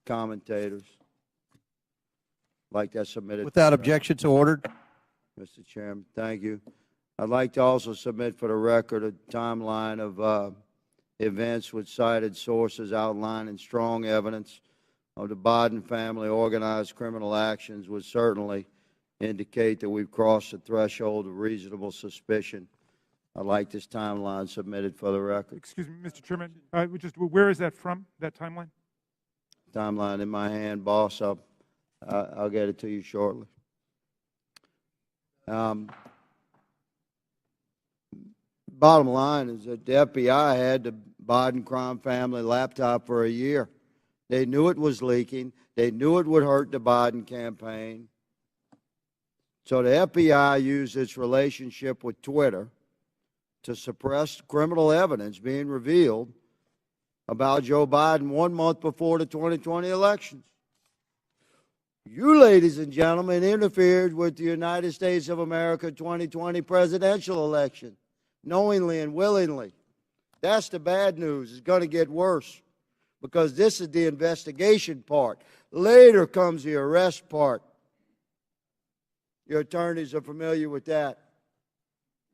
commentators. I'd like that submitted. Without objection, so ordered. Mr. Chairman, thank you. I'd like to also submit for the record a timeline of events with cited sources outlining strong evidence of the Biden family organized criminal actions would certainly indicate that we've crossed the threshold of reasonable suspicion. I'd like this timeline submitted for the record. Excuse me, Mr. Chairman. Where is that from, that timeline? Timeline in my hand, boss. I'll get it to you shortly. Bottom line is that the FBI had the Biden crime family laptop for a year. They knew it was leaking. They knew it would hurt the Biden campaign. So the FBI used its relationship with Twitter to suppress criminal evidence being revealed about Joe Biden 1 month before the 2020 elections. You, ladies and gentlemen, interfered with the United States of America 2020 presidential election, knowingly and willingly. That's the bad news. It's going to get worse because this is the investigation part. Later comes the arrest part. Your attorneys are familiar with that.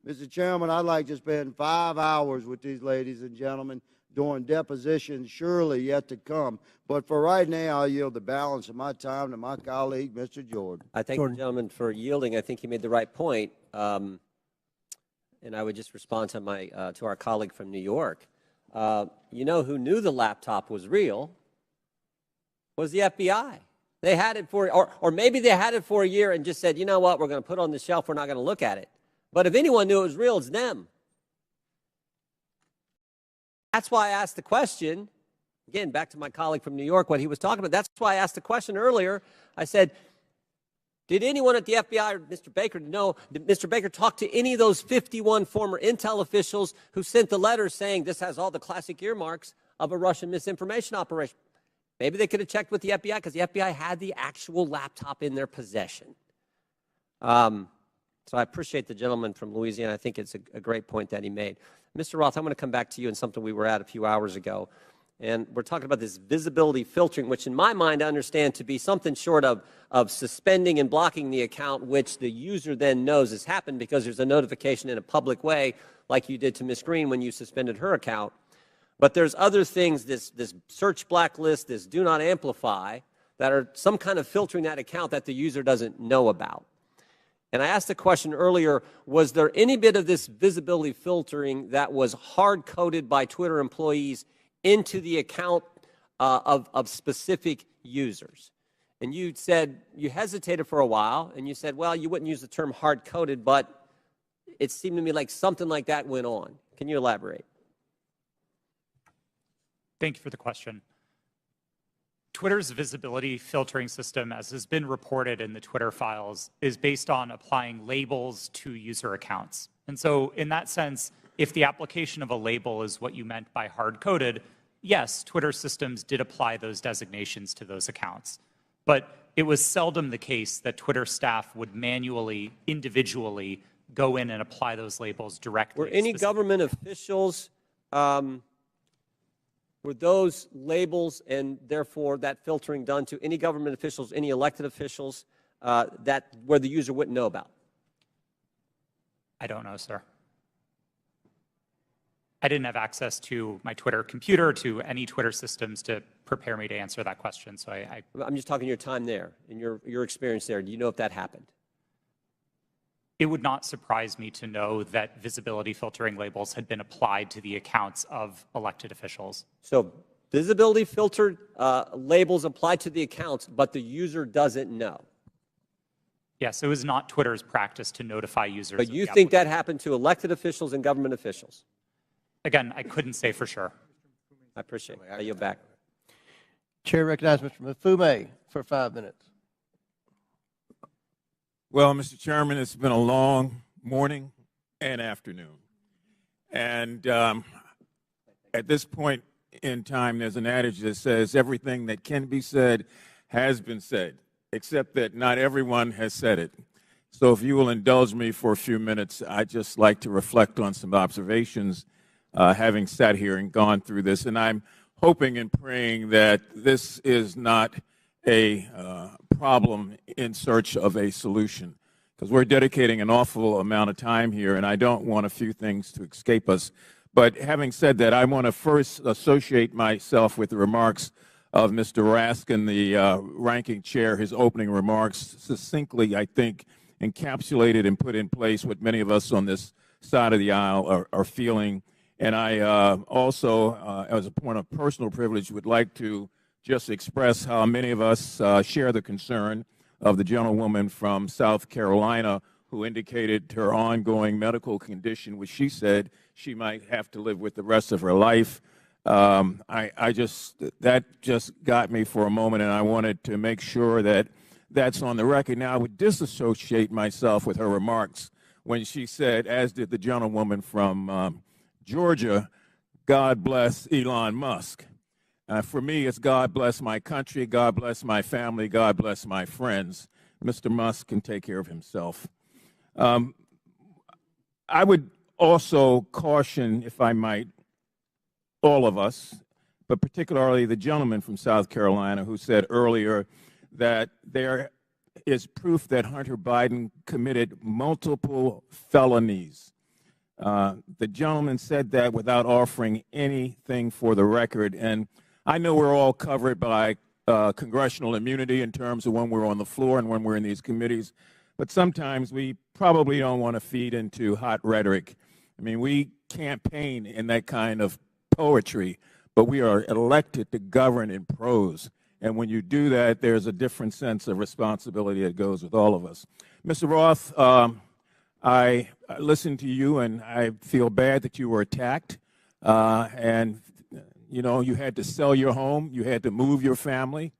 Mr. Chairman, I'd like to spend 5 hours with these ladies and gentlemen doing depositions surely yet to come. But for right now, I'll yield the balance of my time to my colleague, Mr. Jordan. I thank the gentleman for yielding. I think he made the right point. And I would just respond to to our colleague from New York. You know who knew the laptop was real was the FBI. They had it for, or maybe they had it for a year and just said, you know what, we're going to put it on the shelf, we're not going to look at it. But if anyone knew it was real, it's them. That's why I asked the question, again, back to my colleague from New York, what he was talking about. That's why I asked the question earlier. I said, did anyone at the FBI or Mr. Baker know, did Mr. Baker talk to any of those 51 former intel officials who sent the letters saying this has all the classic earmarks of a Russian misinformation operation? Maybe they could have checked with the FBI because the FBI had the actual laptop in their possession. So I appreciate the gentleman from Louisiana. I think it's a great point that he made. Mr. Roth, I'm going to come back to you on something we were at a few hours ago. And we're talking about this visibility filtering, which in my mind I understand to be something short of suspending and blocking the account, which the user then knows has happened because there's a notification in a public way, like you did to Ms. Green when you suspended her account. But there's other things, this search blacklist, this do not amplify, that are some kind of filtering that account that the user doesn't know about. And I asked the question earlier, was there any bit of this visibility filtering that was hard-coded by Twitter employees into the account of specific users? And you said, you hesitated for a while, and you said, well, you wouldn't use the term hard-coded, but it seemed to me like something like that went on. Can you elaborate? Thank you for the question. Twitter's visibility filtering system, as has been reported in the Twitter files, is based on applying labels to user accounts. And so in that sense, if the application of a label is what you meant by hard-coded, yes, Twitter systems did apply those designations to those accounts. But it was seldom the case that Twitter staff would manually, individually go in and apply those labels directly. Were any government officials, were those labels and therefore that filtering done to any government officials, any elected officials where the user wouldn't know about? I don't know, sir. I didn't have access to my Twitter computer, to any Twitter systems to prepare me to answer that question. So I'm just talking your time there and your experience there. Do you know if that happened? It would not surprise me to know that visibility filtering labels had been applied to the accounts of elected officials. So visibility filtered labels applied to the accounts, but the user doesn't know. Yes, it was not Twitter's practice to notify users. But you think that happened to elected officials and government officials? Again, I couldn't say for sure. I appreciate it. I yield back. Chair recognizes Mr. Mfume for 5 minutes. Well, Mr. Chairman, it's been a long morning and afternoon. And at this point in time, there's an adage that says everything that can be said has been said, except that not everyone has said it. So if you will indulge me for a few minutes, I'd just like to reflect on some observations having sat here and gone through this. And I'm hoping and praying that this is not a problem in search of a solution, because we're dedicating an awful amount of time here, and I don't want a few things to escape us. But having said that, I want to first associate myself with the remarks of Mr. Raskin, the ranking chair. His opening remarks succinctly, I think, encapsulated and put in place what many of us on this side of the aisle are feeling. And I also, as a point of personal privilege, would like to just express how many of us share the concern of the gentlewoman from South Carolina who indicated her ongoing medical condition, which she said she might have to live with the rest of her life. That just got me for a moment, and I wanted to make sure that that's on the record. Now, I would disassociate myself with her remarks when she said, as did the gentlewoman from Georgia, God bless Elon Musk. For me, it's God bless my country, God bless my family, God bless my friends. Mr. Musk can take care of himself. I would also caution, if I might, all of us, but particularly the gentleman from South Carolina who said earlier that there is proof that Hunter Biden committed multiple felonies. The gentleman said that without offering anything for the record. And I know we're all covered by congressional immunity in terms of when we're on the floor and when we're in these committees, but sometimes we probably don't want to feed into hot rhetoric. I mean, we campaign in that kind of poetry, but we are elected to govern in prose. And when you do that, there's a different sense of responsibility that goes with all of us. Mr. Roth, I listened to you, and I feel bad that you were attacked. And, you know, you had to sell your home. You had to move your family.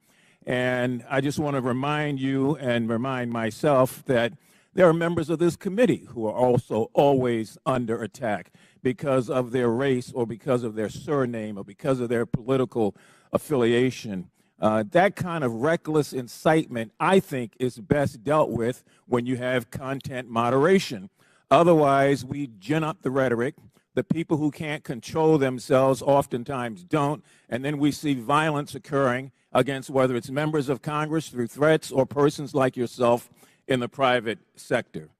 And I just want to remind you and remind myself that there are members of this committee who are also always under attack because of their race or because of their surname or because of their political affiliation. That kind of reckless incitement, I think, is best dealt with when you have content moderation. Otherwise, we gin up the rhetoric. The people who can't control themselves oftentimes don't, and then we see violence occurring against whether it's members of Congress through threats or persons like yourself in the private sector.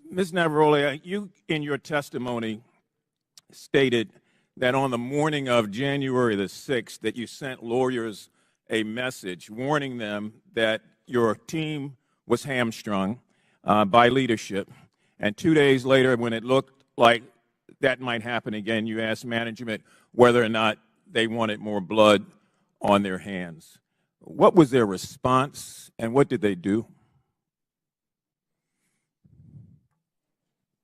Ms. Navaroli, you in your testimony stated that on the morning of January the 6th that you sent lawyers a message warning them that your team was hamstrung by leadership. And 2 days later, when it looked like that might happen again, you asked management whether or not they wanted more blood on their hands. What was their response, and what did they do?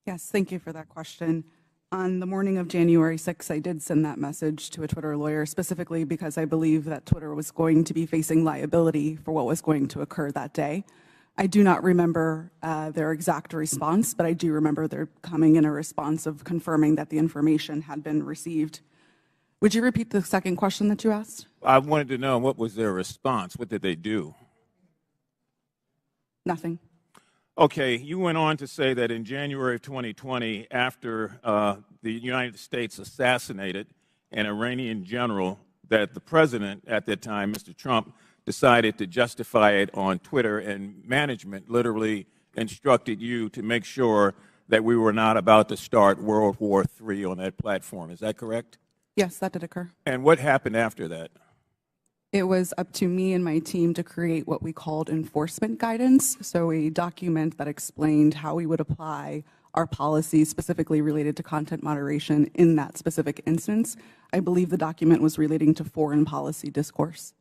Yes, thank you for that question. On the morning of January 6th, I did send that message to a Twitter lawyer, specifically because I believe that Twitter was going to be facing liability for what was going to occur that day. I do not remember their exact response, but I do remember there coming in a response of confirming that the information had been received. Would you repeat the second question that you asked? I wanted to know what was their response. What did they do? Nothing. Okay, you went on to say that in January of 2020, after the United States assassinated an Iranian general, that the president at that time, Mr. Trump, decided to justify it on Twitter, and management literally instructed you to make sure that we were not about to start World War III on that platform. Is that correct? Yes, that did occur. And what happened after that? It was up to me and my team to create what we called enforcement guidance, so a document that explained how we would apply our policies specifically related to content moderation in that specific instance. I believe the document was relating to foreign policy discourse.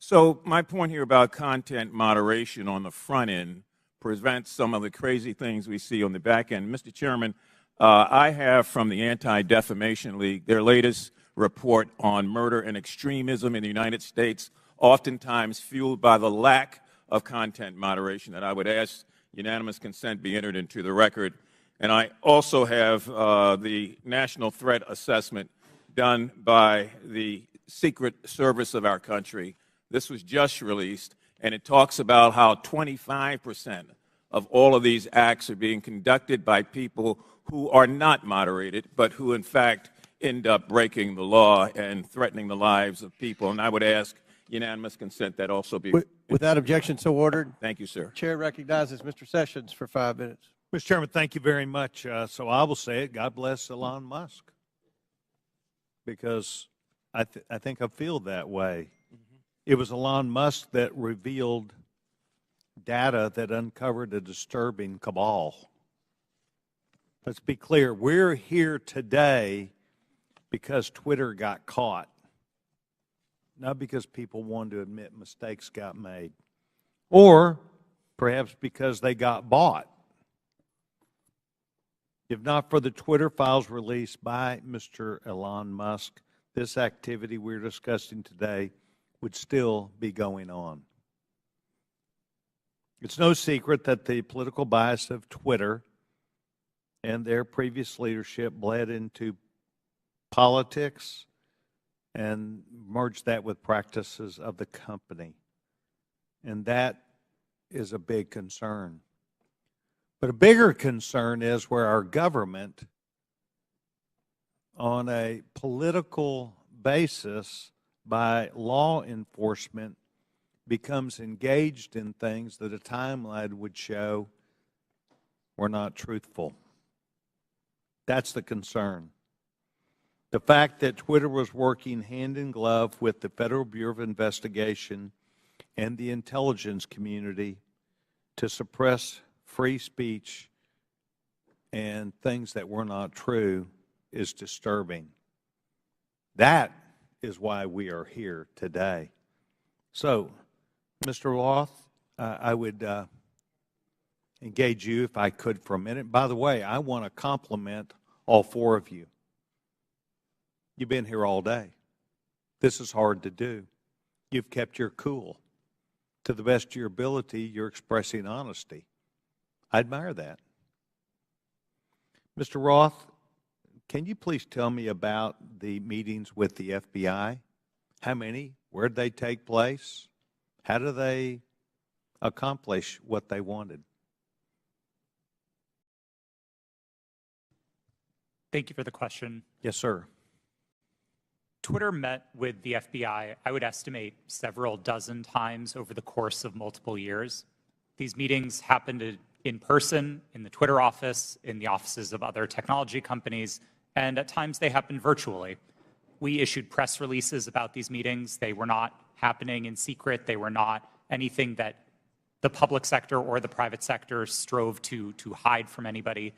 So my point here about content moderation on the front end prevents some of the crazy things we see on the back end. Mr. Chairman, I have from the Anti-Defamation League their latest report on murder and extremism in the United States, oftentimes fueled by the lack of content moderation, that I would ask unanimous consent be entered into the record. And I also have the National Threat Assessment done by the Secret Service of our country. This was just released, and it talks about how 25% of all of these acts are being conducted by people who are not moderated, but who, in fact, end up breaking the law and threatening the lives of people. And I would ask unanimous consent that also be. Without objection, so ordered. Thank you, sir. Chair recognizes Mr. Sessions for 5 minutes. Mr. Chairman, thank you very much. So I will say it, God bless Elon Musk, because I think I feel that way. It was Elon Musk that revealed data that uncovered a disturbing cabal. Let's be clear, we're here today because Twitter got caught, not because people wanted to admit mistakes got made, or perhaps because they got bought. If not for the Twitter files released by Mr. Elon Musk, this activity we're discussing today would still be going on. It's no secret that the political bias of Twitter and their previous leadership bled into politics and merged that with practices of the company. And that is a big concern. But a bigger concern is where our government, on a political basis by law enforcement, becomes engaged in things that a timeline would show were not truthful. That's the concern. The fact that Twitter was working hand in glove with the Federal Bureau of Investigation and the intelligence community to suppress free speech and things that were not true is disturbing. That is why we are here today. So, Mr. Roth, I would engage you if I could for a minute. By the way, I want to compliment all four of you. You've been here all day. This is hard to do. You've kept your cool. To the best of your ability, you're expressing honesty. I admire that. Mr. Roth, can you please tell me about the meetings with the FBI? How many? Where did they take place? How do they accomplish what they wanted? Thank you for the question. Yes, sir. Twitter met with the FBI, I would estimate, several dozen times over the course of multiple years. These meetings happened in person, in the Twitter office, in the offices of other technology companies, and at times they happened virtually. We issued press releases about these meetings. They were not happening in secret. They were not anything that the public sector or the private sector strove to hide from anybody.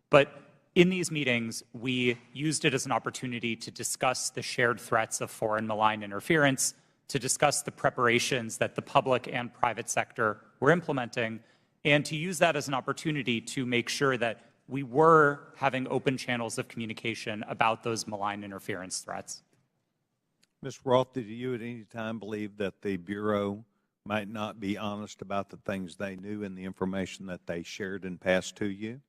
But in these meetings, we used it as an opportunity to discuss the shared threats of foreign malign interference, to discuss the preparations that the public and private sector were implementing, and to use that as an opportunity to make sure that we were having open channels of communication about those malign interference threats. Ms. Roth, did you at any time believe that the Bureau might not be honest about the things they knew and the information that they shared and passed to you?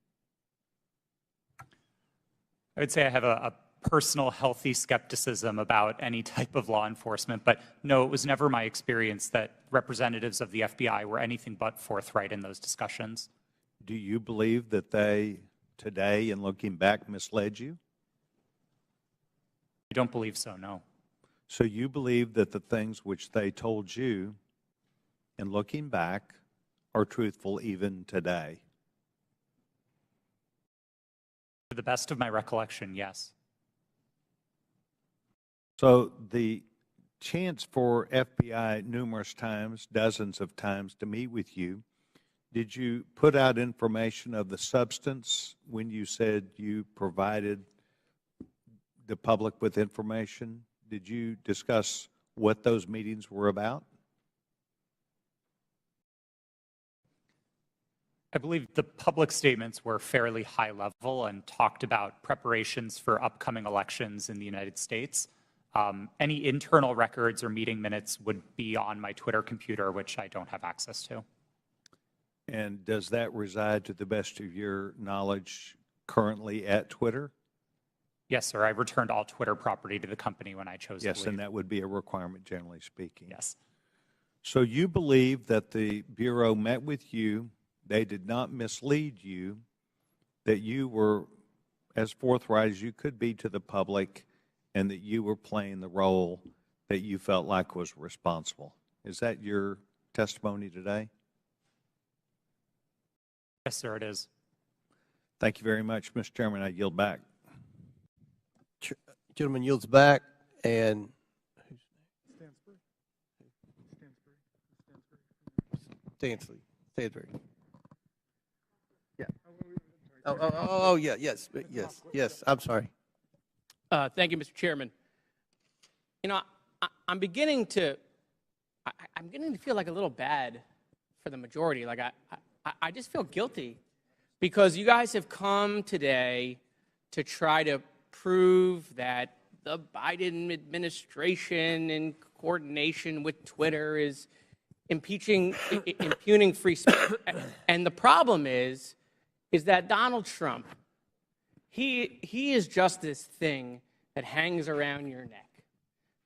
I would say I have a personal healthy skepticism about any type of law enforcement, but no, it was never my experience that representatives of the FBI were anything but forthright in those discussions. Do you believe that they, today, in looking back, misled you? I don't believe so, no. So you believe that the things which they told you, in looking back, are truthful even today? To the best of my recollection, yes. So the chance for FBI numerous times, dozens of times, to meet with you, did you put out information of the substance when you said you provided the public with information? Did you discuss what those meetings were about? I believe the public statements were fairly high level and talked about preparations for upcoming elections in the United States. Any internal records or meeting minutes would be on my Twitter computer, which I don't have access to. And does that reside, to the best of your knowledge, currently at Twitter? Yes, sir. I returned all Twitter property to the company when I chose to leave. Yes, and that would be a requirement, generally speaking. Yes. So you believe that the Bureau met with you, they did not mislead you, that you were as forthright as you could be to the public and that you were playing the role that you felt like was responsible. Is that your testimony today? Yes, sir, it is. Thank you very much, Mr. Chairman. I yield back. Gentleman yields back, and Stansbury. Yeah. Oh, yeah, yes. I'm sorry. Thank you, Mr. Chairman. You know, I'm beginning to feel like a little bad for the majority. Like I just feel guilty because you guys have come today to try to prove that the Biden administration in coordination with Twitter is impugning free speech. And the problem is that Donald Trump, he is just this thing that hangs around your neck.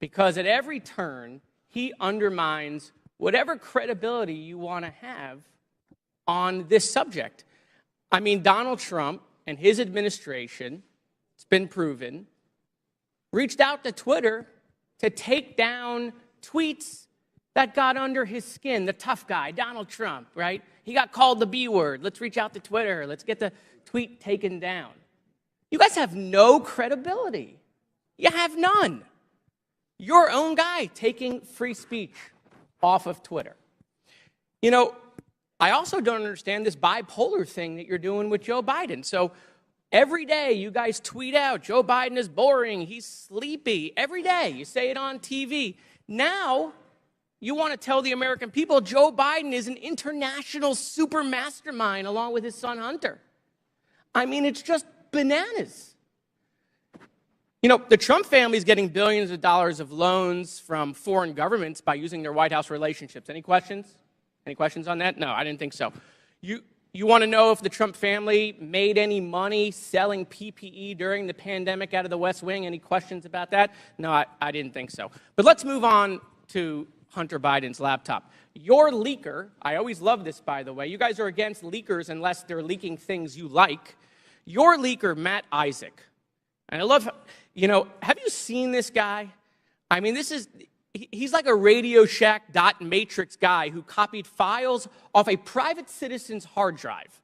Because at every turn, he undermines whatever credibility you want to have on this subject. I mean, Donald Trump and his administration, it's been proven, reached out to Twitter to take down tweets that got under his skin. The tough guy, Donald Trump, right? He got called the B word. Let's reach out to Twitter. Let's get the tweet taken down. You guys have no credibility. You have none. Your own guy taking free speech off of Twitter. You know, I also don't understand this bipolar thing that you're doing with Joe Biden. So every day you guys tweet out, Joe Biden is boring, he's sleepy. Every day you say it on TV. Now you want to tell the American people Joe Biden is an international super mastermind along with his son Hunter. I mean, it's just bananas. You know, the Trump family is getting billions of dollars of loans from foreign governments by using their White House relationships. Any questions? Any questions on that? No, I didn't think so. You want to know if the Trump family made any money selling PPE during the pandemic out of the West Wing? Any questions about that? No, I didn't think so. But let's move on to Hunter Biden's laptop. Your leaker, I always love this, by the way. You guys are against leakers unless they're leaking things you like. Your leaker, Matt Isaac, and I love, you know, have you seen this guy? I mean, he's like a Radio Shack .matrix guy who copied files off a private citizen's hard drive,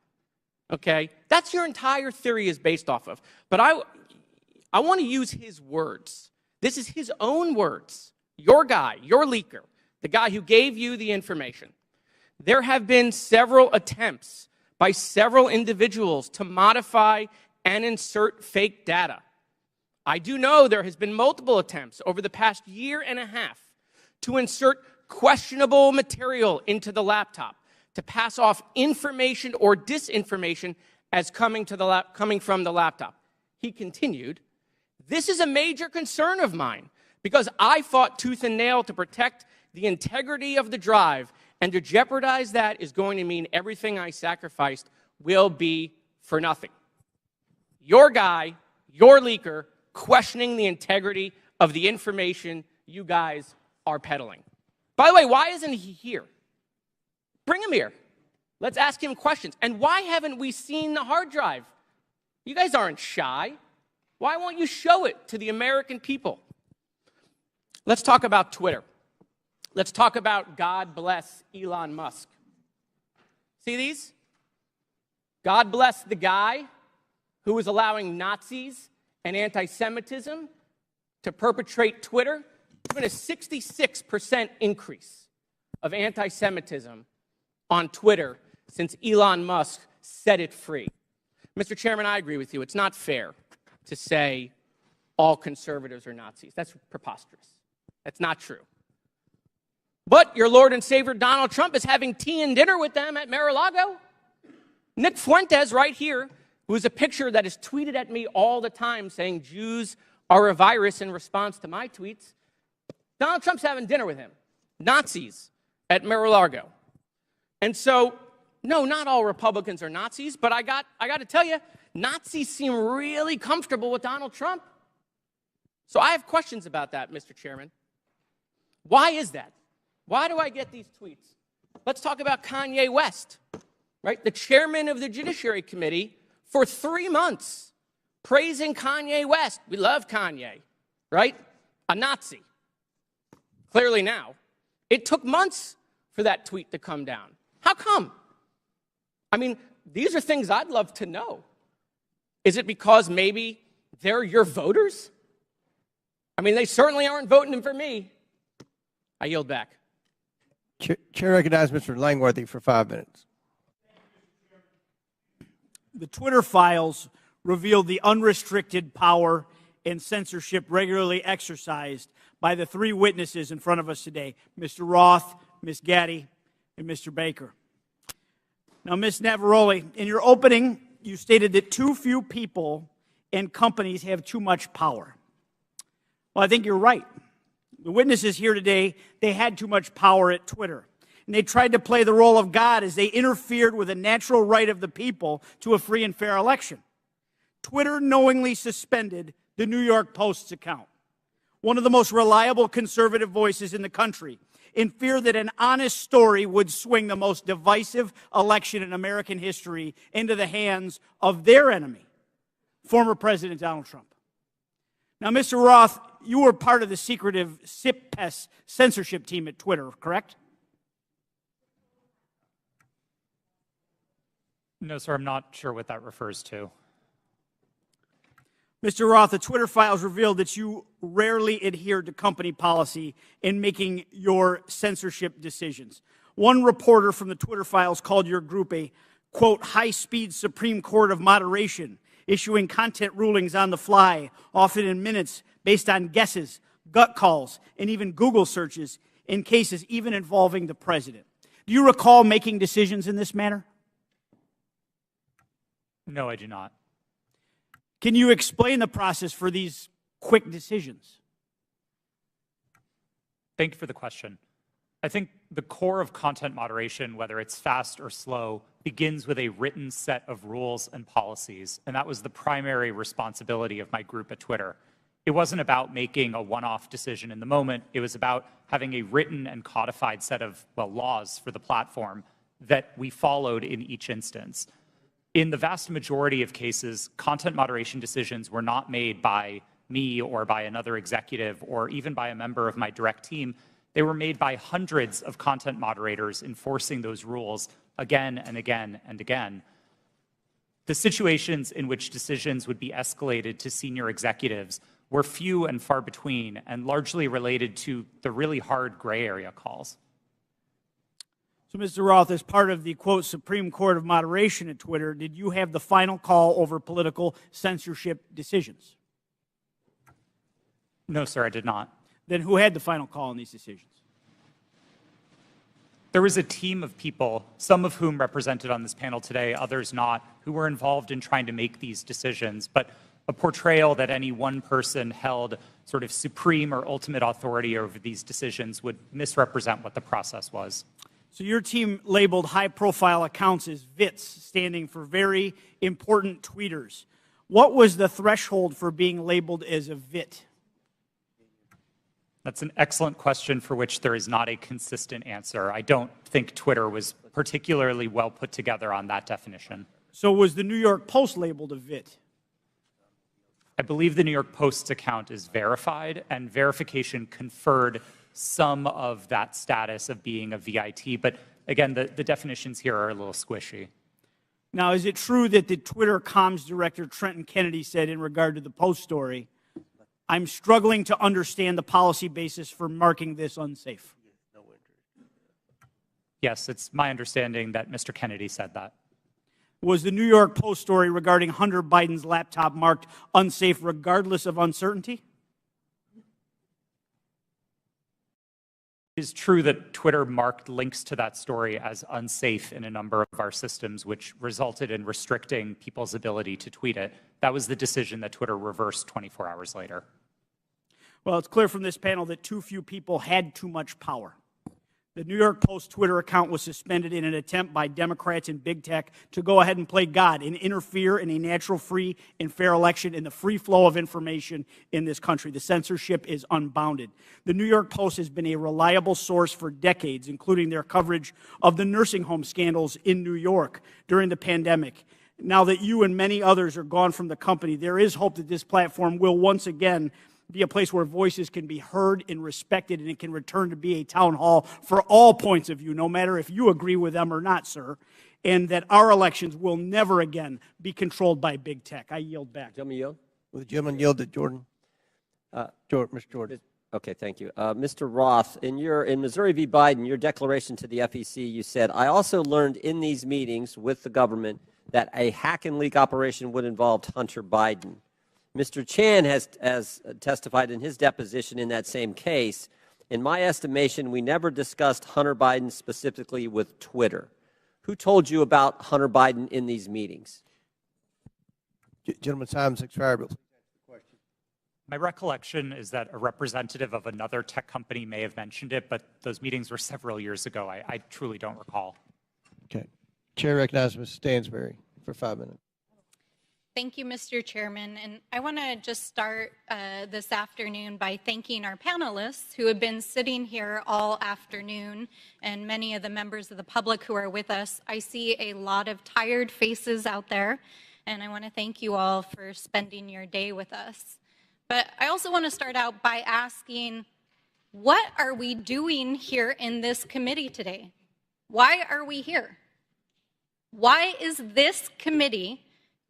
okay? That's your entire theory is based off of. But I want to use his words. This is his own words. Your guy, your leaker, the guy who gave you the information. There have been several attempts by several individuals to modify and insert fake data. I do know there has been multiple attempts over the past year and a half to insert questionable material into the laptop, to pass off information or disinformation as coming from the laptop. He continued, "This is a major concern of mine because I fought tooth and nail to protect the integrity of the drive, and to jeopardize that is going to mean everything I sacrificed will be for nothing." Your guy, your leaker, questioning the integrity of the information you guys are peddling. By the way, why isn't he here? Bring him here. Let's ask him questions. And why haven't we seen the hard drive? You guys aren't shy. Why won't you show it to the American people? Let's talk about Twitter. Let's talk about God bless Elon Musk. See these? God bless the guy who is allowing Nazis and anti-Semitism to perpetrate Twitter. There's been a 66% increase of anti-Semitism on Twitter since Elon Musk set it free. Mr. Chairman, I agree with you. It's not fair to say all conservatives are Nazis. That's preposterous. That's not true. But your Lord and Savior Donald Trump is having tea and dinner with them at Mar-a-Lago. Nick Fuentes right here, who is a picture that is tweeted at me all the time saying Jews are a virus in response to my tweets. Donald Trump's having dinner with him. Nazis at Mar-a-Lago. And so, no, not all Republicans are Nazis, but I got to tell you, Nazis seem really comfortable with Donald Trump. So I have questions about that, Mr. Chairman. Why is that? Why do I get these tweets? Let's talk about Kanye West, right? The chairman of the Judiciary Committee for 3 months praising Kanye West. We love Kanye, right? A Nazi. Clearly now. It took months for that tweet to come down. How come? I mean, these are things I'd love to know. Is it because maybe they're your voters? I mean, they certainly aren't voting for me. I yield back. Chair recognizes Mr. Langworthy for 5 minutes. The Twitter files revealed the unrestricted power and censorship regularly exercised by the three witnesses in front of us today, Mr. Roth, Ms. Gaddy, and Mr. Baker. Now, Ms. Navaroli, in your opening, you stated that too few people and companies have too much power. Well, I think you're right. The witnesses here today, they had too much power at Twitter. And they tried to play the role of God as they interfered with the natural right of the people to a free and fair election. Twitter knowingly suspended the New York Post's account, one of the most reliable conservative voices in the country, in fear that an honest story would swing the most divisive election in American history into the hands of their enemy, former President Donald Trump. Now, Mr. Roth, you were part of the secretive SIP-PES censorship team at Twitter, correct? No, sir, I'm not sure what that refers to. Mr. Roth, the Twitter files revealed that you rarely adhered to company policy in making your censorship decisions. One reporter from the Twitter files called your group a, quote, high-speed Supreme Court of moderation, issuing content rulings on the fly, often in minutes, based on guesses, gut calls, and even Google searches in cases even involving the president. Do you recall making decisions in this manner? No, I do not. Can you explain the process for these quick decisions? Thank you for the question. I think the core of content moderation, whether it's fast or slow, begins with a written set of rules and policies, and that was the primary responsibility of my group at Twitter. It wasn't about making a one-off decision in the moment. It was about having a written and codified set of, well, laws for the platform that we followed in each instance. In the vast majority of cases, content moderation decisions were not made by me or by another executive or even by a member of my direct team. They were made by hundreds of content moderators enforcing those rules again and again and again. The situations in which decisions would be escalated to senior executives were few and far between and largely related to the really hard gray area calls. So, Mr. Roth, as part of the, quote, Supreme Court of Moderation at Twitter, did you have the final call over political censorship decisions? No, sir, I did not. Then who had the final call on these decisions? There was a team of people, some of whom represented on this panel today, others not, who were involved in trying to make these decisions. But a portrayal that any one person held sort of supreme or ultimate authority over these decisions would misrepresent what the process was. So your team labeled high-profile accounts as VITs, standing for very important tweeters. What was the threshold for being labeled as a VIT? That's an excellent question for which there is not a consistent answer. I don't think Twitter was particularly well put together on that definition. So was the New York Post labeled a VIT? I believe the New York Post's account is verified, and verification conferred some of that status of being a VIT. But again, the definitions here are a little squishy. Now, is it true that the Twitter comms director, Trenton Kennedy, said in regard to the Post story, I'm struggling to understand the policy basis for marking this unsafe? Yes, it's my understanding that Mr. Kennedy said that. Was the New York Post story regarding Hunter Biden's laptop marked unsafe regardless of uncertainty? It is true that Twitter marked links to that story as unsafe in a number of our systems, which resulted in restricting people's ability to tweet it. That was the decision that Twitter reversed 24 hours later. Well, it's clear from this panel that too few people had too much power. The New York Post Twitter account was suspended in an attempt by Democrats and big tech to go ahead and play God and interfere in a natural, free, and fair election and the free flow of information in this country. The censorship is unbounded. The New York Post has been a reliable source for decades, including their coverage of the nursing home scandals in New York during the pandemic. now that you and many others are gone from the company, there is hope that this platform will once again be a place where voices can be heard and respected, and it can return to be a town hall for all points of view, no matter if you agree with them or not, sir, and that our elections will never again be controlled by big tech. I yield back. Gentleman yield? Will the gentleman yield to Jordan? Mr. Jordan. Okay, thank you. Mr. Roth, in Missouri v. Biden, your declaration to the FEC, you said, I also learned in these meetings with the government that a hack and leak operation would involve Hunter Biden. Mr. Chan has testified in his deposition in that same case. In my estimation, we never discussed Hunter Biden specifically with Twitter. Who told you about Hunter Biden in these meetings? Gentleman's time has expired, but My recollection is that a representative of another tech company may have mentioned it, but those meetings were several years ago. I truly don't recall. okay. Chair recognizes Mrs. Stansberry for 5 minutes. Thank you, Mr. Chairman. And I want to just start this afternoon by thanking our panelists who have been sitting here all afternoon, and many of the members of the public who are with us. I see a lot of tired faces out there, and I want to thank you all for spending your day with us. But I also want to start out by asking, what are we doing here in this committee today? Why are we here? Why is this committee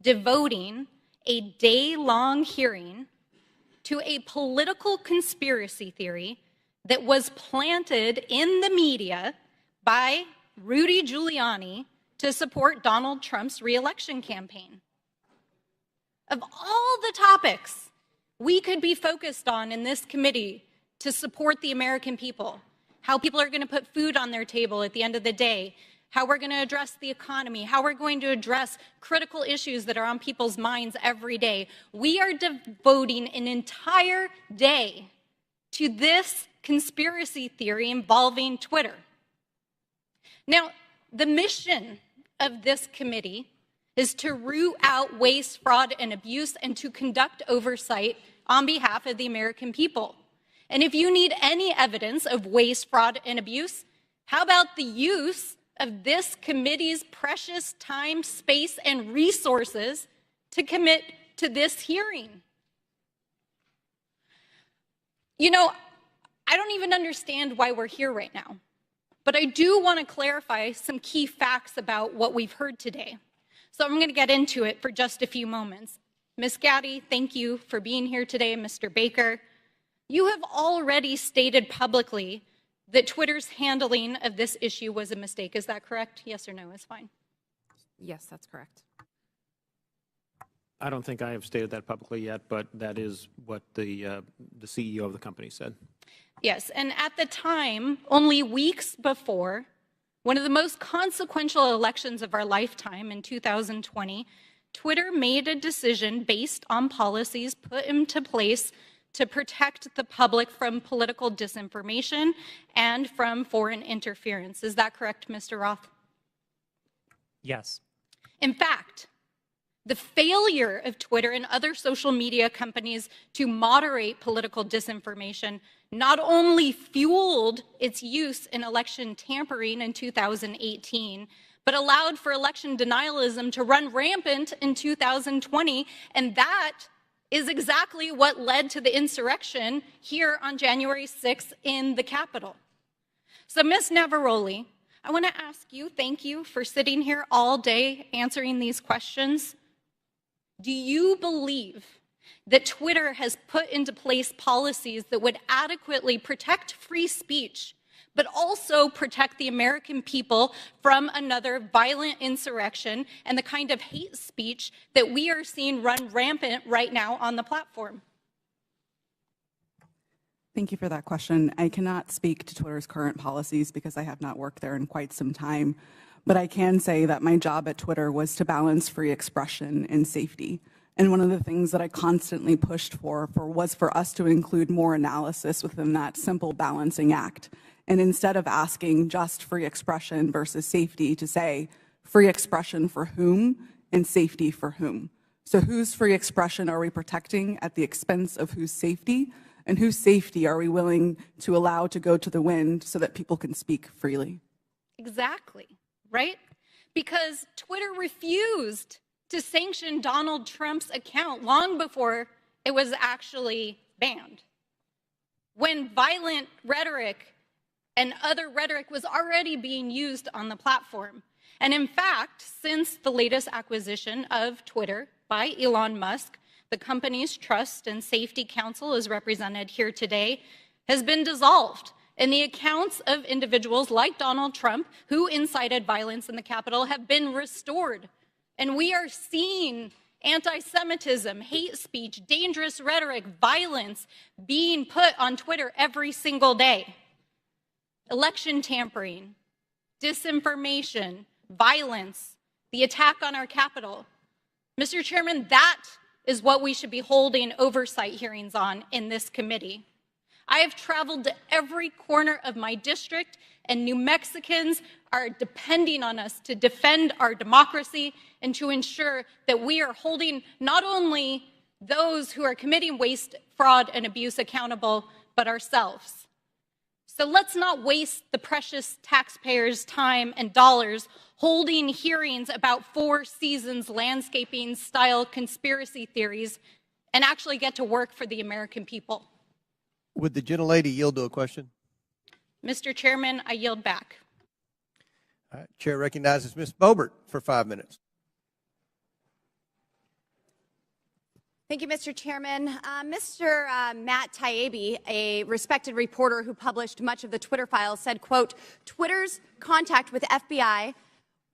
devoting a day-long hearing to a political conspiracy theory that was planted in the media by Rudy Giuliani to support Donald Trump's re-election campaign? Of all the topics we could be focused on in this committee to support the American people, how people are going to put food on their table at the end of the day, how we're going to address the economy, how we're going to address critical issues that are on people's minds every day. We are devoting an entire day to this conspiracy theory involving Twitter. Now, the mission of this committee is to root out waste, fraud, and abuse, and to conduct oversight on behalf of the American people. And if you need any evidence of waste, fraud, and abuse, how about the use of this committee's precious time, space, and resources to commit to this hearing? You know, I don't even understand why we're here right now, but I do want to clarify some key facts about what we've heard today. So I'm going to get into it for just a few moments. Ms. Gaddy, thank you for being here today. Mr. Baker, you have already stated publicly that Twitter's handling of this issue was a mistake. Is that correct? Yes or no is fine. Yes, that's correct. I don't think I have stated that publicly yet, but that is what the CEO of the company said. Yes, and at the time, only weeks before, one of the most consequential elections of our lifetime in 2020, Twitter made a decision based on policies put into place to protect the public from political disinformation and from foreign interference. Is that correct, Mr. Roth? Yes. In fact, the failure of Twitter and other social media companies to moderate political disinformation not only fueled its use in election tampering in 2018, but allowed for election denialism to run rampant in 2020, and that is exactly what led to the insurrection here on January 6th in the Capitol. So, Ms. Navaroli, I want to ask you, thank you for sitting here all day answering these questions. Do you believe that Twitter has put into place policies that would adequately protect free speech, but also protect the American people from another violent insurrection and the kind of hate speech that we are seeing run rampant right now on the platform? Thank you for that question. I cannot speak to Twitter's current policies because I have not worked there in quite some time, but I can say that my job at Twitter was to balance free expression and safety. And one of the things that I constantly pushed for was for us to include more analysis within that simple balancing act. And instead of asking just free expression versus safety, to say free expression for whom and safety for whom. So whose free expression are we protecting at the expense of whose safety? And whose safety are we willing to allow to go to the wind so that people can speak freely? Exactly, right? Because Twitter refused to sanction Donald Trump's account long before it was actually banned, when violent rhetoric and other rhetoric was already being used on the platform. And in fact, since the latest acquisition of Twitter by Elon Musk, the company's Trust and Safety Council, as represented here today, has been dissolved. And the accounts of individuals like Donald Trump who incited violence in the Capitol have been restored. And we are seeing anti-Semitism, hate speech, dangerous rhetoric, violence being put on Twitter every single day. Election tampering, disinformation, violence, the attack on our Capitol. Mr. Chairman, that is what we should be holding oversight hearings on in this committee. I have traveled to every corner of my district, and New Mexicans are depending on us to defend our democracy and to ensure that we are holding not only those who are committing waste, fraud, and abuse accountable, but ourselves. So let's not waste the precious taxpayers' time and dollars holding hearings about Four Seasons landscaping style conspiracy theories and actually get to work for the American people. Would the gentlelady yield to a question? Mr. Chairman, I yield back. All right, Chair recognizes Ms. Boebert for 5 minutes. Thank you, Mr. Chairman. Mr. Matt Taibbi, a respected reporter who published much of the Twitter files, said, quote, Twitter's contact with FBI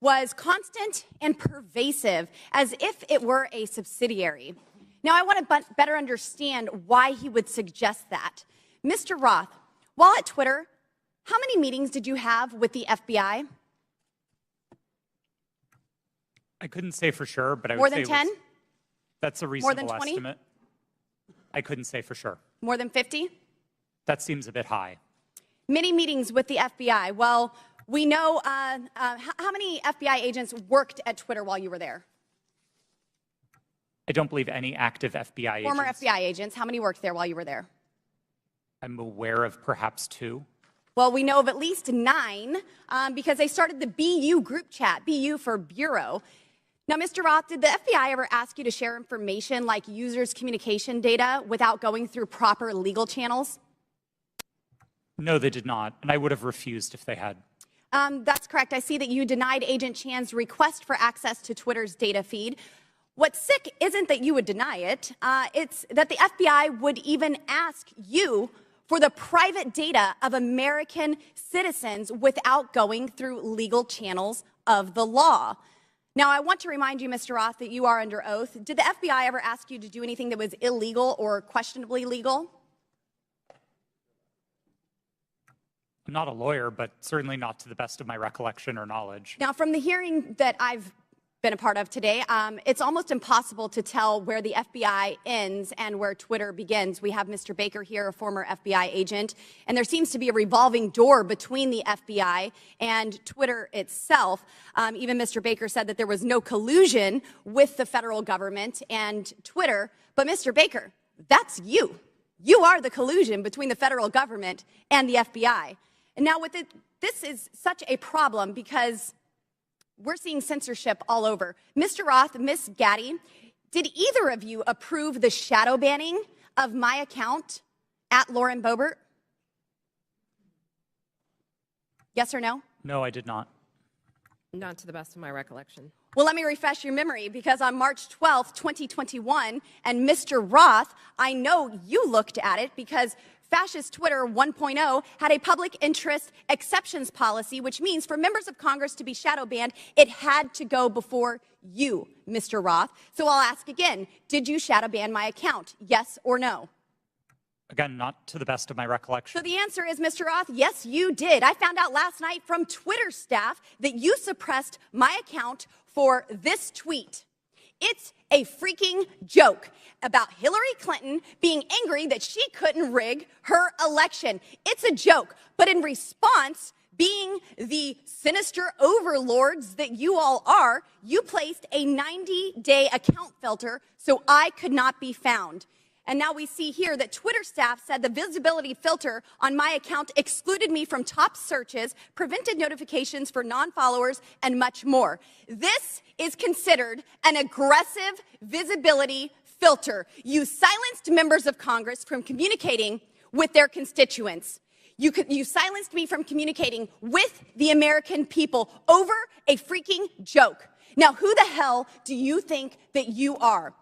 was constant and pervasive, as if it were a subsidiary. Now, I want to better understand why he would suggest that. Mr. Roth, while at Twitter, how many meetings did you have with the FBI? I couldn't say for sure, but I would More say than 10? That's a More reasonable than 20? estimate. I couldn't say for sure. More than 50? That seems a bit high. Many meetings with the FBI. Well, we know how many FBI agents worked at Twitter while you were there? I don't believe any active FBI Former agents. FBI agents. How many worked there while you were there? I'm aware of perhaps 2. Well, we know of at least 9 because they started the BU group chat, BU for Bureau. Now, Mr. Roth, did the FBI ever ask you to share information like users' communication data without going through proper legal channels? No, they did not, and I would have refused if they had. That's correct. I see that you denied Agent Chan's request for access to Twitter's data feed. What's sick isn't that you would deny it, it's that the FBI would even ask you for the private data of American citizens without going through legal channels of the law. Now, I want to remind you, Mr. Roth, that you are under oath. Did the FBI ever ask you to do anything that was illegal or questionably legal? I'm not a lawyer, but certainly not to the best of my recollection or knowledge. Now, from the hearing that I've been a part of today, it's almost impossible to tell where the FBI ends and where Twitter begins. We have Mr. Baker here, a former FBI agent, and there seems to be a revolving door between the FBI and Twitter itself. Even Mr. Baker said that there was no collusion with the federal government and Twitter. But Mr. Baker, that's you. You are the collusion between the federal government and the FBI. And now this is such a problem because we're seeing censorship all over. Mr. Roth, Ms. Gaddy, did either of you approve the shadow banning of my account at Lauren Boebert? Yes or no? No, I did not. Not to the best of my recollection. Well, let me refresh your memory, because on March 12th, 2021, and Mr. Roth, I know you looked at it because Fascist Twitter 1.0 had a public interest exceptions policy, which means for members of Congress to be shadow banned, it had to go before you, Mr. Roth. So I'll ask again, did you shadow ban my account? Yes or no? Again, not to the best of my recollection. So the answer is, Mr. Roth, yes, you did. I found out last night from Twitter staff that you suppressed my account for this tweet. It's a freaking joke about Hillary Clinton being angry that she couldn't rig her election. It's a joke. But in response, being the sinister overlords that you all are, you placed a 90-day account filter so I could not be found. And now we see here that Twitter staff said the visibility filter on my account excluded me from top searches, prevented notifications for non-followers, and much more. This is considered an aggressive visibility filter. You silenced members of Congress from communicating with their constituents. You silenced me from communicating with the American people over a freaking joke. Now, who the hell do you think that you are?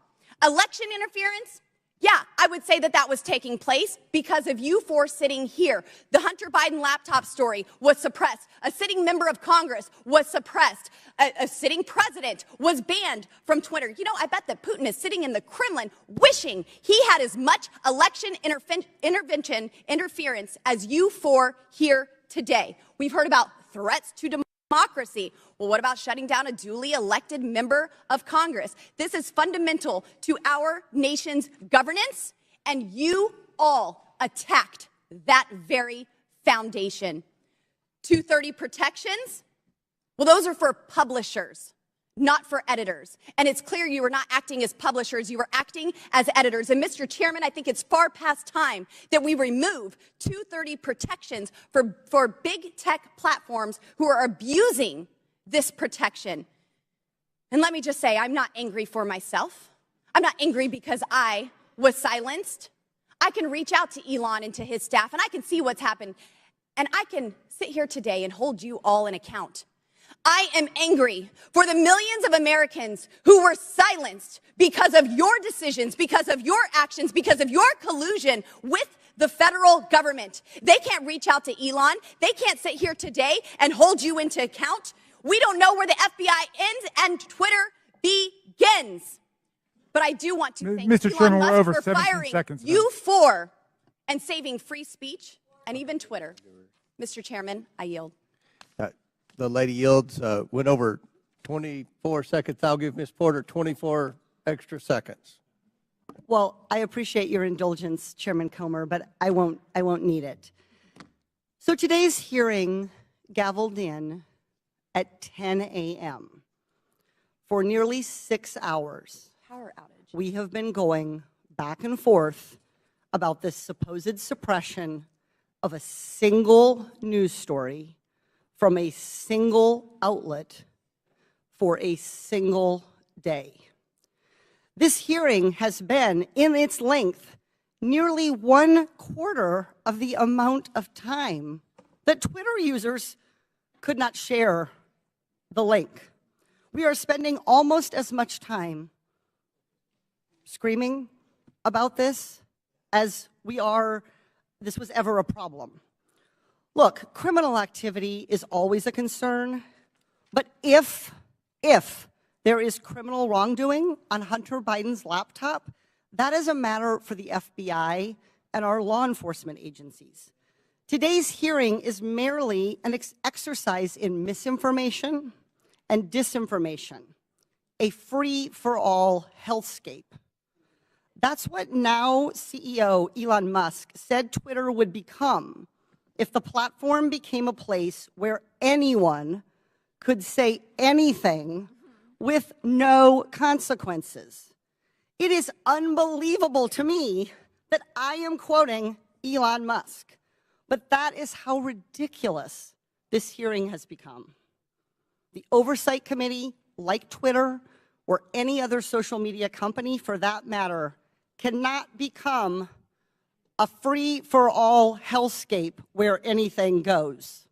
Election interference? Yeah, I would say that that was taking place because of you four sitting here. The Hunter Biden laptop story was suppressed. A sitting member of Congress was suppressed. A sitting president was banned from Twitter. You know, I bet that Putin is sitting in the Kremlin wishing he had as much election interference as you four here today. We've heard about threats to democracy. Well, what about shutting down a duly elected member of Congress? This is fundamental to our nation's governance, and you all attacked that very foundation. 230 protections? Well, those are for publishers, not for editors. And it's clear you were not acting as publishers, you were acting as editors. And Mr. Chairman, I think it's far past time that we remove 230 protections for big tech platforms who are abusing this protection. And let me just say, I'm not angry for myself. I'm not angry because I was silenced. I can reach out to Elon and to his staff, and I can see what's happened. And I can sit here today and hold you all in account. I am angry for the millions of Americans who were silenced because of your decisions, because of your actions, because of your collusion with the federal government. They can't reach out to Elon. They can't sit here today and hold you into account. We don't know where the FBI ends and Twitter begins. But I do want to thank Mr. Elon Chairman, Musk we're over for 17 firing seconds. you four and saving free speech and even Twitter. Mr. Chairman, I yield. The lady yields. Went over 24 seconds. I'll give Ms. Porter 24 extra seconds. Well, I appreciate your indulgence, Chairman Comer, but I won't need it. So today's hearing gavelled in at 10 a.m. For nearly 6 hours. Power outage. We have been going back and forth about this supposed suppression of a single news story from a single outlet for a single day. This hearing has been, in its length, nearly 1/4 of the amount of time that Twitter users could not share the link. We are spending almost as much time screaming about this as this was ever a problem. Look, criminal activity is always a concern, but if there is criminal wrongdoing on Hunter Biden's laptop, that is a matter for the FBI and our law enforcement agencies. Today's hearing is merely an exercise in misinformation and disinformation, a free-for-all hellscape. That's what now CEO Elon Musk said Twitter would become if the platform became a place where anyone could say anything with no consequences. It is unbelievable to me that I am quoting Elon Musk, but that is how ridiculous this hearing has become. The Oversight Committee, like Twitter or any other social media company for that matter, cannot become a free-for-all hellscape where anything goes.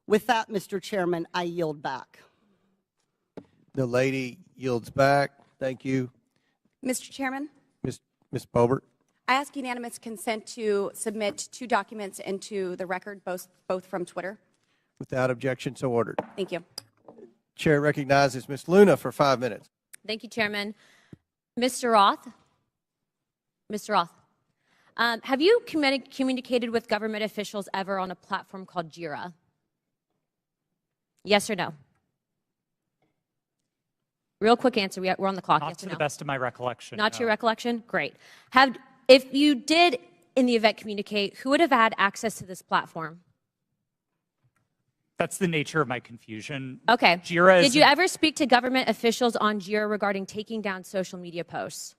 With that, Mr. Chairman, I yield back. The lady yields back. Thank you. Mr. Chairman, Ms. Boebert. I ask unanimous consent to submit 2 documents into the record, both from Twitter. Without objection, so ordered. Thank you. Chair recognizes Ms. Luna for 5 minutes. Thank you, Chairman. Mr. Roth? Mr. Roth, have you communicated with government officials ever on a platform called Jira? Yes or no? Real quick answer. We're on the clock. Not yes to or the no? best of my recollection. Not to no. your recollection? Great. If you did, in the event, communicate, who would have had access to this platform? That's the nature of my confusion. Okay. Jira Did you ever speak to government officials on Jira regarding taking down social media posts?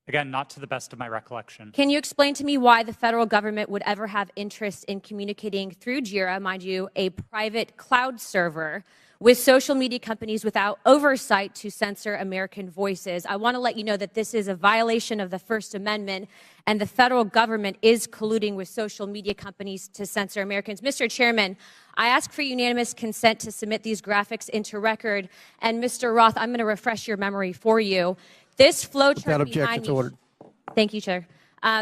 Again, not to the best of my recollection. Can you explain to me why the federal government would ever have interest in communicating through Jira, mind you, a private cloud server, with social media companies without oversight to censor American voices? I want to let you know that this is a violation of the First Amendment, and the federal government is colluding with social media companies to censor Americans. Mr. Chairman, I ask for unanimous consent to submit these graphics into record. And Mr. Roth, I'm going to refresh your memory for you. This flowchart behind me. Ordered. Thank you, Chair.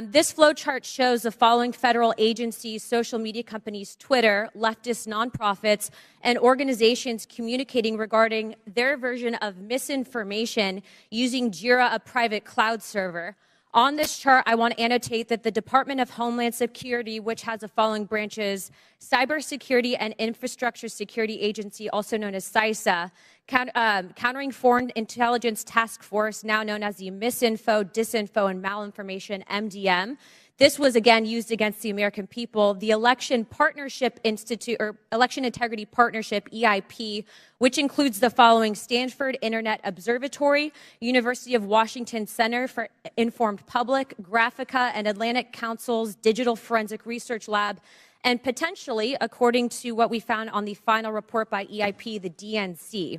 This flowchart shows the following federal agencies, social media companies, Twitter, leftist nonprofits, and organizations communicating regarding their version of misinformation using Jira, a private cloud server. On this chart, I want to annotate that the Department of Homeland Security, which has the following branches: Cybersecurity and Infrastructure Security Agency, also known as CISA, Countering Foreign Intelligence Task Force, now known as the Misinfo, Disinfo, and Malinformation, MDM. This was again used against the American people. The Election Partnership Institute, or Election Integrity Partnership, EIP, which includes the following: Stanford Internet Observatory, University of Washington Center for Informed Public, Graphica, and Atlantic Council's Digital Forensic Research Lab, and potentially, according to what we found on the final report by EIP, the DNC.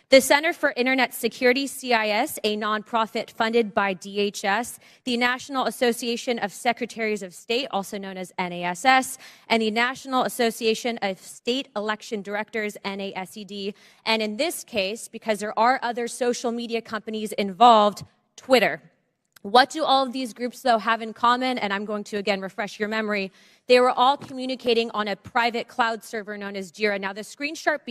The Center for Internet Security, CIS, a nonprofit funded by DHS, the National Association of Secretaries of State, also known as NASS, and the National Association of State Election Directors, NASED, and in this case, because there are other social media companies involved, Twitter. What do all of these groups, though, have in common? And I'm going to, again, refresh your memory. They were all communicating on a private cloud server known as Jira. Now, the screenshot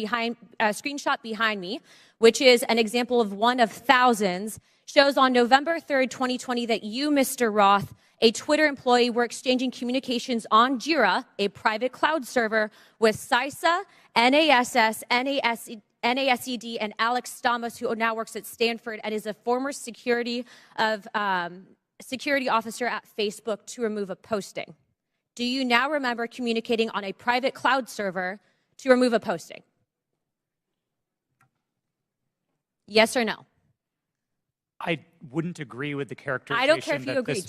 behind me, which is an example of one of thousands, shows on November 3rd, 2020, that you, Mr. Roth, a Twitter employee, were exchanging communications on Jira, a private cloud server, with CISA, NASS, NASED, and Alex Stamos, who now works at Stanford and is a former security officer at Facebook, to remove a posting. Do you now remember communicating on a private cloud server to remove a posting? Yes or no? I wouldn't agree with the characterization. I don't care if you agree.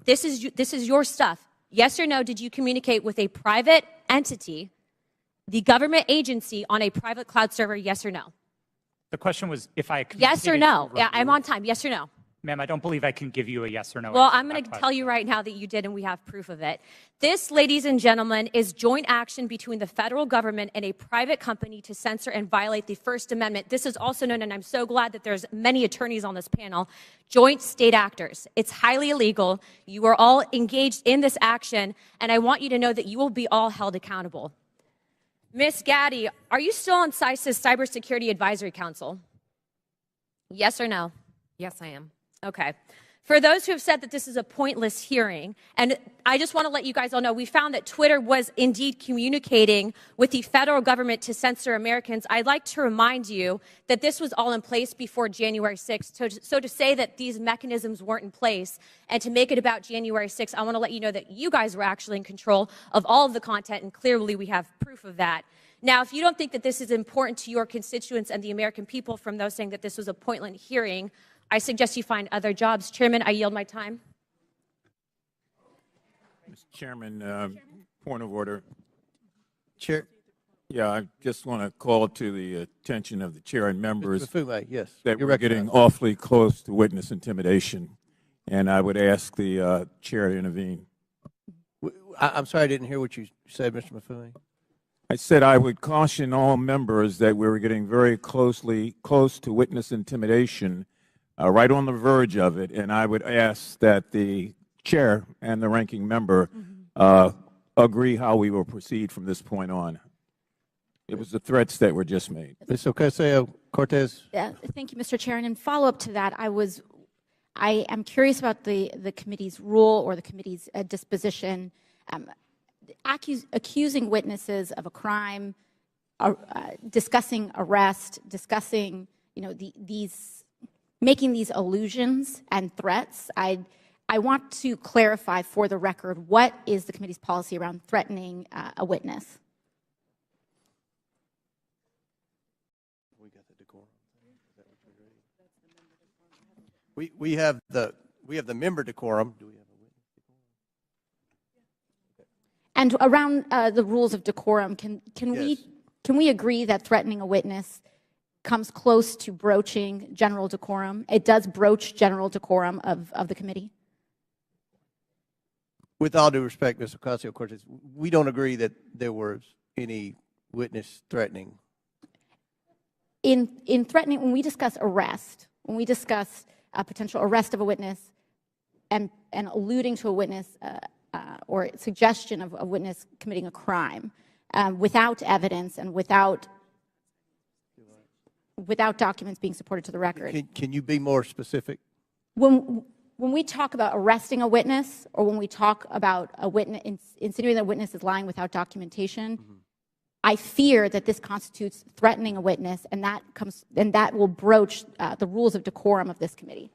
This is your stuff. Yes or no, did you communicate with a private entity, the government agency, on a private cloud server? Yes or no? The question was if I Yes or no? Yeah, I'm on time. Yes or no? Ma'am, I don't believe I can give you a yes or no. Well, I'm going to tell you right now that you did, and we have proof of it. This, ladies and gentlemen, is joint action between the federal government and a private company to censor and violate the First Amendment. This is also known, and I'm so glad that there's many attorneys on this panel, joint state actors. It's highly illegal. You are all engaged in this action, and I want you to know that you will be all held accountable. Ms. Gaddy, are you still on CISA's Cybersecurity Advisory Council? Yes or no? Yes, I am. Okay. For those who have said that this is a pointless hearing, and I just want to let you guys all know, we found that Twitter was indeed communicating with the federal government to censor Americans. I'd like to remind you that this was all in place before January 6th. So to say that these mechanisms weren't in place and to make it about January 6th, I want to let you know that you guys were actually in control of all of the content, and clearly we have proof of that. Now, if you don't think that this is important to your constituents and the American people from those saying that this was a pointless hearing, I suggest you find other jobs. Chairman, I yield my time. Mr. Chairman, point of order. Chair. Yeah, I just want to call to the attention of the chair and members yes, that we're getting awfully close to witness intimidation, and I would ask the chair to intervene. I'm sorry, I didn't hear what you said, Mr. Mafui. I said I would caution all members that we were getting very close to witness intimidation, right on the verge of it, and I would ask that the chair and the ranking member agree how we will proceed from this point on. It was the threats that were just made. Ms. Ocasio-Cortez. Yeah, thank you, Mr. Chair. And in follow-up to that, I am curious about the committee's rule or the committee's disposition. Accusing witnesses of a crime, discussing arrest, discussing, making these allusions and threats. I want to clarify for the record, what is the committee's policy around threatening a witness? We have the we have the member decorum. Do we have a witness decorum? And around the rules of decorum, can we agree that threatening a witness comes close to broaching general decorum? It does broach general decorum of the committee? With all due respect, Mr. Ocasio-Cortez, we don't agree that there was any witness threatening. In threatening, when we discuss arrest, when we discuss a potential arrest of a witness and alluding to a witness or suggestion of a witness committing a crime without evidence and without documents being supported to the record. Can you be more specific? When we talk about arresting a witness, or when we talk about a witness, insinuating that a witness is lying without documentation, I fear that this constitutes threatening a witness, and that will broach the rules of decorum of this committee.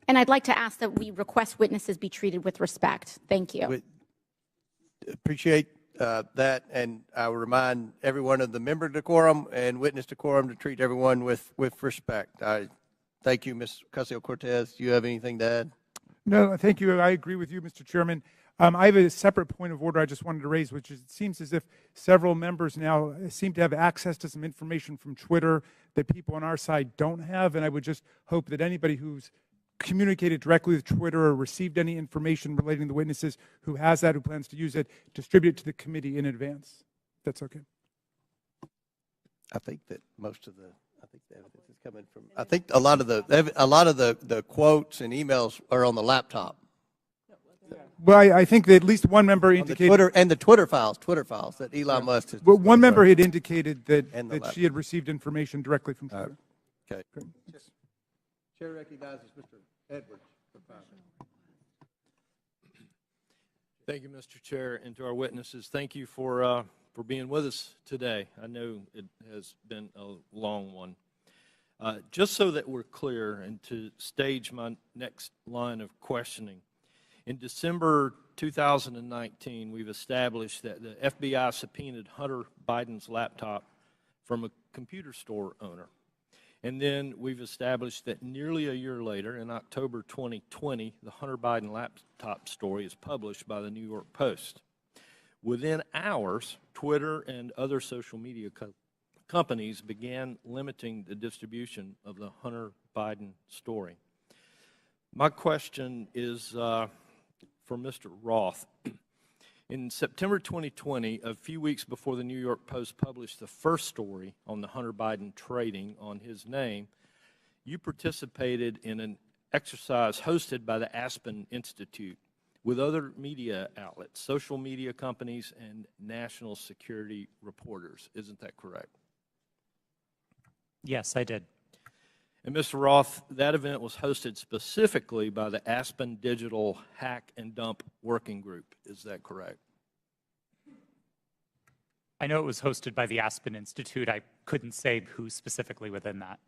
And I'd like to ask that we request witnesses be treated with respect. Thank you. Appreciate that, and I will remind everyone of the member decorum and witness decorum to treat everyone with respect. Thank you, Ms. Ocasio-Cortez. Do you have anything to add? No, thank you. I agree with you, Mr. Chairman. I have a separate point of order I just wanted to raise, which is it seems as if several members now seem to have access to some information from Twitter that people on our side don't have, and I would just hope that anybody who's communicated directly with Twitter or received any information relating to witnesses who has that, who plans to use it, distribute it to the committee in advance. That's okay. I think that most of the evidence is coming from. I think a lot of the quotes and emails are on the laptop. Well, I think that at least one member indicated the Twitter files that Elon Musk has. Well, one member had indicated that she had received information directly from Twitter. Okay. Chair recognizes Mr. Edwards. Thank you, Mr. Chair, and to our witnesses, thank you for being with us today. I know it has been a long one. Just so that we're clear and to stage my next line of questioning, in December 2019, we've established that the FBI subpoenaed Hunter Biden's laptop from a computer store owner. And then we've established that nearly a year later, in October 2020, the Hunter Biden laptop story is published by the New York Post. Within hours, Twitter and other social media companies began limiting the distribution of the Hunter Biden story. My question is for Mr. Roth. In September 2020, a few weeks before the New York Post published the first story on the Hunter Biden trading on his name, you participated in an exercise hosted by the Aspen Institute with other media outlets, social media companies, and national security reporters. Isn't that correct? Yes, I did. And Mr. Roth, that event was hosted specifically by the Aspen Digital Hack and Dump Working Group. Is that correct? I know it was hosted by the Aspen Institute. I couldn't say who specifically within that.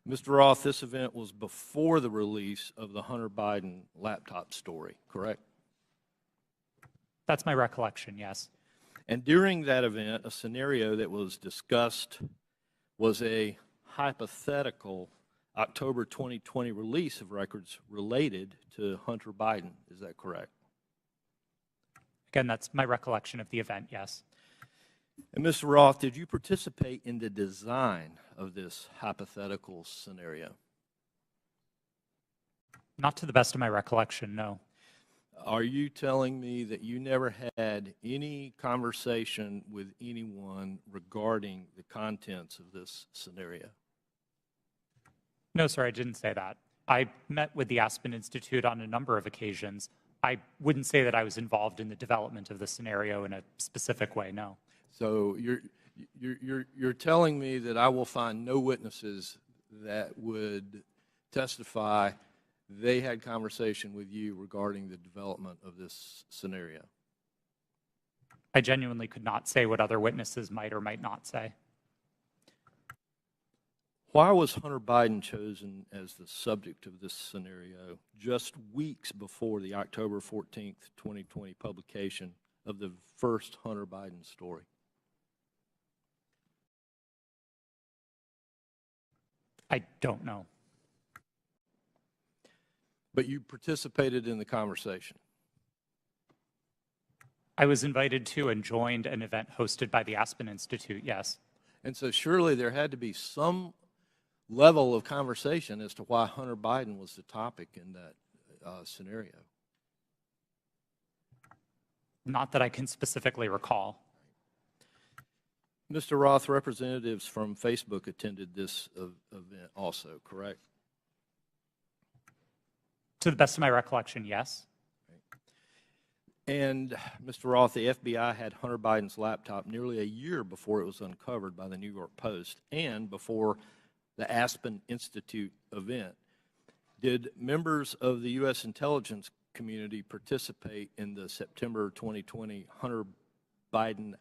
Mr. Roth, this event was before the release of the Hunter Biden laptop story, correct? That's my recollection, yes. And during that event, a scenario that was discussed was a hypothetical October 2020 release of records related to Hunter Biden. Is that correct? Again, that's my recollection of the event, yes. And Mr. Roth, did you participate in the design of this hypothetical scenario? Not to the best of my recollection, no. Are you telling me that you never had any conversation with anyone regarding the contents of this scenario? No, sir, I didn't say that. I met with the Aspen Institute on a number of occasions. I wouldn't say that I was involved in the development of the scenario in a specific way, no. So you're telling me that I will find no witnesses that would testify they had conversation with you regarding the development of this scenario? I genuinely could not say what other witnesses might or might not say. Why was Hunter Biden chosen as the subject of this scenario just weeks before the October 14th, 2020 publication of the first Hunter Biden story? I don't know. But you participated in the conversation. I was invited to and joined an event hosted by the Aspen Institute, yes. And so surely there had to be some level of conversation as to why Hunter Biden was the topic in that scenario. Not that I can specifically recall. Mr. Roth, representatives from Facebook attended this event also, correct? To the best of my recollection, yes. And Mr. Roth, the FBI had Hunter Biden's laptop nearly a year before it was uncovered by the New York Post and before the Aspen Institute event. Did members of the U.S. intelligence community participate in the September 2020 Hunter Biden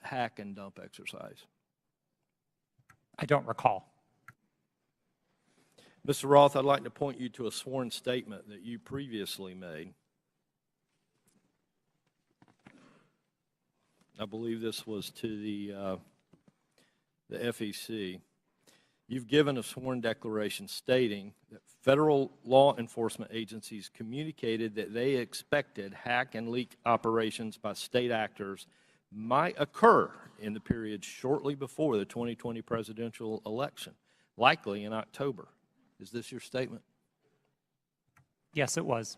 hack and dump exercise? I don't recall. Mr. Roth, I'd like to point you to a sworn statement that you previously made. I believe this was to the FEC. You've given a sworn declaration stating that federal law enforcement agencies communicated that they expected hack and leak operations by state actors might occur in the period shortly before the 2020 presidential election, likely in October. Is this your statement? Yes, it was.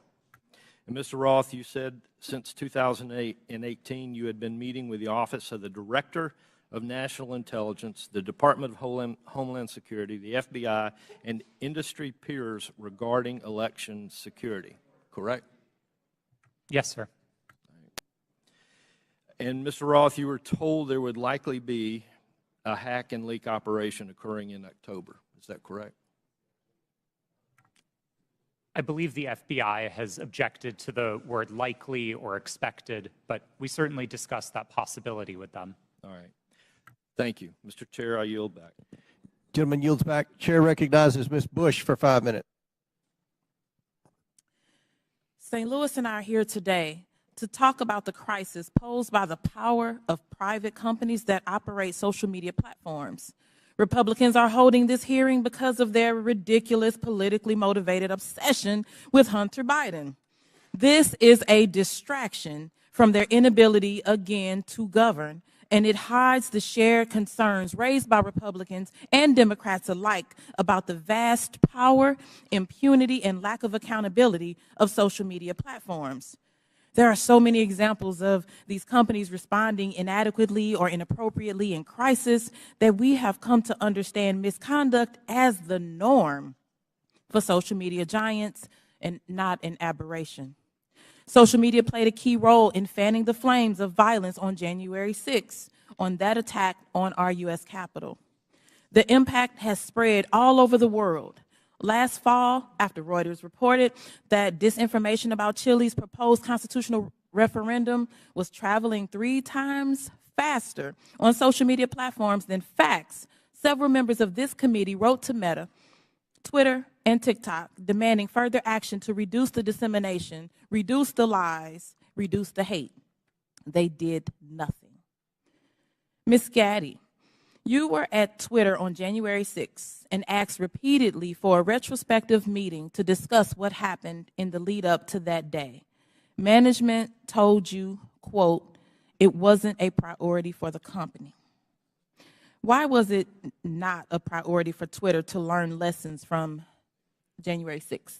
And Mr. Roth, you said since 2018 you had been meeting with the Office of the Director of National Intelligence, the Department of Homeland Security, the FBI, and industry peers regarding election security, correct? Yes, sir. And Mr. Roth, you were told there would likely be a hack and leak operation occurring in October. Is that correct? I believe the FBI has objected to the word likely or expected, but we certainly discussed that possibility with them. All right. Thank you. Mr. Chair, I yield back. Gentleman yields back. Chair recognizes Ms. Bush for 5 minutes. St. Louis and I are here today to talk about the crisis posed by the power of private companies that operate social media platforms. Republicans are holding this hearing because of their ridiculous, politically motivated obsession with Hunter Biden. This is a distraction from their inability, again, to govern, and it hides the shared concerns raised by Republicans and Democrats alike about the vast power, impunity, and lack of accountability of social media platforms. There are so many examples of these companies responding inadequately or inappropriately in crisis that we have come to understand misconduct as the norm for social media giants and not an aberration. Social media played a key role in fanning the flames of violence on January 6th, on that attack on our U.S. Capitol. The impact has spread all over the world. Last fall, after Reuters reported that disinformation about Chile's proposed constitutional referendum was traveling 3 times faster on social media platforms than facts, several members of this committee wrote to Meta, Twitter, and TikTok demanding further action to reduce the dissemination, reduce the lies, reduce the hate. They did nothing. Ms. Gaddy, you were at Twitter on January 6th and asked repeatedly for a retrospective meeting to discuss what happened in the lead up to that day. Management told you, quote, it wasn't a priority for the company. Why was it not a priority for Twitter to learn lessons from January 6th?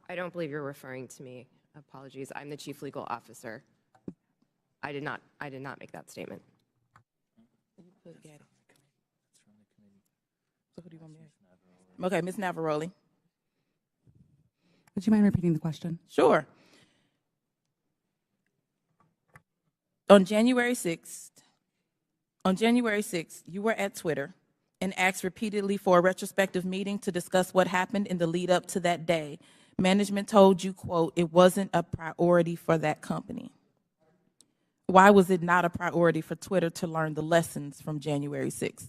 I don't believe you're referring to me. Apologies. I'm the chief legal officer. I did not make that statement. So who do you want me to? Okay, Ms. Navaroli. Would you mind repeating the question? Sure. On January 6th, you were at Twitter and asked repeatedly for a retrospective meeting to discuss what happened in the lead up to that day. Management told you, quote, it wasn't a priority for that company. Why was it not a priority for Twitter to learn the lessons from January 6th?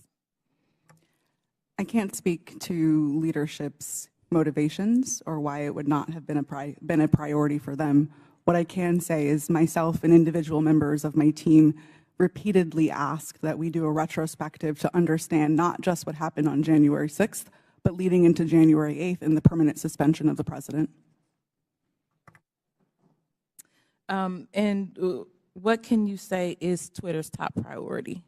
I can't speak to leadership's motivations or why it would not have been a priority for them. What I can say is myself and individual members of my team repeatedly asked that we do a retrospective to understand not just what happened on January 6th, but leading into January 8th and the permanent suspension of the president. What can you say is Twitter's top priority?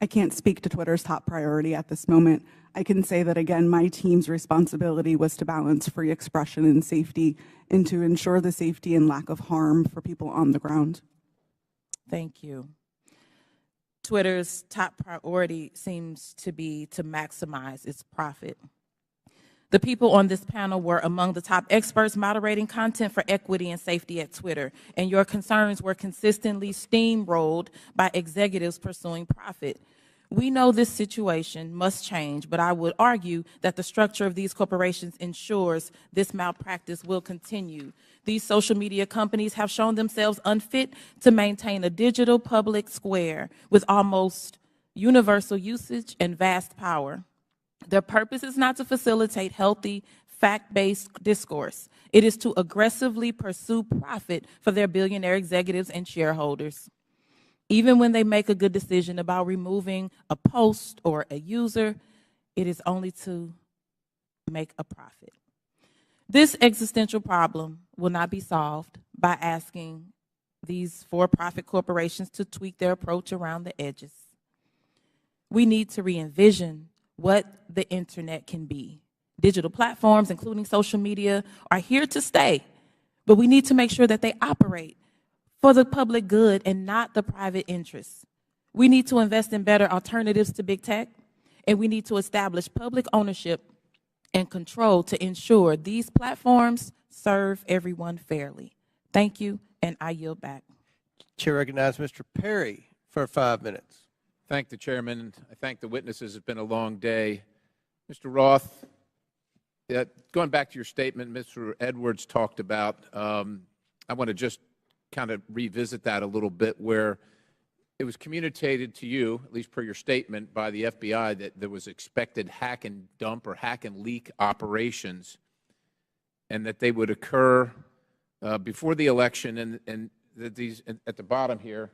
I can't speak to Twitter's top priority at this moment. I can say that, again, my team's responsibility was to balance free expression and safety and to ensure the safety and lack of harm for people on the ground. Thank you. Twitter's top priority seems to be to maximize its profit. The people on this panel were among the top experts moderating content for equity and safety at Twitter, and your concerns were consistently steamrolled by executives pursuing profit. We know this situation must change, but I would argue that the structure of these corporations ensures this malpractice will continue. These social media companies have shown themselves unfit to maintain a digital public square with almost universal usage and vast power. Their purpose is not to facilitate healthy, fact-based discourse. It is to aggressively pursue profit for their billionaire executives and shareholders. Even when they make a good decision about removing a post or a user, it is only to make a profit. This existential problem will not be solved by asking these for-profit corporations to tweak their approach around the edges. We need to re-envision what the internet can be. Digital platforms, including social media, are here to stay, but we need to make sure that they operate for the public good and not the private interests. We need to invest in better alternatives to big tech, and we need to establish public ownership and control to ensure these platforms serve everyone fairly. Thank you, and I yield back. Chair recognizes Mr. Perry for 5 minutes. Thank the chairman. I thank the witnesses. It's been a long day. Mr. Roth, going back to your statement Mr. Edwards talked about, I want to just kind of revisit that a little bit, where it was communicated to you, at least per your statement, by the FBI that there was expected hack and dump or hack and leak operations, and that they would occur before the election, and that these, at the bottom here,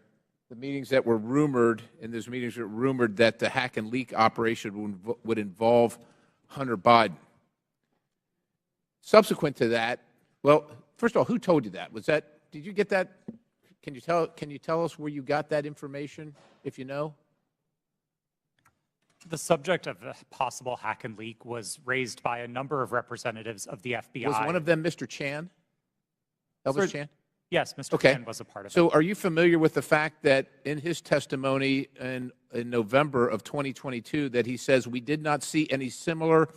the meetings that were rumored, in those meetings were rumored that the hack and leak operation would involve Hunter Biden. Subsequent to that, well, first of all, who told you that? Was that, did you get that? Can you tell us where you got that information, if you know? The subject of a possible hack and leak was raised by a number of representatives of the FBI. Was one of them Mr. Chan? Elvis Chan? Yes, Mr. Chan was a part of it. So are you familiar with the fact that in his testimony in November of 2022 that he says we did not see any similar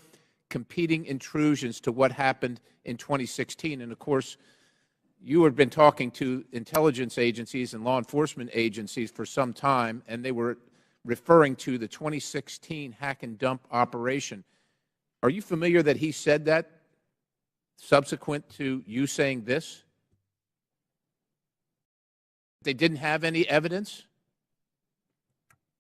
competing intrusions to what happened in 2016? And of course, you had been talking to intelligence agencies and law enforcement agencies for some time, and they were referring to the 2016 hack and dump operation. Are you familiar that he said that subsequent to you saying this? They didn't have any evidence?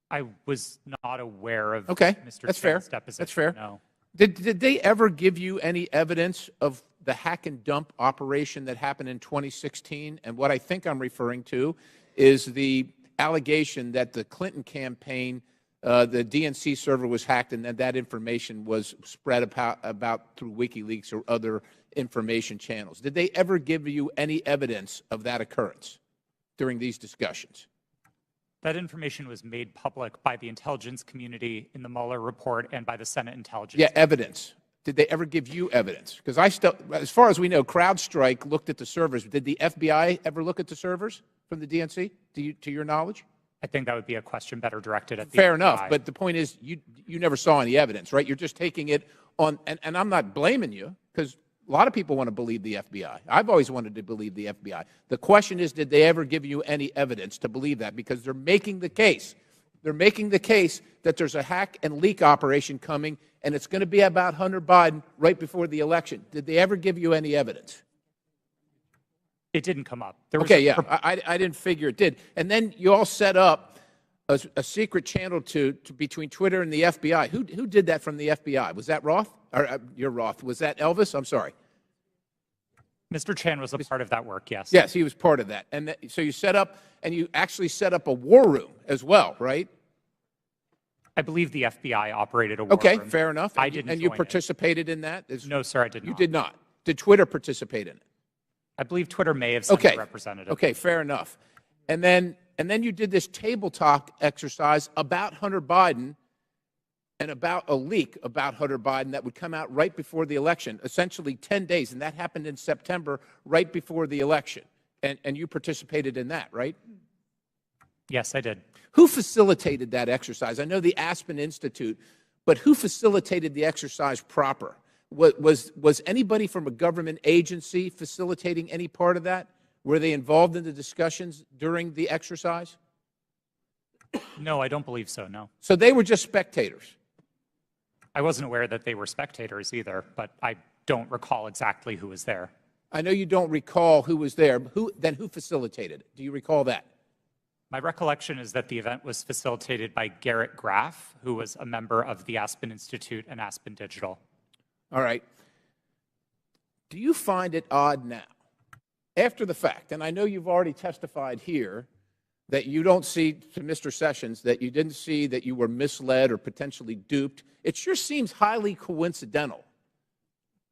I was not aware of Mr. Chan's deposition. That's fair. No. Did they ever give you any evidence of the hack and dump operation that happened in 2016? And what I think I'm referring to is the allegation that the Clinton campaign, the DNC server was hacked, and that information was spread about through WikiLeaks or other information channels. Did they ever give you any evidence of that occurrence during these discussions? That information was made public by the intelligence community in the Mueller report and by the Senate Intelligence. Yeah, evidence. Did they ever give you evidence? Because as far as we know, CrowdStrike looked at the servers. Did the FBI ever look at the servers from the DNC, to your knowledge? I think that would be a question better directed at the Fair FBI. enough, but the point is you never saw any evidence, right? You're just taking it on, and I'm not blaming you, because a lot of people want to believe the FBI. I've always wanted to believe the FBI. The question is, did they ever give you any evidence to believe that? Because they're making the case. They're making the case that there's a hack and leak operation coming, and it's going to be about Hunter Biden right before the election. Did they ever give you any evidence? It didn't come up. I didn't figure it did. And then you all set up a secret channel between Twitter and the FBI. Who did that from the FBI? Was that Roth? Or you're Roth. Was that Elvis? I'm sorry. Mr. Chan was a part of that work, yes. Yes, he was part of that. And so you set up, and you actually set up a war room as well, right? I believe the FBI operated a war Okay, room. fair enough. I And didn't you join it. participated in that? No, sir, I did not. You did not. Did Twitter participate in it? I believe Twitter may have sent a representative. Okay, fair enough. And then you did this table talk exercise about Hunter Biden and about a leak about Hunter Biden that would come out right before the election, essentially 10 days, and that happened in September, right before the election. And you participated in that, right? Yes, I did. Who facilitated that exercise? I know the Aspen Institute, but who facilitated the exercise proper? Was anybody from a government agency facilitating any part of that? Were they involved in the discussions during the exercise? No, I don't believe so, no. So they were just spectators? I wasn't aware that they were spectators either, but I don't recall exactly who was there. I know you don't recall who was there. Then who facilitated it? Do you recall that? My recollection is that the event was facilitated by Garrett Graff, who was a member of the Aspen Institute and Aspen Digital. All right. Do you find it odd now, after the fact, and I know you've already testified here, that you don't see, to Mr. Sessions, that you didn't see that you were misled or potentially duped? It sure seems highly coincidental.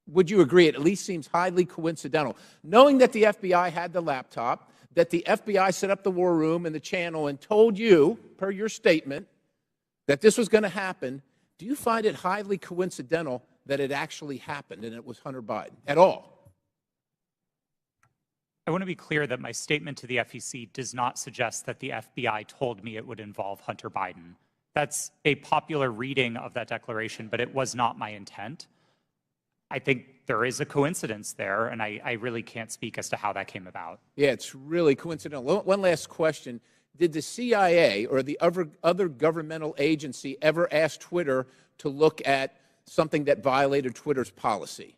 Would you agree? It at least seems highly coincidental. Knowing that the FBI had the laptop, that the FBI set up the war room and the channel and told you, per your statement, that this was going to happen, do you find it highly coincidental that it actually happened and it was Hunter Biden at all? I want to be clear that my statement to the FEC does not suggest that the FBI told me it would involve Hunter Biden. That's a popular reading of that declaration, but it was not my intent. I think there is a coincidence there, and I really can't speak as to how that came about. Yeah, it's really coincidental. One last question. Did the CIA or the other governmental agency ever ask Twitter to look at something that violated Twitter's policy?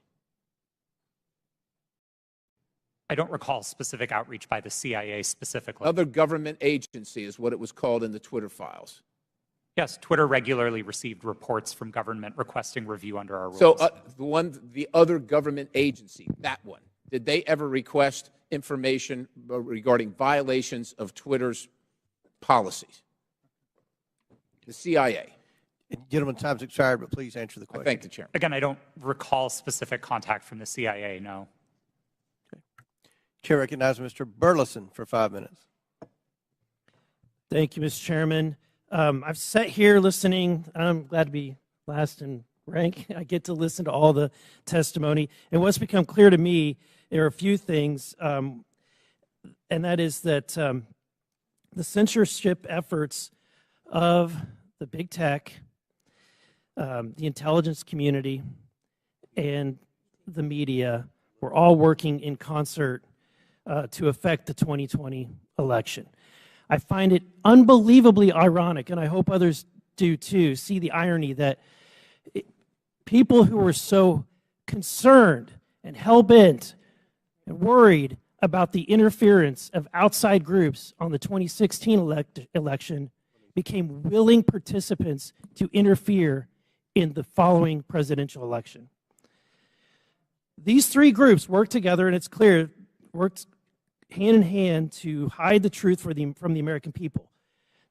I don't recall specific outreach by the CIA specifically. Other government agency is what it was called in the Twitter files. Yes, Twitter regularly received reports from government requesting review under our rules. So the other government agency, that one, did they ever request information regarding violations of Twitter's policies? The CIA. Gentlemen, time's expired, but please answer the question. Thank the Chairman. Again, I don't recall specific contact from the CIA, no. Okay. Chair recognizes Mr. Burleson for 5 minutes. Thank you, Mr. Chairman. I've sat here listening. I'm glad to be last in rank. I get to listen to all the testimony. And what's become clear to me, there are a few things, and that is that the censorship efforts of the big tech, the intelligence community, and the media were all working in concert to affect the 2020 election. I find it unbelievably ironic, and I hope others do too, see the irony that people who were so concerned and hell-bent and worried about the interference of outside groups on the 2016 election became willing participants to interfere in the following presidential election. These three groups worked together, and it's clear, worked hand in hand to hide the truth from the American people.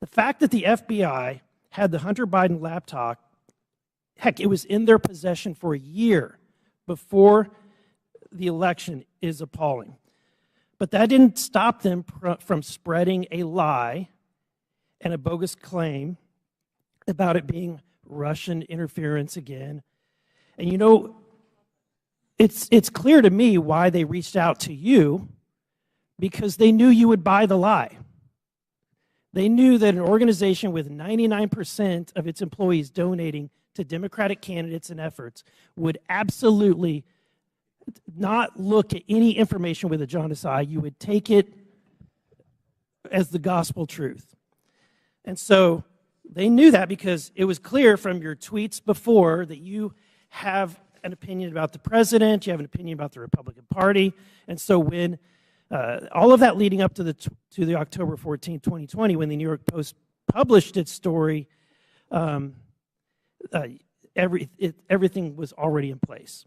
The fact that the FBI had the Hunter Biden laptop, heck, it was in their possession for a year before the election, is appalling. But that didn't stop them from spreading a lie and a bogus claim about it being Russian interference again. And you know, it's clear to me why they reached out to you, because they knew you would buy the lie. They knew that an organization with 99% of its employees donating to Democratic candidates and efforts would absolutely not look at any information with a jaundiced eye. You would take it as the gospel truth. And so they knew that, because it was clear from your tweets before that you have an opinion about the president, you have an opinion about the Republican Party. And so when all of that leading up to the October 14, 2020, when the New York Post published its story, everything was already in place.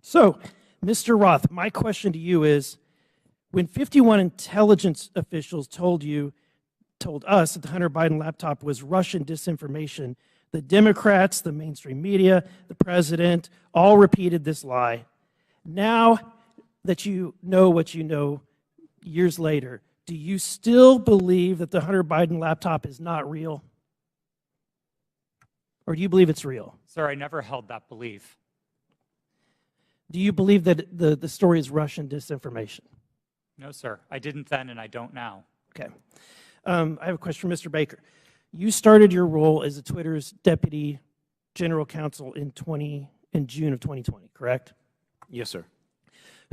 So, Mr. Roth, my question to you is, when 51 intelligence officials told you told us that the Hunter Biden laptop was Russian disinformation. The Democrats, the mainstream media, the president all repeated this lie. Now that you know what you know years later, do you still believe that the Hunter Biden laptop is not real? Or do you believe it's real? Sir, I never held that belief. Do you believe that the story is Russian disinformation? No, sir. I didn't then and I don't now. Okay. I have a question for Mr. Baker. You started your role as Twitter's deputy general counsel in June of 2020, correct? Yes, sir.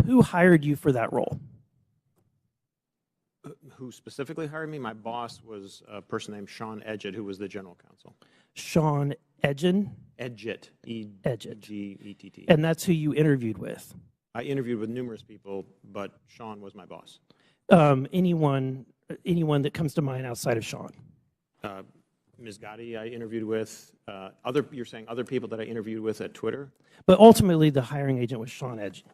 Who hired you for that role? Who specifically hired me? My boss was a person named Sean Edgett, who was the general counsel. Sean Edgett? Edgett. Edgett. E-G-E-T-T. And that's who you interviewed with? I interviewed with numerous people, but Sean was my boss. Anyone that comes to mind outside of Sean? Ms. Gotti I interviewed with. You're saying other people that I interviewed with at Twitter? But ultimately, the hiring agent was Sean Edgett.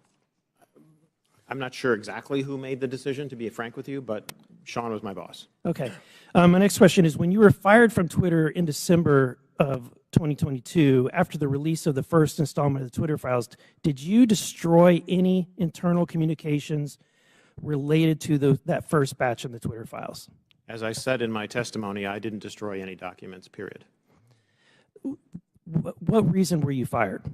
I'm not sure exactly who made the decision, to be frank with you, but Sean was my boss. Okay. My next question is, when you were fired from Twitter in December of 2022, after the release of the first installment of the Twitter files, did you destroy any internal communications related to that first batch of the Twitter files? As I said in my testimony, I didn't destroy any documents, period. What reason were you fired?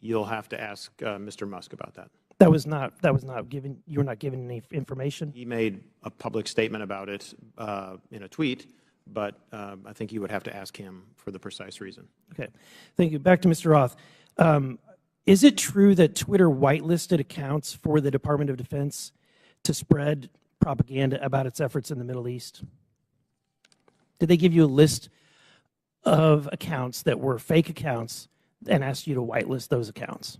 You'll have to ask Mr. Musk about that. That was not given. You were not given any information. He made a public statement about it in a tweet, but I think you would have to ask him for the precise reason. Okay, thank you. Back to Mr. Roth. Is it true that Twitter whitelisted accounts for the Department of Defense to spread propaganda about its efforts in the Middle East? Did they give you a list of accounts that were fake accounts and asked you to whitelist those accounts?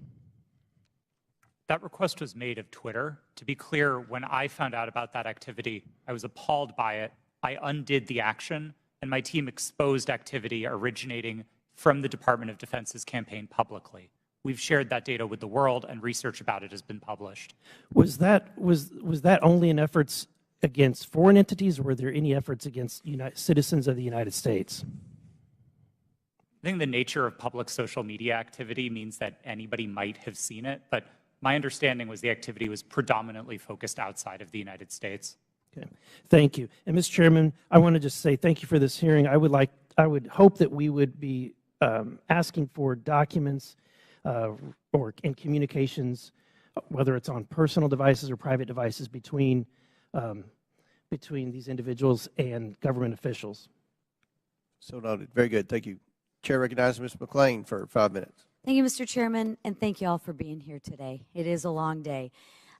That request was made of Twitter. To be clear, when I found out about that activity, I was appalled by it. I undid the action, and my team exposed activity originating from the Department of Defense's campaign publicly. We've shared that data with the world, and research about it has been published. Was that only in efforts against foreign entities, or were there any efforts against citizens of the United States? I think the nature of public social media activity means that anybody might have seen it, but my understanding was the activity was predominantly focused outside of the United States. Okay, thank you. And Mr. Chairman, I want to just say thank you for this hearing. I would hope that we would be asking for documents or in communications, whether it's on personal devices or private devices, between these individuals and government officials. So noted. Very good. Thank you. Chair recognizes Ms. McClain for 5 minutes. Thank you, Mr. Chairman, and thank you all for being here today. It is a long day.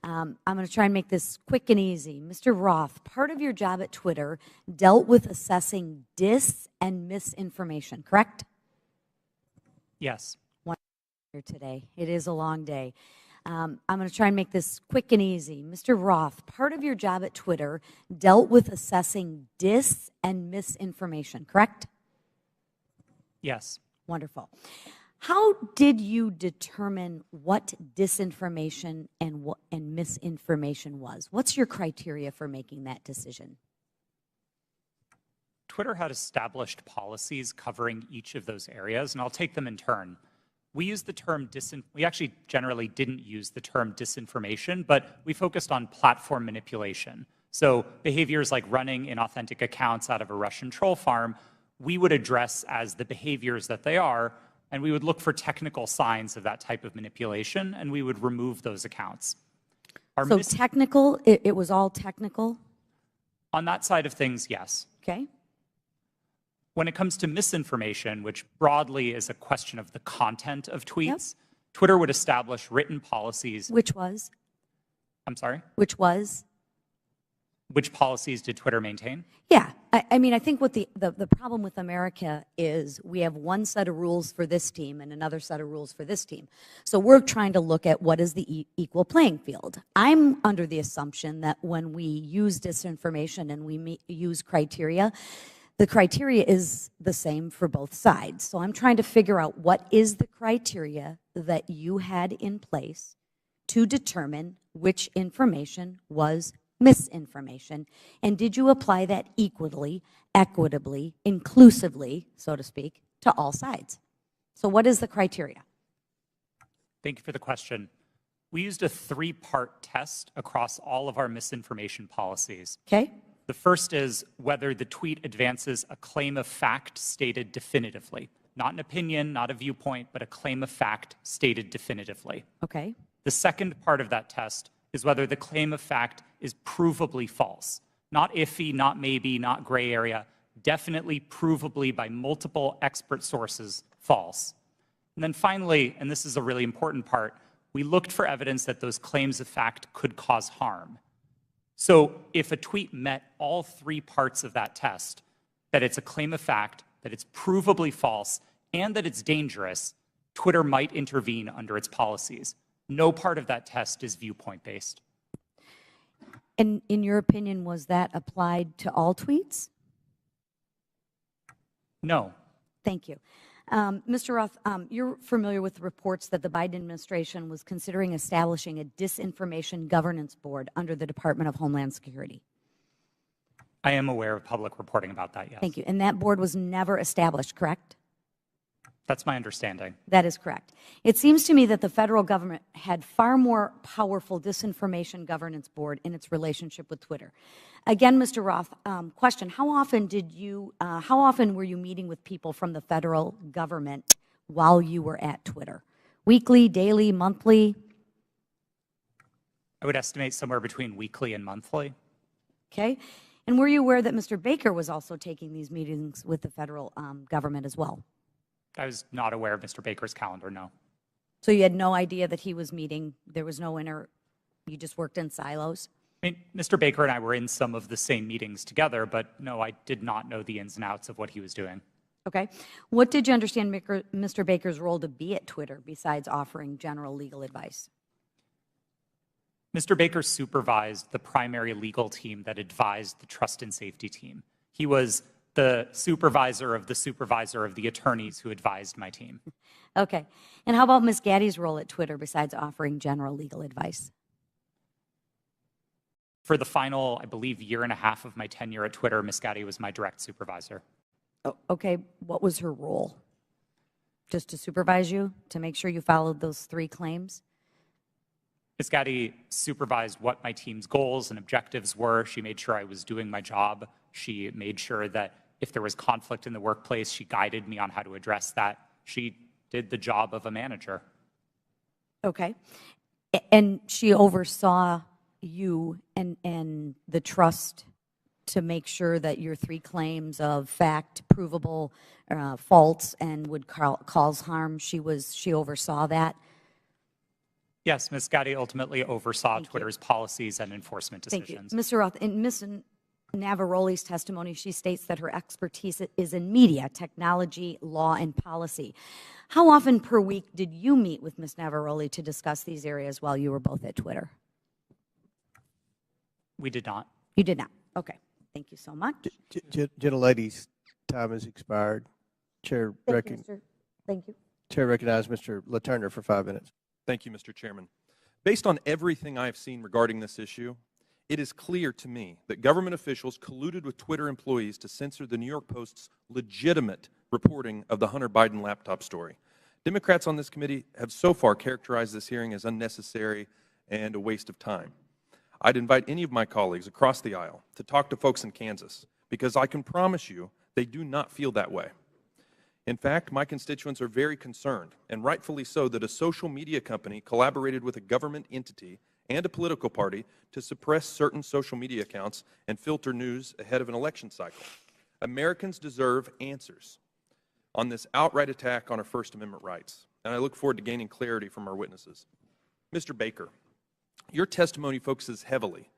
I'm going to try and make this quick and easy. Mr. Roth, part of your job at Twitter dealt with assessing dis and misinformation, correct? Yes. Here today. It is a long day. I'm going to try and make this quick and easy. Mr. Roth, part of your job at Twitter dealt with assessing dis and misinformation, correct? Yes. Wonderful. How did you determine what disinformation and misinformation was? What's your criteria for making that decision? Twitter had established policies covering each of those areas, and I'll take them in turn. We used the term we actually generally didn't use the term disinformation, but we focused on platform manipulation. So behaviors like running inauthentic accounts out of a Russian troll farm, we would address as the behaviors that they are, and we would look for technical signs of that type of manipulation, and we would remove those accounts. So technical, it was all technical? On that side of things, yes. Okay. When it comes to misinformation, which broadly is a question of the content of tweets, Twitter would establish written policies. Which was? I'm sorry? Which was? Which policies did Twitter maintain? Yeah. I mean, I think what the problem with America is we have one set of rules for this team and another set of rules for this team. So we're trying to look at what is the equal playing field. I'm under the assumption that when we use disinformation and we use criteria, the criteria is the same for both sides. So I'm trying to figure out what is the criteria that you had in place to determine which information was misinformation? And did you apply that equally, equitably, inclusively, so to speak, to all sides? So what is the criteria? Thank you for the question. We used a three-part test across all of our misinformation policies. Okay. The first is whether the tweet advances a claim of fact stated definitively. Not an opinion, not a viewpoint, but a claim of fact stated definitively. Okay. The second part of that test is whether the claim of fact is provably false. Not iffy, not maybe, not gray area, definitely provably by multiple expert sources false. And then finally, and this is a really important part, we looked for evidence that those claims of fact could cause harm. So if a tweet met all three parts of that test, that it's a claim of fact, that it's provably false, and that it's dangerous, Twitter might intervene under its policies. No part of that test is viewpoint-based. And in your opinion, was that applied to all tweets? No. Thank you. Mr. Roth, you're familiar with the reports that the Biden administration was considering establishing a disinformation governance board under the Department of Homeland Security. I am aware of public reporting about that, yes. Thank you. And that board was never established, correct? That's my understanding. That is correct. It seems to me that the federal government had far more powerful disinformation governance board in its relationship with Twitter. Again, Mr. Roth, question, how often were you meeting with people from the federal government while you were at Twitter? Weekly, daily, monthly? I would estimate somewhere between weekly and monthly. Okay. And were you aware that Mr. Baker was also taking these meetings with the federal government as well? I was not aware of Mr. Baker's calendar, no. So you had no idea that he was meeting, there was no you just worked in silos? I mean, Mr. Baker and I were in some of the same meetings together, but no, I did not know the ins and outs of what he was doing. Okay. What did you understand Mr. Baker's role to be at Twitter besides offering general legal advice? Mr. Baker supervised the primary legal team that advised the trust and safety team. He was the supervisor of the attorneys who advised my team. Okay. And how about Ms. Gaddy's role at Twitter besides offering general legal advice? For the final, I believe, year and a half of my tenure at Twitter, Ms. Gaddy was my direct supervisor. Oh, okay. What was her role? Just to supervise you, to make sure you followed those three claims? Ms. Gaddy supervised what my team's goals and objectives were. She made sure I was doing my job. She made sure that if there was conflict in the workplace, she guided me on how to address that. She did the job of a manager. Okay. And she oversaw you and the trust to make sure that your three claims of fact, provable, false, and would cause harm, she oversaw that? Yes, Ms. Gaddy ultimately oversaw Twitter's policies and enforcement decisions. Thank you. Mr. Roth, in Ms. Navaroli's testimony, she states that her expertise is in media, technology, law, and policy. How often per week did you meet with Ms. Navaroli to discuss these areas while you were both at Twitter? We did not. You did not. Okay. Thank you so much. Gentlelady's time has expired. Chair Thank you. Chair recognizes Mr. LaTurner for 5 minutes. Thank you, Mr. Chairman. Based on everything I've seen regarding this issue, it is clear to me that government officials colluded with Twitter employees to censor the New York Post's legitimate reporting of the Hunter Biden laptop story. Democrats on this committee have so far characterized this hearing as unnecessary and a waste of time. I'd invite any of my colleagues across the aisle to talk to folks in Kansas, because I can promise you they do not feel that way. In fact, my constituents are very concerned, and rightfully so, that a social media company collaborated with a government entity and a political party to suppress certain social media accounts and filter news ahead of an election cycle. Americans deserve answers on this outright attack on our First Amendment rights, and I look forward to gaining clarity from our witnesses. Mr. Baker, your testimony focuses heavily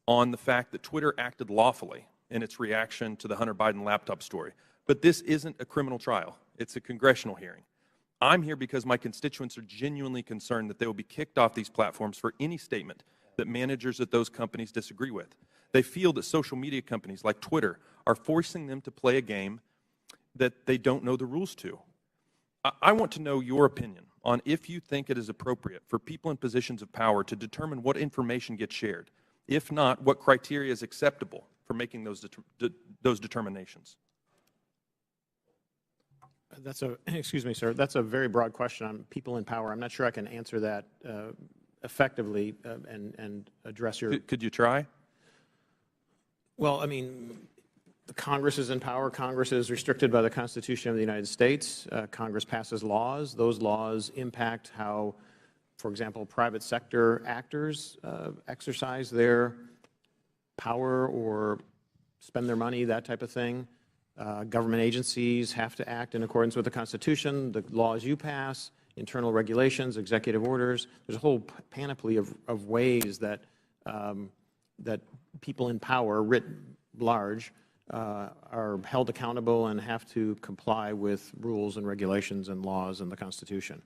on the fact that Twitter acted lawfully in its reaction to the Hunter Biden laptop story. But this isn't a criminal trial. It's a congressional hearing. I'm here because my constituents are genuinely concerned that they will be kicked off these platforms for any statement that managers at those companies disagree with. They feel that social media companies like Twitter are forcing them to play a game that they don't know the rules to. I want to know your opinion on if you think it is appropriate for people in positions of power to determine what information gets shared. If not, what criteria is acceptable for making those determinations? That's a, excuse me, sir, that's a very broad question on people in power. I'm not sure I can answer that effectively and address your... Could you try? Well, I mean, the Congress is in power. Congress is restricted by the Constitution of the United States. Congress passes laws. Those laws impact how, for example, private sector actors exercise their power or spend their money, that type of thing. Government agencies have to act in accordance with the Constitution, the laws you pass, internal regulations, executive orders. There's a whole panoply of ways that, that people in power, writ large, are held accountable and have to comply with rules and regulations and laws and the Constitution.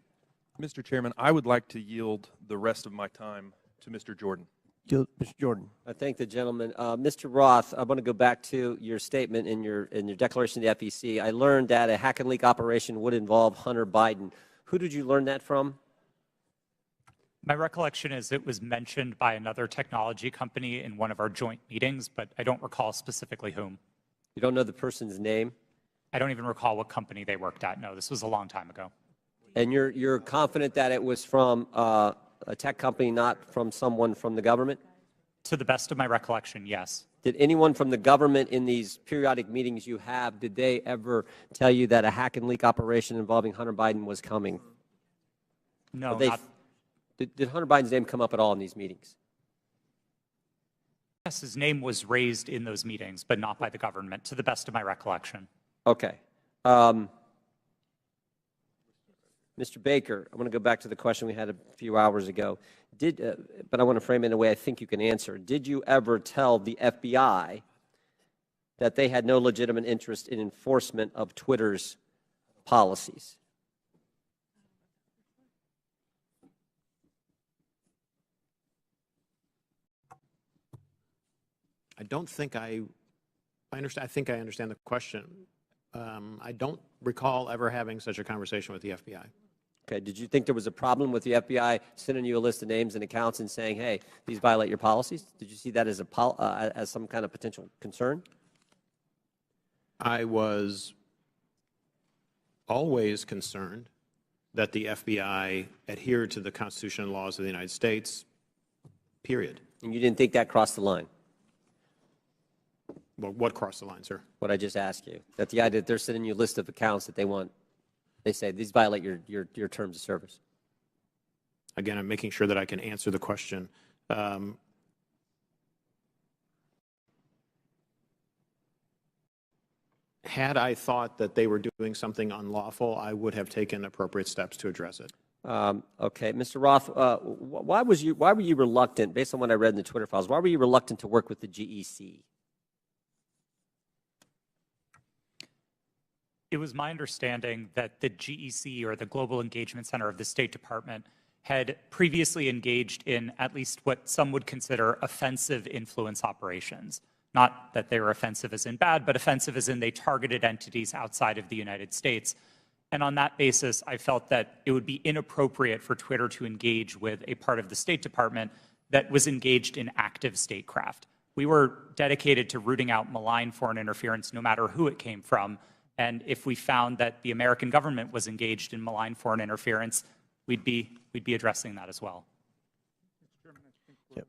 Mr. Chairman, I would like to yield the rest of my time to Mr. Jordan. Mr. Jordan. I thank the gentleman. Mr. Roth, I want to go back to your statement in your declaration to the FEC. I learned that a hack and leak operation would involve Hunter Biden. Who did you learn that from? My recollection is it was mentioned by another technology company in one of our joint meetings, but I don't recall specifically whom. You don't know the person's name? I don't even recall what company they worked at. No, this was a long time ago. And you're confident that it was from a tech company, not from someone from the government? To the best of my recollection, yes. Did anyone from the government in these periodic meetings you have, did they ever tell you that a hack and leak operation involving Hunter Biden was coming? No, Did Hunter Biden's name come up at all in these meetings? Yes, his name was raised in those meetings, but not by the government, to the best of my recollection. Okay. Mr. Baker, I want to go back to the question we had a few hours ago. But I want to frame it in a way I think you can answer. Did you ever tell the FBI that they had no legitimate interest in enforcement of Twitter's policies? I don't think I understand. I think I understand the question. I don't recall ever having such a conversation with the FBI. Okay. Did you think there was a problem with the FBI sending you a list of names and accounts and saying, hey, these violate your policies? Did you see that as as some kind of potential concern? I was always concerned that the FBI adhered to the Constitution and laws of the United States, period. And you didn't think that crossed the line? Well, what crossed the line, sir? What I just asked you. That the idea that they're sending you a list of accounts that they say these violate your terms of service. Again, I'm making sure that I can answer the question. Had I thought that they were doing something unlawful, I would have taken appropriate steps to address it. Okay, Mr. Roth, why were you reluctant, based on what I read in the Twitter files, why were you reluctant to work with the GEC? It was my understanding that the GEC, or the Global Engagement Center of the State Department, had previously engaged in at least what some would consider offensive influence operations. Not that they were offensive as in bad, but offensive as in they targeted entities outside of the United States. And on that basis, I felt that it would be inappropriate for Twitter to engage with a part of the State Department that was engaged in active statecraft. We were dedicated to rooting out malign foreign interference, no matter who it came from. And if we found that the American government was engaged in malign foreign interference, we'd be addressing that as well. Yep.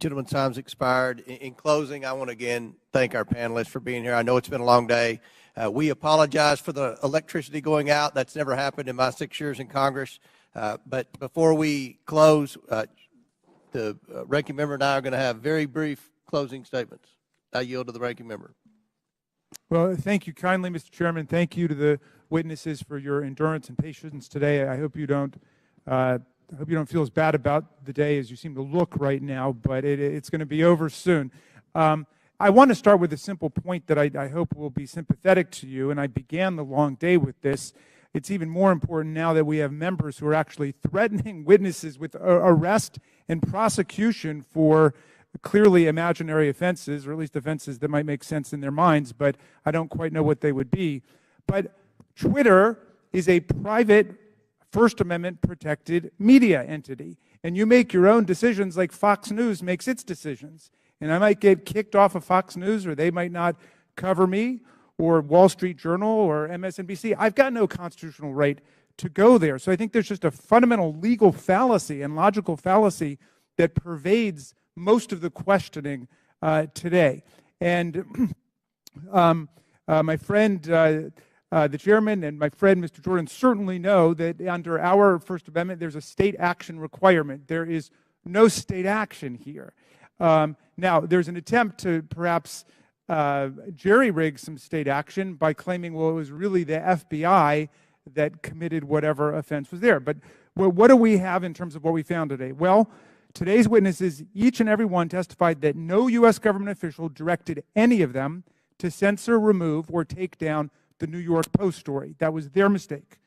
Gentlemen's time's expired. In closing, I want to again thank our panelists for being here. I know it's been a long day. We apologize for the electricity going out. That's never happened in my 6 years in Congress. But before we close, the ranking member and I are going to have very brief closing statements. I yield to the ranking member. Well, thank you kindly, Mr. Chairman. Thank you to the witnesses for your endurance and patience today. I hope you don't feel as bad about the day as you seem to look right now, but it's going to be over soon. I want to start with a simple point that I hope will be sympathetic to you, and I began the long day with this. It's even more important now that we have members who are actually threatening witnesses with arrest and prosecution for clearly imaginary offenses, or at least offenses that might make sense in their minds, but I don't quite know what they would be. But Twitter is a private First Amendment protected media entity. And you make your own decisions like Fox News makes its decisions. And I might get kicked off of Fox News, or they might not cover me, or Wall Street Journal or MSNBC. I've got no constitutional right to go there. So I think there's just a fundamental legal fallacy and logical fallacy that pervades most of the questioning today. And my friend, the chairman, and my friend, Mr. Jordan, certainly know that under our First Amendment, there's a state action requirement. There is no state action here. Now, there's an attempt to perhaps jerry-rig some state action by claiming, well, it was really the FBI that committed whatever offense was there. But what do we have in terms of what we found today? Well, today's witnesses, each and every one, testified that no U.S. government official directed any of them to censor, remove, or take down the New York Post story. That was their mistake.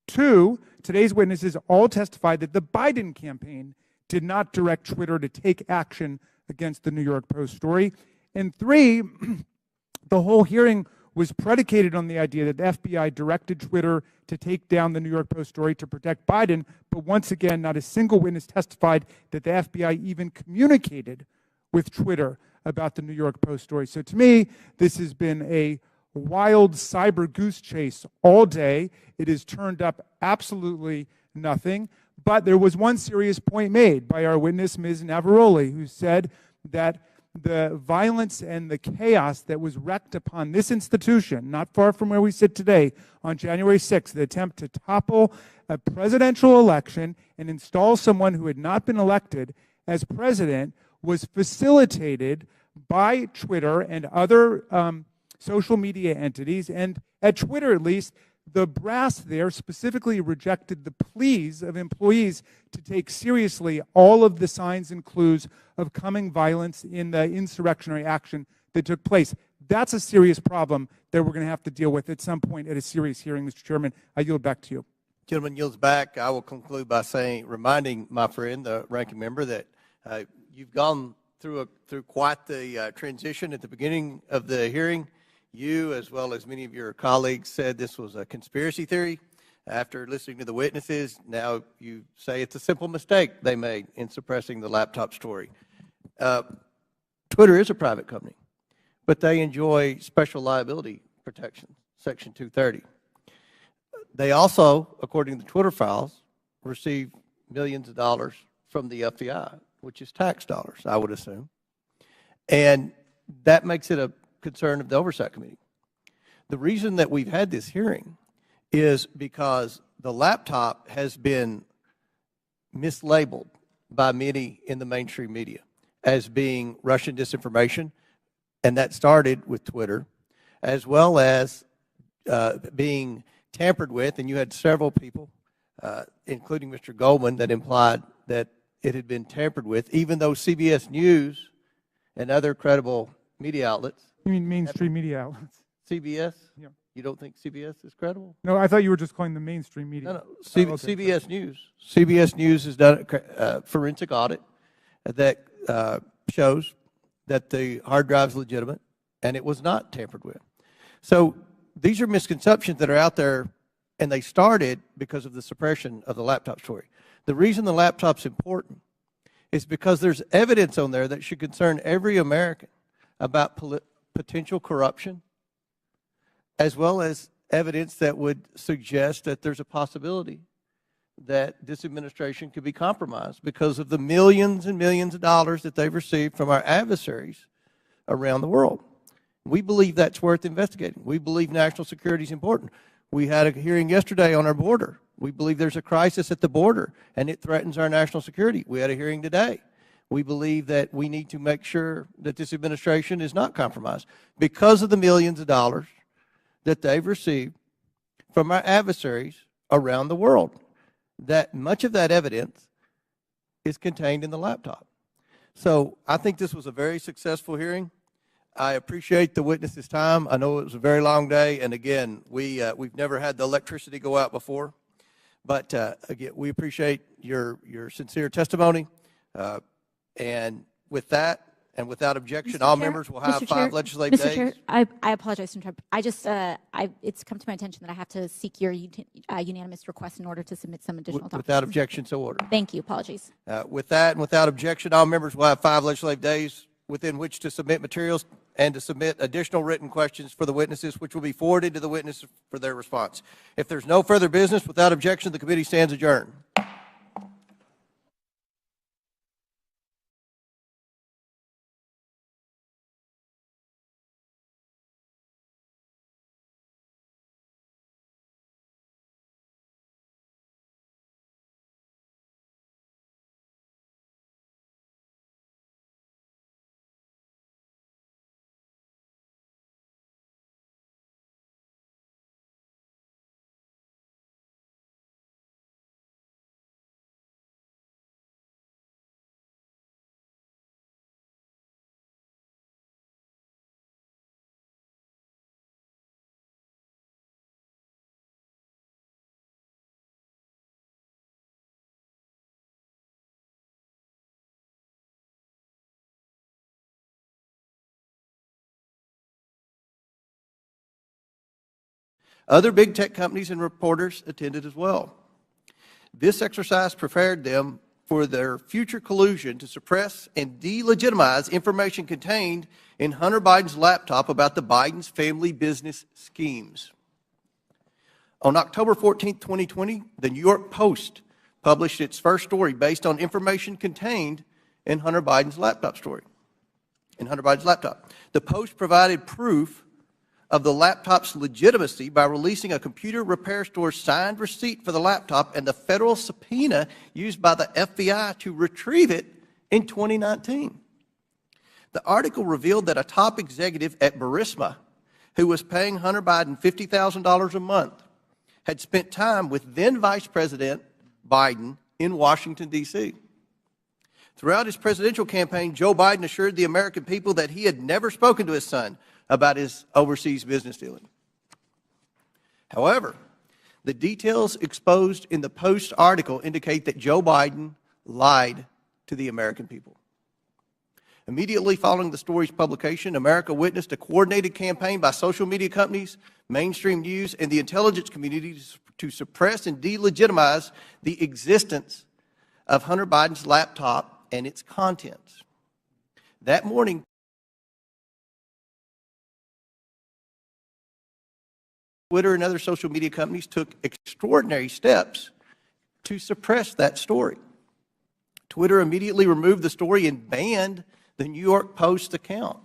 2, today's witnesses all testified that the Biden campaign did not direct Twitter to take action against the New York Post story. And 3, the whole hearing was predicated on the idea that the FBI directed Twitter to take down the New York Post story to protect Biden, but once again, not a single witness testified that the FBI even communicated with Twitter about the New York Post story. So to me, this has been a wild cyber goose chase all day. It has turned up absolutely nothing, but there was one serious point made by our witness, Ms. Navaroli, who said that the violence and the chaos that was wreaked upon this institution, not far from where we sit today, on January 6th, the attempt to topple a presidential election and install someone who had not been elected as president, was facilitated by Twitter and other social media entities. And at Twitter, at least, the brass there specifically rejected the pleas of employees to take seriously all of the signs and clues of coming violence in the insurrectionary action that took place. That's a serious problem that we're going to have to deal with at some point at a serious hearing, Mr. Chairman. I yield back to you. Gentleman yields back. I will conclude by reminding my friend, the ranking member, that you've gone through quite the transition at the beginning of the hearing. You, as well as many of your colleagues, said this was a conspiracy theory. After listening to the witnesses, now you say it's a simple mistake they made in suppressing the laptop story. Twitter is a private company, but they enjoy special liability protection, Section 230. They also, according to the Twitter files, receive millions of dollars from the FBI, which is tax dollars, I would assume. And that makes it a concern of the Oversight Committee. The reason that we've had this hearing is because the laptop has been mislabeled by many in the mainstream media as being Russian disinformation, and that started with Twitter, as well as being tampered with, and you had several people, including Mr. Goldman, that implied that it had been tampered with, even though CBS News and other credible media outlets. You mean mainstream media outlets? CBS? Yeah. You don't think CBS is credible? No, I thought you were just calling them mainstream media. No. Okay. CBS News. CBS News has done a forensic audit that shows that the hard drive is legitimate and it was not tampered with. So these are misconceptions that are out there, and they started because of the suppression of the laptop story. The reason the laptop's important is because there's evidence on there that should concern every American about potential corruption, as well as evidence that would suggest that there's a possibility that this administration could be compromised because of the millions and millions of dollars that they've received from our adversaries around the world. We believe that's worth investigating. We believe national security is important. We had a hearing yesterday on our border. We believe there's a crisis at the border, and it threatens our national security. We had a hearing today. We believe that we need to make sure that this administration is not compromised because of the millions of dollars that they've received from our adversaries around the world. That much of that evidence is contained in the laptop. So I think this was a very successful hearing. I appreciate the witnesses' time. I know it was a very long day, and again, we've never had the electricity go out before. But again, we appreciate your sincere testimony. And with that, And without objection, Mr. all Chair? members will have Mr. 5 Chair? legislative Mr. days. Chair, I apologize to interrupt. It's come to my attention that I have to seek your unanimous request in order to submit some additional documents. Without objection, so ordered. Thank you. Apologies. With that and without objection, all members will have 5 legislative days within which to submit materials and to submit additional written questions for the witnesses, which will be forwarded to the witnesses for their response. If there's no further business, without objection, the committee stands adjourned. Other big tech companies and reporters attended as well. This exercise prepared them for their future collusion to suppress and delegitimize information contained in Hunter Biden's laptop about the Biden's family business schemes. On October 14, 2020, the New York Post published its first story based on information contained in Hunter Biden's laptop story. The Post provided proof of the laptop's legitimacy by releasing a computer repair store's signed receipt for the laptop and the federal subpoena used by the FBI to retrieve it in 2019. The article revealed that a top executive at Burisma, who was paying Hunter Biden $50,000 a month, had spent time with then Vice President Biden in Washington, D.C. Throughout his presidential campaign, Joe Biden assured the American people that he had never spoken to his son about his overseas business dealing. However, the details exposed in the Post article indicate that Joe Biden lied to the American people. Immediately following the story's publication, America witnessed a coordinated campaign by social media companies, mainstream news, and the intelligence community to suppress and delegitimize the existence of Hunter Biden's laptop and its contents. That morning, Twitter and other social media companies took extraordinary steps to suppress that story. Twitter immediately removed the story and banned the New York Post account.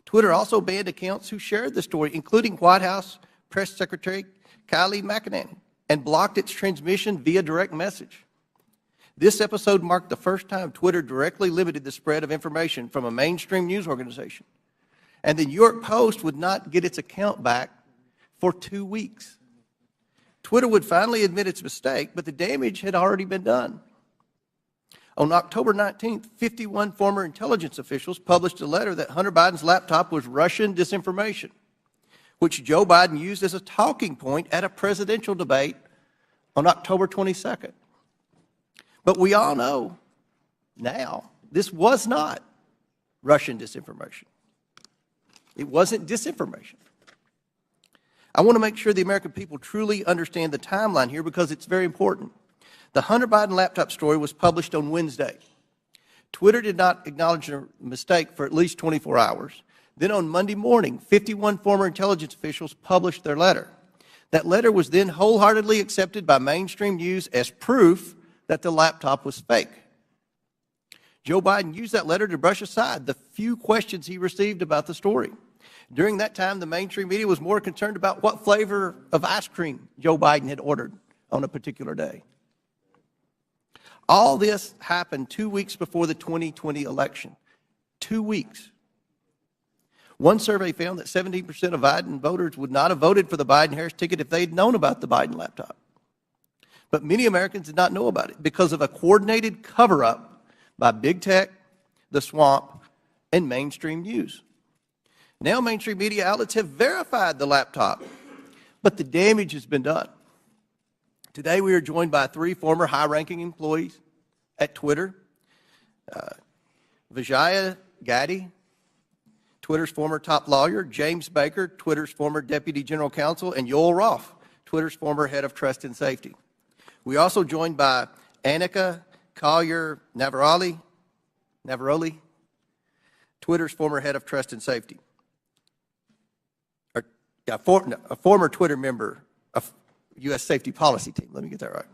Twitter also banned accounts who shared the story, including White House Press Secretary Kayleigh McEnany, and blocked its transmission via direct message. This episode marked the first time Twitter directly limited the spread of information from a mainstream news organization. And the New York Post would not get its account back for 2 weeks. Twitter would finally admit its mistake, but the damage had already been done. On October 19th, 51 former intelligence officials published a letter that Hunter Biden's laptop was Russian disinformation, which Joe Biden used as a talking point at a presidential debate on October 22nd. But we all know now this was not Russian disinformation. It wasn't disinformation. I want to make sure the American people truly understand the timeline here because it's very important. The Hunter Biden laptop story was published on Wednesday. Twitter did not acknowledge a mistake for at least 24 hours. Then on Monday morning, 51 former intelligence officials published their letter. That letter was then wholeheartedly accepted by mainstream news as proof that the laptop was fake. Joe Biden used that letter to brush aside the few questions he received about the story. During that time, the mainstream media was more concerned about what flavor of ice cream Joe Biden had ordered on a particular day. All this happened 2 weeks before the 2020 election. 2 weeks. One survey found that 17% of Biden voters would not have voted for the Biden-Harris ticket if they'd known about the Biden laptop. But many Americans did not know about it because of a coordinated cover-up by big tech, the swamp, and mainstream news. Now mainstream media outlets have verified the laptop, but the damage has been done. Today we are joined by 3 former high-ranking employees at Twitter. Vijaya Gaddy, Twitter's former top lawyer, James Baker, Twitter's former deputy general counsel, and Yoel Roth, Twitter's former head of trust and safety. We also joined by Annika Collier-Navaroli, Twitter's former head of trust and safety. A former Twitter member of U.S. safety policy team. Let me get that right.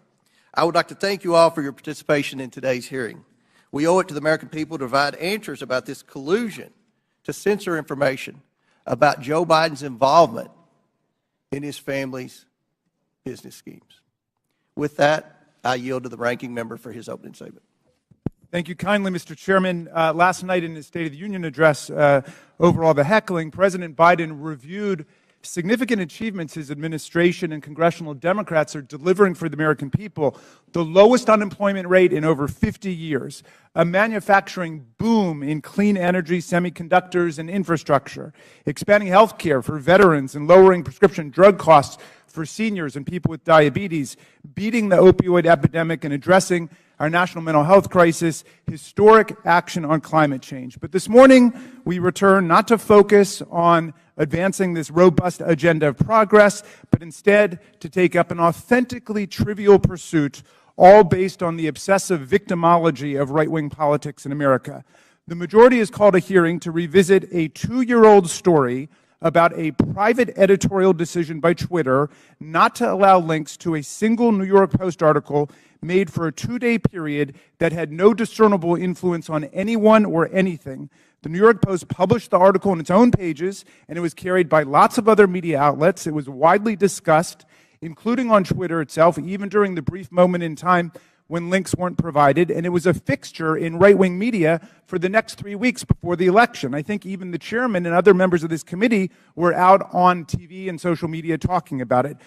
I would like to thank you all for your participation in today's hearing. We owe it to the American people to provide answers about this collusion to censor information about Joe Biden's involvement in his family's business schemes. With that, I yield to the ranking member for his opening statement. Thank you kindly, Mr. Chairman. Last night in his State of the Union address, over all the heckling, President Biden reviewed significant achievements his administration and congressional Democrats are delivering for the American people. The lowest unemployment rate in over 50 years, a manufacturing boom in clean energy, semiconductors, and infrastructure, expanding health care for veterans and lowering prescription drug costs for seniors and people with diabetes, beating the opioid epidemic and addressing our national mental health crisis, historic action on climate change. But this morning, we return not to focus on advancing this robust agenda of progress, but instead to take up an authentically trivial pursuit, all based on the obsessive victimology of right-wing politics in America. The majority has called a hearing to revisit a 2-year-old story about a private editorial decision by Twitter not to allow links to a single New York Post article made for a 2-day period that had no discernible influence on anyone or anything. The New York Post published the article on its own pages, and it was carried by lots of other media outlets. It was widely discussed, including on Twitter itself, even during the brief moment in time when links weren't provided, and it was a fixture in right-wing media for the next 3 weeks before the election. I think even the chairman and other members of this committee were out on TV and social media talking about it.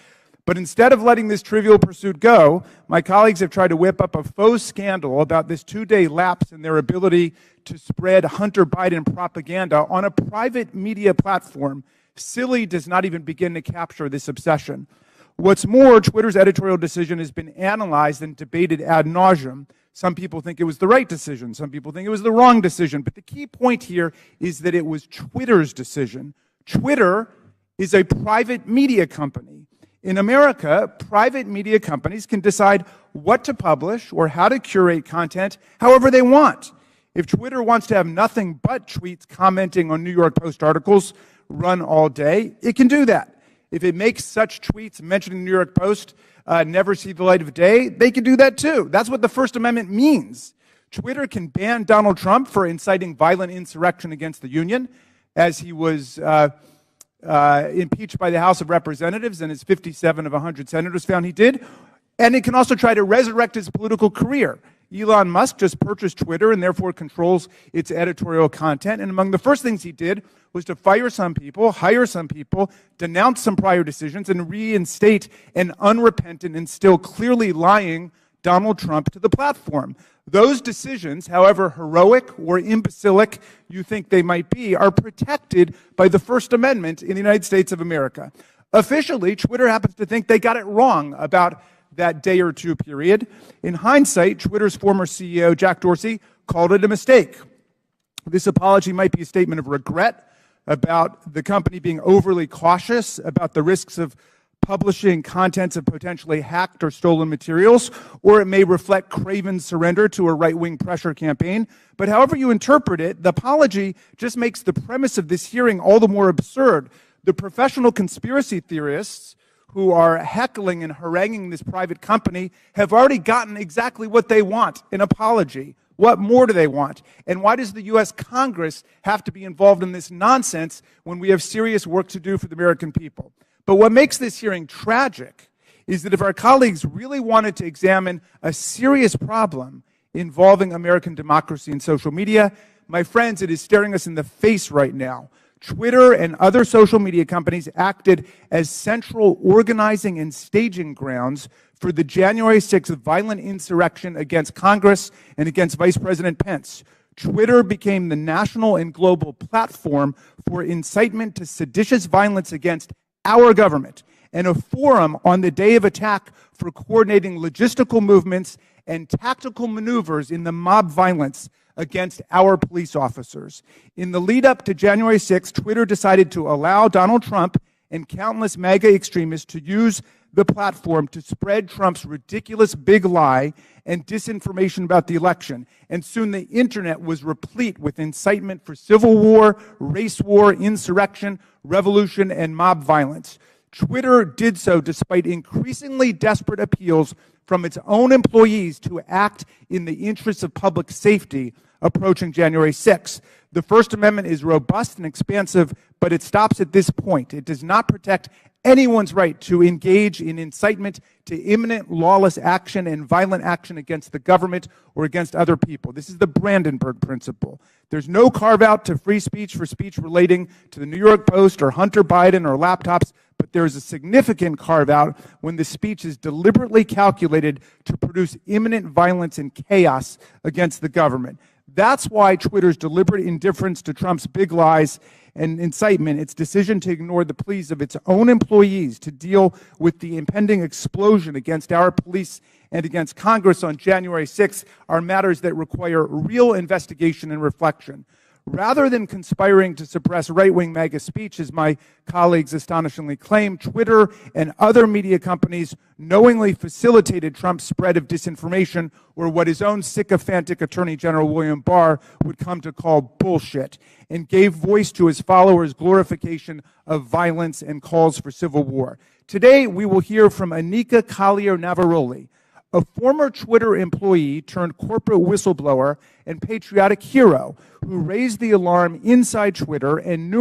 But instead of letting this trivial pursuit go, my colleagues have tried to whip up a faux scandal about this 2-day lapse in their ability to spread Hunter Biden propaganda on a private media platform. Silly does not even begin to capture this obsession. What's more, Twitter's editorial decision has been analyzed and debated ad nauseum. Some people think it was the right decision. Some people think it was the wrong decision. But the key point here is that it was Twitter's decision. Twitter is a private media company. In America, private media companies can decide what to publish or how to curate content however they want. If Twitter wants to have nothing but tweets commenting on New York Post articles run all day, it can do that. If it makes such tweets mentioning the New York Post never see the light of day, they can do that too. That's what the First Amendment means. Twitter can ban Donald Trump for inciting violent insurrection against the Union, as he was impeached by the House of Representatives, and as 57 of 100 senators found he did. And it can also try to resurrect his political career. Elon Musk just purchased Twitter and therefore controls its editorial content. And among the first things he did was to fire some people, hire some people, denounce some prior decisions, and reinstate an unrepentant and still clearly lying Donald Trump to the platform. Those decisions, however heroic or imbecilic you think they might be, are protected by the First Amendment in the United States of America. Officially, Twitter happens to think they got it wrong about that day or two period. In hindsight, Twitter's former CEO, Jack Dorsey, called it a mistake. This apology might be a statement of regret about the company being overly cautious about the risks of publishing contents of potentially hacked or stolen materials, or it may reflect craven surrender to a right-wing pressure campaign. But however you interpret it, the apology just makes the premise of this hearing all the more absurd. The professional conspiracy theorists who are heckling and haranguing this private company have already gotten exactly what they want, an apology. What more do they want? And why does the U.S. Congress have to be involved in this nonsense when we have serious work to do for the American people? But what makes this hearing tragic is that if our colleagues really wanted to examine a serious problem involving American democracy and social media, my friends, it is staring us in the face right now. Twitter and other social media companies acted as central organizing and staging grounds for the January 6th violent insurrection against Congress and against Vice President Pence. Twitter became the national and global platform for incitement to seditious violence against our government. and a forum on the day of attack for coordinating logistical movements and tactical maneuvers in the mob violence against our police officers. In the lead up to January 6th, Twitter decided to allow Donald Trump and countless MAGA extremists to use the platform to spread Trump's ridiculous big lie and disinformation about the election. And soon the internet was replete with incitement for civil war, race war, insurrection, revolution, and mob violence. Twitter did so despite increasingly desperate appeals from its own employees to act in the interests of public safety approaching January 6th. The First Amendment is robust and expansive, but it stops at this point. It does not protect anyone's right to engage in incitement to imminent lawless action and violent action against the government or against other people. This is the Brandenburg Principle. There's no carve-out to free speech for speech relating to the New York Post or Hunter Biden or laptops, but there is a significant carve-out when the speech is deliberately calculated to produce imminent violence and chaos against the government. That's why Twitter's deliberate indifference to Trump's big lies and incitement, its decision to ignore the pleas of its own employees to deal with the impending explosion against our police and against Congress on January 6th are matters that require real investigation and reflection. Rather than conspiring to suppress right-wing MAGA speech, as my colleagues astonishingly claim, Twitter and other media companies knowingly facilitated Trump's spread of disinformation, or what his own sycophantic Attorney General William Barr would come to call bullshit, and gave voice to his followers' glorification of violence and calls for civil war. Today, we will hear from Anika Collier-Navaroli, a former Twitter employee turned corporate whistleblower and patriotic hero who raised the alarm inside Twitter and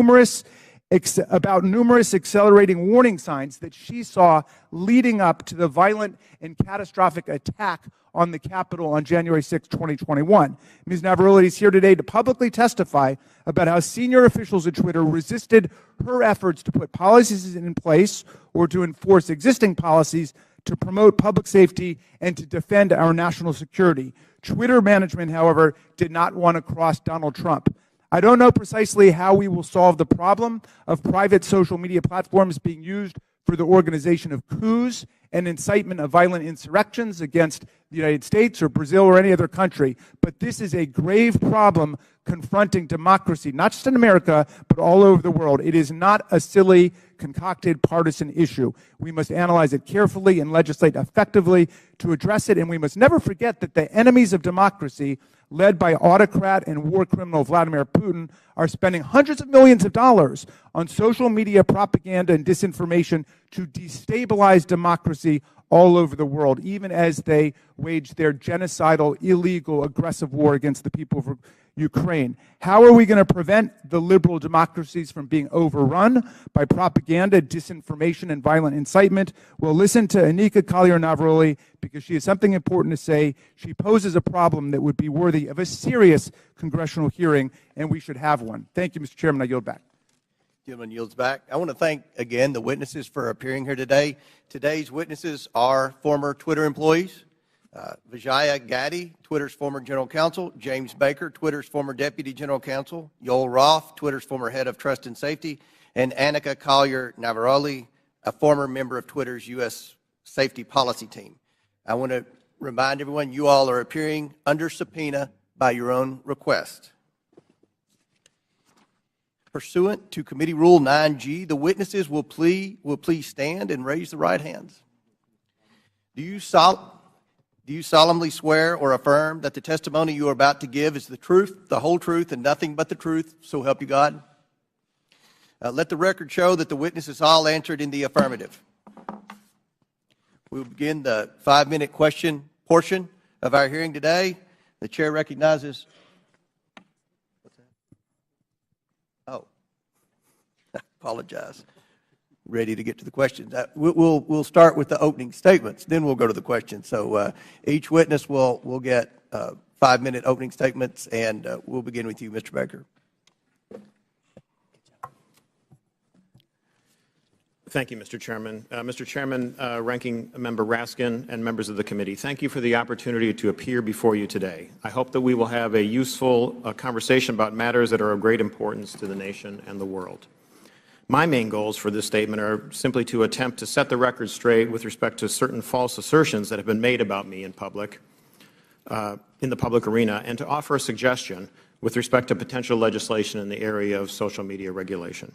about numerous accelerating warning signs that she saw leading up to the violent and catastrophic attack on the Capitol on January 6, 2021. Ms. Navaroli is here today to publicly testify about how senior officials at Twitter resisted her efforts to put policies in place or to enforce existing policies to promote public safety and to defend our national security. Twitter management, however, did not want to cross Donald Trump. I don't know precisely how we will solve the problem of private social media platforms being used for the organization of coups and incitement of violent insurrections against the United States or Brazil or any other country. But this is a grave problem confronting democracy, not just in America, but all over the world. It is not a silly, concocted partisan issue. We must analyze it carefully and legislate effectively to address it, and we must never forget that the enemies of democracy, led by autocrat and war criminal Vladimir Putin, are spending hundreds of millions of dollars on social media propaganda and disinformation to destabilize democracy all over the world, even as they wage their genocidal, illegal, aggressive war against the people of Ukraine. How are we going to prevent the liberal democracies from being overrun by propaganda, disinformation, and violent incitement? Well, listen to Anika Collier-Navaroli, because she has something important to say. She poses a problem that would be worthy of a serious congressional hearing, and we should have one. Thank you, Mr. Chairman. I yield back. Gentleman yields back. I want to thank again the witnesses for appearing here today. Today's witnesses are former Twitter employees. Vijaya Gaddy, Twitter's former general counsel. James Baker, Twitter's former deputy general counsel. Yoel Roth, Twitter's former head of trust and safety. And Anika Collier-Navaroli, a former member of Twitter's U.S. safety policy team. I want to remind everyone you all are appearing under subpoena by your own request. Pursuant to Committee Rule 9G, the witnesses will please stand and raise the right hands. Do you solemnly swear or affirm that the testimony you are about to give is the truth, the whole truth, and nothing but the truth, so help you God? Let the record show that the witnesses all answered in the affirmative. We will begin the 5-minute question portion of our hearing today. The chair recognizes. Apologize. Ready to get to the questions. We'll start with the opening statements, then we'll go to the questions. So each witness will get 5-minute opening statements, and we'll begin with you, Mr. Baker. Thank you, Mr. Chairman. Mr. Chairman, Ranking Member Raskin, and members of the committee, thank you for the opportunity to appear before you today. I hope that we will have a useful conversation about matters that are of great importance to the nation and the world. My main goals for this statement are simply to attempt to set the record straight with respect to certain false assertions that have been made about me in the public arena, and to offer a suggestion with respect to potential legislation in the area of social media regulation.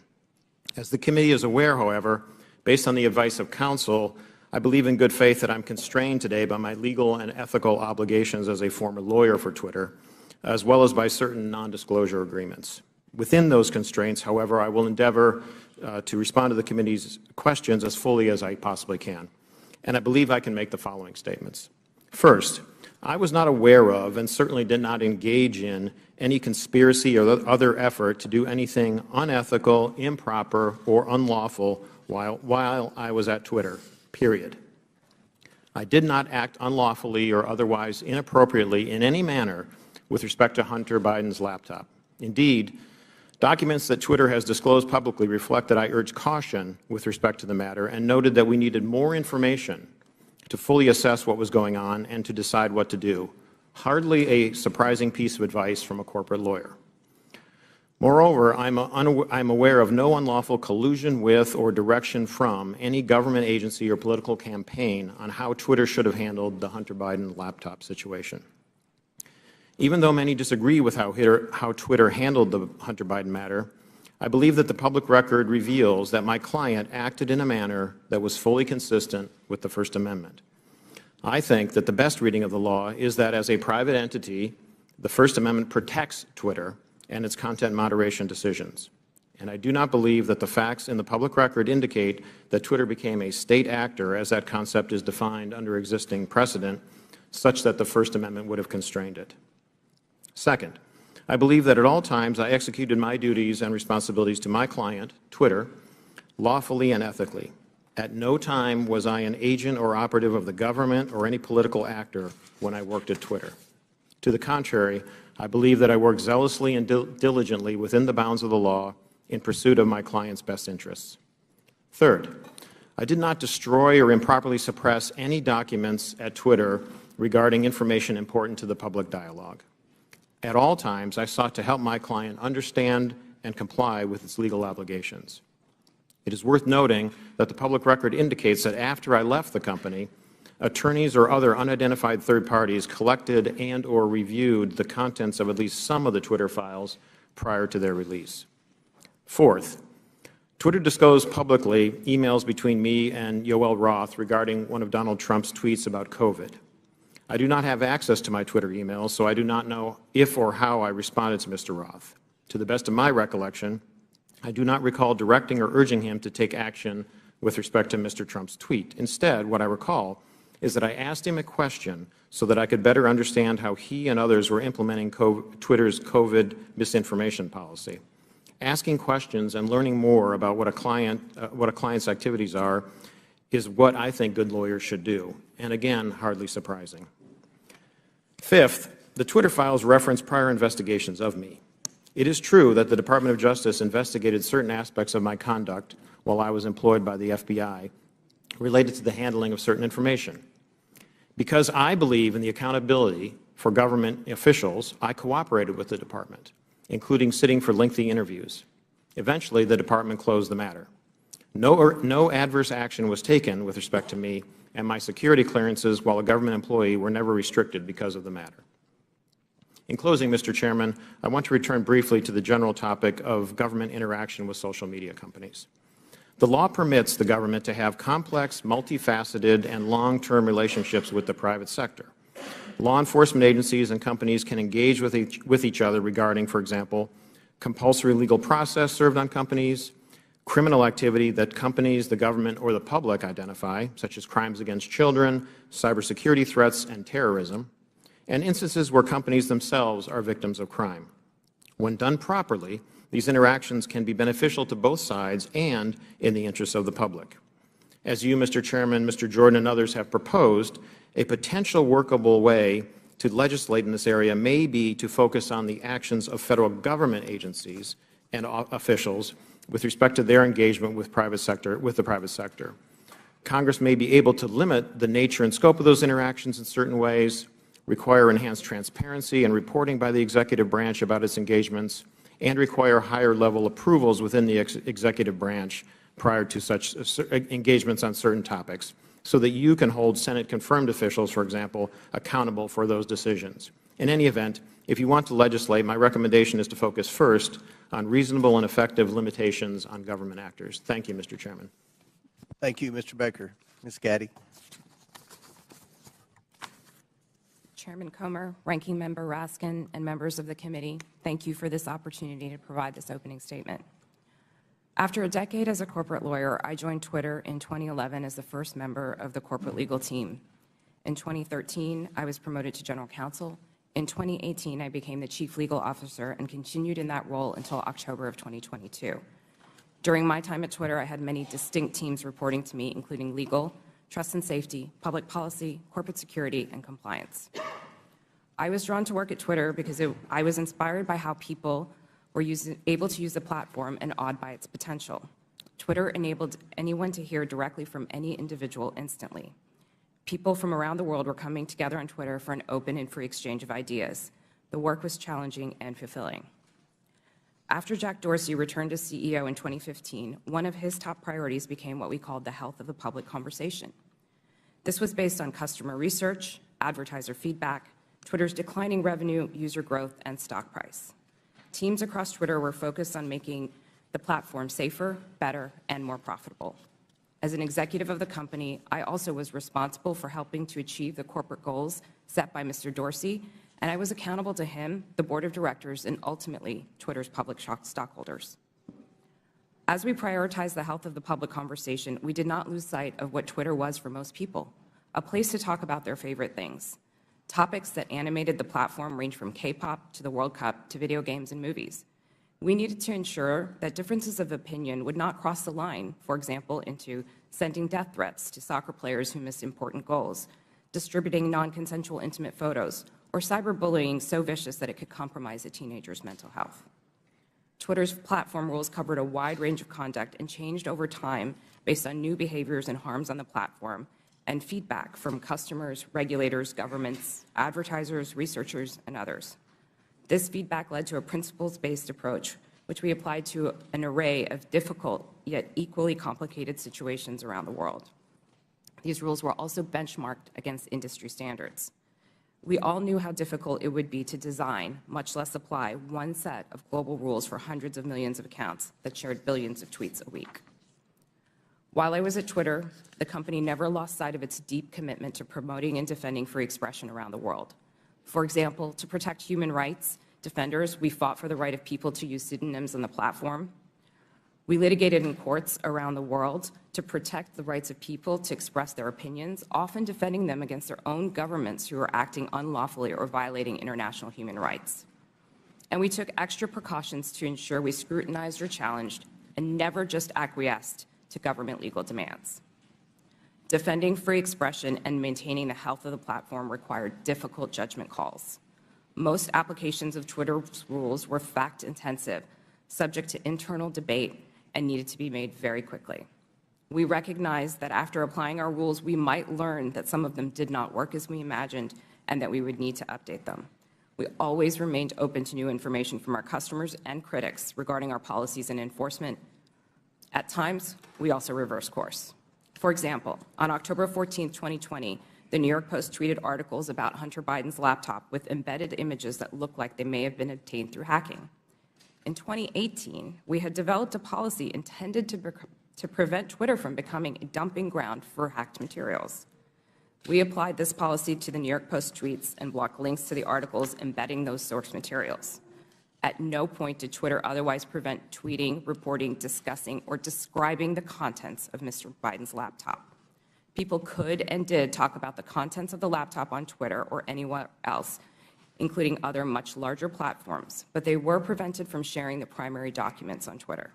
As the committee is aware, however, based on the advice of counsel, I believe in good faith that I'm constrained today by my legal and ethical obligations as a former lawyer for Twitter, as well as by certain non-disclosure agreements. Within those constraints, however, I will endeavor to respond to the committee's questions as fully as I possibly can. And I believe I can make the following statements. First, I was not aware of and certainly did not engage in any conspiracy or other effort to do anything unethical, improper, or unlawful while I was at Twitter, period. I did not act unlawfully or otherwise inappropriately in any manner with respect to Hunter Biden's laptop. Indeed, documents that Twitter has disclosed publicly reflect that I urged caution with respect to the matter and noted that we needed more information to fully assess what was going on and to decide what to do. Hardly a surprising piece of advice from a corporate lawyer. Moreover, I'm aware of no unlawful collusion with or direction from any government agency or political campaign on how Twitter should have handled the Hunter Biden laptop situation. Even though many disagree with how Twitter handled the Hunter Biden matter, I believe that the public record reveals that my client acted in a manner that was fully consistent with the First Amendment. I think that the best reading of the law is that as a private entity, the First Amendment protects Twitter and its content moderation decisions. And I do not believe that the facts in the public record indicate that Twitter became a state actor, as that concept is defined under existing precedent, such that the First Amendment would have constrained it. Second, I believe that at all times I executed my duties and responsibilities to my client, Twitter, lawfully and ethically. At no time was I an agent or operative of the government or any political actor when I worked at Twitter. To the contrary, I believe that I worked zealously and diligently within the bounds of the law in pursuit of my client's best interests. Third, I did not destroy or improperly suppress any documents at Twitter regarding information important to the public dialogue. At all times, I sought to help my client understand and comply with its legal obligations. It is worth noting that the public record indicates that after I left the company, attorneys or other unidentified third parties collected and or reviewed the contents of at least some of the Twitter files prior to their release. Fourth, Twitter disclosed publicly emails between me and Yoel Roth regarding one of Donald Trump's tweets about COVID. I do not have access to my Twitter emails, so I do not know if or how I responded to Mr. Roth. To the best of my recollection, I do not recall directing or urging him to take action with respect to Mr. Trump's tweet. Instead, what I recall is that I asked him a question so that I could better understand how he and others were implementing Twitter's COVID misinformation policy. Asking questions and learning more about what a client's activities are is what I think good lawyers should do, and again, hardly surprising. Fifth, the Twitter files reference prior investigations of me. It is true that the Department of Justice investigated certain aspects of my conduct while I was employed by the FBI related to the handling of certain information. Because I believe in the accountability for government officials, I cooperated with the department, including sitting for lengthy interviews. Eventually, the department closed the matter. No adverse action was taken with respect to me, and my security clearances while a government employee were never restricted because of the matter. In closing, Mr. Chairman, I want to return briefly to the general topic of government interaction with social media companies. The law permits the government to have complex, multifaceted, and long-term relationships with the private sector. Law enforcement agencies and companies can engage with each other regarding, for example, compulsory legal process served on companies, criminal activity that companies, the government, or the public identify, such as crimes against children, cybersecurity threats, and terrorism, and instances where companies themselves are victims of crime. When done properly, these interactions can be beneficial to both sides and in the interests of the public. As you, Mr. Chairman, Mr. Jordan, and others have proposed, a potential workable way to legislate in this area may be to focus on the actions of federal government agencies and officials with respect to their engagement with the private sector. Congress may be able to limit the nature and scope of those interactions in certain ways, require enhanced transparency and reporting by the executive branch about its engagements, and require higher-level approvals within the executive branch prior to such engagements on certain topics, so that you can hold Senate-confirmed officials, for example, accountable for those decisions. In any event, if you want to legislate, my recommendation is to focus first on reasonable and effective limitations on government actors. Thank you, Mr. Chairman. Thank you, Mr. Baker. Ms. Gaddy. Chairman Comer, Ranking Member Raskin, and members of the committee, thank you for this opportunity to provide this opening statement. After a decade as a corporate lawyer, I joined Twitter in 2011 as the first member of the corporate legal team. In 2013, I was promoted to general counsel. In 2018, I became the chief legal officer and continued in that role until October of 2022. During my time at Twitter, I had many distinct teams reporting to me, including legal, trust and safety, public policy, corporate security, and compliance. I was drawn to work at Twitter because I was inspired by how people were able to use the platform and awed by its potential. Twitter enabled anyone to hear directly from any individual instantly. People from around the world were coming together on Twitter for an open and free exchange of ideas. The work was challenging and fulfilling. After Jack Dorsey returned as CEO in 2015, one of his top priorities became what we called the health of the public conversation. This was based on customer research, advertiser feedback, Twitter's declining revenue, user growth, and stock price. Teams across Twitter were focused on making the platform safer, better, and more profitable. As an executive of the company, I also was responsible for helping to achieve the corporate goals set by Mr. Dorsey, and I was accountable to him, the board of directors, and ultimately Twitter's public stockholders. As we prioritized the health of the public conversation, we did not lose sight of what Twitter was for most people, a place to talk about their favorite things. Topics that animated the platform range from K-pop to the World Cup to video games and movies. We needed to ensure that differences of opinion would not cross the line, for example, into sending death threats to soccer players who miss important goals, distributing non-consensual intimate photos, or cyberbullying so vicious that it could compromise a teenager's mental health. Twitter's platform rules covered a wide range of conduct and changed over time based on new behaviors and harms on the platform and feedback from customers, regulators, governments, advertisers, researchers, and others. This feedback led to a principles-based approach, which we applied to an array of difficult yet equally complicated situations around the world. These rules were also benchmarked against industry standards. We all knew how difficult it would be to design, much less apply, one set of global rules for hundreds of millions of accounts that shared billions of tweets a week. While I was at Twitter, the company never lost sight of its deep commitment to promoting and defending free expression around the world. For example, to protect human rights defenders, we fought for the right of people to use pseudonyms on the platform. We litigated in courts around the world to protect the rights of people to express their opinions, often defending them against their own governments who are acting unlawfully or violating international human rights. And we took extra precautions to ensure we scrutinized or challenged and never just acquiesced to government legal demands. Defending free expression and maintaining the health of the platform required difficult judgment calls. Most applications of Twitter's rules were fact-intensive, subject to internal debate, and needed to be made very quickly. We recognized that after applying our rules, we might learn that some of them did not work as we imagined and that we would need to update them. We always remained open to new information from our customers and critics regarding our policies and enforcement. At times, we also reversed course. For example, on October 14, 2020, the New York Post tweeted articles about Hunter Biden's laptop with embedded images that looked like they may have been obtained through hacking. In 2018, we had developed a policy intended to prevent Twitter from becoming a dumping ground for hacked materials. We applied this policy to the New York Post tweets and blocked links to the articles embedding those source materials. At no point did Twitter otherwise prevent tweeting, reporting, discussing, or describing the contents of Mr. Biden's laptop. People could and did talk about the contents of the laptop on Twitter or anywhere else, including other much larger platforms, but they were prevented from sharing the primary documents on Twitter.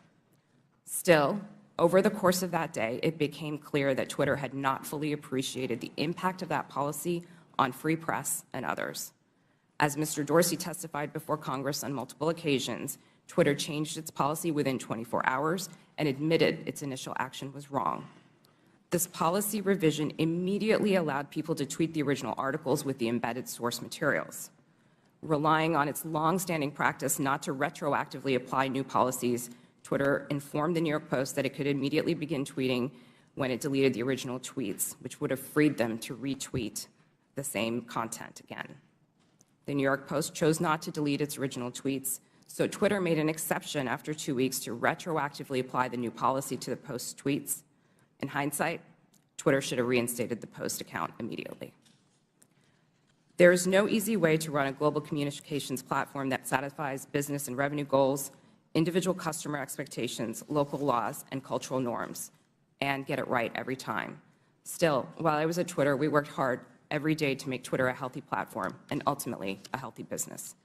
Still, over the course of that day, it became clear that Twitter had not fully appreciated the impact of that policy on free press and others. As Mr. Dorsey testified before Congress on multiple occasions, Twitter changed its policy within 24 hours and admitted its initial action was wrong. This policy revision immediately allowed people to tweet the original articles with the embedded source materials. Relying on its long-standing practice not to retroactively apply new policies, Twitter informed the New York Post that it could immediately begin tweeting when it deleted the original tweets, which would have freed them to retweet the same content again. The New York Post chose not to delete its original tweets, so Twitter made an exception after 2 weeks to retroactively apply the new policy to the Post's tweets. In hindsight, Twitter should have reinstated the Post account immediately. There is no easy way to run a global communications platform that satisfies business and revenue goals, individual customer expectations, local laws, and cultural norms, and get it right every time. Still, while I was at Twitter, we worked hard every day to make Twitter a healthy platform and ultimately a healthy business.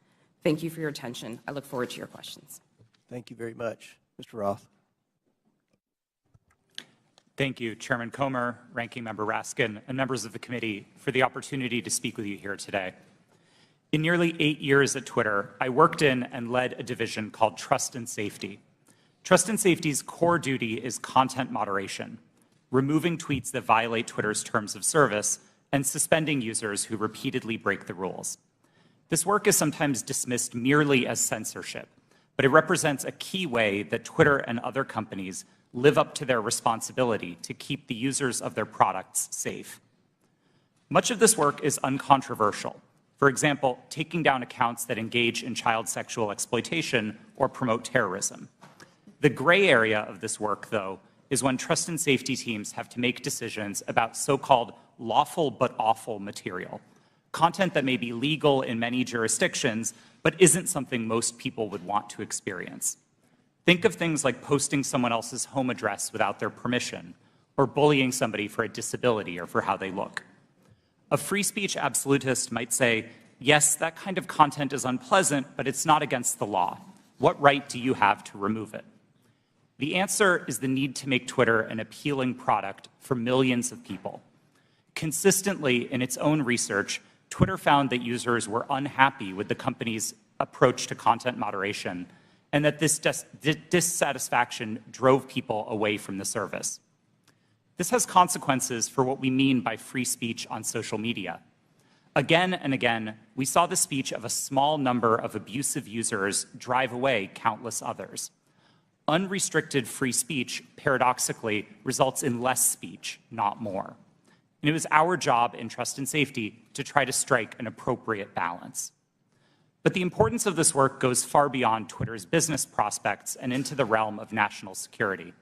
Thank you for your attention. I look forward to your questions. Thank you very much. Mr. Roth. Thank you, Chairman Comer, Ranking Member Raskin, and members of the committee for the opportunity to speak with you here today. In nearly 8 years at Twitter, I worked in and led a division called Trust and Safety. Trust and Safety's core duty is content moderation, removing tweets that violate Twitter's terms of service and suspending users who repeatedly break the rules. This work is sometimes dismissed merely as censorship, but it represents a key way that Twitter and other companies live up to their responsibility to keep the users of their products safe. Much of this work is uncontroversial. For example, taking down accounts that engage in child sexual exploitation or promote terrorism. The gray area of this work, though, is when trust and safety teams have to make decisions about so-called lawful but awful material, content that may be legal in many jurisdictions, but isn't something most people would want to experience. Think of things like posting someone else's home address without their permission, or bullying somebody for a disability or for how they look. A free speech absolutist might say, yes, that kind of content is unpleasant, but it's not against the law. What right do you have to remove it? The answer is the need to make Twitter an appealing product for millions of people. Consistently, in its own research, Twitter found that users were unhappy with the company's approach to content moderation, and that this dissatisfaction drove people away from the service. This has consequences for what we mean by free speech on social media. Again and again, we saw the speech of a small number of abusive users drive away countless others. Unrestricted free speech, paradoxically, results in less speech, not more. And it was our job in Trust and Safety to try to strike an appropriate balance. But the importance of this work goes far beyond Twitter's business prospects and into the realm of national security.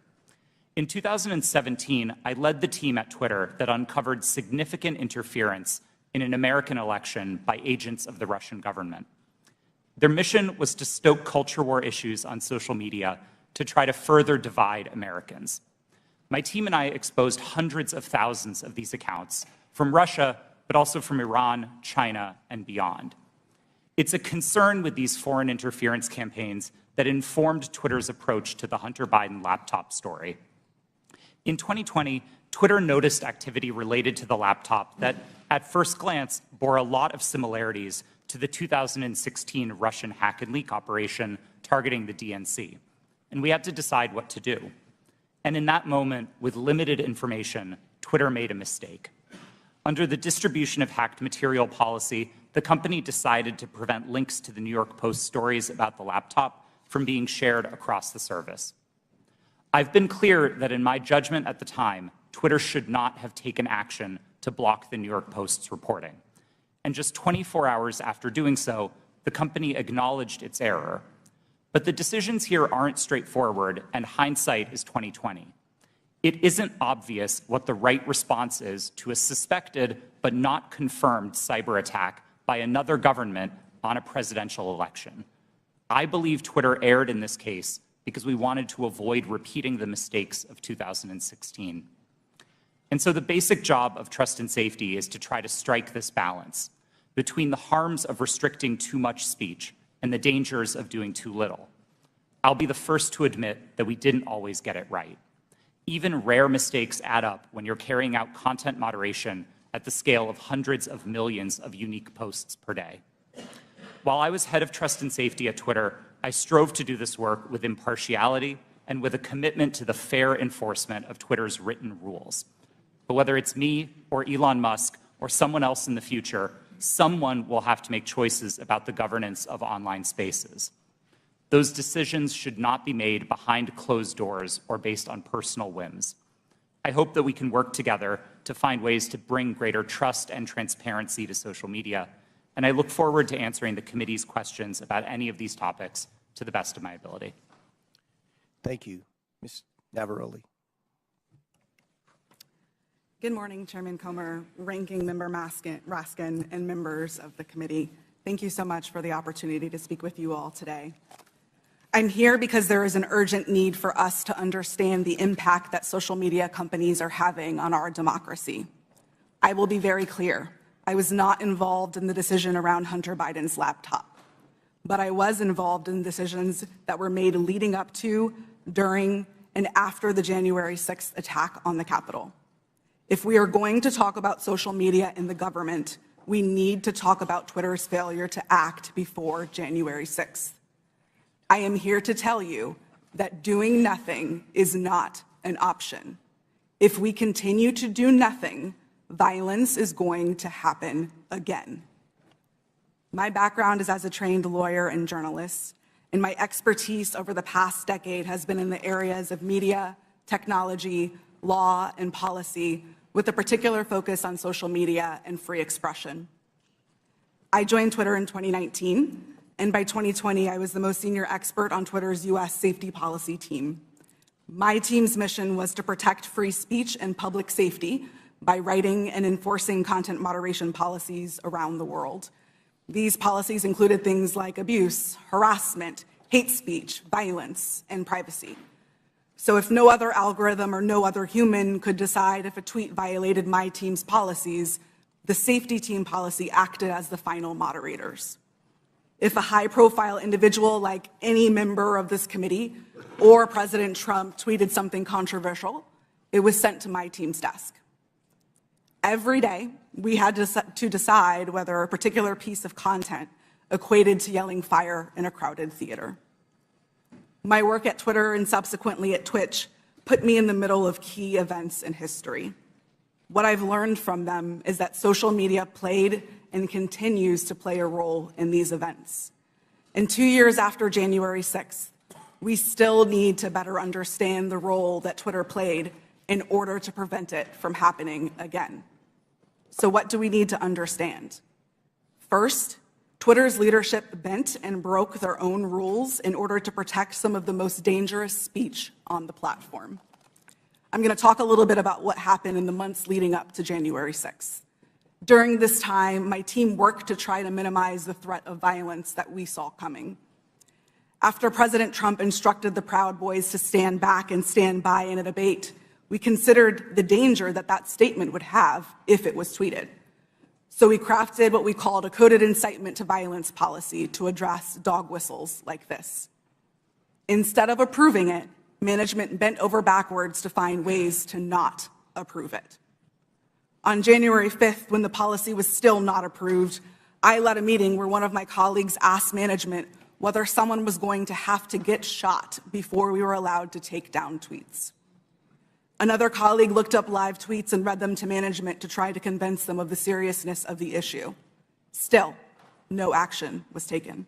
In 2017, I led the team at Twitter that uncovered significant interference in an American election by agents of the Russian government. Their mission was to stoke culture war issues on social media to try to further divide Americans. My team and I exposed hundreds of thousands of these accounts from Russia, but also from Iran, China, and beyond. It's a concern with these foreign interference campaigns that informed Twitter's approach to the Hunter Biden laptop story. In 2020, Twitter noticed activity related to the laptop that, at first glance, bore a lot of similarities to the 2016 Russian hack and leak operation targeting the DNC. And we had to decide what to do. And in that moment, with limited information, Twitter made a mistake. Under the distribution of hacked material policy, the company decided to prevent links to the New York Post stories about the laptop from being shared across the service. I've been clear that in my judgment at the time, Twitter should not have taken action to block the New York Post's reporting. And just 24 hours after doing so, the company acknowledged its error. But the decisions here aren't straightforward, and hindsight is 2020. It isn't obvious what the right response is to a suspected but not confirmed cyber attack by another government on a presidential election. I believe Twitter erred in this case because we wanted to avoid repeating the mistakes of 2016. And so the basic job of Trust and Safety is to try to strike this balance between the harms of restricting too much speech and the dangers of doing too little. I'll be the first to admit that we didn't always get it right. Even rare mistakes add up when you're carrying out content moderation at the scale of hundreds of millions of unique posts per day. While I was head of Trust and Safety at Twitter, I strove to do this work with impartiality and with a commitment to the fair enforcement of Twitter's written rules. But whether it's me or Elon Musk or someone else in the future, someone will have to make choices about the governance of online spaces. Those decisions should not be made behind closed doors or based on personal whims. I hope that we can work together to find ways to bring greater trust and transparency to social media, and I look forward to answering the committee's questions about any of these topics to the best of my ability. Thank you. Ms. Navaroli. Good morning, Chairman Comer, Ranking Member Raskin, and members of the committee. Thank you so much for the opportunity to speak with you all today. I'm here because there is an urgent need for us to understand the impact that social media companies are having on our democracy. I will be very clear. I was not involved in the decision around Hunter Biden's laptop, but I was involved in decisions that were made leading up to, during, and after the January 6th attack on the Capitol. If we are going to talk about social media in the government, we need to talk about Twitter's failure to act before January 6th. I am here to tell you that doing nothing is not an option. If we continue to do nothing, violence is going to happen again. My background is as a trained lawyer and journalist, and my expertise over the past decade has been in the areas of media, technology, law, and policy, with a particular focus on social media and free expression. I joined Twitter in 2019, and by 2020, I was the most senior expert on Twitter's US safety policy team. My team's mission was to protect free speech and public safety by writing and enforcing content moderation policies around the world. These policies included things like abuse, harassment, hate speech, violence, and privacy. So if no other algorithm or no other human could decide if a tweet violated my team's policies, the safety team policy acted as the final moderators. If a high-profile individual like any member of this committee or President Trump tweeted something controversial, it was sent to my team's desk. Every day, we had to decide whether a particular piece of content equated to yelling fire in a crowded theater. My work at Twitter and subsequently at Twitch put me in the middle of key events in history. What I've learned from them is that social media played and continues to play a role in these events. And 2 years after January 6th, we still need to better understand the role that Twitter played in order to prevent it from happening again. So what do we need to understand? First, Twitter's leadership bent and broke their own rules in order to protect some of the most dangerous speech on the platform. I'm going to talk a little bit about what happened in the months leading up to January 6th. During this time, my team worked to try to minimize the threat of violence that we saw coming. After President Trump instructed the Proud Boys to stand back and stand by in a debate, we considered the danger that that statement would have if it was tweeted. So we crafted what we called a coded incitement to violence policy to address dog whistles like this. Instead of approving it, management bent over backwards to find ways to not approve it. On January 5th, when the policy was still not approved, I led a meeting where one of my colleagues asked management whether someone was going to have to get shot before we were allowed to take down tweets. Another colleague looked up live tweets and read them to management to try to convince them of the seriousness of the issue. Still, no action was taken.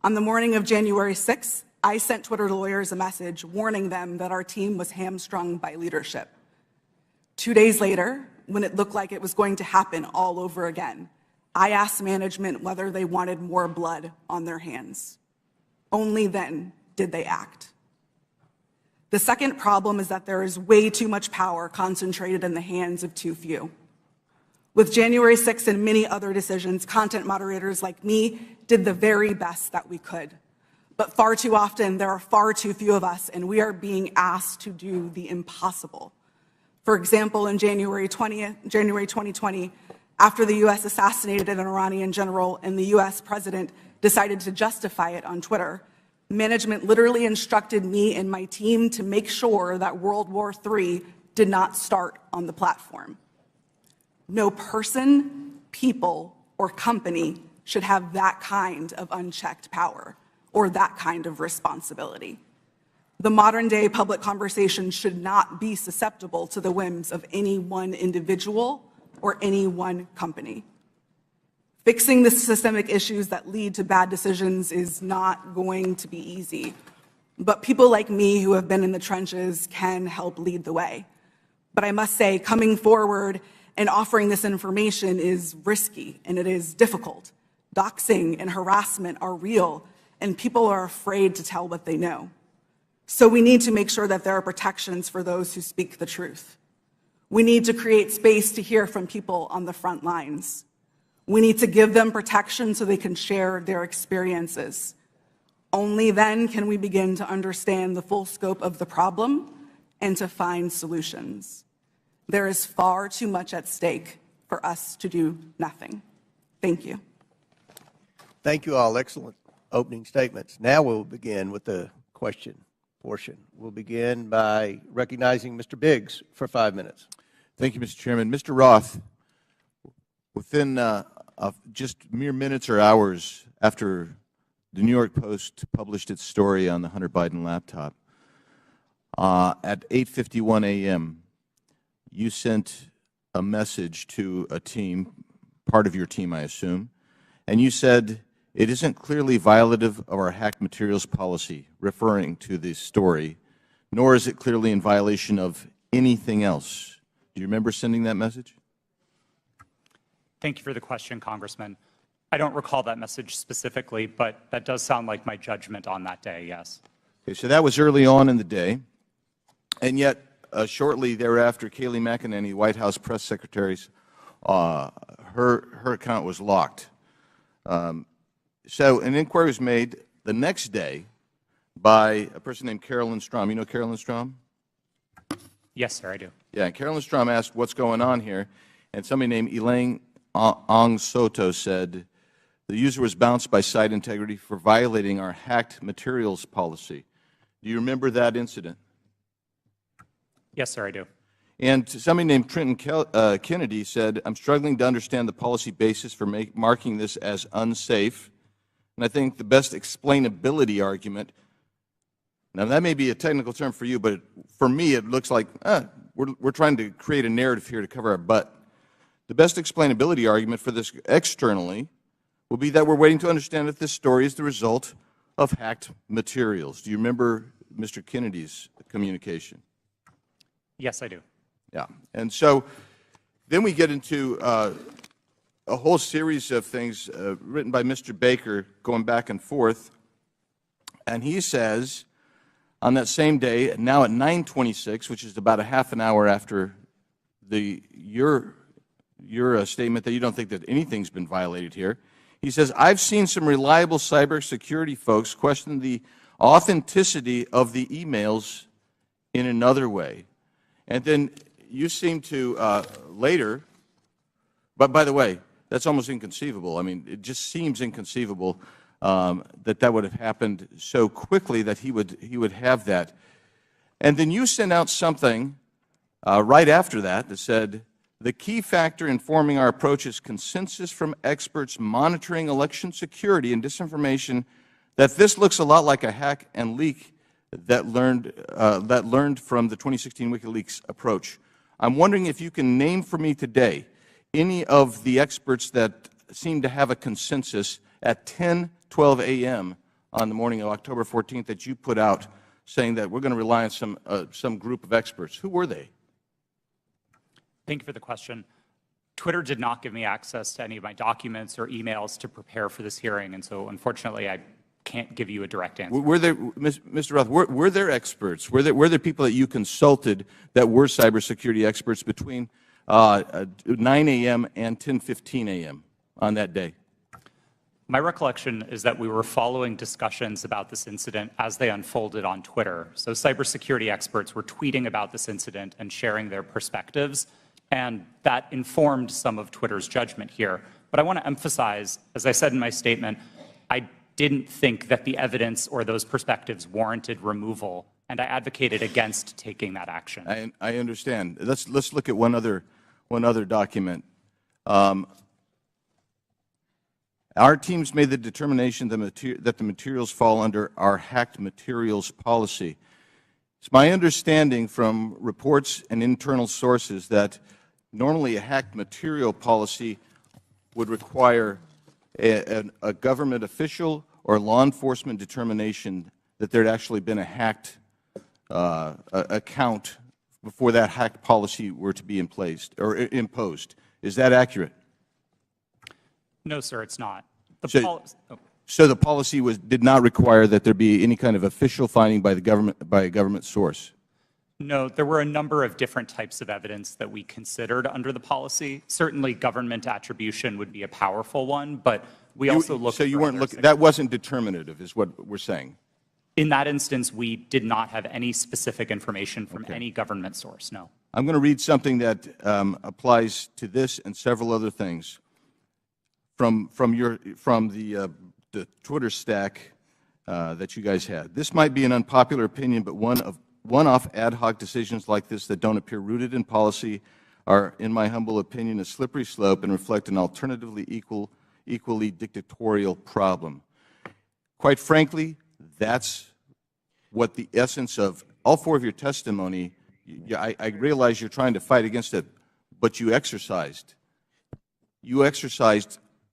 On the morning of January 6th, I sent Twitter lawyers a message warning them that our team was hamstrung by leadership. 2 days later, when it looked like it was going to happen all over again, I asked management whether they wanted more blood on their hands. Only then did they act. The second problem is that there is way too much power concentrated in the hands of too few. With January 6th and many other decisions, content moderators like me did the very best that we could. But far too often, there are far too few of us, and we are being asked to do the impossible. For example, in January 2020, after the U.S. assassinated an Iranian general and the U.S. president decided to justify it on Twitter, management literally instructed me and my team to make sure that World War III did not start on the platform. No person, people, or company should have that kind of unchecked power or that kind of responsibility. The modern-day public conversation should not be susceptible to the whims of any one individual or any one company. Fixing the systemic issues that lead to bad decisions is not going to be easy. But people like me who have been in the trenches can help lead the way. But I must say, coming forward and offering this information is risky and it is difficult. Doxing and harassment are real, and people are afraid to tell what they know. So we need to make sure that there are protections for those who speak the truth. We need to create space to hear from people on the front lines. We need to give them protection so they can share their experiences. Only then can we begin to understand the full scope of the problem and to find solutions. There is far too much at stake for us to do nothing. Thank you. Thank you all. Excellent opening statements. Now we'll begin with the question portion. We'll begin by recognizing Mr. Biggs for 5 minutes. Thank you, Mr. Chairman. Mr. Roth, within just mere minutes or hours after the New York Post published its story on the Hunter Biden laptop, at 8:51 a.m., you sent a message to a team, part of your team, I assume, and you said, "It isn't clearly violative of our hacked materials policy," referring to the story, "nor is it clearly in violation of anything else." Do you remember sending that message? Thank you for the question, Congressman. I don't recall that message specifically, but that does sound like my judgment on that day, yes. Okay, so that was early on in the day, and yet shortly thereafter, Kayleigh McEnany, White House press secretary's, her account was locked. So an inquiry was made the next day by a person named Carolyn Strom. You know Carolyn Strom? Yes, sir, I do. Yeah, and Carolyn Strom asked, "What's going on here?" And somebody named Elaine Ong Soto said, "The user was bounced by site integrity for violating our hacked materials policy." Do you remember that incident? Yes, sir, I do. And somebody named Trenton Kennedy said, "I'm struggling to understand the policy basis for marking this as unsafe." And I think the best explainability argument, now that may be a technical term for you, but for me it looks like we're trying to create a narrative here to cover our butt. The best explainability argument for this externally will be that we're waiting to understand if this story is the result of hacked materials. Do you remember Mr. Kennedy's communication? Yes, I do. Yeah. And so then we get into a whole series of things written by Mr. Baker going back and forth. And he says on that same day, now at 9:26, which is about a half an hour after your statement that you don't think that anything's been violated here, he says, "I've seen some reliable cybersecurity folks question the authenticity of the emails in another way." And then you seem to later, but by the way, that's almost inconceivable. I mean, it just seems inconceivable that would have happened so quickly that he would have that. And then you sent out something right after that said, "The key factor informing our approach is consensus from experts monitoring election security and disinformation that this looks a lot like a hack and leak that learned from the 2016 WikiLeaks approach." I'm wondering if you can name for me today any of the experts that seem to have a consensus at 10:12 a.m. on the morning of October 14th that you put out saying that we're going to rely on some group of experts. Who were they? Thank you for the question. Twitter did not give me access to any of my documents or emails to prepare for this hearing, and so unfortunately I can't give you a direct answer. Were there, Mr. Roth, were there experts? Were there people that you consulted that were cybersecurity experts between 9 a.m. and 10:15 a.m. on that day? My recollection is that we were following discussions about this incident as they unfolded on Twitter. So cybersecurity experts were tweeting about this incident and sharing their perspectives, and that informed some of Twitter's judgment here. But I want to emphasize, as I said in my statement, I didn't think that the evidence or those perspectives warranted removal, and I advocated against taking that action. I understand. Let's look at one other document. Our teams made the determination that the materials fall under our hacked materials policy. It's my understanding from reports and internal sources that normally a hacked material policy would require a government official or law enforcement determination that there had actually been a hacked account before that hacked policy were to be imposed. Is that accurate? No, sir, it's not. So the policy did not require that there be any kind of official finding by the government, by a government source? No, there were a number of different types of evidence that we considered under the policy. Certainly government attribution would be a powerful one, but we also looked. So you weren't looking, that wasn't determinative is what we're saying? In that instance, we did not have any specific information from any government source, no. I'm going to read something that applies to this and several other things from the Twitter stack that you guys had. This might be an unpopular opinion, but one-off ad hoc decisions like this that don't appear rooted in policy are, in my humble opinion, a slippery slope and reflect an alternatively equally dictatorial problem. Quite frankly, that's what the essence of all four of your testimony. I realize you're trying to fight against it, but you exercised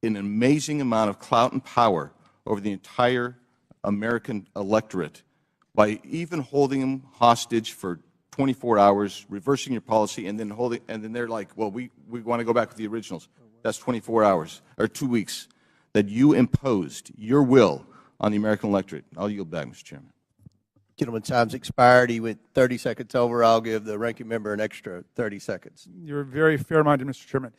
an amazing amount of clout and power over the entire American electorate by even holding them hostage for 24 hours, reversing your policy, and then they're like, well, we want to go back to the originals. That's 24 hours or 2 weeks that you imposed your will on the American electorate. I'll yield back, Mr. Chairman. Gentleman's time's expired. He went 30 seconds over. I'll give the ranking member an extra 30 seconds. You're very fair-minded, Mr. Chairman.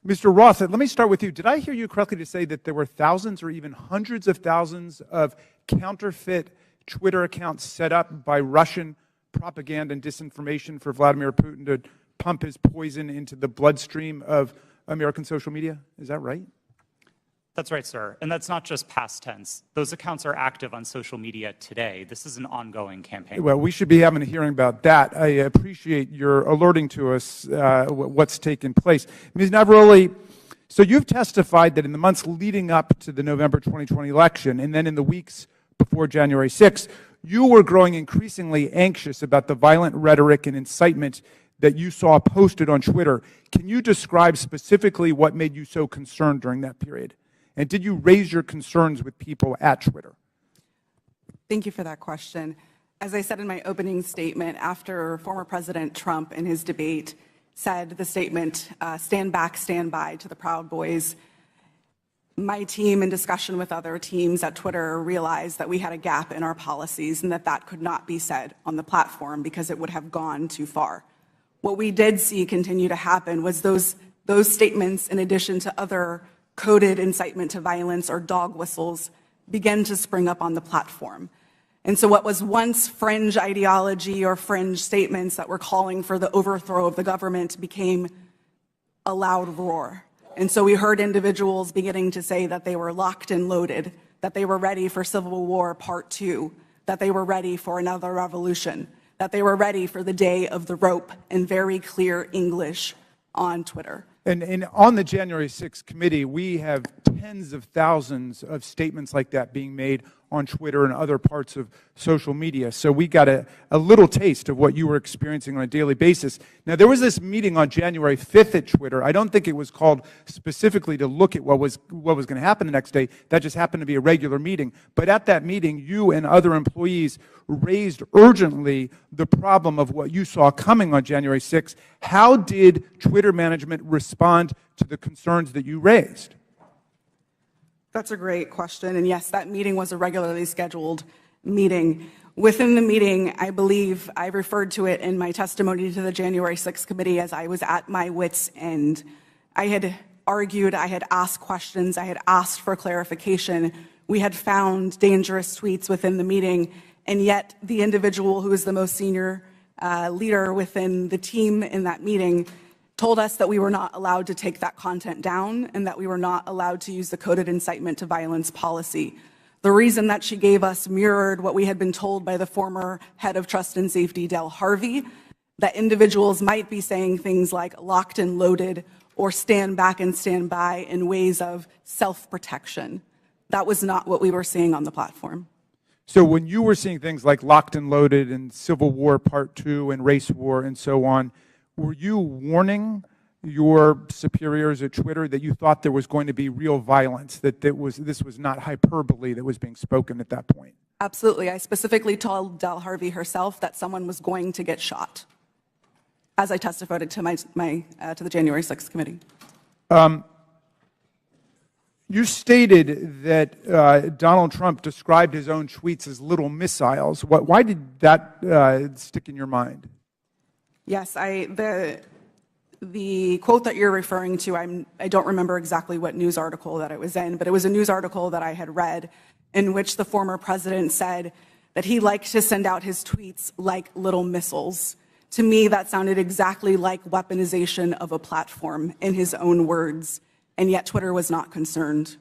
Mr. Roth, let me start with you. Did I hear you correctly to say that there were thousands or even hundreds of thousands of counterfeit Twitter accounts set up by Russian propaganda and disinformation for Vladimir Putin to pump his poison into the bloodstream of American social media? Is that right? That's right, sir. And that's not just past tense. Those accounts are active on social media today. This is an ongoing campaign. Well, we should be having a hearing about that. I appreciate your alerting to us what's taken place. Ms. Navaroli, so you've testified that in the months leading up to the November 2020 election and then in the weeks before January 6th, you were growing increasingly anxious about the violent rhetoric and incitement that you saw posted on Twitter. Can you describe specifically what made you so concerned during that period? And did you raise your concerns with people at Twitter? Thank you for that question. As I said in my opening statement, after former President Trump in his debate said the statement, stand back, stand by to the Proud Boys, my team, in discussion with other teams at Twitter, realized that we had a gap in our policies and that could not be said on the platform because it would have gone too far. What we did see continue to happen was those statements, in addition to other coded incitement to violence or dog whistles, began to spring up on the platform. And so what was once fringe ideology or fringe statements that were calling for the overthrow of the government became a loud roar. And so we heard individuals beginning to say that they were locked and loaded, that they were ready for Civil War Part 2, that they were ready for another revolution, that they were ready for the day of the rope in very clear English on Twitter. And on the January 6th committee, we have tens of thousands of statements like that being made on Twitter and other parts of social media. So we got a little taste of what you were experiencing on a daily basis. Now, there was this meeting on January 5th at Twitter. I don't think it was called specifically to look at what was going to happen the next day. That just happened to be a regular meeting. But at that meeting, you and other employees raised urgently the problem of what you saw coming on January 6th. How did Twitter management respond to the concerns that you raised? That's a great question. And yes, that meeting was a regularly scheduled meeting. Within the meeting, I believe I referred to it in my testimony to the January 6th committee as I was at my wit's end. I had argued, I had asked questions, I had asked for clarification. We had found dangerous tweets within the meeting, and yet the individual who is the most senior leader within the team in that meeting told us that we were not allowed to take that content down and that we were not allowed to use the coded incitement to violence policy. The reason that she gave us mirrored what we had been told by the former head of Trust and Safety, Del Harvey, that individuals might be saying things like locked and loaded or stand back and stand by in ways of self-protection. That was not what we were seeing on the platform. So when you were seeing things like locked and loaded and Civil War Part 2 and race war and so on, were you warning your superiors at Twitter that you thought there was going to be real violence, that this was not hyperbole that was being spoken at that point? Absolutely. I specifically told Del Harvey herself that someone was going to get shot, as I testified to to the January 6th committee. You stated that Donald Trump described his own tweets as little missiles. Why did that stick in your mind? Yes, the quote that you're referring to, I don't remember exactly what news article that it was in, but it was a news article that I had read in which the former president said that he liked to send out his tweets like little missiles. To me, that sounded exactly like weaponization of a platform in his own words, and yet Twitter was not concerned.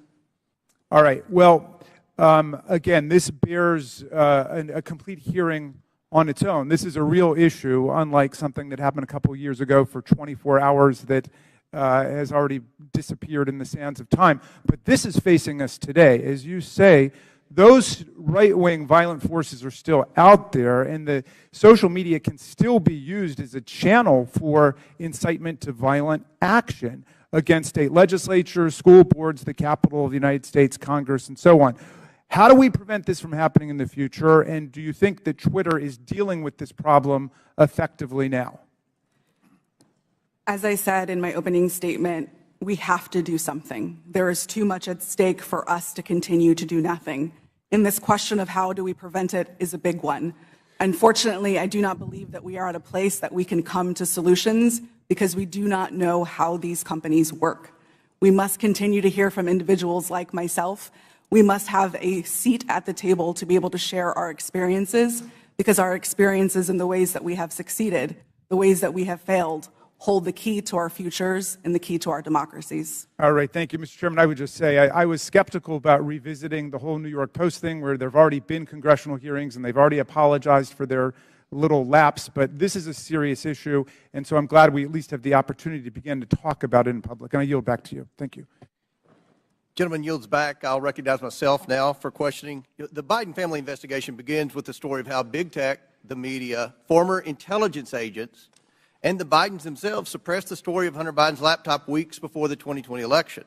All right. Well, again, this bears a complete hearing on its own. This is a real issue, unlike something that happened a couple of years ago for 24 hours that has already disappeared in the sands of time. But this is facing us today. As you say, those right-wing violent forces are still out there, and the social media can still be used as a channel for incitement to violent action against state legislatures, school boards, the Capitol of the United States, Congress, and so on. How do we prevent this from happening in the future, and do you think that Twitter is dealing with this problem effectively now? As I said in my opening statement, we have to do something. There is too much at stake for us to continue to do nothing. And this question of how do we prevent it is a big one. Unfortunately, I do not believe that we are at a place that we can come to solutions because we do not know how these companies work. We must continue to hear from individuals like myself. We must have a seat at the table to be able to share our experiences, because our experiences and the ways that we have succeeded, the ways that we have failed, hold the key to our futures and the key to our democracies. All right, thank you, Mr. Chairman. I would just say I was skeptical about revisiting the whole New York Post thing, where there have already been congressional hearings and they've already apologized for their little lapse, but this is a serious issue, and so I'm glad we at least have the opportunity to begin to talk about it in public. And I yield back to you. Thank you. Gentleman yields back. I'll recognize myself now for questioning. The Biden family investigation begins with the story of how big tech, the media, former intelligence agents, and the Bidens themselves suppressed the story of Hunter Biden's laptop weeks before the 2020 election.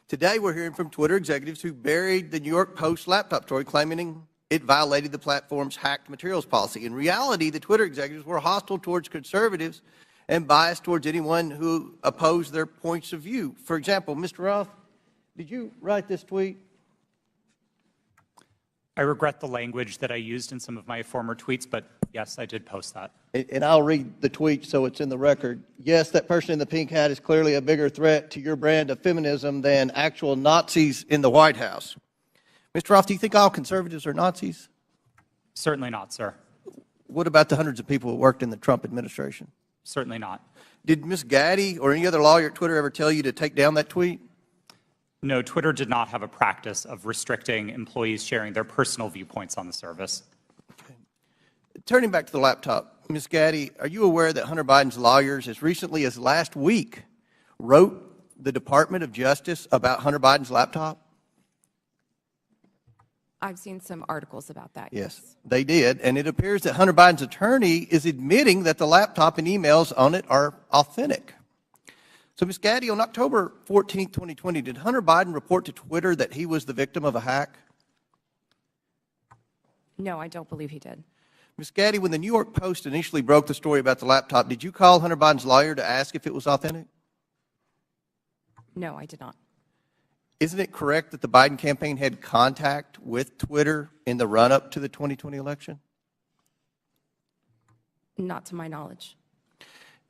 Today, we're hearing from Twitter executives who buried the New York Post laptop story, claiming it violated the platform's hacked materials policy. In reality, the Twitter executives were hostile towards conservatives and biased towards anyone who opposed their points of view. For example, Mr. Roth, did you write this tweet? I regret the language that I used in some of my former tweets, but yes, I did post that. And I'll read the tweet so it's in the record. Yes, that person in the pink hat is clearly a bigger threat to your brand of feminism than actual Nazis in the White House. Mr. Roth, do you think all conservatives are Nazis? Certainly not, sir. What about the hundreds of people who worked in the Trump administration? Certainly not. Did Ms. Gaddy or any other lawyer at Twitter ever tell you to take down that tweet? No, Twitter did not have a practice of restricting employees sharing their personal viewpoints on the service. Okay. Turning back to the laptop, Ms. Gaddy, are you aware that Hunter Biden's lawyers, as recently as last week, wrote the Department of Justice about Hunter Biden's laptop? I've seen some articles about that. Yes, they did. And it appears that Hunter Biden's attorney is admitting that the laptop and emails on it are authentic. So, Ms. Gaddy, on October 14, 2020, did Hunter Biden report to Twitter that he was the victim of a hack? No, I don't believe he did. Ms. Gaddy, when the New York Post initially broke the story about the laptop, did you call Hunter Biden's lawyer to ask if it was authentic? No, I did not. Isn't it correct that the Biden campaign had contact with Twitter in the run-up to the 2020 election? Not to my knowledge.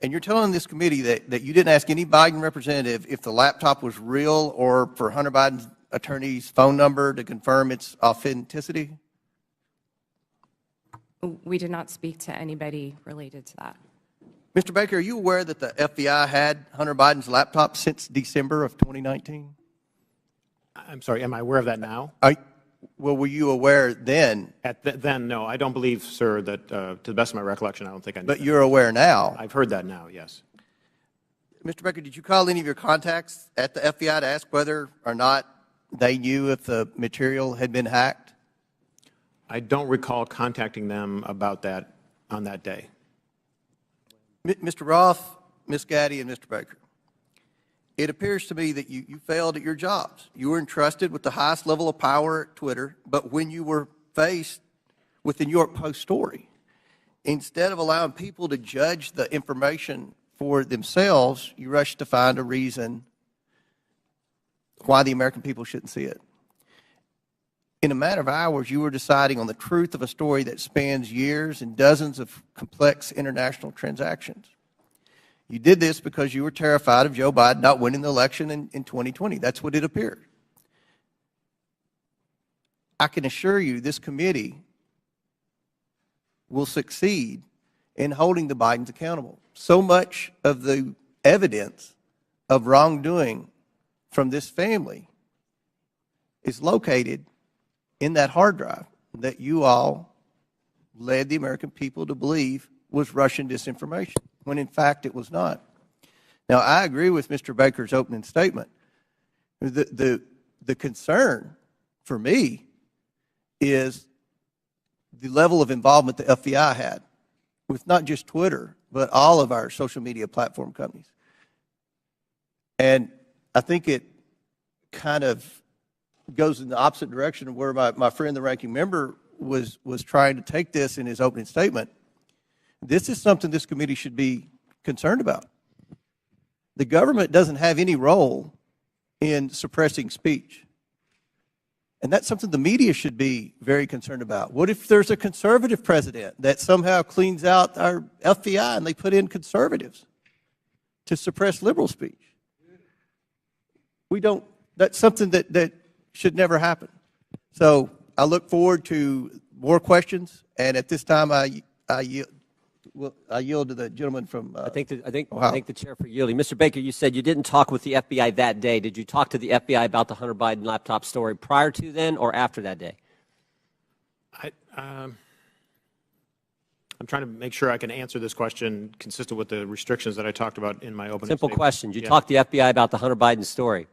And you're telling this committee that you didn't ask any Biden representative if the laptop was real or for Hunter Biden's attorney's phone number to confirm its authenticity? We did not speak to anybody related to that. Mr. Baker, are you aware that the FBI had Hunter Biden's laptop since December of 2019? I'm sorry, am I aware of that now? Well, were you aware then? Then, no. I don't believe, sir, that to the best of my recollection, I don't think I knew But that. you're aware now? I've heard that now, yes. Mr. Baker, did you call any of your contacts at the FBI to ask whether or not they knew if the material had been hacked? I don't recall contacting them about that on that day. Mr. Roth, Ms. Gaddy, and Mr. Baker, it appears to me that you failed at your jobs. You were entrusted with the highest level of power at Twitter, but when you were faced with the New York Post story, instead of allowing people to judge the information for themselves, you rushed to find a reason why the American people shouldn't see it. In a matter of hours, you were deciding on the truth of a story that spans years and dozens of complex international transactions. You did this because you were terrified of Joe Biden not winning the election in 2020. That's what it appeared. I can assure you this committee will succeed in holding the Bidens accountable. So much of the evidence of wrongdoing from this family is located in that hard drive that you all led the American people to believe was Russian disinformation, when in fact it was not. Now, I agree with Mr. Baker's opening statement. The concern for me is the level of involvement the FBI had with not just Twitter, but all of our social media platform companies. And I think it kind of goes in the opposite direction of where my friend, the ranking member, was trying to take this in his opening statement. This is something this committee should be concerned about. The government doesn't have any role in suppressing speech. And that's something the media should be very concerned about. What if there's a conservative president that somehow cleans out our FBI and they put in conservatives to suppress liberal speech? That's something that should never happen. So I look forward to more questions, and at this time I yield to the gentleman from I think Ohio. the chair for yielding. Mr. Baker, you said you didn't talk with the FBI that day. Did you talk to the FBI about the Hunter Biden laptop story prior to then or after that day? I'm trying to make sure I can answer this question consistent with the restrictions that I talked about in my opening Simple statement. question. Did you talk to the FBI about the Hunter Biden story?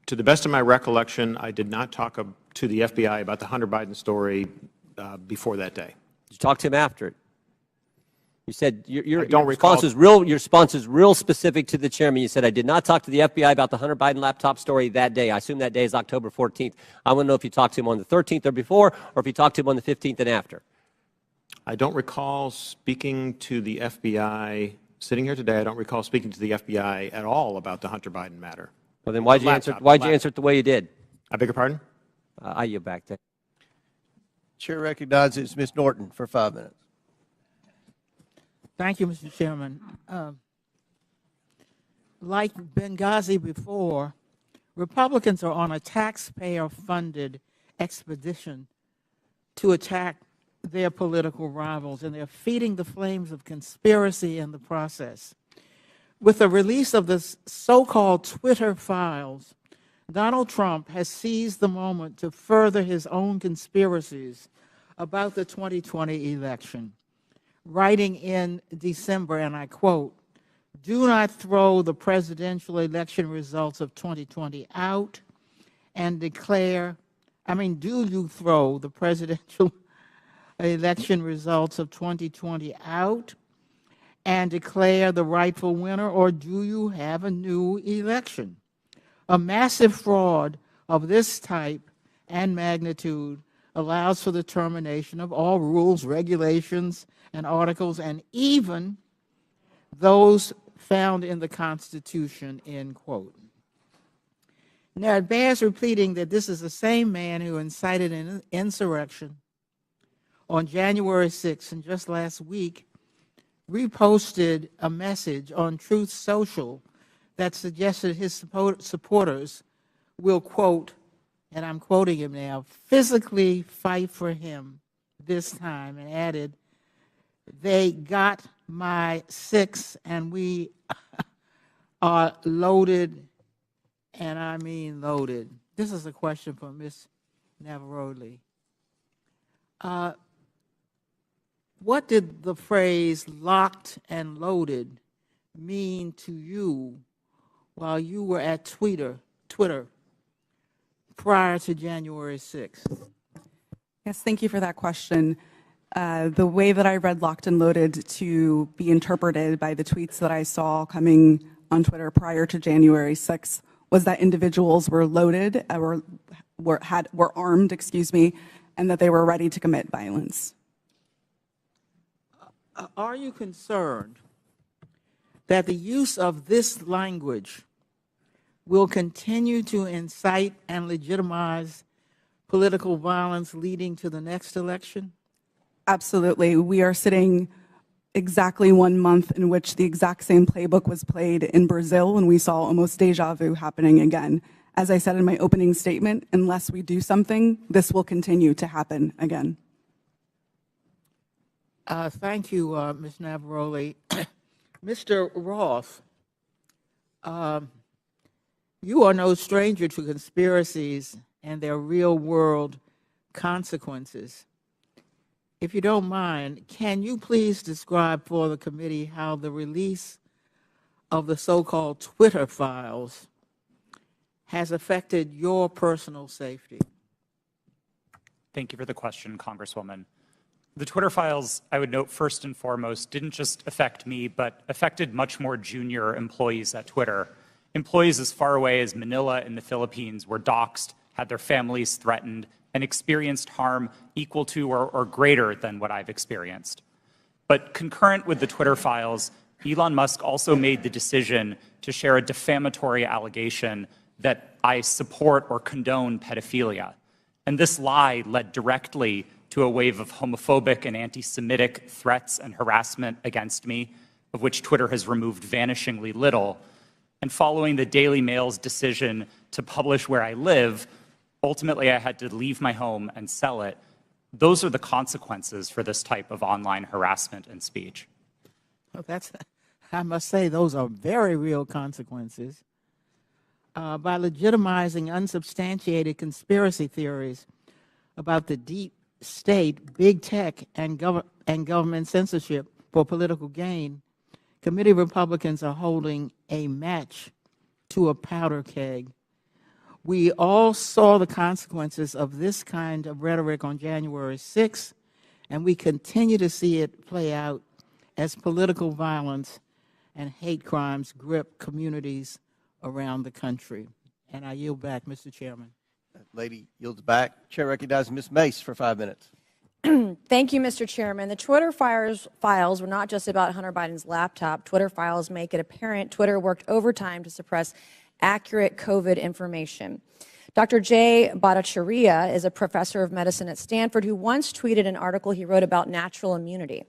To the best of my recollection, I did not talk to the FBI about the Hunter Biden story before that day. Did you talk to him after it? You said your response is real specific to the chairman. You said, I did not talk to the FBI about the Hunter Biden laptop story that day. I assume that day is October 14th. I want to know if you talked to him on the 13th or before, or if you talked to him on the 15th and after. I don't recall speaking to the FBI, sitting here today, I don't recall speaking to the FBI at all about the Hunter Biden matter. Well, then why'd you answer it the way you did? I beg your pardon? I yield back to. Chair recognizes Ms. Norton for 5 minutes. Thank you, Mr. Chairman. Like Benghazi before, Republicans are on a taxpayer-funded expedition to attack their political rivals, and they're feeding the flames of conspiracy in the process. With the release of the so-called Twitter files, Donald Trump has seized the moment to further his own conspiracies about the 2020 election, writing in December, and I quote, "Do not throw the presidential election results of 2020 out and declare, do you throw the presidential election results of 2020 out and declare the rightful winner, or do you have a new election?" A massive fraud of this type and magnitude allows for the termination of all rules, regulations, and articles, and even those found in the Constitution, end quote. Now, it bears repeating that this is the same man who incited an insurrection on January 6th, and just last week reposted a message on Truth Social that suggested his supporters will, quote, and I'm quoting him now, physically fight for him this time, and added, "They got my 6 and we are loaded, and I mean loaded." This is a question for Ms. Navarrete. What did the phrase locked and loaded mean to you while you were at Twitter prior to January 6th? Yes, thank you for that question. The way that I read locked and loaded to be interpreted by the tweets that I saw coming on Twitter prior to January 6th was that individuals were loaded, were armed, and that they were ready to commit violence. Are you concerned that the use of this language will continue to incite and legitimize political violence leading to the next election? Absolutely. We are sitting exactly 1 month in which the exact same playbook was played in Brazil, and we saw almost deja vu happening again. As I said in my opening statement, unless we do something, this will continue to happen again. Thank you, Ms. Navaroli. Mr. Roth, you are no stranger to conspiracies and their real-world consequences. If you don't mind, can you please describe for the committee how the release of the so-called Twitter files has affected your personal safety? Thank you for the question, Congresswoman. The Twitter files, I would note first and foremost, didn't just affect me, but affected much more junior employees at Twitter. Employees as far away as Manila in the Philippines were doxxed, had their families threatened, and experienced harm equal to or greater than what I've experienced. But concurrent with the Twitter files, Elon Musk also made the decision to share a defamatory allegation that I support or condone pedophilia. And this lie led directly to a wave of homophobic and anti-Semitic threats and harassment against me, of which Twitter has removed vanishingly little. And following the Daily Mail's decision to publish where I live, ultimately I had to leave my home and sell it. Those are the consequences for this type of online harassment and speech. Well, I must say, those are very real consequences. By legitimizing unsubstantiated conspiracy theories about the deep state, big tech, and government censorship for political gain, committee Republicans are holding a match to a powder keg. We all saw the consequences of this kind of rhetoric on January 6th, and we continue to see it play out as political violence and hate crimes grip communities around the country. And I yield back, Mr. Chairman. Lady yields back. Chair recognizes Ms. Mace for 5 minutes. Thank you, Mr. Chairman. The Twitter files were not just about Hunter Biden's laptop. Twitter files make it apparent Twitter worked overtime to suppress accurate COVID information. Dr. Jay Bhattacharya is a professor of medicine at Stanford who once tweeted an article he wrote about natural immunity.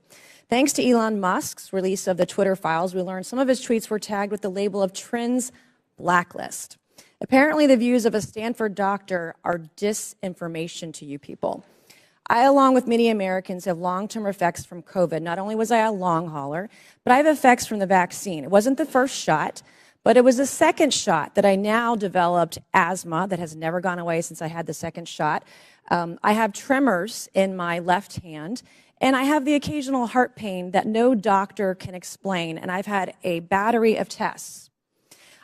Thanks to Elon Musk's release of the Twitter files, we learned some of his tweets were tagged with the label of Trends Blacklist. Apparently, the views of a Stanford doctor are disinformation to you people. I, along with many Americans, have long-term effects from COVID. Not only was I a long hauler, but I have effects from the vaccine. It wasn't the first shot, but it was the second shot that I now developed asthma that has never gone away since I had the second shot. I have tremors in my left hand, and I have the occasional heart pain that no doctor can explain, and I've had a battery of tests.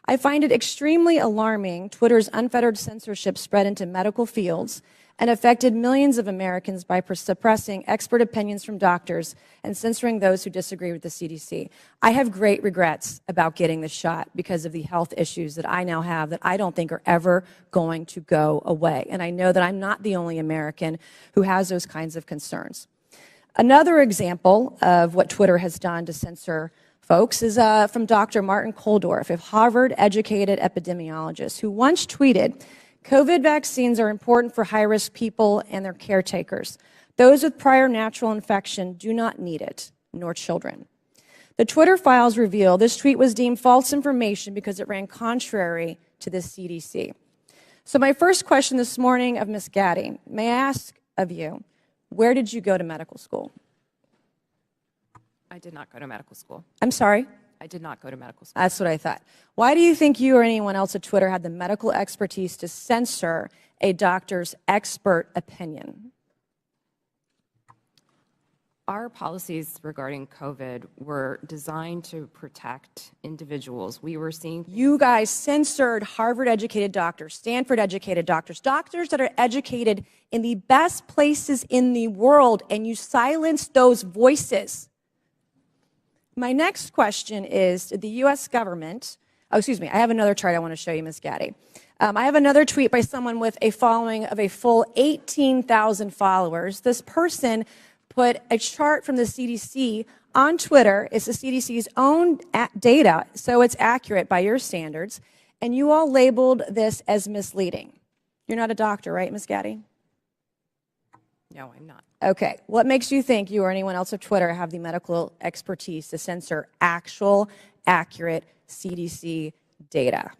I find it extremely alarming Twitter's unfettered censorship spread into medical fields and affected millions of Americans by suppressing expert opinions from doctors and censoring those who disagree with the CDC. I have great regrets about getting the shot because of the health issues that I now have that I don't think are ever going to go away. And I know that I'm not the only American who has those kinds of concerns. Another example of what Twitter has done to censor folks is from Dr. Martin Koldorf, a Harvard-educated epidemiologist who once tweeted, COVID vaccines are important for high-risk people and their caretakers. Those with prior natural infection do not need it, nor children. The Twitter files reveal this tweet was deemed false information because it ran contrary to the CDC. So my first question this morning of Ms. Gaddy, may I ask of you, where did you go to medical school? I did not go to medical school. I'm sorry? I did not go to medical school. That's what I thought. Why do you think you or anyone else at Twitter had the medical expertise to censor a doctor's expert opinion? Our policies regarding COVID were designed to protect individuals. We were seeing... You guys censored Harvard-educated doctors, Stanford-educated doctors, doctors that are educated in the best places in the world, and you silenced those voices. My next question is, did the U.S. government Oh, excuse me. I have another chart I want to show you, Ms. Gaddy. I have another tweet by someone with a following of a full 18,000 followers. This person put a chart from the CDC on Twitter. It's the CDC's own data, so it's accurate by your standards. And you all labeled this as misleading. You're not a doctor, right, Ms. Gaddy? No, I'm not. Okay. What makes you think you or anyone else of Twitter have the medical expertise to censor actual, accurate CDC data?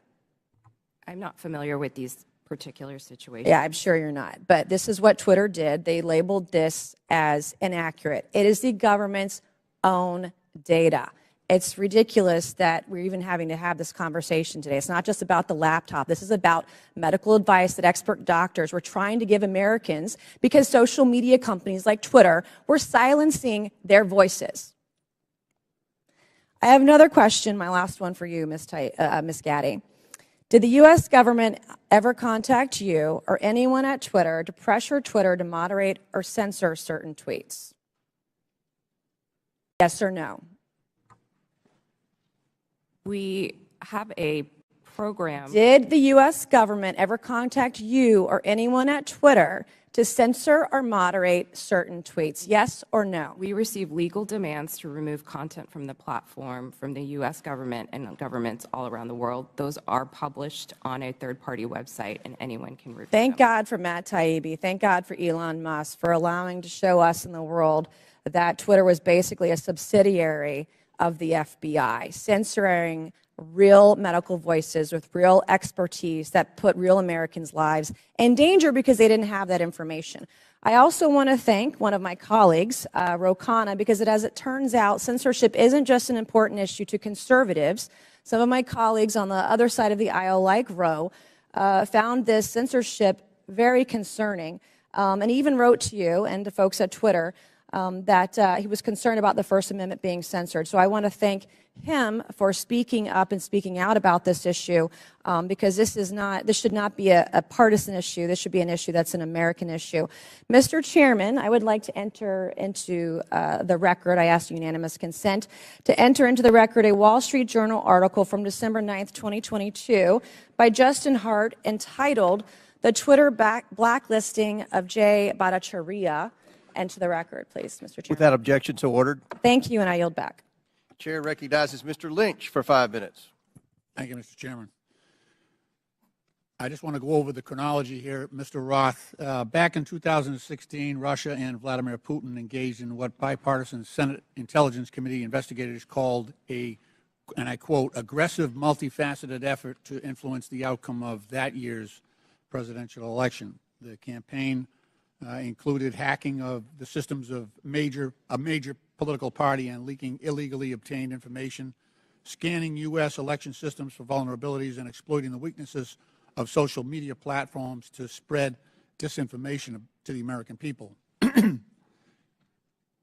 I'm not familiar with these particular situations. Yeah, I'm sure you're not. But this is what Twitter did. They labeled this as inaccurate. It is the government's own data. It's ridiculous that we're even having to have this conversation today. It's not just about the laptop. This is about medical advice that expert doctors were trying to give Americans because social media companies like Twitter were silencing their voices. I have another question, my last one for you, Ms. Gaddy. Did the U.S. government ever contact you or anyone at Twitter to pressure Twitter to moderate or censor certain tweets? Yes or no? We have a program. Did the U.S. government ever contact you or anyone at Twitter to censor or moderate certain tweets? Yes or no? We receive legal demands to remove content from the platform from the U.S. government and governments all around the world. Those are published on a third-party website, and anyone can review Thank them. God for Matt Taibbi. Thank God for Elon Musk for allowing to show us in the world that Twitter was basically a subsidiary of the FBI, censoring real medical voices with real expertise that put real Americans' lives in danger because they didn't have that information. I also want to thank one of my colleagues, Ro Khanna, because as it turns out, censorship isn't just an important issue to conservatives. Some of my colleagues on the other side of the aisle, like Ro, found this censorship very concerning, and even wrote to you and to folks at Twitter that he was concerned about the First Amendment being censored. So I want to thank him for speaking up and speaking out about this issue, because this should not be a partisan issue. This should be an issue that's an American issue. Mr. Chairman, I would like to enter into the record, I ask unanimous consent, to enter into the record a Wall Street Journal article from December 9th, 2022 by Justin Hart entitled "The Twitter Blacklisting of Jay Bhattacharya." Enter the record, please, Mr. Chairman. Without objection, so ordered. Thank you, and I yield back. Chair recognizes Mr. Lynch for 5 minutes. Thank you, Mr. Chairman. I just want to go over the chronology here, Mr. Roth. Back in 2016, Russia and Vladimir Putin engaged in what bipartisan Senate Intelligence Committee investigators called a, and I quote, aggressive, multifaceted effort to influence the outcome of that year's presidential election. The campaign included hacking of the systems of a major political party and leaking illegally obtained information, scanning U.S. election systems for vulnerabilities, and exploiting the weaknesses of social media platforms to spread disinformation to the American people.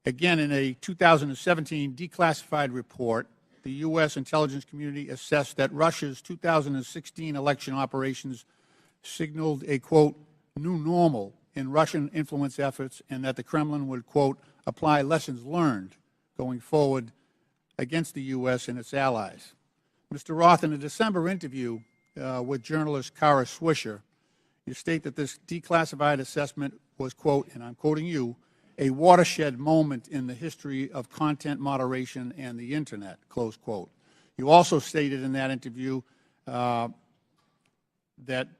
Again, in a 2017 declassified report, the U.S. intelligence community assessed that Russia's 2016 election operations signaled a, quote, new normal in Russian influence efforts, and that the Kremlin would, quote, apply lessons learned going forward against the U.S. and its allies. Mr. Roth, in a December interview with journalist Kara Swisher, you state that this declassified assessment was, quote, and I'm quoting you, a watershed moment in the history of content moderation and the Internet, close quote. You also stated in that interview that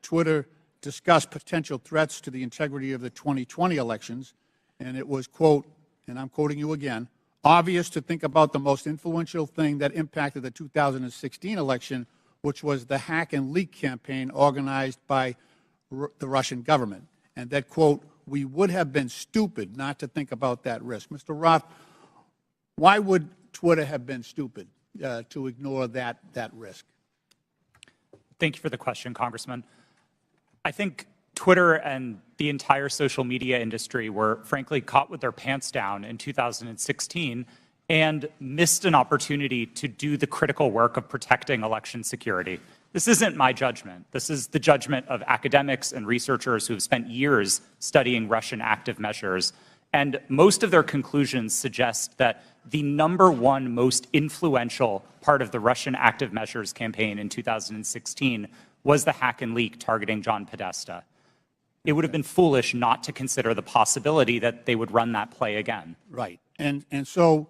Twitter discussed potential threats to the integrity of the 2020 elections, and it was, quote, and I'm quoting you again, obvious to think about the most influential thing that impacted the 2016 election, which was the hack and leak campaign organized by the Russian government, and that, quote, we would have been stupid not to think about that risk. Mr. Roth, why would Twitter have been stupid to ignore that risk? Thank you for the question, Congressman. I think Twitter and the entire social media industry were frankly caught with their pants down in 2016 and missed an opportunity to do the critical work of protecting election security. This isn't my judgment. This is the judgment of academics and researchers who have spent years studying Russian active measures. And most of their conclusions suggest that the #1 most influential part of the Russian active measures campaign in 2016 was the hack and leak targeting John Podesta. It would have been foolish not to consider the possibility that they would run that play again. Right. And so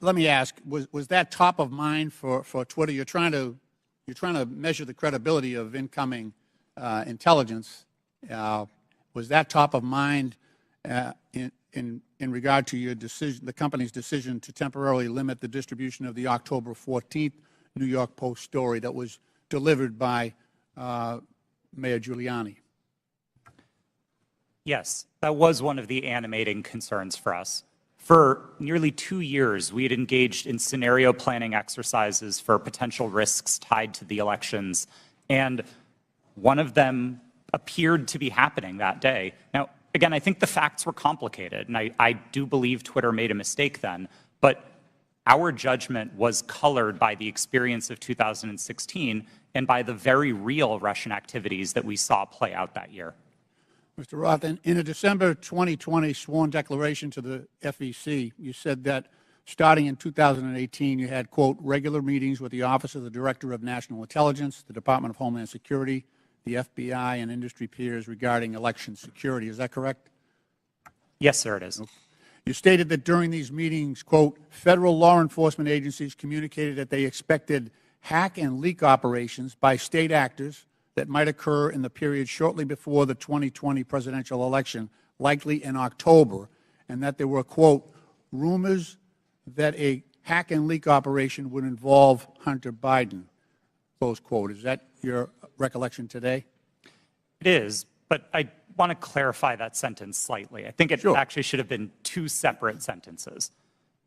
let me ask, was that top of mind for Twitter? You're trying to measure the credibility of incoming intelligence. Was that top of mind in regard to your decision, the company's decision to temporarily limit the distribution of the October 14th New York Post story that was delivered by Mayor Giuliani? Yes, that was one of the animating concerns for us. For nearly 2 years, we had engaged in scenario planning exercises for potential risks tied to the elections, and one of them appeared to be happening that day. Now, again, I think the facts were complicated, and I do believe Twitter made a mistake then, but our judgment was colored by the experience of 2016 and by the very real Russian activities that we saw play out that year. Mr. Roth, in a December 2020 sworn declaration to the FEC, you said that starting in 2018, you had, quote, regular meetings with the Office of the Director of National Intelligence, the Department of Homeland Security, the FBI, and industry peers regarding election security. Is that correct? Yes, sir, it is. You stated that during these meetings, quote, federal law enforcement agencies communicated that they expected hack and leak operations by state actors that might occur in the period shortly before the 2020 presidential election, likely in October, and that there were, quote, rumors that a hack and leak operation would involve Hunter Biden, close quote. Is that your recollection today? It is, but I want to clarify that sentence slightly. I think it actually should have been 2 separate sentences.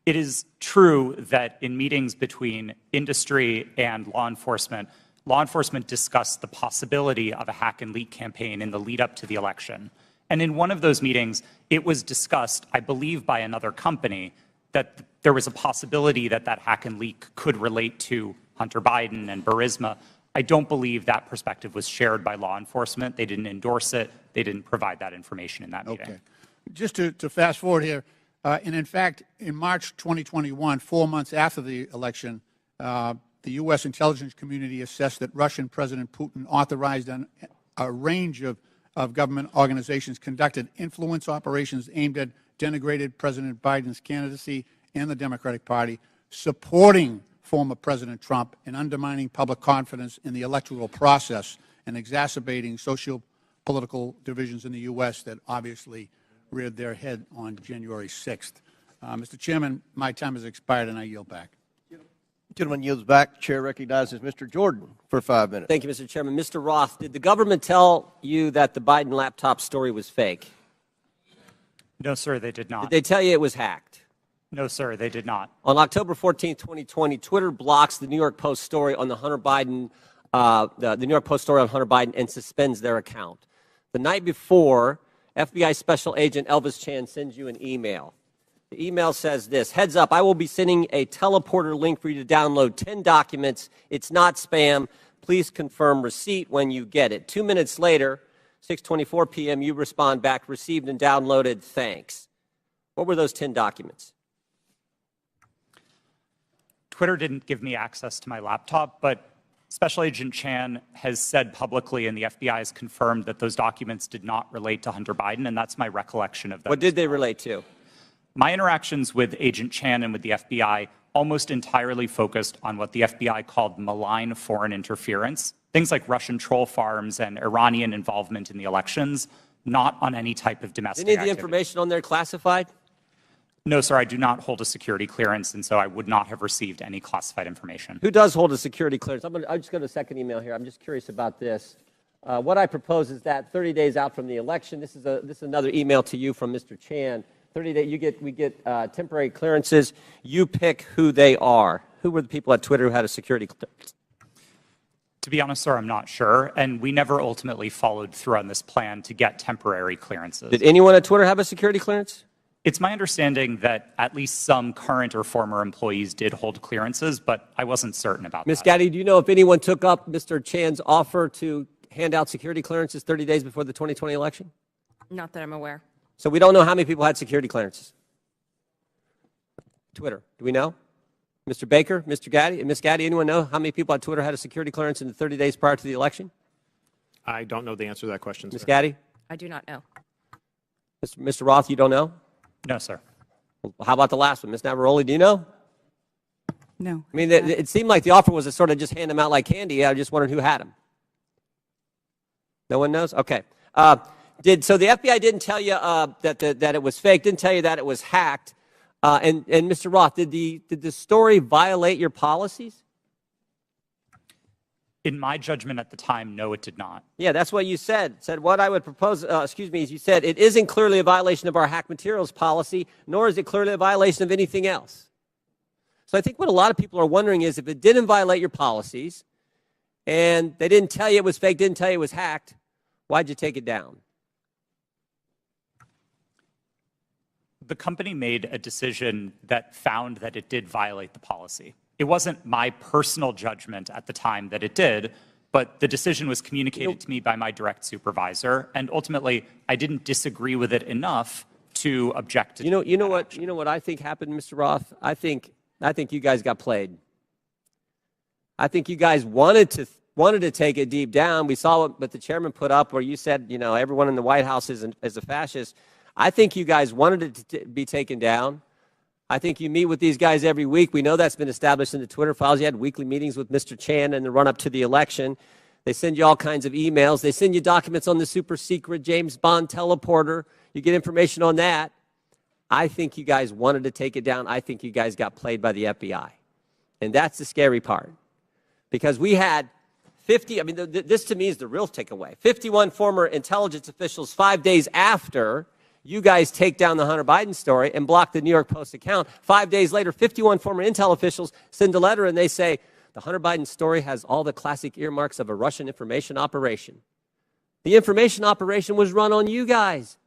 It is true that in meetings between industry and law enforcement discussed the possibility of a hack and leak campaign in the lead up to the election. And in one of those meetings, it was discussed, I believe by another company, that there was a possibility that that hack and leak could relate to Hunter Biden and Burisma. I don't believe that perspective was shared by law enforcement. They didn't endorse it. They didn't provide that information in that meeting. Okay. Just to fast forward here, and in fact, in March 2021, 4 months after the election, the U.S. intelligence community assessed that Russian President Putin authorized a range of government organizations conducted influence operations aimed at denigrating President Biden's candidacy and the Democratic Party, supporting former President Trump, and undermining public confidence in the electoral process and exacerbating socio-political divisions in the U.S. that obviously reared their head on January 6th. Mr. Chairman, my time has expired, and I yield back. Gentleman yields back. Chair recognizes Mr. Jordan for 5 minutes. Thank you, Mr. Chairman. Mr. Roth, did the government tell you that the Biden laptop story was fake? No, sir, they did not. Did they tell you it was hacked? No, sir, they did not. On October 14, 2020, Twitter blocks the New York Post story on the Hunter Biden, the New York Post story on Hunter Biden, and suspends their account. The night before, FBI Special Agent Elvis Chan sends you an email. The email says this: heads up, I will be sending a teleporter link for you to download 10 documents. It's not spam. Please confirm receipt when you get it. 2 minutes later, 6:24 p.m., you respond back, received and downloaded, thanks. What were those 10 documents? Twitter didn't give me access to my laptop, but Special Agent Chan has said publicly, and the FBI has confirmed, that those documents did not relate to Hunter Biden, and that's my recollection of them. What did they relate to? My interactions with Agent Chan and with the FBI almost entirely focused on what the FBI called malign foreign interference, things like Russian troll farms and Iranian involvement in the elections, not on any type of domestic Any of the activity. information on there classified? No, sir, I do not hold a security clearance, and so I would not have received any classified information. Who does hold a security clearance? I'll just go to the second email here. I'm just curious about this. What I propose is that 30 days out from the election, this is another email to you from Mr. Chan. 30 days, we get temporary clearances. You pick who they are. Who were the people at Twitter who had a security clearance? To be honest, sir, I'm not sure, and we never ultimately followed through on this plan to get temporary clearances. Did anyone at Twitter have a security clearance? It's my understanding that at least some current or former employees did hold clearances, but I wasn't certain about that. Ms. Gaddy, do you know if anyone took up Mr. Chan's offer to hand out security clearances 30 days before the 2020 election? Not that I'm aware. So we don't know how many people had security clearances. Twitter, do we know? Mr. Baker, Mr. Gaddy, Ms. Gaddy, anyone know how many people on Twitter had a security clearance in the 30 days prior to the election? I don't know the answer to that question, Ms. sir. Gaddy? I do not know. Mr. Roth, you don't know? No, sir. Well, how about the last one? Ms. Navaroli, do you know? No. I mean, it seemed like the offer was to sort of just hand them out like candy. I just wondered who had them. No one knows? Okay. So the FBI didn't tell you that it was fake, didn't tell you that it was hacked. And Mr. Roth, did the story violate your policies? In my judgment at the time, no, it did not. Yeah, that's what you said. Said what I would propose, is you said it isn't clearly a violation of our hack materials policy, nor is it clearly a violation of anything else. So I think what a lot of people are wondering is if it didn't violate your policies and they didn't tell you it was fake, didn't tell you it was hacked, why'd you take it down? The company made a decision that found that it did violate the policy. It wasn't my personal judgment at the time that it did, but the decision was communicated to me by my direct supervisor, and ultimately I didn't disagree with it enough to object to You know what I think happened, Mr. Roth? I think you guys got played. I think you guys wanted to take it deep down. We saw what the chairman put up where you said, everyone in the White House is a fascist. I think you guys wanted it to be taken down. I think you meet with these guys every week. We know that's been established in the Twitter files. You had weekly meetings with Mr. Chan in the run-up to the election. They send you all kinds of emails. They send you documents on the super secret James Bond teleporter. You get information on that. I think you guys wanted to take it down. I think you guys got played by the FBI. And that's the scary part. Because we had 50, this to me is the real takeaway. 51 former intelligence officials 5 days after you guys take down the Hunter Biden story and block the New York Post account. 5 days later, 51 former intel officials send a letter and they say, the Hunter Biden story has all the classic earmarks of a Russian information operation. The information operation was run on you guys.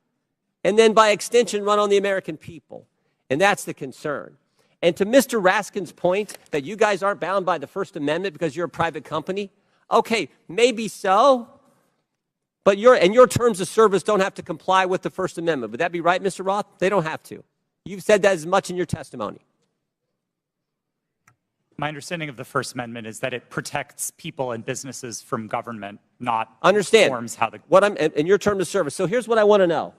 And then by extension, run on the American people. And that's the concern. And to Mr. Raskin's point that you guys aren't bound by the First Amendment because you're a private company, okay, maybe so. But your terms of service don't have to comply with the First Amendment. Would that be right, Mr. Roth? They don't have to. You've said that as much in your testimony. My understanding of the First Amendment is that it protects people and businesses from government, not Understand informs how the... in your terms of service. So here's what I want to know.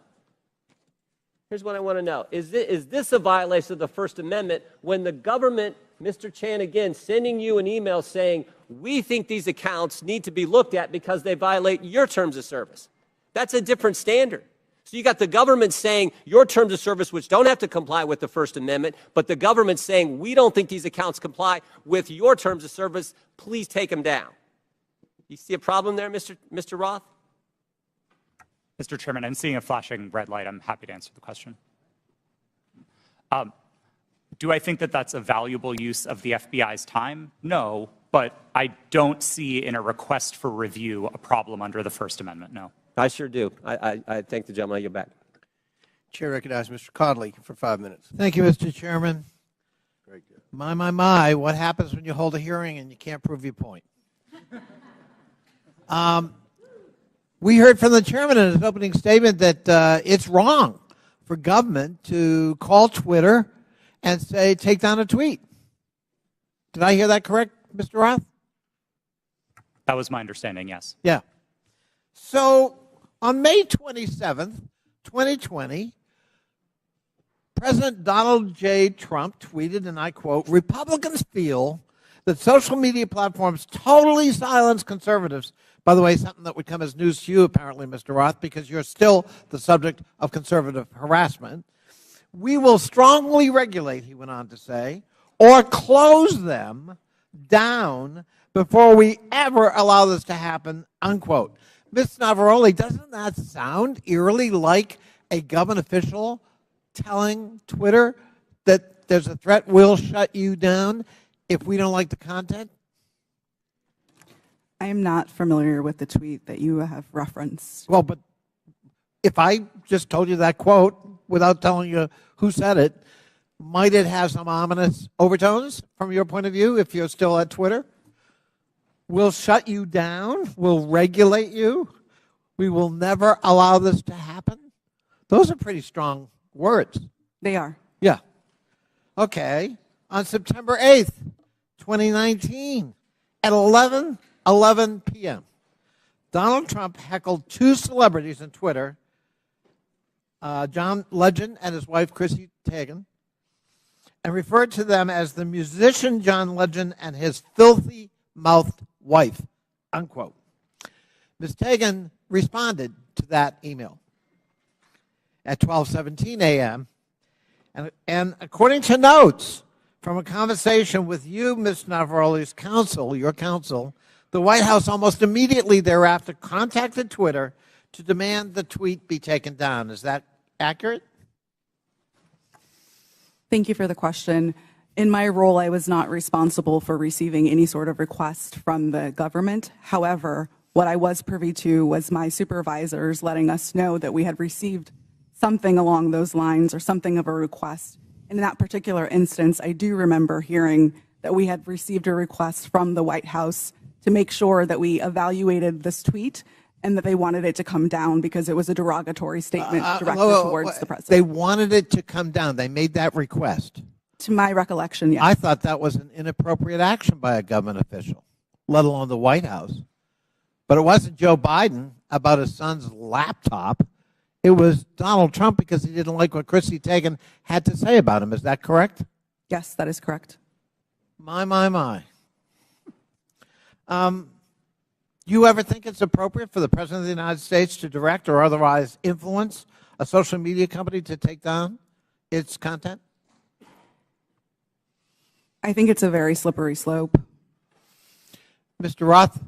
Here's what I want to know. Is this a violation of the First Amendment when the government, Mr. Chan, again, sending you an email saying, we think these accounts need to be looked at because they violate your terms of service? That's a different standard. So you got the government saying your terms of service, which don't have to comply with the First Amendment, but the government saying we don't think these accounts comply with your terms of service, please take them down. You see a problem there, Mr. Roth? Mr. Chairman, I'm seeing a flashing red light. I'm happy to answer the question. Do I think that that's a valuable use of the FBI's time? No, but I don't see in a request for review a problem under the First Amendment, no. I sure do. I thank the gentleman. I yield back. Chair recognizes Mr. Conley for 5 minutes. Thank you, Mr. Chairman. Very good. My, what happens when you hold a hearing and you can't prove your point? We heard from the chairman in his opening statement that it's wrong for government to call Twitter and say, take down a tweet. Did I hear that correct, Mr. Roth? That was my understanding, yes. Yeah. So on May 27th, 2020, President Donald J. Trump tweeted, and I quote, Republicans feel that social media platforms totally silence conservatives. By the way, something that would come as news to you, apparently, Mr. Roth, because you're still the subject of conservative harassment. We will strongly regulate, he went on to say, or close them down before we ever allow this to happen, unquote. Ms. Navaroli, doesn't that sound eerily like a government official telling Twitter that there's a threat, we'll shut you down if we don't like the content? I am not familiar with the tweet that you have referenced. Well, but if I just told you that quote without telling you who said it, might it have some ominous overtones from your point of view if you're still at Twitter? We'll shut you down. We'll regulate you. We will never allow this to happen. Those are pretty strong words. They are. Yeah. Okay. On September 8th, 2019, at 11:11 p.m., Donald Trump heckled two celebrities on Twitter, John Legend and his wife, Chrissy Teigen, and referred to them as the musician John Legend and his filthy-mouthed wife, unquote. Ms. Teigen responded to that email at 12:17 a.m., and according to notes from a conversation with you, Ms. Navaroli's counsel, your counsel, the White House almost immediately thereafter contacted Twitter to demand the tweet be taken down. Is that accurate? Thank you for the question. In my role, I was not responsible for receiving any sort of request from the government. However, what I was privy to was my supervisors letting us know that we had received something along those lines or something of a request. In that particular instance, I do remember hearing that we had received a request from the White House to make sure that we evaluated this tweet and that they wanted it to come down because it was a derogatory statement directed towards the president. They wanted it to come down. They made that request. To my recollection, yes. I thought that was an inappropriate action by a government official, let alone the White House. But it wasn't Joe Biden about his son's laptop. It was Donald Trump because he didn't like what Chrissy Teigen had to say about him. Is that correct? Yes, that is correct. My. You ever think it's appropriate for the President of the United States to direct or otherwise influence a social media company to take down its content? I think it's a very slippery slope. Mr. Roth,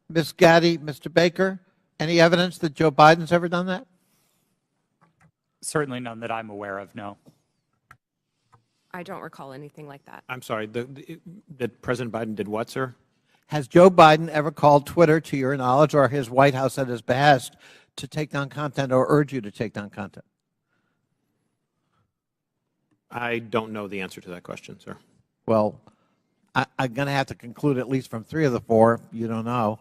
Ms. Gaddy, Mr. Baker, any evidence that Joe Biden's ever done that? Certainly none that I'm aware of, no. I don't recall anything like that. I'm sorry, that President Biden did what, sir? Has Joe Biden ever called Twitter, to your knowledge, or his White House at his behest, to take down content or urge you to take down content? I don't know the answer to that question, sir. Well, I'm going to have to conclude at least from 3 of the 4, you don't know.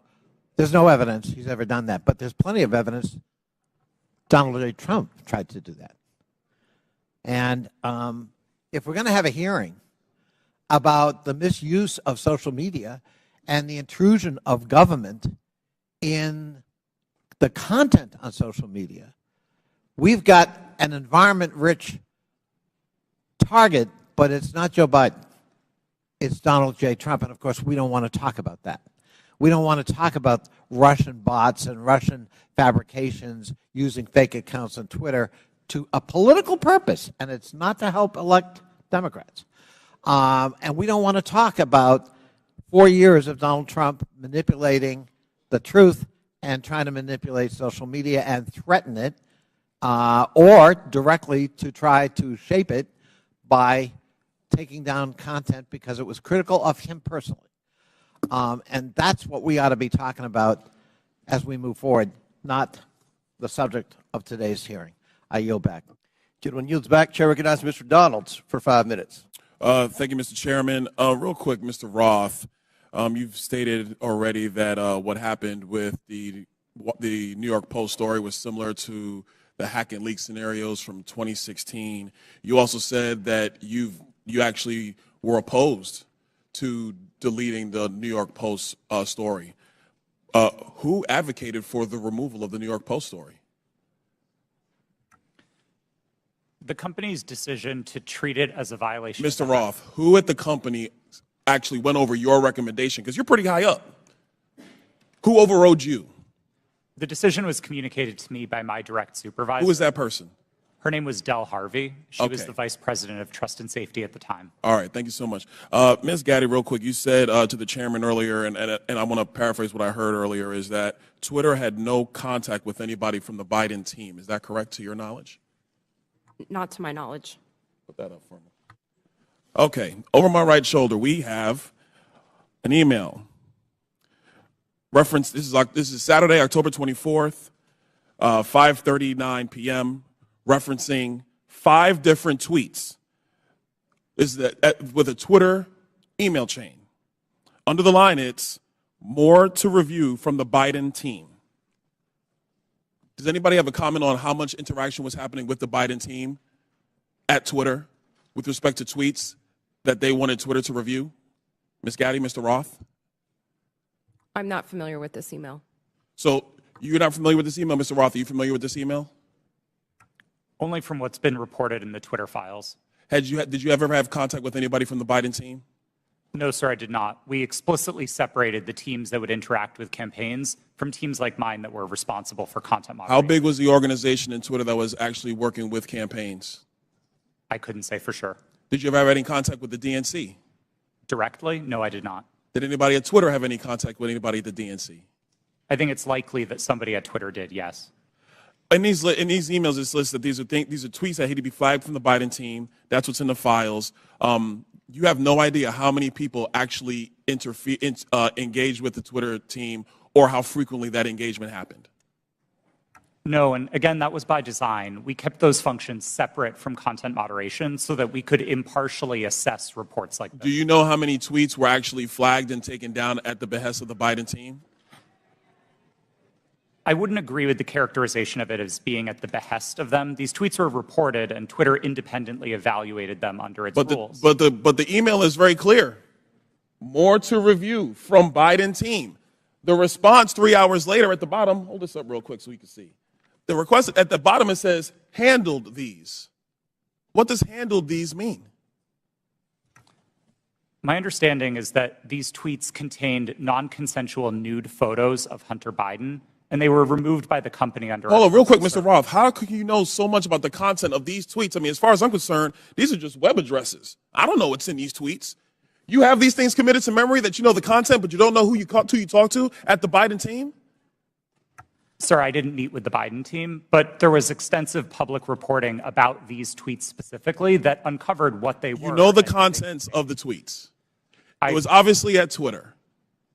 There's no evidence he's ever done that, but there's plenty of evidence Donald J. Trump tried to do that. And if we're going to have a hearing about the misuse of social media and the intrusion of government in the content on social media, we've got an environment-rich target, but it's not Joe Biden. It's Donald J. Trump, and of course, we don't want to talk about that. We don't want to talk about Russian bots and Russian fabrications using fake accounts on Twitter to a political purpose, and it's not to help elect Democrats. And we don't want to talk about 4 years of Donald Trump manipulating the truth and trying to manipulate social media and threaten it, or directly to try to shape it by taking down content because it was critical of him personally. And that's what we ought to be talking about as we move forward, not the subject of today's hearing. I yield back. Gentleman yields back. Chair recognizes Mr. Donalds for 5 minutes. Thank you, Mr. Chairman. Real quick, Mr. Roth, you've stated already that what happened with the New York Post story was similar to the hack and leak scenarios from 2016. You also said that you actually were opposed to deleting the New York Post story. Who advocated for the removal of the New York Post story? The company's decision to treat it as a violation. Mr. Roth, who at the company actually went over your recommendation? Because you're pretty high up. Who overrode you? The decision was communicated to me by my direct supervisor. Who was that person? Her name was Del Harvey. She was Okay. the vice president of trust and safety at the time. All right, thank you so much. Ms. Gaddy, real quick, you said to the chairman earlier, and I want to paraphrase what I heard earlier, is that Twitter had no contact with anybody from the Biden team. Is that correct to your knowledge? Not to my knowledge. Put that up for me. Okay, over my right shoulder, we have an email. Reference, this is Saturday, October 24th, 5:39 p.m., referencing 5 different tweets. This is with a Twitter email chain. Under the line, it's more to review from the Biden team. Does anybody have a comment on how much interaction was happening with the Biden team at Twitter with respect to tweets that they wanted Twitter to review? Ms. Gaddy, Mr. Roth? I'm not familiar with this email. So you're not familiar with this email, Mr. Roth? Are you familiar with this email? Only from what's been reported in the Twitter files. Did you ever have contact with anybody from the Biden team? No, sir, I did not. We explicitly separated the teams that would interact with campaigns from teams like mine that were responsible for content moderation. How big was the organization in Twitter that was actually working with campaigns? I couldn't say for sure. Did you ever have any contact with the DNC? Directly? No, I did not. Did anybody at Twitter have any contact with anybody at the DNC? I think it's likely that somebody at Twitter did, yes. In these emails, it's listed these are tweets that had to be flagged from the Biden team. That's what's in the files. You have no idea how many people actually engaged with the Twitter team or how frequently that engagement happened. No, and again, that was by design. We kept those functions separate from content moderation so that we could impartially assess reports like this. Do you know how many tweets were actually flagged and taken down at the behest of the Biden team? I wouldn't agree with the characterization of it as being at the behest of them. These tweets were reported, and Twitter independently evaluated them under its rules. But the email is very clear. More to review from Biden team. The response 3 hours later at the bottom, hold this up real quick so we can see. The request at the bottom, it says, handled these. What does handled these mean? My understanding is that these tweets contained non-consensual nude photos of Hunter Biden, and they were removed by the company under. Hold on, real quick, Mr. Roth. How could you know so much about the content of these tweets? I mean, as far as I'm concerned, these are just web addresses. I don't know what's in these tweets. You have these things committed to memory that you know the content, but you don't know who you talk to at the Biden team? Sir, I didn't meet with the Biden team, but there was extensive public reporting about these tweets specifically that uncovered what they were. You know the contents of the tweets. It was obviously at Twitter,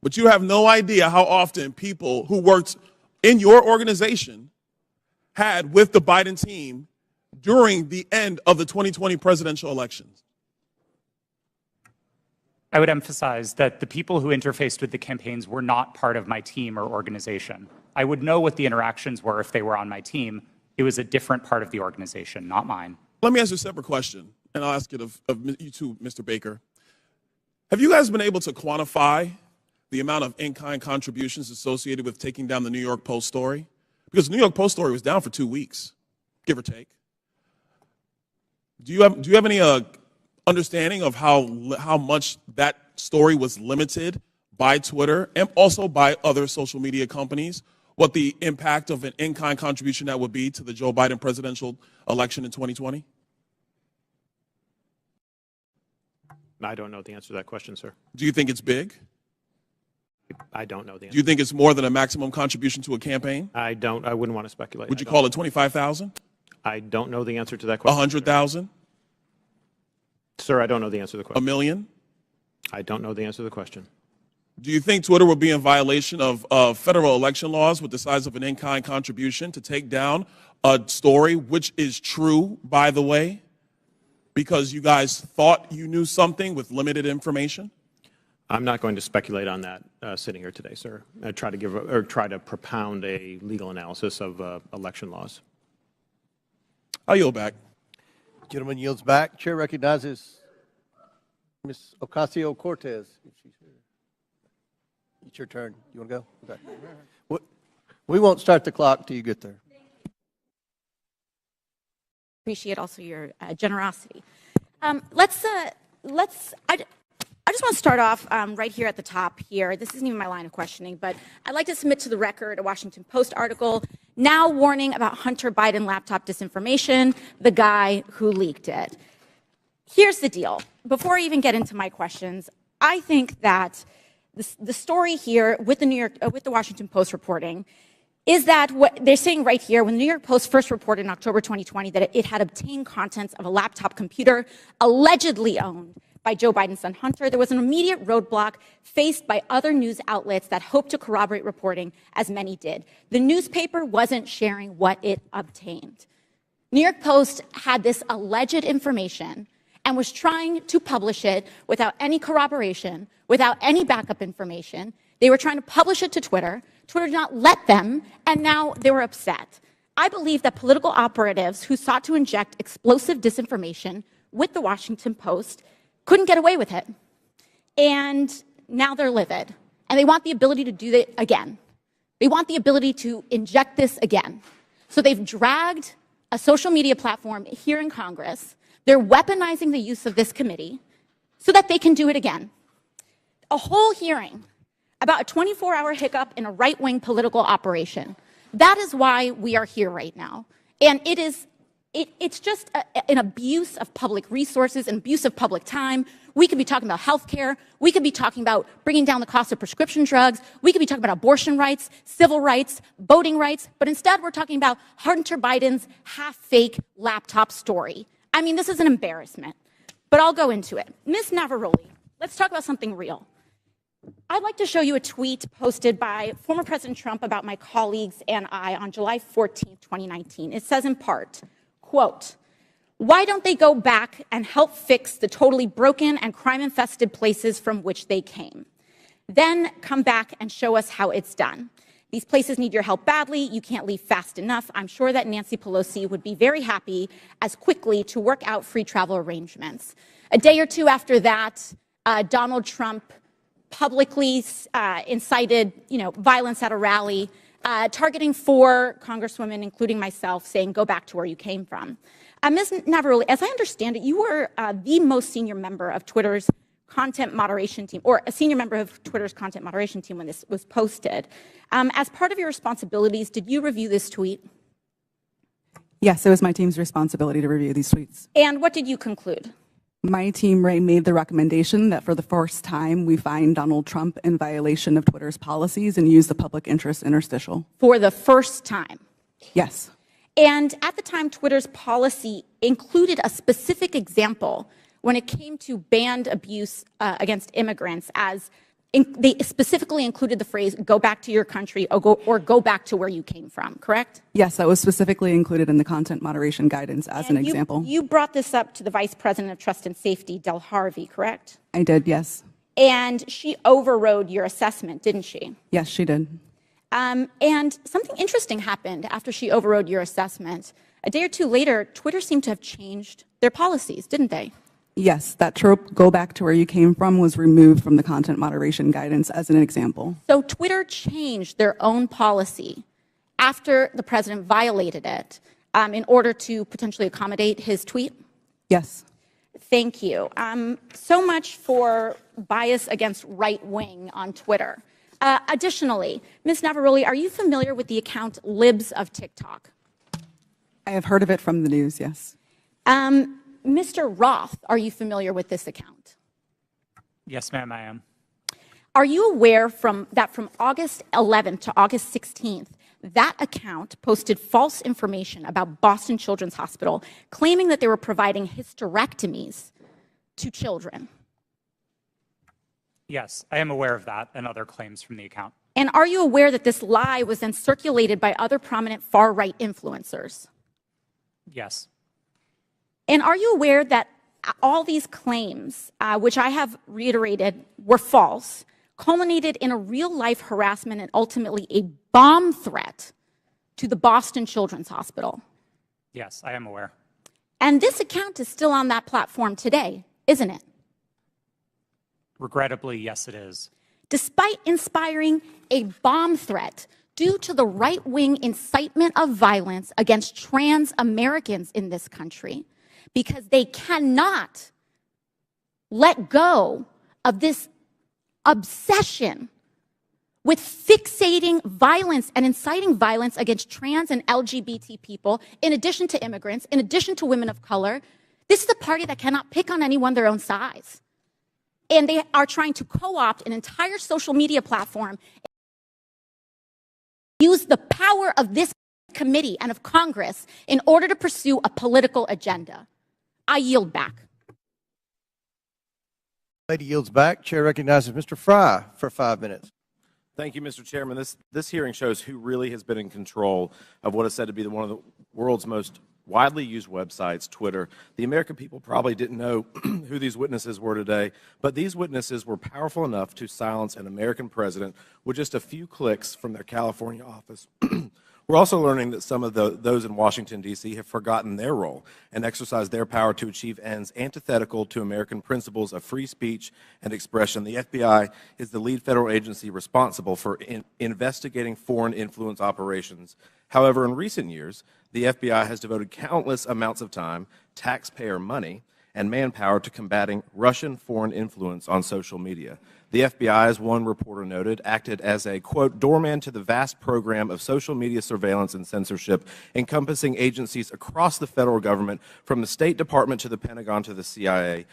but you have no idea how often people who worked in your organization had with the Biden team during the end of the 2020 presidential elections. I would emphasize that the people who interfaced with the campaigns were not part of my team or organization. I would know what the interactions were if they were on my team. It was a different part of the organization, not mine. Let me ask you a separate question, and I'll ask it of you too, Mr. Baker. Have you guys been able to quantify the amount of in-kind contributions associated with taking down the New York Post story? Because the New York Post story was down for 2 weeks, give or take. Do you have any understanding of how much that story was limited by Twitter and also by other social media companies? What the impact of an in-kind contribution that would be to the Joe Biden presidential election in 2020? I don't know the answer to that question, sir. Do you think it's big? I don't know the answer. Do you think it's more than a maximum contribution to a campaign? I wouldn't want to speculate. Would you call it 25,000? I don't know the answer to that question. 100,000? Sir, I don't know the answer to the question. $1 million? I don't know the answer to the question. Do you think Twitter will be in violation of federal election laws with the size of an in-kind contribution to take down a story, which is true, by the way, because you guys thought you knew something with limited information? I'm not going to speculate on that sitting here today, sir. I try to propound a legal analysis of election laws. I'll yield back. Gentleman yields back. Chair recognizes Ms. Ocasio-Cortez. If she's here. It's your turn. You want to go? Okay. We won't start the clock till you get there. Appreciate also your generosity. I just want to start off right here at the top here. This isn't even my line of questioning, but I'd like to submit to the record a Washington Post article now warning about Hunter Biden laptop disinformation, the guy who leaked it. Here's the deal. Before I even get into my questions, I think that the story here with the Washington Post reporting is that what they're saying right here, when the New York Post first reported in October 2020 that it had obtained contents of a laptop computer allegedly owned by Joe Biden's son Hunter, there was an immediate roadblock faced by other news outlets that hoped to corroborate reporting, as many did. The newspaper wasn't sharing what it obtained. New York Post had this alleged information and was trying to publish it without any corroboration, without any backup information. They were trying to publish it to Twitter. Twitter did not let them, and now they were upset. I believe that political operatives who sought to inject explosive disinformation with the Washington Post couldn't get away with it. And now they're livid. And they want the ability to do it again. They want the ability to inject this again. So they've dragged a social media platform here in Congress. They're weaponizing the use of this committee so that they can do it again. A whole hearing about a 24-hour hiccup in a right-wing political operation. That is why we are here right now. And it's just an abuse of public resources, an abuse of public time. We could be talking about health care. We could be talking about bringing down the cost of prescription drugs. We could be talking about abortion rights, civil rights, voting rights. But instead, we're talking about Hunter Biden's half-fake laptop story. I mean, this is an embarrassment. But I'll go into it. Ms. Navarrete, let's talk about something real. I'd like to show you a tweet posted by former President Trump about my colleagues and I on July 14, 2019. It says in part, quote, "Why don't they go back and help fix the totally broken and crime-infested places from which they came? Then come back and show us how it's done. These places need your help badly. You can't leave fast enough. I'm sure that Nancy Pelosi would be very happy as quickly to work out free travel arrangements." A day or two after that, Donald Trump publicly incited, violence at a rally, targeting 4 congresswomen, including myself, saying, "Go back to where you came from." Ms. Navarrete, as I understand it, you were the most senior member of Twitter's content moderation team, or a senior member of Twitter's content moderation team when this was posted. As part of your responsibilities, did you review this tweet? Yes, it was my team's responsibility to review these tweets. And what did you conclude? My team, Ray, made the recommendation that for the first time we find Donald Trump in violation of Twitter's policies and use the public interest interstitial. For the first time? Yes. And at the time, Twitter's policy included a specific example when it came to banned abuse against immigrants, as they specifically included the phrase, "go back to your country," or go back to where you came from, correct? Yes, that was specifically included in the content moderation guidance as an example. You brought this up to the Vice President of Trust and Safety, Del Harvey, correct? I did, yes. And she overrode your assessment, didn't she? Yes, she did. And something interesting happened after she overrode your assessment. A day or two later, Twitter seemed to have changed their policies, didn't they? Yes, that trope, "go back to where you came from," was removed from the content moderation guidance as an example. So Twitter changed their own policy after the president violated it in order to potentially accommodate his tweet? Yes. Thank you. So much for bias against right wing on Twitter. Additionally, Ms. Navarrete, are you familiar with the account Libs of TikTok? I have heard of it from the news, yes. Mr. Roth, are you familiar with this account? Yes, ma'am, I am. Are you aware that from August 11th to August 16th, that account posted false information about Boston Children's Hospital, claiming that they were providing hysterectomies to children? Yes, I am aware of that and other claims from the account. And are you aware that this lie was then circulated by other prominent far-right influencers? Yes. And are you aware that all these claims, which I have reiterated were false, culminated in a real-life harassment and ultimately a bomb threat to the Boston Children's Hospital? Yes, I am aware. And this account is still on that platform today, isn't it? Regrettably, yes, it is. Despite inspiring a bomb threat due to the right-wing incitement of violence against trans Americans in this country, because they cannot let go of this obsession with fixating violence and inciting violence against trans and LGBT people, in addition to immigrants, in addition to women of color. This is a party that cannot pick on anyone their own size. And they are trying to co-opt an entire social media platform, use the power of this committee and of Congress in order to pursue a political agenda. I yield back. Lady yields back. Chair recognizes Mr. Fry for 5 minutes. Thank you, Mr. Chairman. This hearing shows who really has been in control of what is said to be one of the world's most widely used websites, Twitter. The American people probably didn't know who these witnesses were today, but these witnesses were powerful enough to silence an American president with just a few clicks from their California office. We're also learning that some of those in Washington, D.C. have forgotten their role and exercised their power to achieve ends antithetical to American principles of free speech and expression. The FBI is the lead federal agency responsible for investigating foreign influence operations. However, in recent years, the FBI has devoted countless amounts of time, taxpayer money, and manpower to combating Russian foreign influence on social media. The FBI, as one reporter noted, acted as a, quote, doorman to the vast program of social media surveillance and censorship encompassing agencies across the federal government, from the State Department to the Pentagon to the CIA.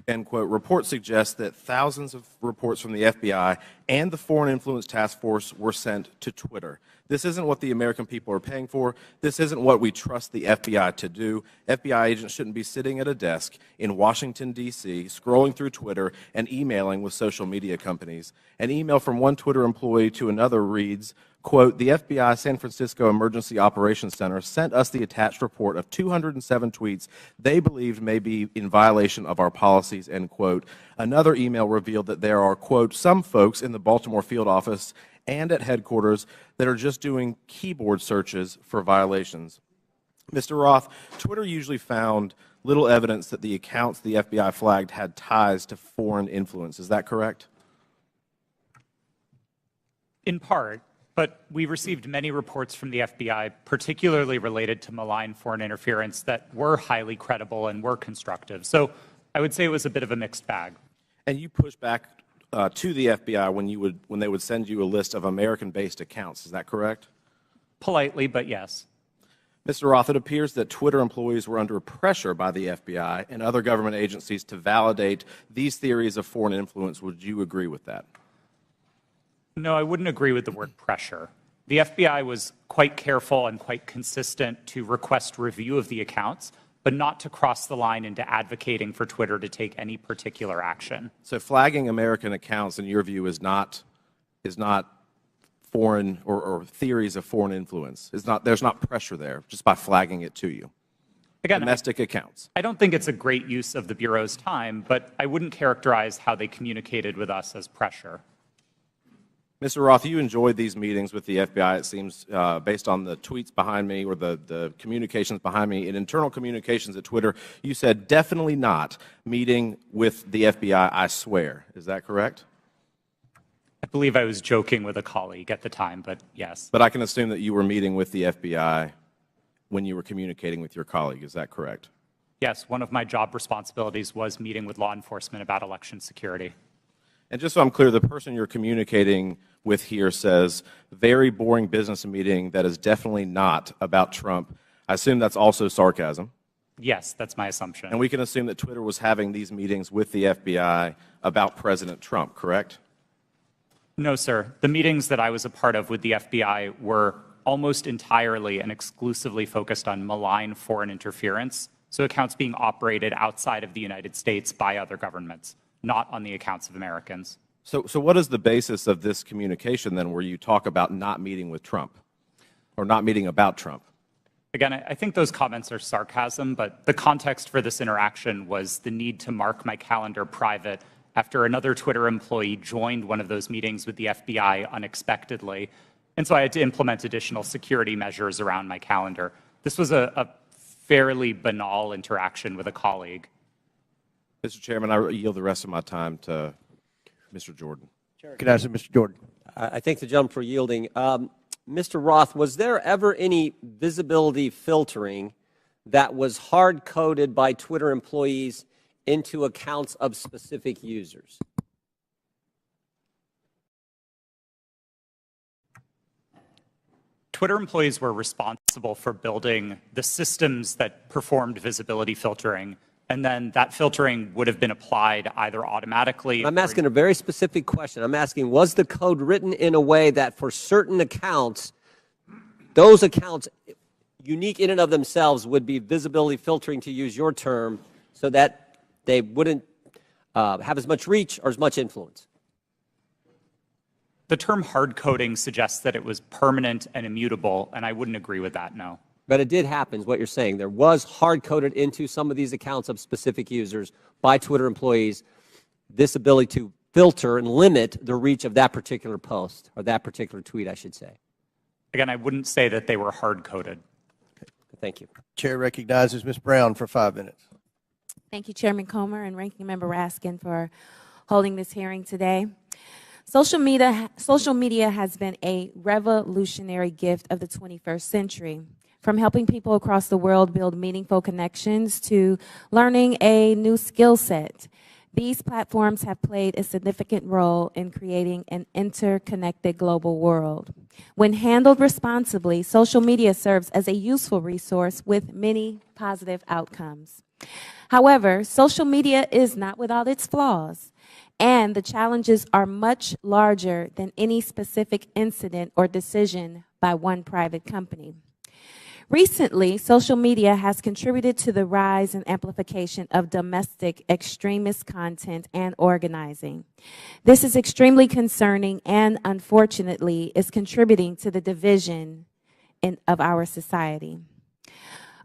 End quote. Reports suggest that thousands of reports from the FBI and the Foreign Influence Task Force were sent to Twitter. This isn't what the American people are paying for. This isn't what we trust the FBI to do. FBI agents shouldn't be sitting at a desk in Washington, D.C., scrolling through Twitter and emailing with social media companies. An email from one Twitter employee to another reads, quote, the FBI San Francisco Emergency Operations Center sent us the attached report of 207 tweets they believed may be in violation of our policies, end quote. Another email revealed that there are, quote, some folks in the Baltimore field office and at headquarters that are just doing keyboard searches for violations. Mr. Roth, Twitter usually found little evidence that the accounts the FBI flagged had ties to foreign influence. Is that correct? In part. But we received many reports from the FBI, particularly related to malign foreign interference, that were highly credible and were constructive. So I would say it was a bit of a mixed bag. And you pushed back to the FBI when they would send you a list of American-based accounts. Is that correct? Politely, but yes. Mr. Roth, it appears that Twitter employees were under pressure by the FBI and other government agencies to validate these theories of foreign influence. Would you agree with that? No, I wouldn't agree with the word pressure. The FBI was quite careful and quite consistent to request review of the accounts, but not to cross the line into advocating for Twitter to take any particular action. So flagging American accounts, in your view, is not foreign or theories of foreign influence. There's not pressure there just by flagging it to you. Again, domestic accounts. I don't think it's a great use of the Bureau's time, but I wouldn't characterize how they communicated with us as pressure. Mr. Roth, you enjoyed these meetings with the FBI, it seems, based on the tweets behind me or the communications behind me. In internal communications at Twitter, you said, definitely not meeting with the FBI, I swear. Is that correct? I believe I was joking with a colleague at the time, but yes. But I can assume that you were meeting with the FBI when you were communicating with your colleague. Is that correct? Yes, one of my job responsibilities was meeting with law enforcement about election security. And just so I'm clear, the person you're communicating with here says, very boring business meeting that is definitely not about Trump. I assume that's also sarcasm. Yes, that's my assumption. And we can assume that Twitter was having these meetings with the FBI about President Trump, correct? No, sir. The meetings that I was a part of with the FBI were almost entirely and exclusively focused on malign foreign interference, so accounts being operated outside of the United States by other governments, not on the accounts of Americans. So what is the basis of this communication, then, where you talk about not meeting with Trump or not meeting about Trump? Again, I think those comments are sarcasm, but the context for this interaction was the need to mark my calendar private after another Twitter employee joined one of those meetings with the FBI unexpectedly. And so I had to implement additional security measures around my calendar. This was a fairly banal interaction with a colleague. Mr. Chairman, I yield the rest of my time to Mr. Jordan. Can I ask Mr. Jordan? I thank the gentleman for yielding. Mr. Roth, was there ever any visibility filtering that was hard-coded by Twitter employees into accounts of specific users? Twitter employees were responsible for building the systems that performed visibility filtering, and then that filtering would have been applied either automatically. I'm asking a very specific question. I'm asking, was the code written in a way that for certain accounts, those accounts, unique in and of themselves, would be visibility filtering, to use your term, so that they wouldn't have as much reach or as much influence? The term hard coding suggests that it was permanent and immutable, and I wouldn't agree with that, no. But it did happen, is what you're saying. There was hard-coded into some of these accounts of specific users by Twitter employees this ability to filter and limit the reach of that particular post, or that particular tweet, I should say. Again, I wouldn't say that they were hard-coded. Thank you. Chair recognizes Ms. Brown for 5 minutes. Thank you, Chairman Comer and Ranking Member Raskin, for holding this hearing today. Social media has been a revolutionary gift of the 21st century. From helping people across the world build meaningful connections to learning a new skill set, these platforms have played a significant role in creating an interconnected global world. When handled responsibly, social media serves as a useful resource with many positive outcomes. However, social media is not without its flaws, and the challenges are much larger than any specific incident or decision by one private company. Recently, social media has contributed to the rise and amplification of domestic extremist content and organizing. This is extremely concerning and, unfortunately, is contributing to the division of our society.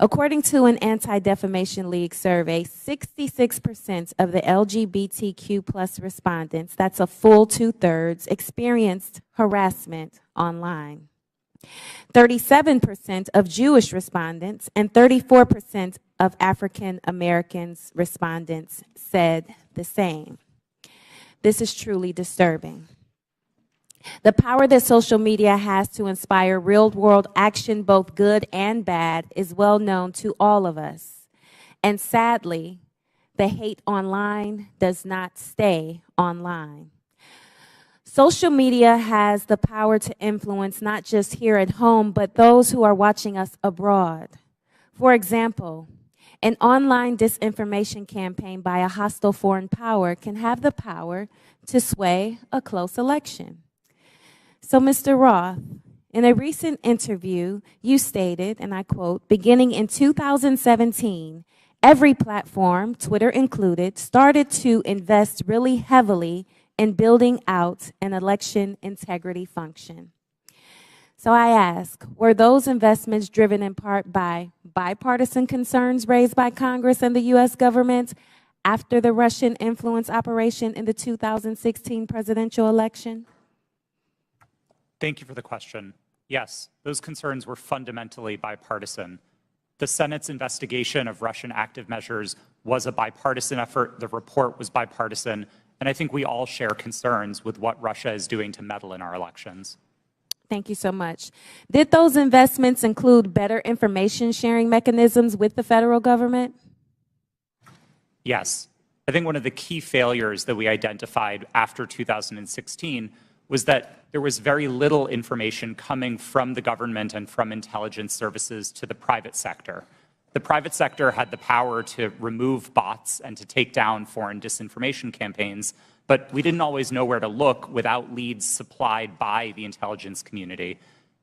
According to an Anti-Defamation League survey, 66% of the LGBTQ+ respondents, that's a full 2/3, experienced harassment online. 37% of Jewish respondents and 34% of African Americans respondents said the same. This is truly disturbing. The power that social media has to inspire real-world action, both good and bad, is well known to all of us. And sadly, the hate online does not stay online. Social media has the power to influence not just here at home, but those who are watching us abroad. For example, an online disinformation campaign by a hostile foreign power can have the power to sway a close election. So, Mr. Roth, in a recent interview, you stated, and I quote, beginning in 2017, every platform, Twitter included, started to invest really heavily in building out an election integrity function. So I ask, were those investments driven in part by bipartisan concerns raised by Congress and the U.S. government after the Russian influence operation in the 2016 presidential election? Thank you for the question. Yes, those concerns were fundamentally bipartisan. The Senate's investigation of Russian active measures was a bipartisan effort. The report was bipartisan. And I think we all share concerns with what Russia is doing to meddle in our elections. Thank you so much. Did those investments include better information sharing mechanisms with the federal government? Yes. I think one of the key failures that we identified after 2016 was that there was very little information coming from the government and from intelligence services to the private sector. The private sector had the power to remove bots and to take down foreign disinformation campaigns, but we didn't always know where to look without leads supplied by the intelligence community.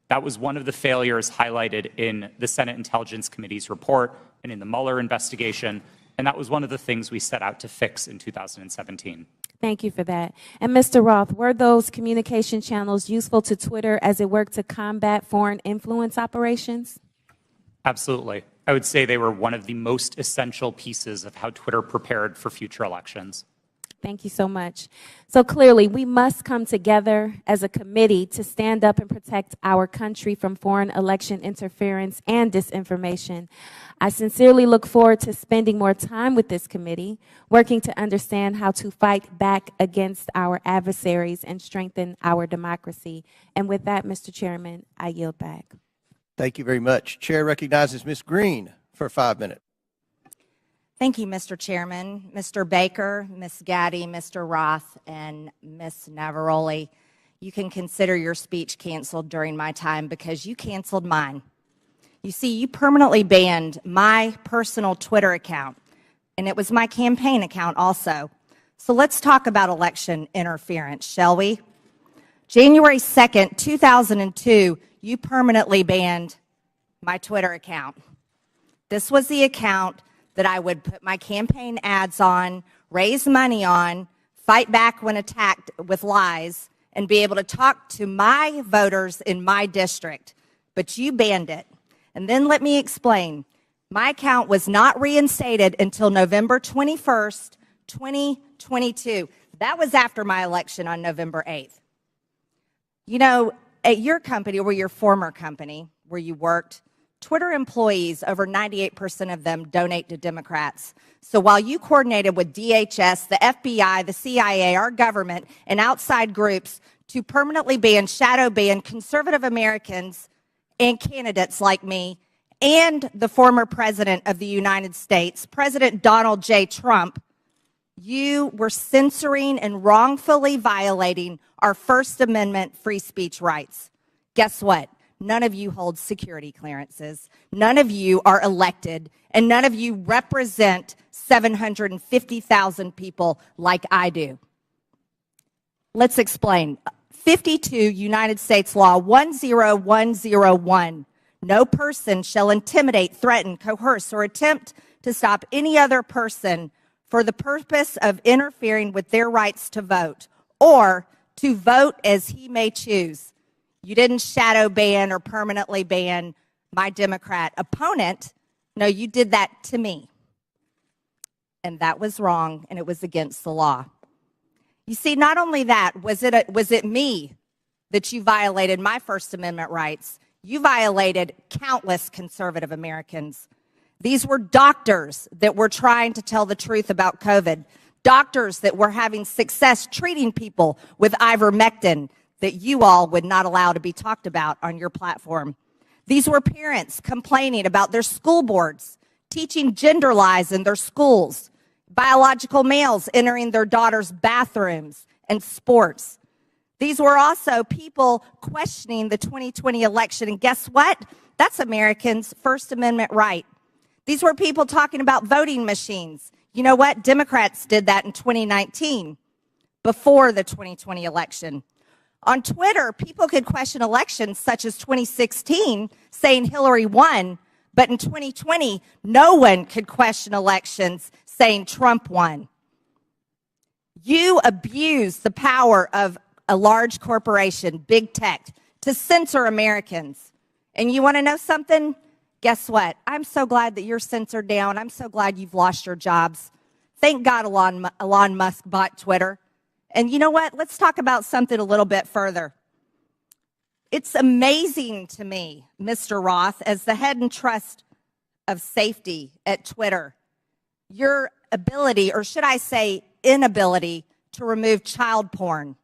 That was one of the failures highlighted in the Senate Intelligence Committee's report and in the Mueller investigation, and that was one of the things we set out to fix in 2017. Thank you for that. And Mr. Roth, were those communication channels useful to Twitter as it worked to combat foreign influence operations? Absolutely. I would say they were one of the most essential pieces of how Twitter prepared for future elections. Thank you so much. So clearly, we must come together as a committee to stand up and protect our country from foreign election interference and disinformation. I sincerely look forward to spending more time with this committee, working to understand how to fight back against our adversaries and strengthen our democracy. And with that, Mr. Chairman, I yield back. Thank you very much. Chair recognizes Ms. Green for 5 minutes. Thank you, Mr. Chairman. Mr. Baker, Ms. Gaddy, Mr. Roth, and Ms. Navaroli, you can consider your speech canceled during my time because you canceled mine. You see, you permanently banned my personal Twitter account, and it was my campaign account also. So let's talk about election interference, shall we? January 2nd, 2002, you permanently banned my Twitter account. This was the account that I would put my campaign ads on, raise money on, fight back when attacked with lies, and be able to talk to my voters in my district. But you banned it. And then let me explain. My account was not reinstated until November 21st, 2022. That was after my election on November 8th. You know, at your company or your former company where you worked, Twitter employees, over 98% of them donate to Democrats. So while you coordinated with DHS, the FBI, the CIA, our government, and outside groups to permanently ban, shadow ban conservative Americans and candidates like me and the former president of the United States, President Donald J. Trump, you were censoring and wrongfully violating our First Amendment free speech rights. Guess what? None of you hold security clearances. None of you are elected, and none of you represent 750,000 people like I do. Let's explain. 52 United States Law 10101. No person shall intimidate, threaten, coerce, or attempt to stop any other person for the purpose of interfering with their rights to vote or to vote as he may choose. You didn't shadow ban or permanently ban my Democrat opponent. No, you did that to me. And that was wrong, and it was against the law. You see, not only that, was it me that you violated my First Amendment rights, you violated countless conservative Americans. These were doctors that were trying to tell the truth about COVID, doctors that were having success treating people with ivermectin that you all would not allow to be talked about on your platform. These were parents complaining about their school boards, teaching gender lies in their schools, biological males entering their daughters' bathrooms and sports. These were also people questioning the 2020 election. And guess what? That's Americans' First Amendment right. These were people talking about voting machines. You know what? Democrats did that in 2019, before the 2020 election. On Twitter, people could question elections such as 2016, saying Hillary won, but in 2020, no one could question elections saying Trump won. You abuse the power of a large corporation, big tech, to censor Americans. And you want to know something? Guess what? I'm so glad that you're censored down. I'm so glad you've lost your jobs. Thank God Elon Musk bought Twitter. And you know what? Let's talk about something a little bit further. It's amazing to me, Mr. Roth, as the head and trust of safety at Twitter, your ability, or should I say inability, to remove child porn.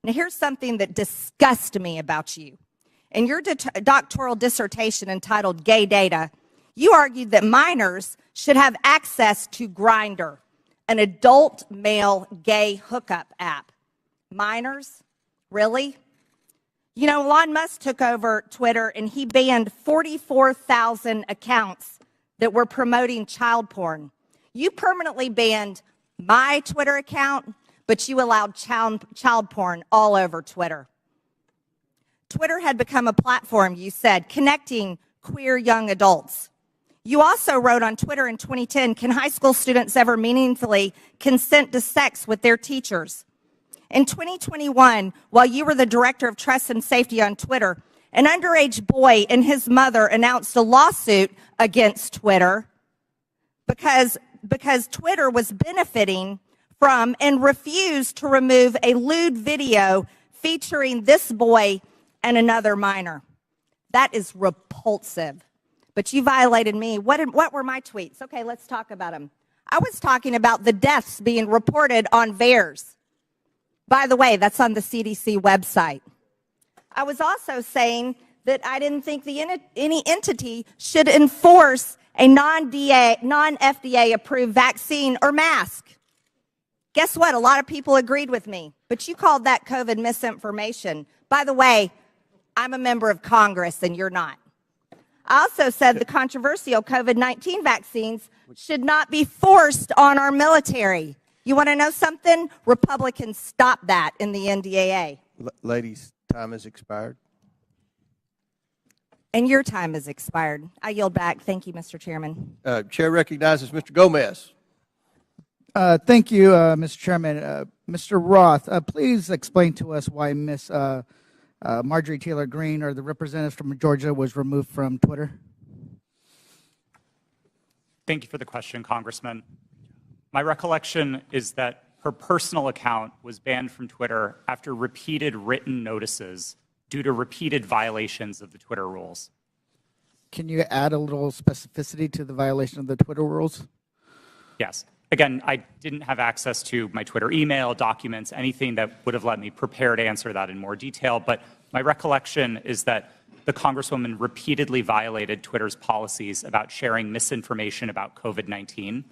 Now, here's something that disgusts me about you. In your doctoral dissertation entitled Gay Data, you argued that minors should have access to Grindr, an adult male gay hookup app. Minors? Really? You know, Elon Musk took over Twitter and he banned 44,000 accounts that were promoting child porn. You permanently banned my Twitter account, but you allowed child porn all over Twitter. Twitter had become a platform, you said, connecting queer young adults. You also wrote on Twitter in 2010, can high school students ever meaningfully consent to sex with their teachers? In 2021, while you were the director of trust and safety on Twitter, an underage boy and his mother announced a lawsuit against Twitter because Twitter was benefiting from and refused to remove a lewd video featuring this boy and another minor. That is repulsive. But you violated me. What were my tweets? Okay, let's talk about them. I was talking about the deaths being reported on VAERS. By the way, that's on the CDC website. I was also saying that I didn't think any entity should enforce a non-FDA approved vaccine or mask. Guess what? A lot of people agreed with me, but you called that COVID misinformation. By the way, I'm a member of Congress and you're not. I also said the controversial COVID-19 vaccines should not be forced on our military. You want to know something? Republicans stopped that in the NDAA. Ladies, time has expired. And your time has expired. I yield back. Thank you, Mr. Chairman. Chair recognizes Mr. Gomez. Thank you, Mr. Chairman. Mr. Roth, please explain to us why Ms. Marjorie Taylor Greene, or the representative from Georgia, was removed from Twitter. Thank you for the question, Congressman. My recollection is that her personal account was banned from Twitter after repeated written notices due to repeated violations of the Twitter rules. Can you add a little specificity to the violation of the Twitter rules? Yes. Again, I didn't have access to my Twitter email, documents, anything that would have let me prepare to answer that in more detail, but my recollection is that the Congresswoman repeatedly violated Twitter's policies about sharing misinformation about COVID-19.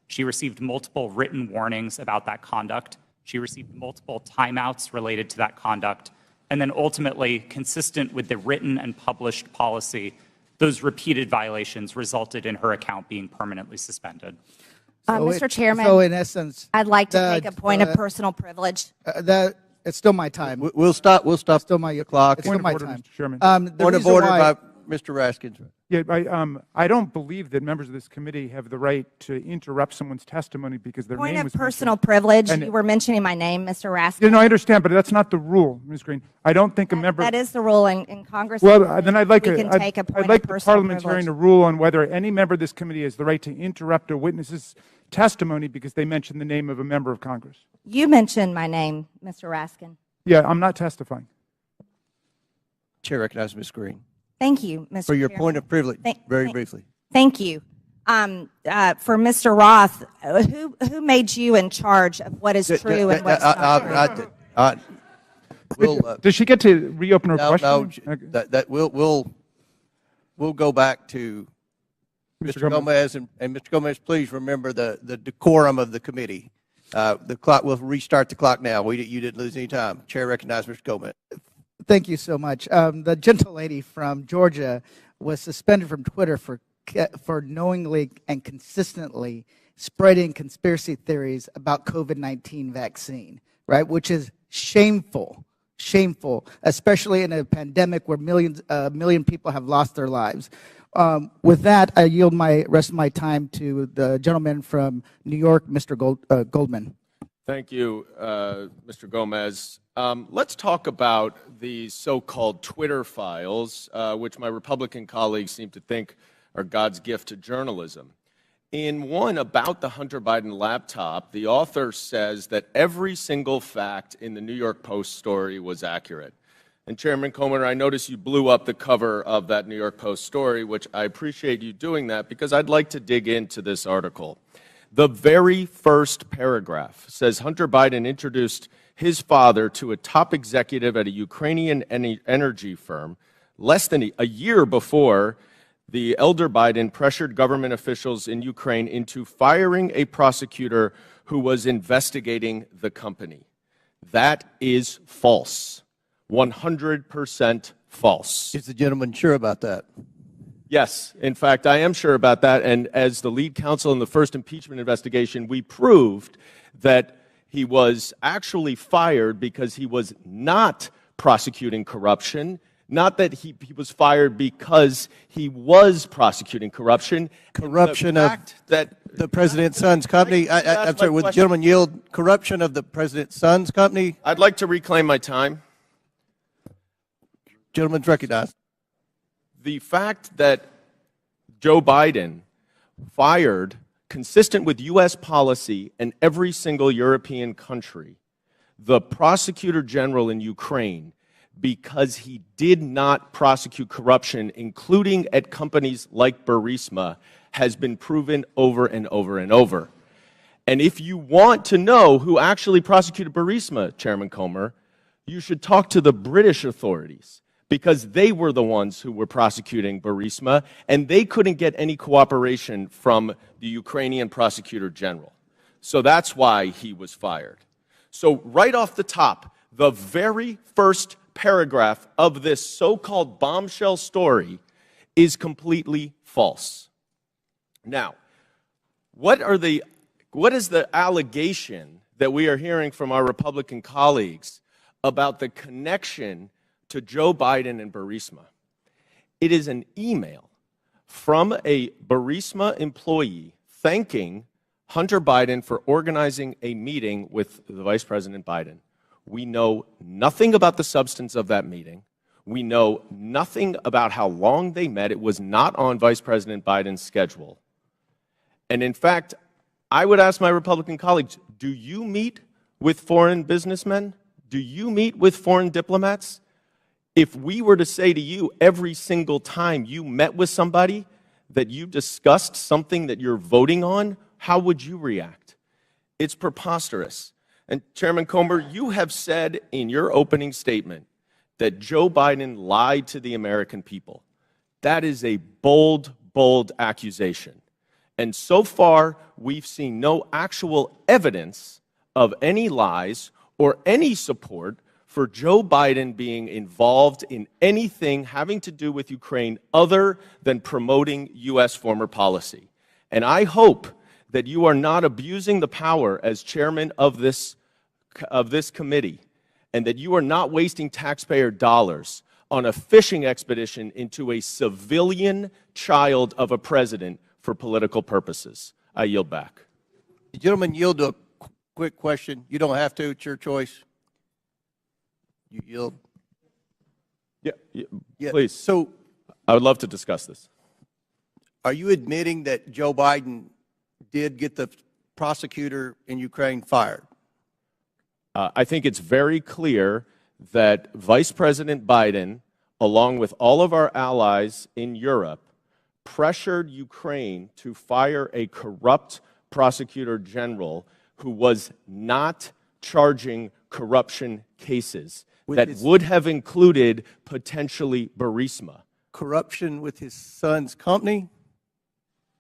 She received multiple written warnings about that conduct. She received multiple timeouts related to that conduct. And then ultimately, consistent with the written and published policy, those repeated violations resulted in her account being permanently suspended. Mr. Chairman, so in essence, I'd like to make a point of personal privilege. It's still my time. We'll stop. It's still my clock. It's still my time. Mr. Chairman. Point of order by Mr. Raskins. Yeah, I don't believe that members of this committee have the right to interrupt someone's testimony because their Point name of was personal privilege. And- You were mentioning my name, Mr. Raskin. Yeah, no, I understand, but that's not the rule, Ms. Green. I don't think a member. That is the rule in Congress. Well, then I'd like we can take a point I'd like of the personal parliamentarian privilege. to rule on whether any member of this committee has the right to interrupt a witness's testimony because they mentioned the name of a member of Congress. You mentioned my name, Mr. Raskin. Yeah, I'm not testifying. Chair recognizes Ms. Green. Thank you, Mr. For your Chairman. point of privilege, very briefly. Thank you. For Mr. Roth, who made you in charge of what is true and what's not true? Does she get to reopen her question? No, we'll go back to Mr. Gomez, and Mr. Gomez, please remember the decorum of the committee. The clock. We'll restart the clock now. You didn't lose any time. Chair recognizes Mr. Gomez. Thank you so much. The gentle lady from Georgia was suspended from Twitter for knowingly and consistently spreading conspiracy theories about COVID-19 vaccine, right? Which is shameful, especially in a pandemic where a million people have lost their lives. With that, I yield my rest of my time to the gentleman from New York, Mr. Goldman. Thank you, Mr. Gomez. Let's talk about the so-called Twitter files, which my Republican colleagues seem to think are God's gift to journalism. In one about the Hunter Biden laptop, the author says that every single fact in the New York Post story was accurate. And Chairman Comer, I notice you blew up the cover of that New York Post story, which I appreciate you doing that because I'd like to dig into this article. The very first paragraph says Hunter Biden introduced his father to a top executive at a Ukrainian energy firm less than a year before the elder Biden pressured government officials in Ukraine into firing a prosecutor who was investigating the company. That is false. 100% false. Is the gentleman sure about that? Yes, in fact, I am sure about that. And as the lead counsel in the first impeachment investigation, we proved that he was actually fired because he was not prosecuting corruption, not that he was fired because he was prosecuting corruption. Corruption of the president's son's company. I'm sorry, would the gentleman yield corruption of the president's son's company? I'd like to reclaim my time. Gentleman's recognized. The fact that Joe Biden fired, consistent with U.S. policy and every single European country, the prosecutor general in Ukraine because he did not prosecute corruption, including at companies like Burisma, has been proven over and over and over. And if you want to know who actually prosecuted Burisma, Chairman Comer, you should talk to the British authorities, because they were the ones who were prosecuting Burisma, and they couldn't get any cooperation from the Ukrainian prosecutor general. So that's why he was fired. So right off the top, the very first paragraph of this so-called bombshell story is completely false. Now, what is the allegation that we are hearing from our Republican colleagues about the connection to Joe Biden and Burisma? It is an email from a Burisma employee thanking Hunter Biden for organizing a meeting with the Vice President Biden. We know nothing about the substance of that meeting. We know nothing about how long they met. It was not on Vice President Biden's schedule. And in fact, I would ask my Republican colleagues, do you meet with foreign businessmen? Do you meet with foreign diplomats? If we were to say to you every single time you met with somebody that you discussed something that you're voting on, how would you react? It's preposterous. And Chairman Comer, you have said in your opening statement that Joe Biden lied to the American people. That is a bold, bold accusation. And so far, we've seen no actual evidence of any lies or any support for Joe Biden being involved in anything having to do with Ukraine other than promoting U.S. foreign policy. And I hope that you are not abusing the power as chairman of this committee, and that you are not wasting taxpayer dollars on a fishing expedition into a civilian child of a president for political purposes. I yield back. The gentleman yield to a quick question. You don't have to. It's your choice. You yield. Yeah, please. So, I would love to discuss this. are you admitting that Joe Biden did get the prosecutor in Ukraine fired? I think it's very clear that Vice President Biden, along with all of our allies in Europe, pressured Ukraine to fire a corrupt prosecutor general who was not charging corruption cases that would have included potentially Burisma. Corruption with his son's company?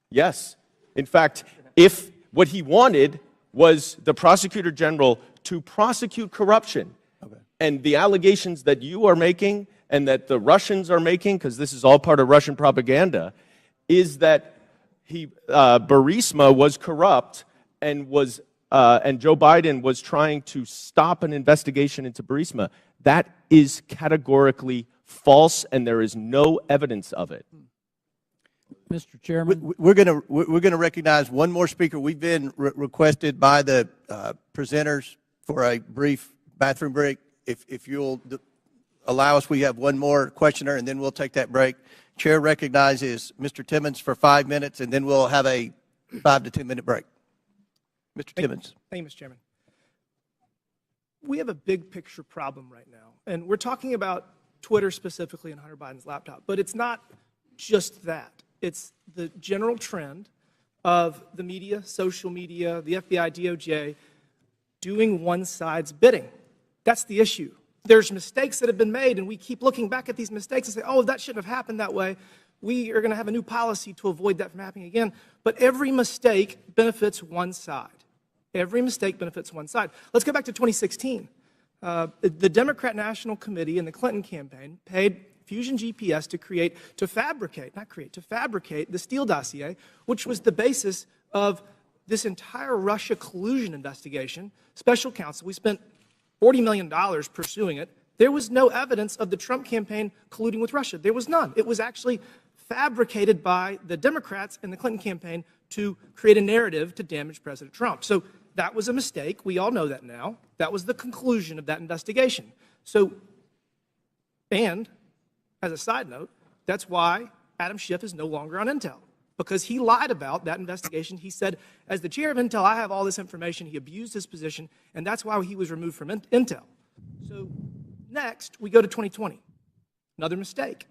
Yes. In fact, if what he wanted was the prosecutor general to prosecute corruption, and the allegations that you are making and that the Russians are making, because this is all part of Russian propaganda, is that Burisma was corrupt and Joe Biden was trying to stop an investigation into Burisma. That is categorically false, and there is no evidence of it. Mr. Chairman, we're going to recognize one more speaker. We've been requested by the presenters for a brief bathroom break. If you'll allow us, we have one more questioner, and then we'll take that break. Chair recognizes Mr. Timmons for 5 minutes, and then we'll have a 5 to 10 minute break. Mr. Timmons. Thank you, Mr. Chairman. We have a big picture problem right now, and we're talking about Twitter specifically and Hunter Biden's laptop, but it's not just that. It's the general trend of the media, social media, the FBI, DOJ, doing one side's bidding. That's the issue. There's mistakes that have been made, and we keep looking back at these mistakes and say, oh, that shouldn't have happened that way. We are going to have a new policy to avoid that from happening again. But every mistake benefits one side. Every mistake benefits one side. Let's go back to 2016. The Democrat National Committee and the Clinton campaign paid Fusion GPS to fabricate the Steele dossier, which was the basis of this entire Russia collusion investigation. Special counsel, we spent $40 million pursuing it. There was no evidence of the Trump campaign colluding with Russia. There was none. It was actually fabricated by the Democrats and the Clinton campaign to create a narrative to damage President Trump. So that was a mistake. We all know that now. That was the conclusion of that investigation. And as a side note, that's why Adam Schiff is no longer on Intel, because he lied about that investigation. He said, as the chair of Intel, I have all this information. He abused his position, and that's why he was removed from Intel. So next, we go to 2020. Another mistake.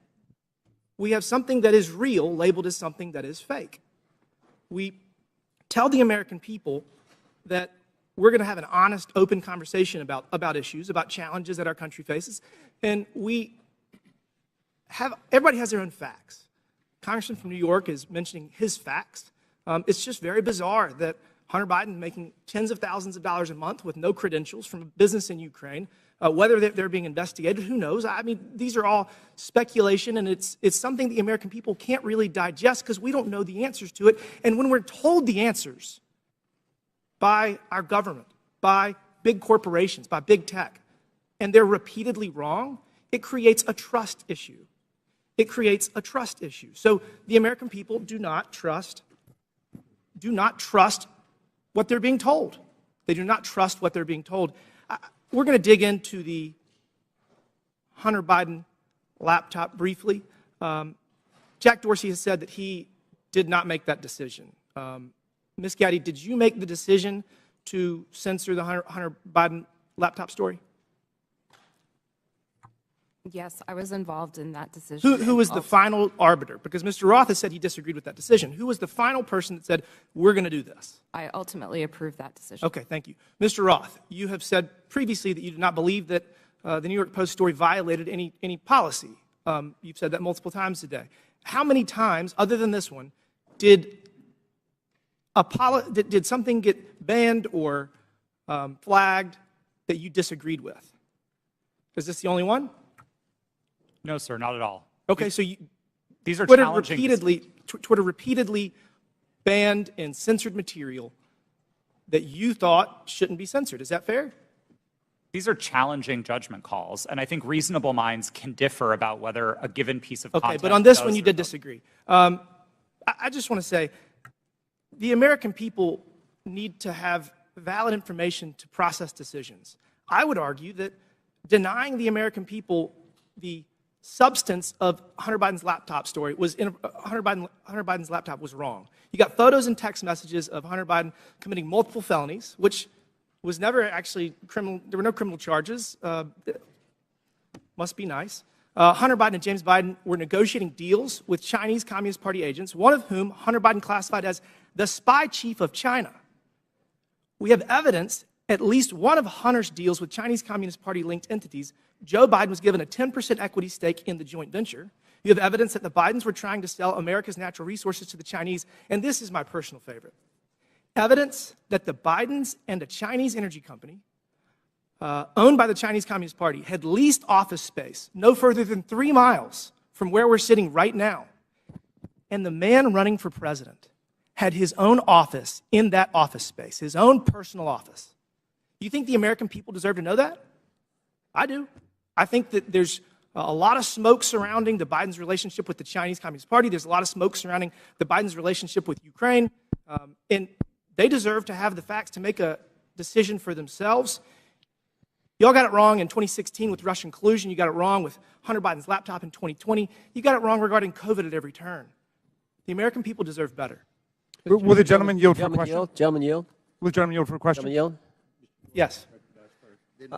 We have something that is real labeled as something that is fake. We tell the American people that we're going to have an honest, open conversation about issues, about challenges that our country faces, and everybody has their own facts. Congressman from New York is mentioning his facts. It's just very bizarre that Hunter Biden making tens of thousands of dollars a month with no credentials from a business in Ukraine, whether they're being investigated, who knows? I mean, these are all speculation, and it's something the American people can't really digest because we don't know the answers to it. And when we're told the answers by our government, by big corporations, by big tech, and they're repeatedly wrong, it creates a trust issue. It creates a trust issue. So the American people do not trust what they're being told. They do not trust what they're being told. We're going to dig into the Hunter Biden laptop briefly. Jack Dorsey has said that he did not make that decision. Ms. Gaddy, did you make the decision to censor the Hunter Biden laptop story? Yes, I was involved in that decision. Who was the final arbiter? Because Mr. Roth has said he disagreed with that decision. Who was the final person that said, we're going to do this? I ultimately approved that decision. Okay, thank you. Mr. Roth, you have said previously that you did not believe that the New York Post story violated any policy. You've said that multiple times today. How many times, other than this one, did something get banned or flagged that you disagreed with? Is this the only one? No, sir, not at all. Okay, so these are Twitter challenging. Twitter repeatedly banned and censored material that you thought shouldn't be censored. Is that fair? These are challenging judgment calls, and I think reasonable minds can differ about whether a given piece of content. Okay, but on this does one you or did doesn't. disagree. I just want to say, the American people need to have valid information to process decisions. I would argue that denying the American people the substance of Hunter Biden's laptop story was Hunter Biden's laptop was wrong. You got photos and text messages of Hunter Biden committing multiple felonies, which was never actually criminal. There were no criminal charges. Must be nice. Hunter Biden and James Biden were negotiating deals with Chinese Communist Party agents, one of whom Hunter Biden classified as the spy chief of China. We have evidence, at least one of Hunter's deals with Chinese Communist Party linked entities, Joe Biden was given a 10% equity stake in the joint venture. You have evidence that the Bidens were trying to sell America's natural resources to the Chinese, and this is my personal favorite. Evidence that the Bidens and a Chinese energy company owned by the Chinese Communist Party had leased office space no further than 3 miles from where we're sitting right now. And the man running for president had his own office in that office space, his own personal office. You think the American people deserve to know that? I do. I think that there's a lot of smoke surrounding the Biden's relationship with the Chinese Communist Party. There's a lot of smoke surrounding the Biden's relationship with Ukraine. And they deserve to have the facts to make a decision for themselves. Y'all got it wrong in 2016 with Russian collusion. You got it wrong with Hunter Biden's laptop in 2020. You got it wrong regarding COVID at every turn. The American people deserve better. Will the gentleman yield for a question? Gentleman yield. Will the gentleman yield for a question? Gentleman yield. Yes.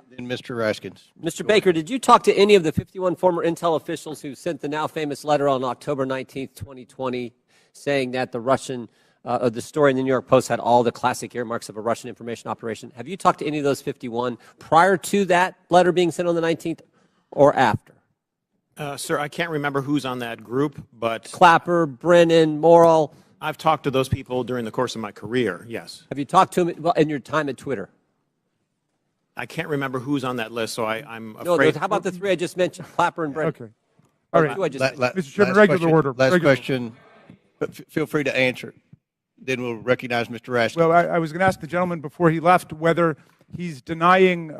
Then Mr. Raskins. Mr. Baker, did you talk to any of the 51 former Intel officials who sent the now famous letter on October 19th, 2020, saying that the story in the New York Post had all the classic earmarks of a Russian information operation? Have you talked to any of those 51 prior to that letter being sent on the 19th or after? Sir, I can't remember who's on that group, but Clapper, Brennan, Morrill. I've talked to those people during the course of my career, yes. Have you talked to them in your time at Twitter? I can't remember who's on that list, so I'm afraid. No, how about the three I just mentioned, Clapper and Brennan? Okay. All right. Mr. Chairman, regular order. Last Regular. question, but feel free to answer. Then we'll recognize Mr. Raskins. Well, I was going to ask the gentleman before he left whether he's denying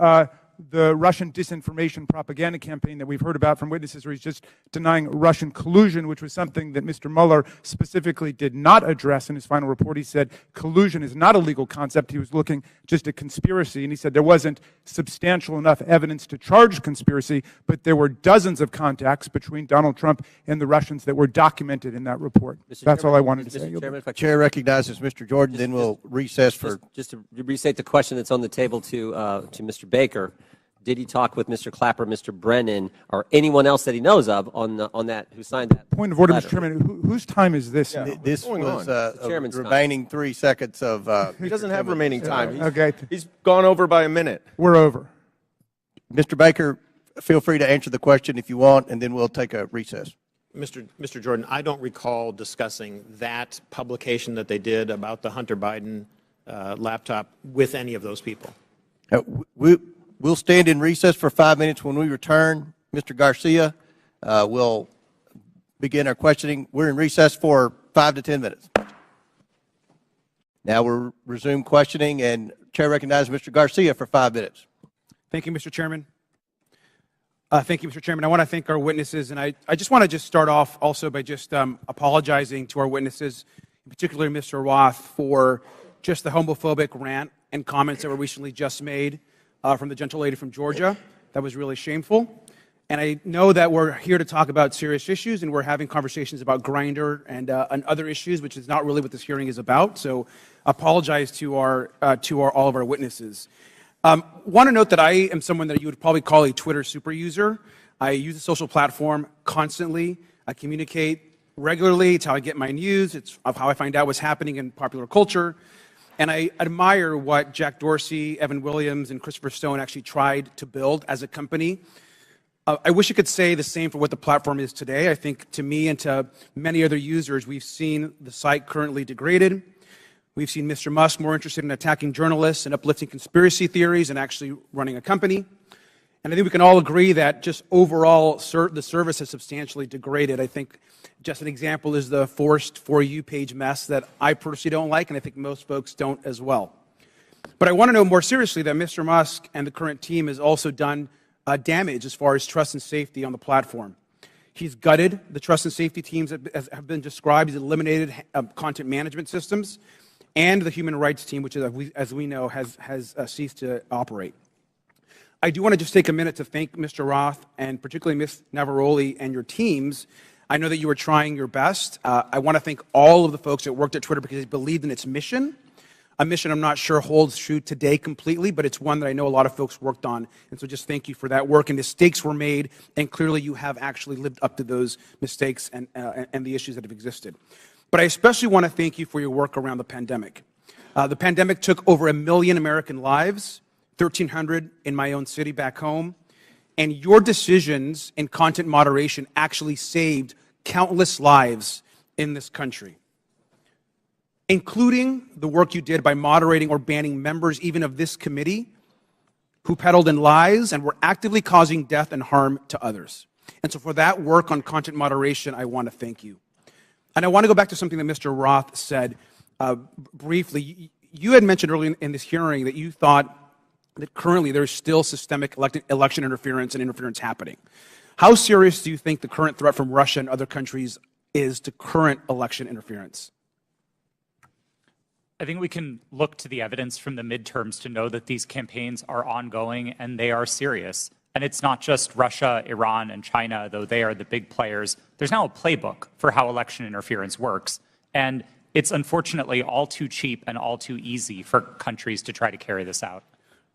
the Russian disinformation propaganda campaign that we've heard about from witnesses, or he's just denying Russian collusion, which was something that Mr. Mueller specifically did not address in his final report. He said collusion is not a legal concept. He was looking just at conspiracy, and he said there wasn't substantial enough evidence to charge conspiracy, but there were dozens of contacts between Donald Trump and the Russians that were documented in that report. That's all I wanted to say. The chair recognizes Mr. Jordan, then we'll recess for... Just to restate the question that's on the table to Mr. Baker. Did he talk with Mr. Clapper, Mr. Brennan, or anyone else that he knows of on that who signed that? Point of order, letter? Mr. Chairman. Whose time is this? Yeah, this was The chairman's remaining 3 seconds of... He doesn't have remaining time. Okay. He's gone over by a minute. We're over. Mr. Baker, feel free to answer the question if you want, and then we'll take a recess. Mr. Jordan, I don't recall discussing that publication that they did about the Hunter Biden laptop with any of those people. We'll stand in recess for 5 minutes. When we return, Mr. Garcia will begin our questioning. We're in recess for 5 to 10 minutes. Now we'll resume questioning, and Chair recognizes Mr. Garcia for 5 minutes. Thank you, Mr. Chairman. Thank you, Mr. Chairman. I want to thank our witnesses, and I just want to start off also by just apologizing to our witnesses, in particular Mr. Roth, for just the homophobic rant and comments that were recently just made from the gentle lady from Georgia. That was really shameful. And I know that we're here to talk about serious issues, and we're having conversations about Grindr and other issues, which is not really what this hearing is about. So apologize to all of our witnesses. Want to note that I am someone that you would probably call a Twitter super user. I use the social platform constantly. I communicate regularly. It's how I get my news. It's how I find out what's happening in popular culture. And I admire what Jack Dorsey, Evan Williams, and Christopher Stone actually tried to build as a company. I wish I could say the same for what the platform is today. I think to me and to many other users, we've seen the site currently degraded. We've seen Mr. Musk more interested in attacking journalists and uplifting conspiracy theories and actually running a company. And I think we can all agree that just overall the service has substantially degraded. I think just an example is the forced For You page mess that I personally don't like, and I think most folks don't as well. But I want to know more seriously that Mr. Musk and the current team has also done damage as far as trust and safety on the platform. He's gutted the trust and safety teams that have been described. He's eliminated content management systems, and the human rights team, which, as we know, has ceased to operate. I do want to just take a minute to thank Mr. Roth and particularly Ms. Navaroli and your teams. I know that you were trying your best. I want to thank all of the folks that worked at Twitter because they believed in its mission. A mission I'm not sure holds true today completely, but it's one that I know a lot of folks worked on. And so just thank you for that work. And mistakes were made, and clearly you have actually lived up to those mistakes and the issues that have existed. But I especially want to thank you for your work around the pandemic. The pandemic took over 1 million American lives, 1,300 in my own city back home. And your decisions in content moderation actually saved countless lives in this country, including the work you did by moderating or banning members even of this committee who peddled in lies and were actively causing death and harm to others. And so for that work on content moderation, I want to thank you. And I want to go back to something that Mr. Roth said briefly. You had mentioned earlier in this hearing that you thought that currently there's still systemic election interference and interference happening. How serious do you think the current threat from Russia and other countries is to current election interference? I think we can look to the evidence from the midterms to know that these campaigns are ongoing and they are serious. And it's not just Russia, Iran, and China, though they are the big players. There's now a playbook for how election interference works. And it's unfortunately all too cheap and all too easy for countries to try to carry this out.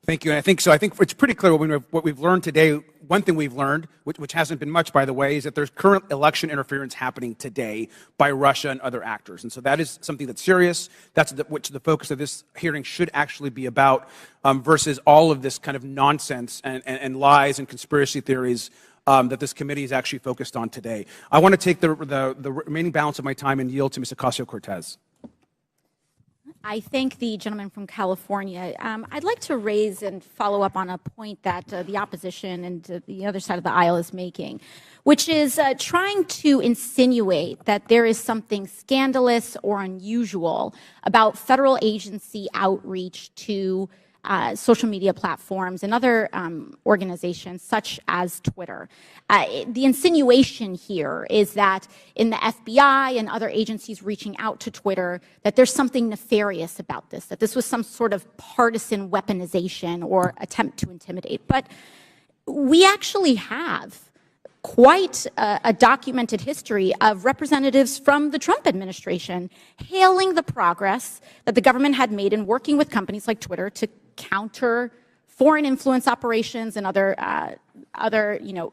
Thank you. And I think it's pretty clear what we've learned today. One thing we've learned, which hasn't been much, by the way, is that there's current election interference happening today by Russia and other actors. And so that is something that's serious. That's which the focus of this hearing should actually be about, versus all of this kind of nonsense and lies and conspiracy theories that this committee is actually focused on today. I want to take the remaining balance of my time and yield to Ms. Ocasio-Cortez. I thank the gentleman from California. I'd like to raise and follow up on a point that the opposition and the other side of the aisle is making, which is trying to insinuate that there is something scandalous or unusual about federal agency outreach to social media platforms and other organizations such as Twitter. The insinuation here is that in the FBI and other agencies reaching out to Twitter, that there's something nefarious about this, that this was some sort of partisan weaponization or attempt to intimidate. But we actually have quite a documented history of representatives from the Trump administration hailing the progress that the government had made in working with companies like Twitter to counter foreign influence operations and other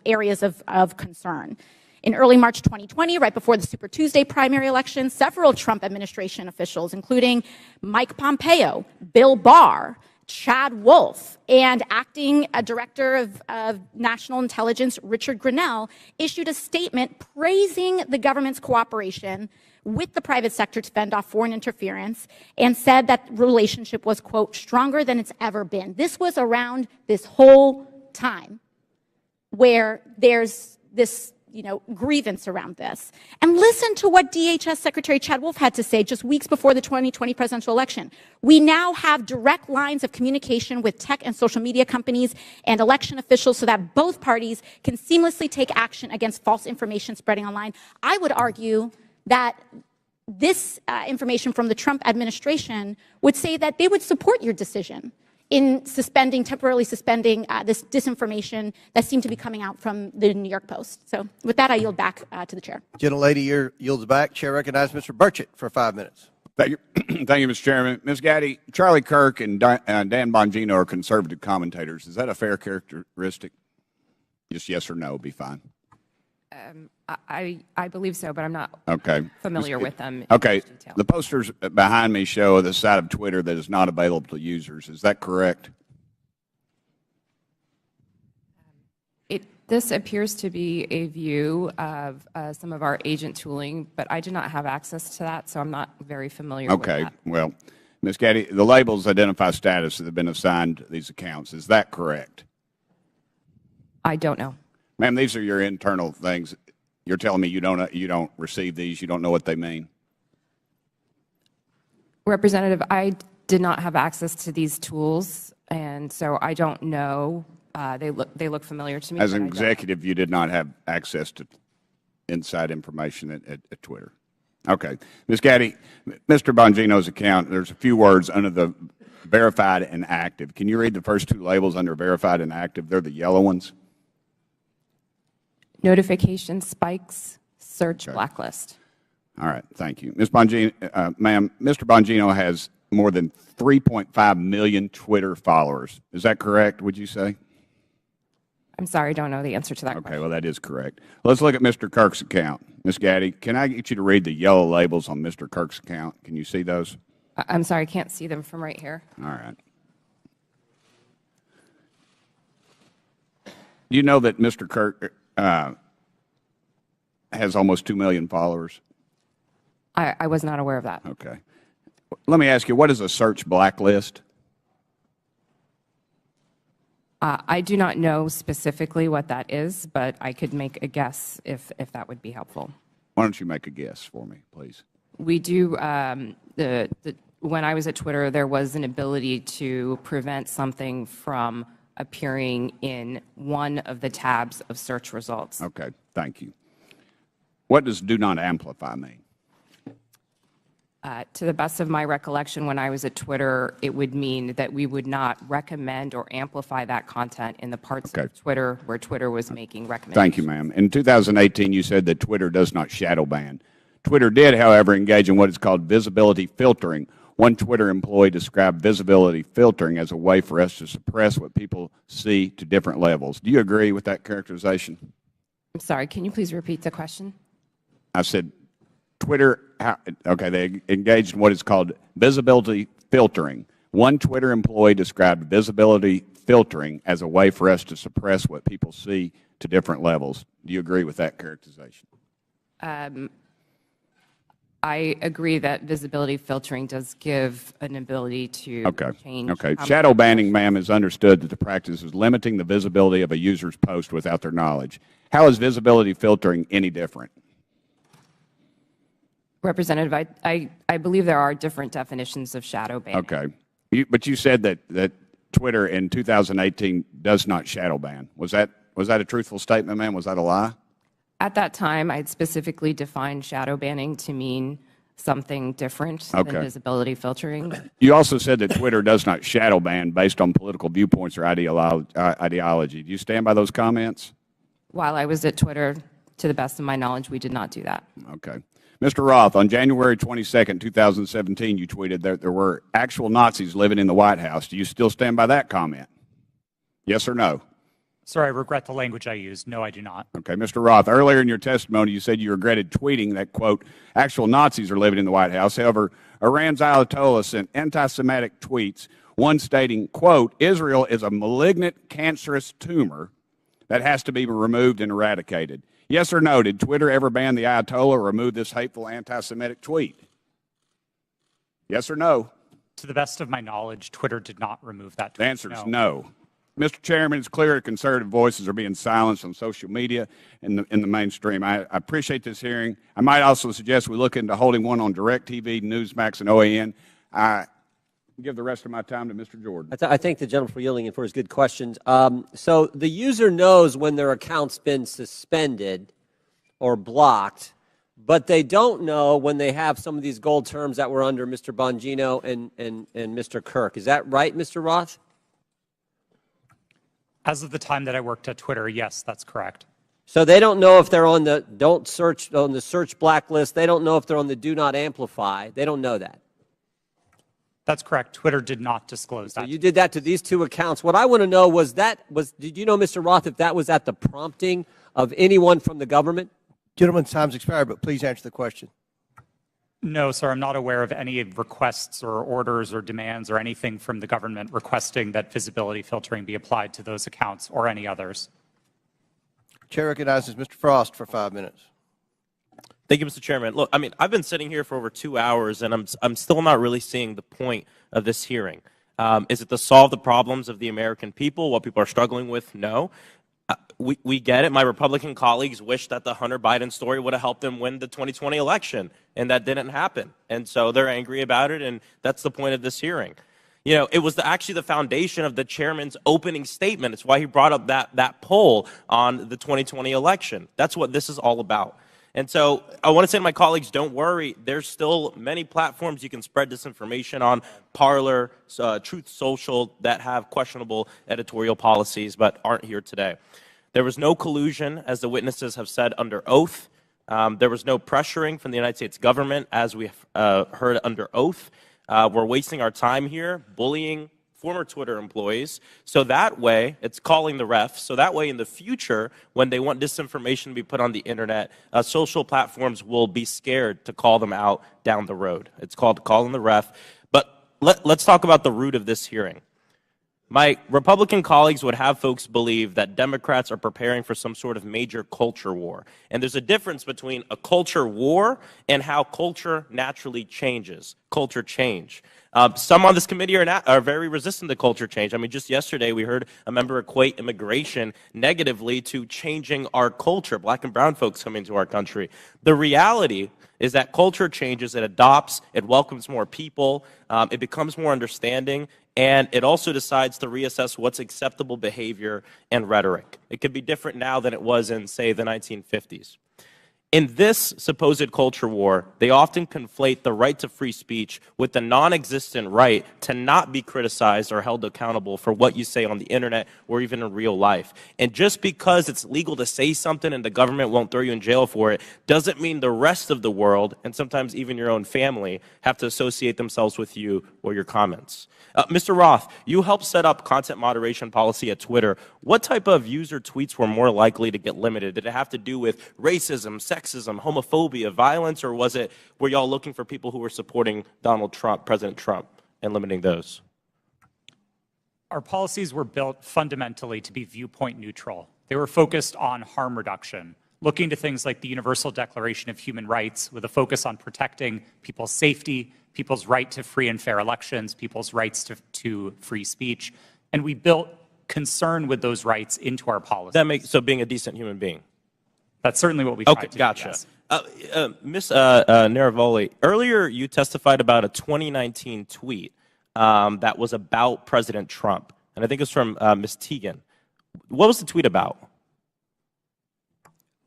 areas of concern. In early March 2020, right before the Super Tuesday primary election, several Trump administration officials, including Mike Pompeo, Bill Barr, Chad Wolf, and acting director of national intelligence, Richard Grenell, issued a statement praising the government's cooperation with the private sector to fend off foreign interference and said that relationship was, quote, stronger than it's ever been. This was around this whole time where there's this grievance around this. And listen to what DHS Secretary Chad Wolf had to say just weeks before the 2020 presidential election. We now have direct lines of communication with tech and social media companies and election officials so that both parties can seamlessly take action against false information spreading online. I would argue that this information from the Trump administration would say that they would support your decision in temporarily suspending this disinformation that seemed to be coming out from the New York Post. So with that, I yield back to the chair. Gentlelady yields back. Chair recognizes Mr. Burchett for 5 minutes. Thank you, thank you, Mr. Chairman. Ms. Gaddy, Charlie Kirk and Dan Bongino are conservative commentators. Is that a fair characteristic? Just yes or no would be fine. I believe so, but I'm not familiar with them. Okay. The posters behind me show the side of Twitter that is not available to users. Is that correct? This appears to be a view of some of our agent tooling, but I do not have access to that, so I'm not very familiar with that. Okay. Well, Ms. Gaddy, the labels identify status that have been assigned to these accounts. Is that correct? I don't know. Ma'am, these are your internal things. You're telling me you don't receive these, you don't know what they mean? Representative, I did not have access to these tools, and so I don't know. They look familiar to me. As an executive, you did not have access to inside information at Twitter. Okay. Ms. Gaddy, Mr. Bongino's account, there's a few words under the verified and active. Can you read the first two labels under verified and active? They're the yellow ones. Notification spikes, search blacklist. All right. Thank you. Ms. Bongino, ma'am, Mr. Bongino has more than 3.5 million Twitter followers. Is that correct, would you say? I'm sorry, I don't know the answer to that question. Okay, well, that is correct. Let's look at Mr. Kirk's account. Ms. Gaddy, can I get you to read the yellow labels on Mr. Kirk's account? Can you see those? I'm sorry, I can't see them from right here. All right. Do you know that Mr. Kirk has almost 2 million followers? I was not aware of that. Okay. Let me ask you, what is a search blacklist? I do not know specifically what that is, but I could make a guess if that would be helpful. Why don't you make a guess for me, please? We do, when I was at Twitter, there was an ability to prevent something from appearing in one of the tabs of search results. Okay, thank you. What does do not amplify mean? To the best of my recollection, when I was at Twitter, it would mean that we would not recommend or amplify that content in the parts of Twitter where Twitter was making recommendations. Thank you, ma'am. In 2018, you said that Twitter does not shadow ban. Twitter did, however, engage in what is called visibility filtering. One Twitter employee described visibility filtering as a way for us to suppress what people see to different levels. Do you agree with that characterization? I'm sorry, can you please repeat the question? I said Twitter, okay, they engaged in what is called visibility filtering. One Twitter employee described visibility filtering as a way for us to suppress what people see to different levels. Do you agree with that characterization? I agree that visibility filtering does give an ability to change. Okay. Shadow banning, ma'am, is understood that the practice is limiting the visibility of a user's post without their knowledge. How is visibility filtering any different? Representative, I believe there are different definitions of shadow banning. Okay. But you said that Twitter in 2018 does not shadow ban. Was that a truthful statement, ma'am? Was that a lie? At that time, I had specifically defined shadow banning to mean something different than visibility filtering. You also said that Twitter does not shadow ban based on political viewpoints or ideology. Do you stand by those comments? While I was at Twitter, to the best of my knowledge, we did not do that. Okay. Mr. Roth, on January 22nd, 2017, you tweeted that there were actual Nazis living in the White House. Do you still stand by that comment? Yes or no? Sir, I regret the language I used. No, I do not. Okay. Mr. Roth, earlier in your testimony, you said you regretted tweeting that, quote, actual Nazis are living in the White House. However, Iran's Ayatollah sent anti-Semitic tweets, one stating, quote, Israel is a malignant, cancerous tumor that has to be removed and eradicated. Yes or no, did Twitter ever ban the Ayatollah or remove this hateful anti-Semitic tweet? Yes or no? To the best of my knowledge, Twitter did not remove that tweet. The answer is no. Mr. Chairman, it's clear that conservative voices are being silenced on social media in the mainstream. I appreciate this hearing. I might also suggest we look into holding one on DirecTV, Newsmax, and OAN. I give the rest of my time to Mr. Jordan. I thank the gentleman for yielding and for his good questions. So the user knows when their account's been suspended or blocked, but they don't know when they have some of these gold terms that were under Mr. Bongino and Mr. Kirk. Is that right, Mr. Roth? As of the time that I worked at Twitter, yes, that's correct. So they don't know if they're on the search blacklist. They don't know if they're on the do not amplify. They don't know that. That's correct. Twitter did not disclose that. So you did that to these two accounts. What I want to know did you know, Mr. Roth, if that was at the prompting of anyone from the government? Gentleman's time's expired, but please answer the question. No, sir, I'm not aware of any requests or orders or demands or anything from the government requesting that visibility filtering be applied to those accounts or any others. Chair recognizes Mr. Frost for 5 minutes. Thank you, Mr. Chairman. Look, I mean, I've been sitting here for over 2 hours, and I'm still not really seeing the point of this hearing. Is it to solve the problems of the American people, what people are struggling with? No. We get it. My Republican colleagues wish that the Hunter Biden story would have helped them win the 2020 election, and that didn't happen. And so they're angry about it, and that's the point of this hearing. You know, it was actually the foundation of the chairman's opening statement. It's why he brought up that poll on the 2020 election. That's what this is all about. And so I want to say to my colleagues, don't worry. There's still many platforms you can spread disinformation on, Parler, Truth Social, that have questionable editorial policies but aren't here today. There was no collusion, as the witnesses have said, under oath. There was no pressuring from the United States government, as we heard under oath. We're wasting our time here bullying former Twitter employees. So that way, it's calling the ref. So that way, in the future, when they want disinformation to be put on the internet, social platforms will be scared to call them out down the road. It's called calling the ref. But let's talk about the root of this hearing. My Republican colleagues would have folks believe that Democrats are preparing for some sort of major culture war. And there's a difference between a culture war and how culture naturally changes, culture change. Some on this committee are very resistant to culture change. I mean, just yesterday we heard a member equate immigration negatively to changing our culture, black and brown folks coming to our country. The reality is that culture changes, it adopts, it welcomes more people, it becomes more understanding, and it also decides to reassess what's acceptable behavior and rhetoric. It could be different now than it was in, say, the 1950s. In this supposed culture war, they often conflate the right to free speech with the non-existent right to not be criticized or held accountable for what you say on the internet or even in real life. And just because it's legal to say something and the government won't throw you in jail for it, doesn't mean the rest of the world, and sometimes even your own family, have to associate themselves with you or your comments. Mr. Roth, you helped set up content moderation policy at Twitter. What type of user tweets were more likely to get limited? Did it have to do with racism, sexism, homophobia, violence, or were y'all looking for people who were supporting Donald Trump, President Trump, and limiting those? Our policies were built fundamentally to be viewpoint neutral. They were focused on harm reduction, looking to things like the Universal Declaration of Human Rights with a focus on protecting people's safety, people's right to free and fair elections, people's rights to free speech. And we built concern with those rights into our policy. So being a decent human being. That's certainly what we tried to do. Gotcha. Yes. Ms. Naravoli, earlier you testified about a 2019 tweet that was about President Trump. And I think it was from Ms. Teagan. What was the tweet about?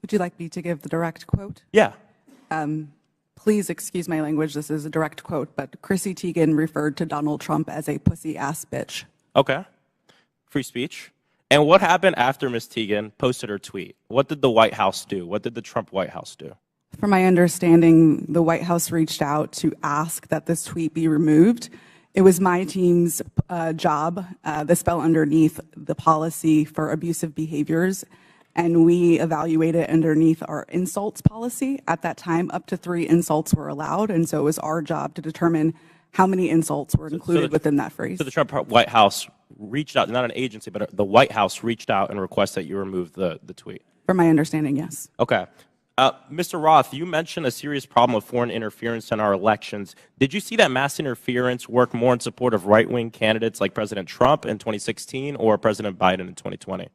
Would you like me to give the direct quote? Yeah. Please excuse my language. This is a direct quote, but Chrissy Teigen referred to Donald Trump as a pussy-ass bitch. Okay. Free speech. And what happened after Ms. Teagan posted her tweet? What did the White House do? What did the Trump White House do? From my understanding, the White House reached out to ask that this tweet be removed. It was my team's job. This fell underneath the policy for abusive behaviors, and we evaluated underneath our insults policy. At that time, up to 3 insults were allowed, and so it was our job to determine how many insults were included within that phrase. So the Trump White House reached out, not an agency, but the White House reached out and requested that you remove the tweet? From my understanding, yes. Okay. Mr. Roth, you mentioned a serious problem of foreign interference in our elections. Did you see that mass interference work more in support of right-wing candidates like President Trump in 2016 or President Biden in 2020?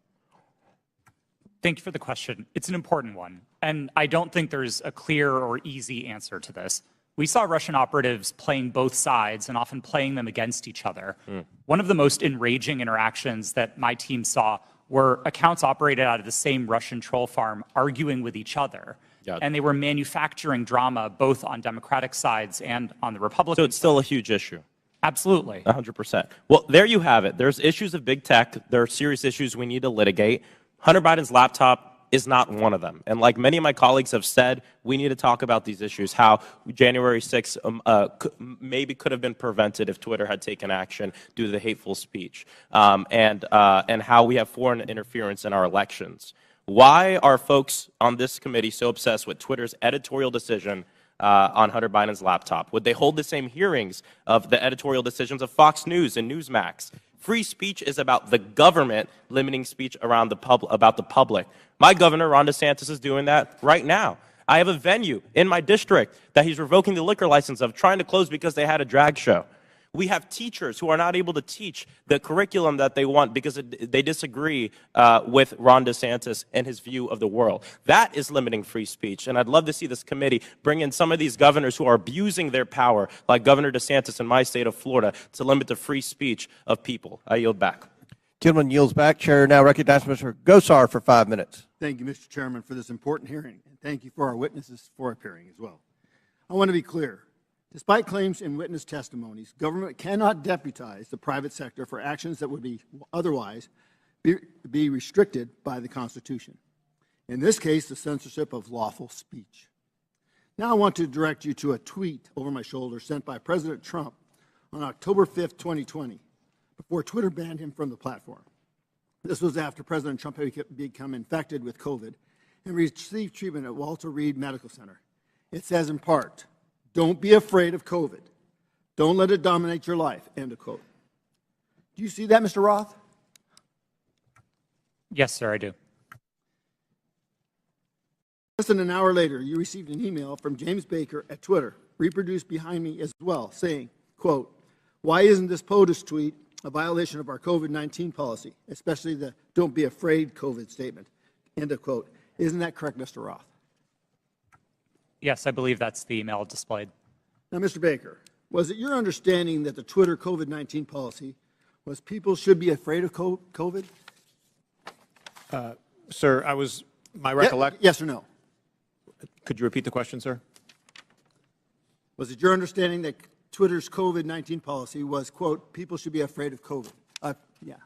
Thank you for the question. It's an important one, and I don't think there's a clear or easy answer to this. We saw Russian operatives playing both sides and often playing them against each other. One of the most enraging interactions that my team saw were accounts operated out of the same Russian troll farm arguing with each other. And they were manufacturing drama both on Democratic sides and on the Republican So it's still a huge issue. Absolutely. 100%. Well, there you have it. There's issues of big tech. There are serious issues we need to litigate. Hunter Biden's laptop is not one of them. And like many of my colleagues have said, we need to talk about these issues, how January 6th maybe could have been prevented if Twitter had taken action due to the hateful speech, and how we have foreign interference in our elections. Why are folks on this committee so obsessed with Twitter's editorial decision on Hunter Biden's laptop? Would they hold the same hearings of the editorial decisions of Fox News and Newsmax? Free speech is about the government limiting speech around about the public. My governor, Ron DeSantis, is doing that right now. I have a venue in my district that he's revoking the liquor license of, trying to close because they had a drag show. We have teachers who are not able to teach the curriculum that they want because they disagree with Ron DeSantis and his view of the world. That is limiting free speech. And I'd love to see this committee bring in some of these governors who are abusing their power, like Governor DeSantis in my state of Florida, to limit the free speech of people. I yield back. Gentleman yields back. Chair now recognizes Mr. Gosar for 5 minutes. Thank you, Mr. Chairman, for this important hearing. And thank you for our witnesses for appearing as well. I want to be clear. Despite claims in witness testimonies, government cannot deputize the private sector for actions that would be otherwise be restricted by the Constitution. In this case, the censorship of lawful speech. Now I want to direct you to a tweet over my shoulder sent by President Trump on October 5th, 2020, before Twitter banned him from the platform. This was after President Trump had become infected with COVID and received treatment at Walter Reed Medical Center. It says in part, "Don't be afraid of COVID. Don't let it dominate your life," end of quote. Do you see that, Mr. Roth? Yes, sir, I do. Less than an hour later, you received an email from James Baker at Twitter, reproduced behind me as well, saying, quote, "Why isn't this POTUS tweet a violation of our COVID-19 policy, especially the don't be afraid COVID statement," end of quote. Isn't that correct, Mr. Roth? Yes, I believe that's the email displayed. Now, Mr. Baker, was it your understanding that the Twitter COVID-19 policy was people should be afraid of COVID? Sir, my recollection. Yes or no? Could you repeat the question, sir? Was it your understanding that Twitter's COVID-19 policy was, quote, people should be afraid of COVID? Yeah.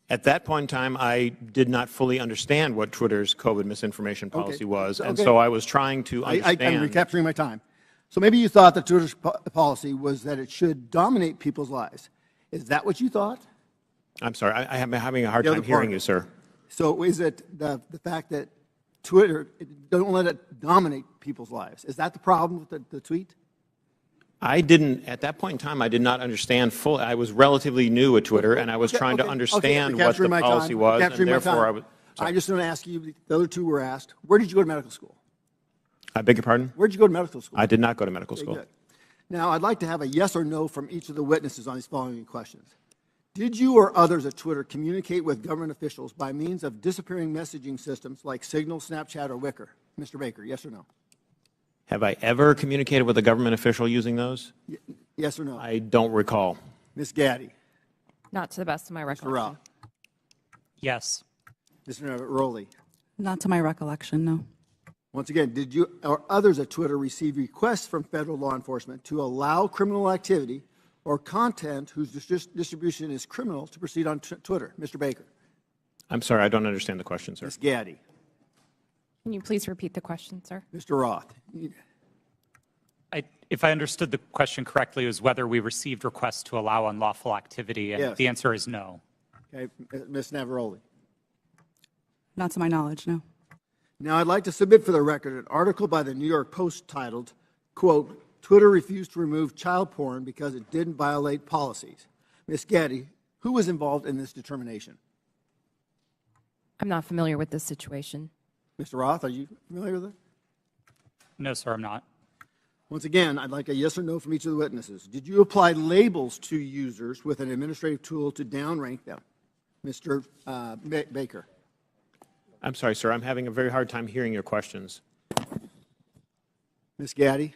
At that point in time, I did not fully understand what Twitter's COVID misinformation policy was, and so I was trying to understand. I'm recapturing my time. So maybe you thought that Twitter's policy was that it should dominate people's lives. Is that what you thought? I'm sorry, I'm having a hard time hearing you, sir. So is it the fact that Twitter, don't let it dominate people's lives? Is that the problem with the tweet? I didn't, at that point in time, I did not understand fully. I was relatively new at Twitter, and I was trying to understand what the policy was, and therefore I was. I just want to ask you, the other two were asked, where did you go to medical school? I beg your pardon? Where did you go to medical school? I did not go to medical school. Good. Now, I'd like to have a yes or no from each of the witnesses on these following questions. Did you or others at Twitter communicate with government officials by means of disappearing messaging systems like Signal, Snapchat, or Wicker? Mr. Baker, yes or no? Have I ever communicated with a government official using those? Yes or no? I don't recall. Ms. Gaddy? Not to the best of my recollection. Mr. Roth? Yes. Mr. Rowley? Not to my recollection, no. Once again, did you or others at Twitter receive requests from federal law enforcement to allow criminal activity or content whose distribution is criminal to proceed on Twitter? Mr. Baker? I'm sorry, I don't understand the question, sir. Ms. Gaddy? Can you please repeat the question, sir? Mr. Roth? If I understood the question correctly, it was whether we received requests to allow unlawful activity, and Yes. the answer is no. Okay, Ms. Navaroli? Not to my knowledge, no. Now, I'd like to submit for the record an article by the New York Post titled, quote, "Twitter refused to remove child porn because it didn't violate policies." Ms. Gaddy, who was involved in this determination? I'm not familiar with this situation. Mr. Roth, are you familiar with it? No, sir, I'm not. Once again, I'd like a yes or no from each of the witnesses. Did you apply labels to users with an administrative tool to downrank them? Mr. Baker? I'm sorry, sir. I'm having a very hard time hearing your questions. Ms. Gaddy?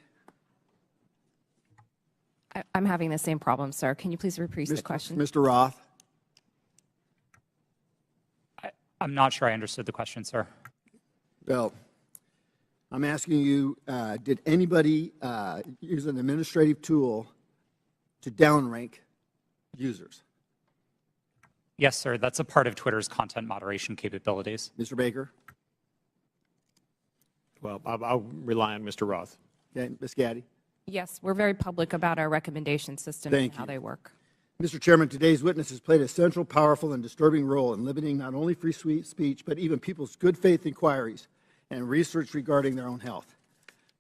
I'm having the same problem, sir. Can you please repeat the question? Mr. Roth? I'm not sure I understood the question, sir. Well, I'm asking you, did anybody use an administrative tool to downrank users? Yes, sir. That's a part of Twitter's content moderation capabilities. Mr. Baker? Well, I'll rely on Mr. Roth. Okay, Ms. Gaddy. Yes, we're very public about our recommendation system Thank and how they work. Mr. Chairman, today's witness has played a central, powerful, and disturbing role in limiting not only free speech, but even people's good faith inquiries and research regarding their own health.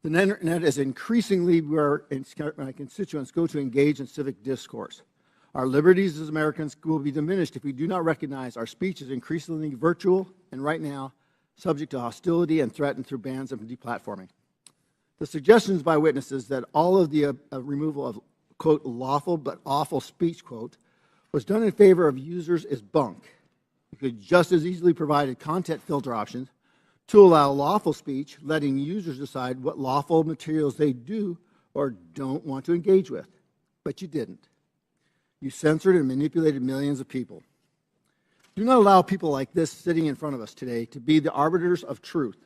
The internet is increasingly where my constituents go to engage in civic discourse. Our liberties as Americans will be diminished if we do not recognize our speech is increasingly virtual and right now subject to hostility and threatened through bans and deplatforming. The suggestions by witnesses that all of the removal of, quote, lawful but awful speech, quote, was done in favor of users is bunk. You could just as easily provide content filter options to allow lawful speech, letting users decide what lawful materials they do or don't want to engage with. But you didn't. You censored and manipulated millions of people. Do not allow people like this sitting in front of us today to be the arbiters of truth.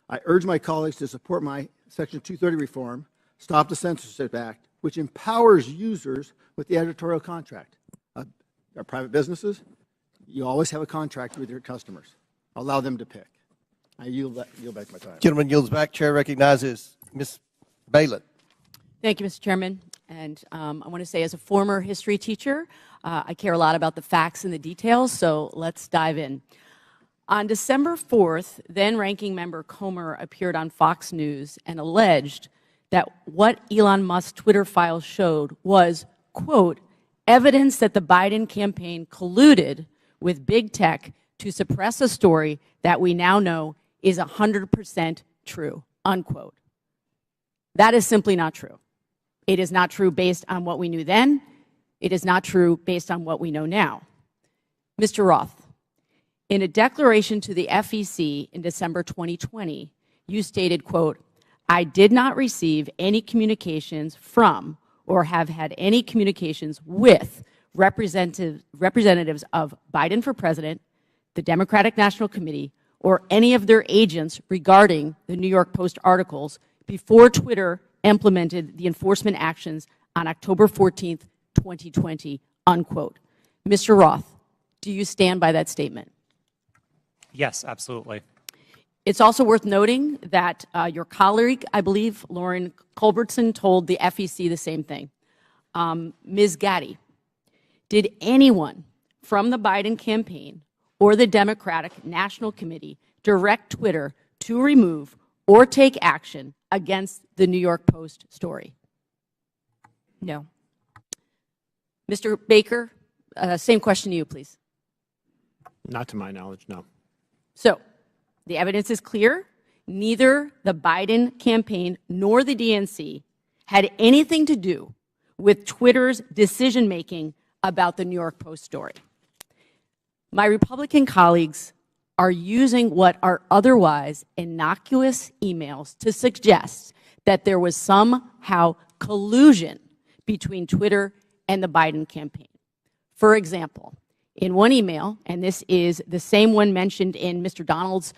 I urge my colleagues to support my Section 230 reform, Stop the Censorship Act, which empowers users with the editorial contract. Our private businesses, you always have a contract with your customers. Allow them to pick. I yield back my time. Gentleman yields back. Chair recognizes Ms. Balin. Thank you, Mr. Chairman. And I want to say, as a former history teacher, I care a lot about the facts and the details, so let's dive in. On December 4th, then-ranking member Comer appeared on Fox News and alleged that what Elon Musk's Twitter files showed was, quote, evidence that the Biden campaign colluded with big tech to suppress a story that we now know is 100% true, unquote. That is simply not true. It is not true based on what we knew then. It is not true based on what we know now. Mr. Roth, in a declaration to the FEC in December 2020, you stated, quote, I did not receive any communications from or have had any communications with representatives of Biden for President, the Democratic National Committee, or any of their agents regarding the New York Post articles before Twitter implemented the enforcement actions on October 14th, 2020, unquote. Mr. Roth, do you stand by that statement? Yes, absolutely. It's also worth noting that your colleague, I believe, Lauren Culbertson, told the FEC the same thing. Ms. Gaddy, did anyone from the Biden campaign or the Democratic National Committee direct Twitter to remove or take action against the New York Post story? No. Mr. Baker, same question to you, please. Not to my knowledge, no. So, the evidence is clear. Neither the Biden campaign nor the DNC had anything to do with Twitter's decision-making about the New York Post story. My Republican colleagues are using what are otherwise innocuous emails to suggest that there was somehow collusion between Twitter and the Biden campaign. For example, in one email, and this is the same one mentioned in Mr. Donald's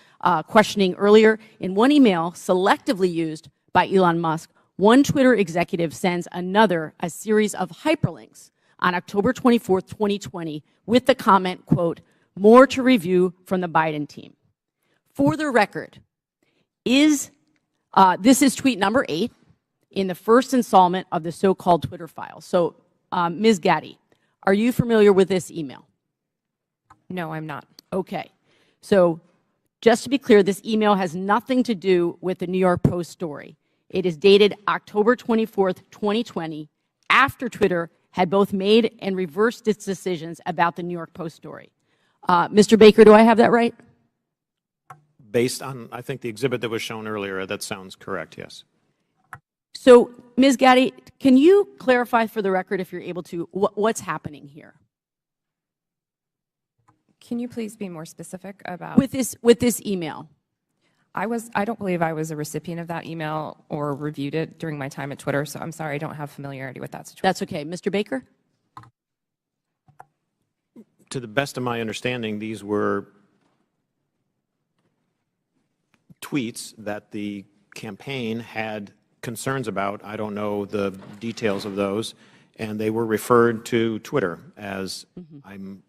questioning earlier, in one email selectively used by Elon Musk, one Twitter executive sends another a series of hyperlinks on October 24th, 2020, with the comment, quote, more to review from the Biden team. For the record, this is tweet number 8 in the first installment of the so-called Twitter file. So, Ms. Gaddy, are you familiar with this email? No, I'm not. Okay. So, just to be clear, this email has nothing to do with the New York Post story. It is dated October 24th, 2020, after Twitter had both made and reversed its decisions about the New York Post story. Mr. Baker, do I have that right? Based on, I think, the exhibit that was shown earlier, that sounds correct, yes. So, Ms. Gaddy, can you clarify for the record, if you're able to, what's happening here? Can you please be more specific about with this email? I don't believe I was a recipient of that email or reviewed it during my time at Twitter, so I'm sorry I don't have familiarity with that situation. That's okay. Mr. Baker? To the best of my understanding, these were tweets that the campaign had concerns about. I don't know the details of those, and they were referred to Twitter as, I'm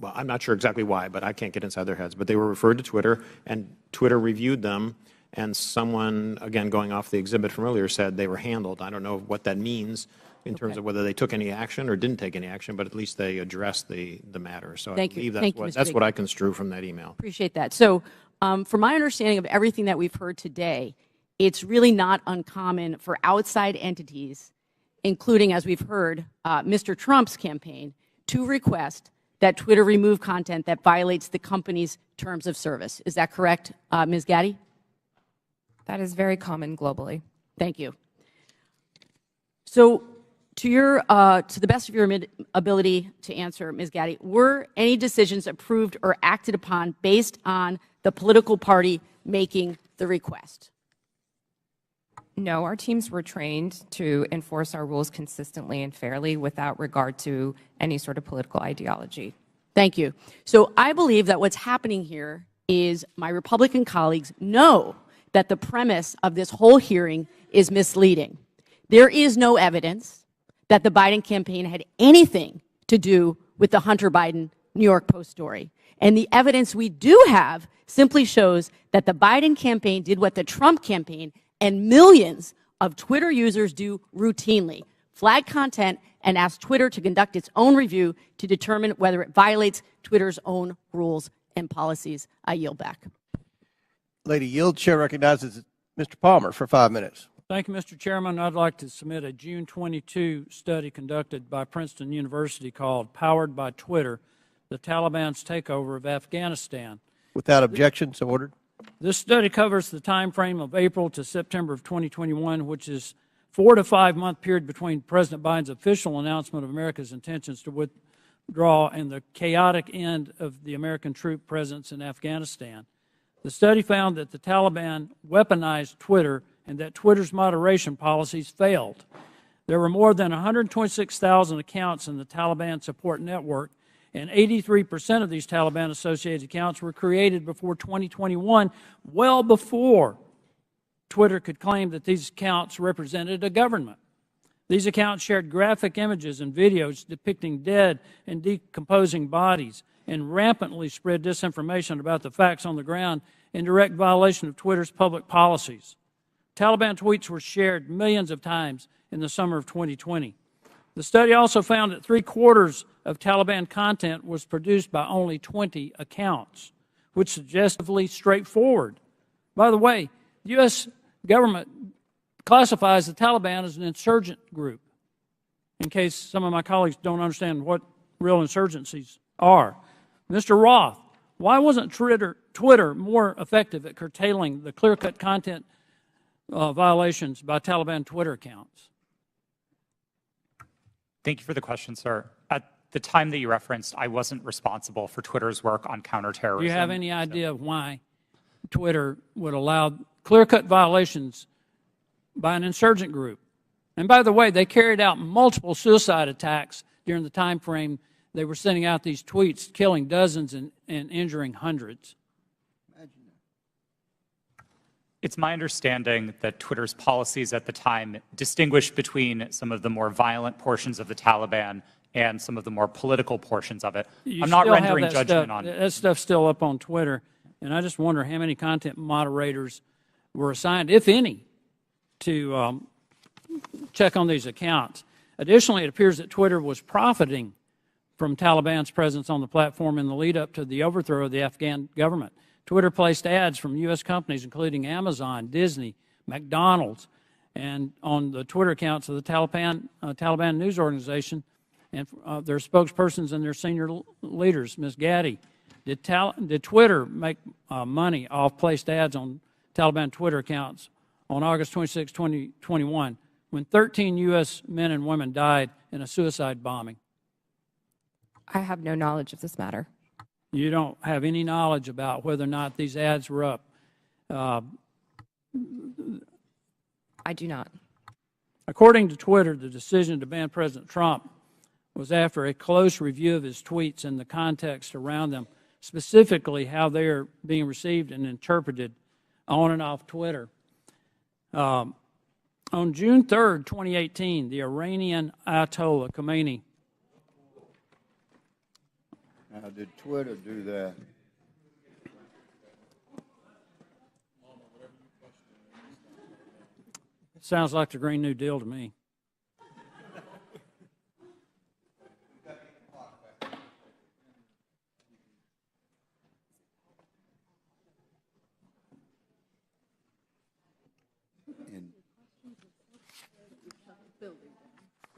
not sure exactly why, but I can't get inside their heads, but they were referred to Twitter, and Twitter reviewed them and someone, again, going off the exhibit from earlier, said they were handled. I don't know what that means in terms of whether they took any action or didn't take any action, but at least they addressed the matter. So I believe that's what I construe from that email. Appreciate that. So from my understanding of everything that we've heard today, it's really not uncommon for outside entities, including, as we've heard, Mr. Trump's campaign, to request that Twitter remove content that violates the company's terms of service. Is that correct, Ms. Gaddy? That is very common globally. Thank you. So to the best of your ability to answer, Ms. Gaddy, were any decisions approved or acted upon based on the political party making the request? No, our teams were trained to enforce our rules consistently and fairly without regard to any sort of political ideology. Thank you. So I believe that what's happening here is my Republican colleagues know that the premise of this whole hearing is misleading. There is no evidence that the Biden campaign had anything to do with the Hunter Biden New York Post story. And the evidence we do have simply shows that the Biden campaign did what the Trump campaign and millions of Twitter users do routinely: flag content and ask Twitter to conduct its own review to determine whether it violates Twitter's own rules and policies. I yield back. Lady Yield, Chair recognizes Mr. Palmer for 5 minutes. Thank you, Mr. Chairman. I'd like to submit a June 22 study conducted by Princeton University called Powered by Twitter, the Taliban's Takeover of Afghanistan. Without objection, so ordered. This study covers the time frame of April to September of 2021, which is 4 to 5 month period between President Biden's official announcement of America's intentions to withdraw and the chaotic end of the American troop presence in Afghanistan. The study found that the Taliban weaponized Twitter and that Twitter's moderation policies failed. There were more than 126,000 accounts in the Taliban support network, and 83% of these Taliban-associated accounts were created before 2021, well before Twitter could claim that these accounts represented a government. These accounts shared graphic images and videos depicting dead and decomposing bodies and rampantly spread disinformation about the facts on the ground in direct violation of Twitter's public policies. Taliban tweets were shared millions of times in the summer of 2020. The study also found that 3/4 of Taliban content was produced by only 20 accounts, which is suggestively straightforward. By the way, the U.S. government classifies the Taliban as an insurgent group, in case some of my colleagues don't understand what real insurgencies are. Mr. Roth, why wasn't Twitter more effective at curtailing the clear-cut content violations by Taliban Twitter accounts? Thank you for the question, sir. At the time that you referenced, I wasn't responsible for Twitter's work on counterterrorism. Do you have any idea why Twitter would allow clear-cut violations by an insurgent group? And by the way, they carried out multiple suicide attacks during the time frame they were sending out these tweets, killing dozens and injuring hundreds. It's my understanding that Twitter's policies at the time distinguished between some of the more violent portions of the Taliban and some of the more political portions of it. I'm not rendering judgment on it. That stuff's still up on Twitter, and I just wonder how many content moderators were assigned, if any, to check on these accounts. Additionally, it appears that Twitter was profiting from Taliban's presence on the platform in the lead up to the overthrow of the Afghan government. Twitter placed ads from U.S. companies, including Amazon, Disney, McDonald's, and on the Twitter accounts of the Taliban news organization and their spokespersons and their senior leaders. Ms. Gaddy, did Twitter make money off placed ads on Taliban Twitter accounts on August 26, 2021, when 13 U.S. men and women died in a suicide bombing? I have no knowledge of this matter. You don't have any knowledge about whether or not these ads were up? I do not. According to Twitter, the decision to ban President Trump was after a close review of his tweets and the context around them, specifically how they are being received and interpreted on and off Twitter. On June 3rd, 2018, the Iranian Ayatollah Khomeini. Now, did Twitter do that? Sounds like the Green New Deal to me.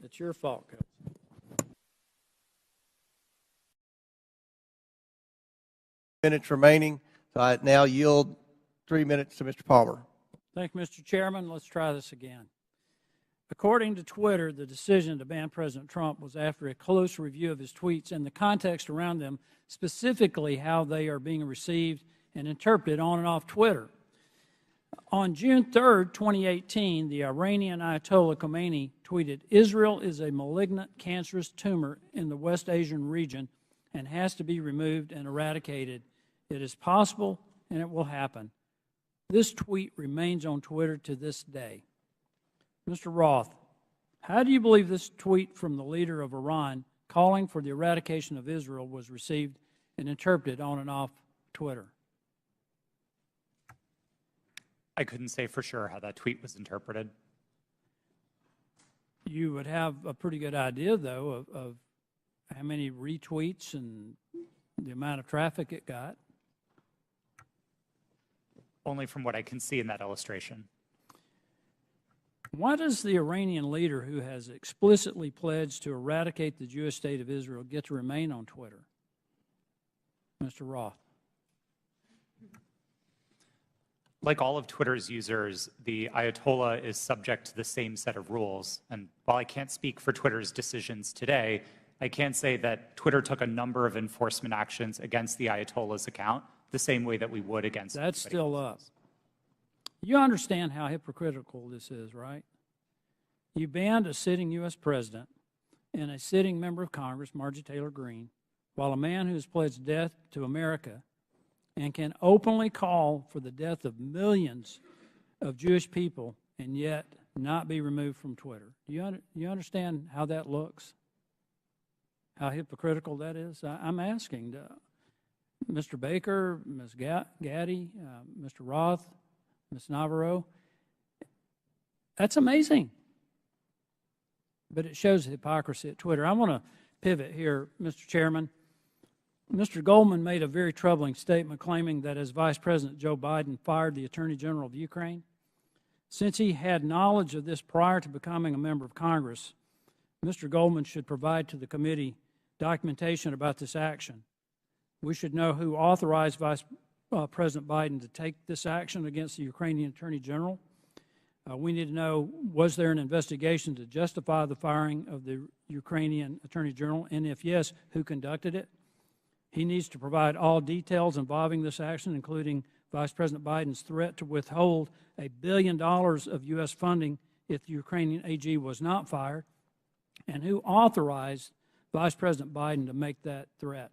It's your fault, Coach. Minutes remaining, so I now yield 3 minutes to Mr. Palmer. Thank you, Mr. Chairman. Let's try this again. According to Twitter, the decision to ban President Trump was after a close review of his tweets and the context around them, specifically how they are being received and interpreted on and off Twitter. On June 3rd, 2018, the Iranian Ayatollah Khomeini tweeted, "Israel is a malignant, cancerous tumor in the West Asian region and has to be removed and eradicated. It is possible and it will happen." This tweet remains on Twitter to this day. Mr. Roth, how do you believe this tweet from the leader of Iran calling for the eradication of Israel was received and interpreted on and off Twitter? I couldn't say for sure how that tweet was interpreted. You would have a pretty good idea, though, of how many retweets and the amount of traffic it got. Only from what I can see in that illustration. Why does the Iranian leader who has explicitly pledged to eradicate the Jewish state of Israel get to remain on Twitter? Mr. Roth. Like all of Twitter's users, the Ayatollah is subject to the same set of rules. And while I can't speak for Twitter's decisions today, I can say that Twitter took a number of enforcement actions against the Ayatollah's account, the same way that we would against. That's still up. You understand how hypocritical this is, right? You banned a sitting U.S. president and a sitting member of Congress, Marjorie Taylor Greene, while a man who has pledged death to America and can openly call for the death of millions of Jewish people and yet not be removed from Twitter. You understand how that looks? How hypocritical that is? I'm asking Mr. Baker, Ms. Gaddy, Mr. Roth, Ms. Navarro. That's amazing. But it shows hypocrisy at Twitter. I want to pivot here, Mr. Chairman. Mr. Goldman made a very troubling statement claiming that as Vice President Joe Biden fired the Attorney General of Ukraine, since he had knowledge of this prior to becoming a member of Congress, Mr. Goldman should provide to the committee documentation about this action. We should know who authorized Vice President Biden to take this action against the Ukrainian Attorney General. We need to know, was there an investigation to justify the firing of the Ukrainian Attorney General? And if yes, who conducted it? He needs to provide all details involving this action, including Vice President Biden's threat to withhold $1 billion of U.S. funding if the Ukrainian AG was not fired, and who authorized Vice President Biden to make that threat.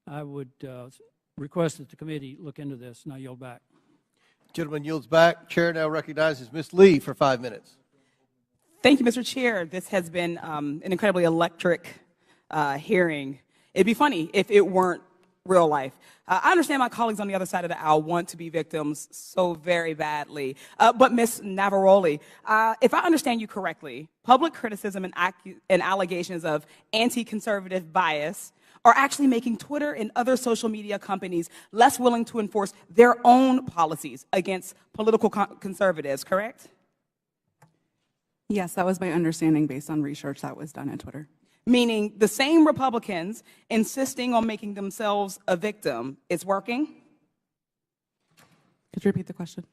I would request that the committee look into this, and I yield back. Gentleman yields back. Chair now recognizes Ms. Lee for 5 minutes. Thank you, Mr. Chair. This has been an incredibly electric hearing. It'd be funny if it weren't real life. I understand my colleagues on the other side of the aisle want to be victims so very badly. But Ms. Navaroli, if I understand you correctly, public criticism and allegations of anti-conservative bias are actually making Twitter and other social media companies less willing to enforce their own policies against political conservatives, correct? Yes, that was my understanding based on research that was done at Twitter. Meaning the same Republicans insisting on making themselves a victim is working? Could you repeat the question?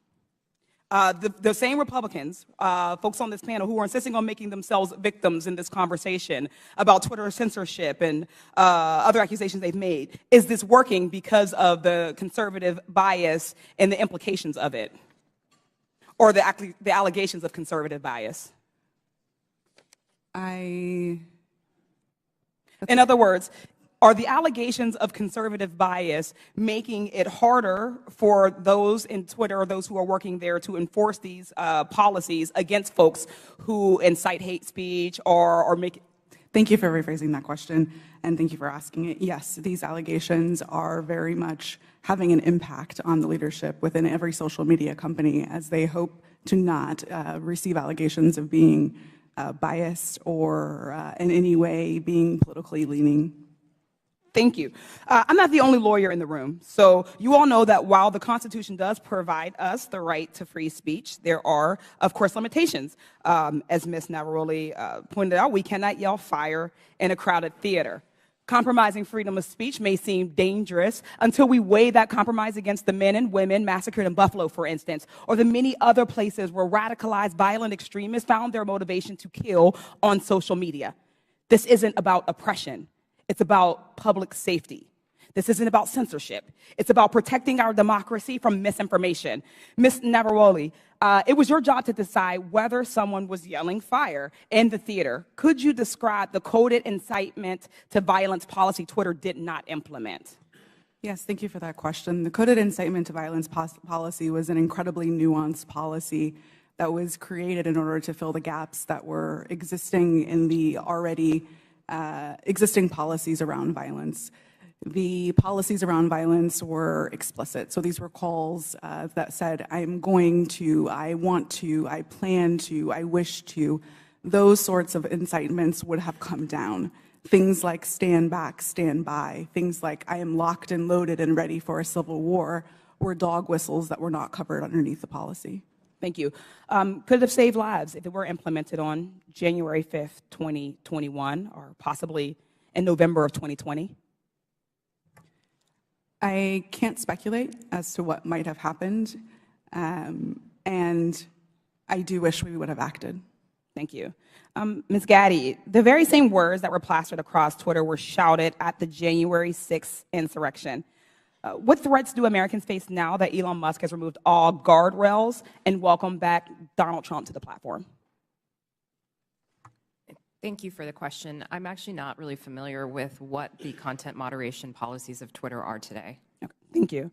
The same Republicans, folks on this panel who are insisting on making themselves victims in this conversation about Twitter censorship and other accusations they've made, is this working because of the conservative bias and the implications of it? Or the allegations of conservative bias? In other words, are the allegations of conservative bias making it harder for those in Twitter or those who are working there to enforce these policies against folks who incite hate speech or make Thank you for rephrasing that question, and thank you for asking it. Yes, these allegations are very much having an impact on the leadership within every social media company, as they hope to not receive allegations of being biased or in any way being politically leaning. Thank you. I'm not the only lawyer in the room. So you all know that while the Constitution does provide us the right to free speech, there are, of course, limitations. As Ms. Navaroli pointed out, we cannot yell fire in a crowded theater. Compromising freedom of speech may seem dangerous until we weigh that compromise against the men and women massacred in Buffalo, for instance, or the many other places where radicalized violent extremists found their motivation to kill on social media. This isn't about oppression. It's about public safety. This isn't about censorship. It's about protecting our democracy from misinformation. Ms. Navaroli, it was your job to decide whether someone was yelling fire in the theater. Could you describe the coded incitement to violence policy Twitter did not implement? Yes, thank you for that question. The coded incitement to violence policy was an incredibly nuanced policy that was created in order to fill the gaps that were existing in the already existing policies around violence. The policies around violence were explicit. So these were calls that said, I'm going to, I want to, I plan to, I wish to. Those sorts of incitements would have come down. Things like stand back, stand by. Things like I am locked and loaded and ready for a civil war were dog whistles that were not covered underneath the policy. Thank you. Could it have saved lives if it were implemented on January 5th, 2021, or possibly in November of 2020? I can't speculate as to what might have happened, and I do wish we would have acted. Thank you. Ms. Gaddy, the very same words that were plastered across Twitter were shouted at the January 6th insurrection. What threats do Americans face now that Elon Musk has removed all guardrails and welcomed back Donald Trump to the platform? Thank you for the question. I'm actually not really familiar with what the content moderation policies of Twitter are today. Okay, thank you.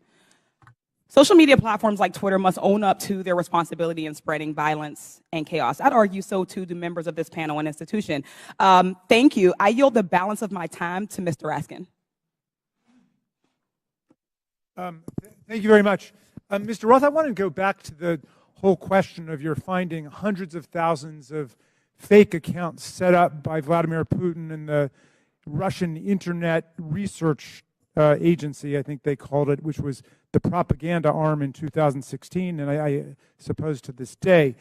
Social media platforms like Twitter must own up to their responsibility in spreading violence and chaos. I'd argue so too do members of this panel and institution. Thank you. I yield the balance of my time to Mr. Raskin. Thank you very much. Mr. Roth, I want to go back to the whole question of your finding hundreds of thousands of fake accounts set up by Vladimir Putin and the Russian Internet Research Agency, I think they called it, which was the propaganda arm in 2016, and I suppose to this day.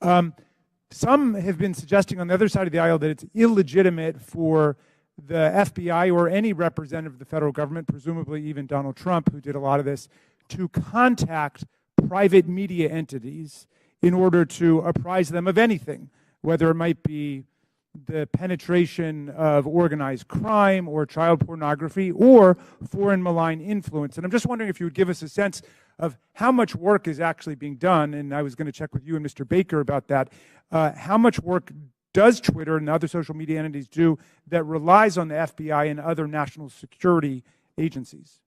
Some have been suggesting on the other side of the aisle that it's illegitimate for the FBI or any representative of the federal government, presumably even Donald Trump, who did a lot of this, to contact private media entities in order to apprise them of anything, whether it might be the penetration of organized crime or child pornography or foreign malign influence. And I'm just wondering if you would give us a sense of how much work is actually being done, and I was going to check with you and Mr. Baker about that. How much work does Twitter and other social media entities do that relies on the FBI and other national security agencies?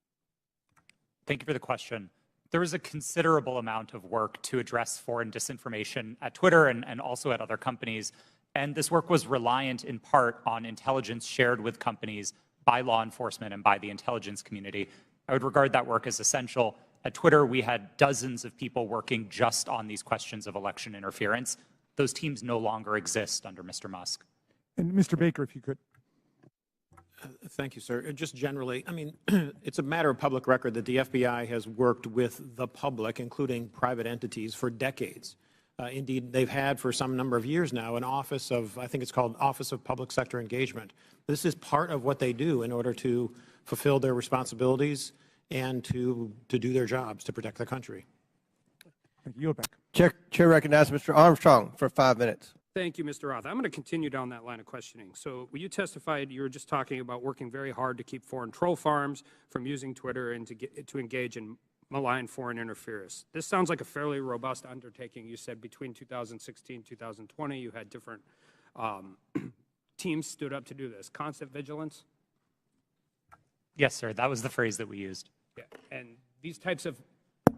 Thank you for the question. There is a considerable amount of work to address foreign disinformation at Twitter and also at other companies. And this work was reliant in part on intelligence shared with companies by law enforcement and by the intelligence community. I would regard that work as essential. At Twitter, we had dozens of people working just on these questions of election interference. Those teams no longer exist under Mr. Musk. And Mr. Baker, if you could. Thank you, sir. Just generally, I mean, it's a matter of public record that the FBI has worked with the public, including private entities, for decades. Indeed, they've had for some number of years now an office of, I think it's called Office of Public Sector Engagement. This is part of what they do in order to fulfill their responsibilities and to do their jobs to protect the country. Thank you. Yield back. Chair recognizes Mr. Armstrong for 5 minutes. Thank you, Mr. Roth. I'm going to continue down that line of questioning. So when you testified, you were just talking about working very hard to keep foreign troll farms from using Twitter and to engage in malign foreign interference. This sounds like a fairly robust undertaking. You said between 2016 and 2020, you had different teams stood up to do this. Constant vigilance? Yes, sir. That was the phrase that we used. Yeah. And these types of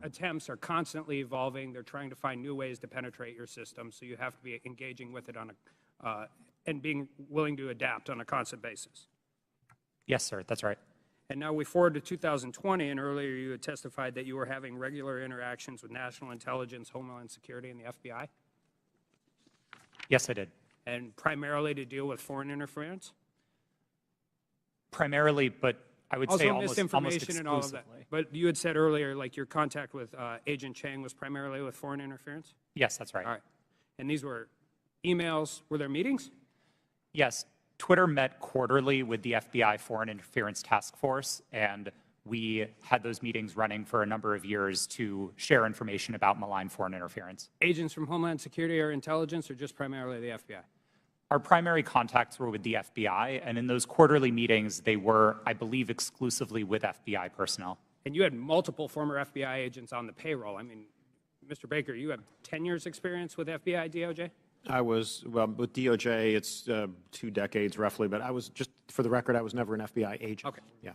attempts are constantly evolving. They're trying to find new ways to penetrate your system, so you have to be engaging with it on and being willing to adapt on a constant basis. Yes, sir, that's right. And now we forward to 2020, and earlier you had testified that you were having regular interactions with National Intelligence, Homeland Security, and the FBI? Yes, I did. And primarily to deal with foreign interference? Primarily, but I would say almost misinformation and all of that. exclusively. But you had said earlier, like your contact with Agent Chang was primarily with foreign interference? Yes, that's right. All right. And these were emails, were there meetings? Yes, Twitter met quarterly with the FBI Foreign Interference Task Force, and we had those meetings running for a number of years to share information about malign foreign interference. Agents from Homeland Security or intelligence, or just primarily the FBI? Our primary contacts were with the FBI, and in those quarterly meetings, they were, I believe, exclusively with FBI personnel. And you had multiple former FBI agents on the payroll. I mean, Mr. Baker, you have 10 years experience with FBI, DOJ? I was, well, with DOJ, it's 2 decades roughly, but I was, just for the record, I was never an FBI agent. Okay. Yeah.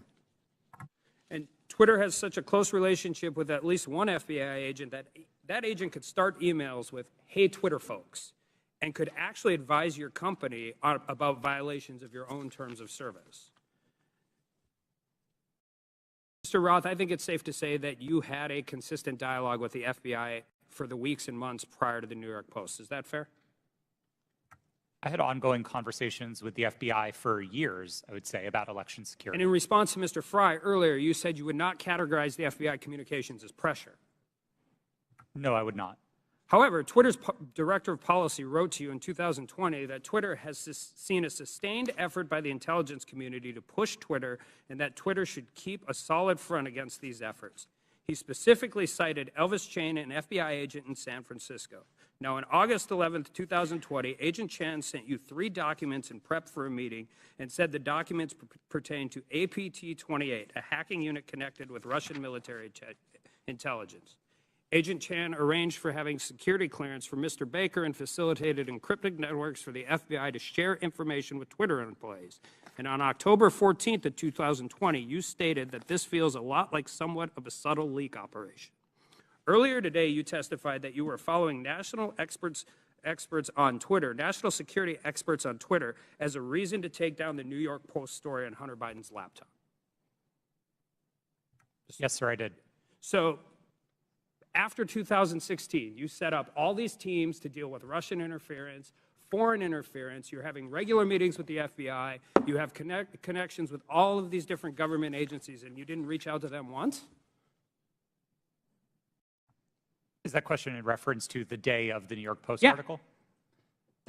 And Twitter has such a close relationship with at least one FBI agent that that agent could start emails with, hey, Twitter folks, and could actually advise your company about violations of your own terms of service. Mr. Roth, I think it's safe to say that you had a consistent dialogue with the FBI for the weeks and months prior to the New York Post. Is that fair? I had ongoing conversations with the FBI for years, I would say, about election security. And in response to Mr. Fry earlier, you said you would not categorize the FBI communications as pressure. No, I would not. However, Twitter's director of policy wrote to you in 2020 that Twitter has seen a sustained effort by the intelligence community to push Twitter and that Twitter should keep a solid front against these efforts. He specifically cited Elvis Chain, an FBI agent in San Francisco. Now, on August 11th, 2020, Agent Chan sent you 3 documents in prep for a meeting and said the documents pertain to APT-28, a hacking unit connected with Russian military intelligence. Agent Chan arranged for having security clearance for Mr. Baker and facilitated encrypted networks for the FBI to share information with Twitter employees. And on October 14th of 2020, you stated that this feels a lot like somewhat of a subtle leak operation. Earlier today, you testified that you were following national experts on Twitter, national security experts on Twitter, as a reason to take down the New York Post story on Hunter Biden's laptop. Yes, sir, I did. So, after 2016, you set up all these teams to deal with Russian interference, foreign interference. You're having regular meetings with the FBI. You have connections with all of these different government agencies, and you didn't reach out to them once? Is that question in reference to the day of the New York Post Yeah. article?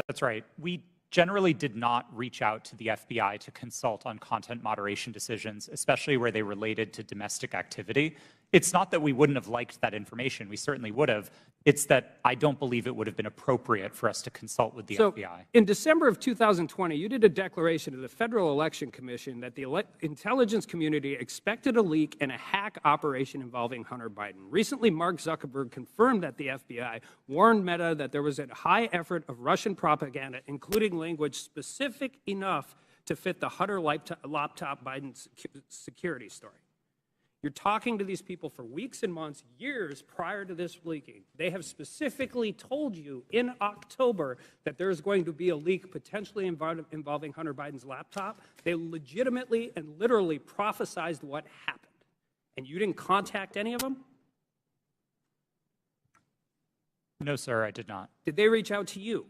That's right. We generally did not reach out to the FBI to consult on content moderation decisions, especially where they related to domestic activity. It's not that we wouldn't have liked that information. We certainly would have. It's that I don't believe it would have been appropriate for us to consult with the FBI. In December of 2020, you did a declaration to the Federal Election Commission that the intelligence community expected a leak and a hack operation involving Hunter Biden. Recently, Mark Zuckerberg confirmed that the FBI warned Meta that there was a high effort of Russian propaganda, including language specific enough to fit the Hunter laptop Biden security story. You're talking to these people for weeks and months, years prior to this leaking. They have specifically told you in October that there's going to be a leak potentially involving Hunter Biden's laptop. They legitimately and literally prophesized what happened. And you didn't contact any of them? No, sir, I did not. Did they reach out to you?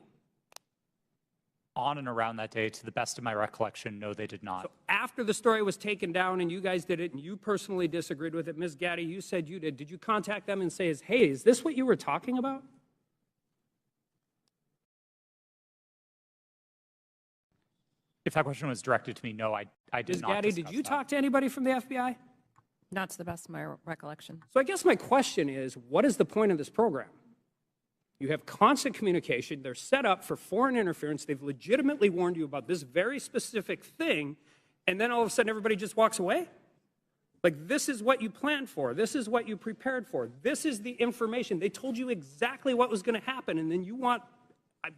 On and around that day, to the best of my recollection, no, they did not. So after the story was taken down and you guys did it and you personally disagreed with it, Ms. Gaddy, you said you did. Did you contact them and say, hey, is this what you were talking about? If that question was directed to me, no, I did Ms. not. Gaddy, did you talk to anybody from the FBI? Not to the best of my recollection. So I guess my question is, what is the point of this program? You have constant communication. They're set up for foreign interference. They've legitimately warned you about this very specific thing, and then all of a sudden everybody just walks away? Like, this is what you planned for. This is what you prepared for. This is the information. They told you exactly what was going to happen, and then you want, I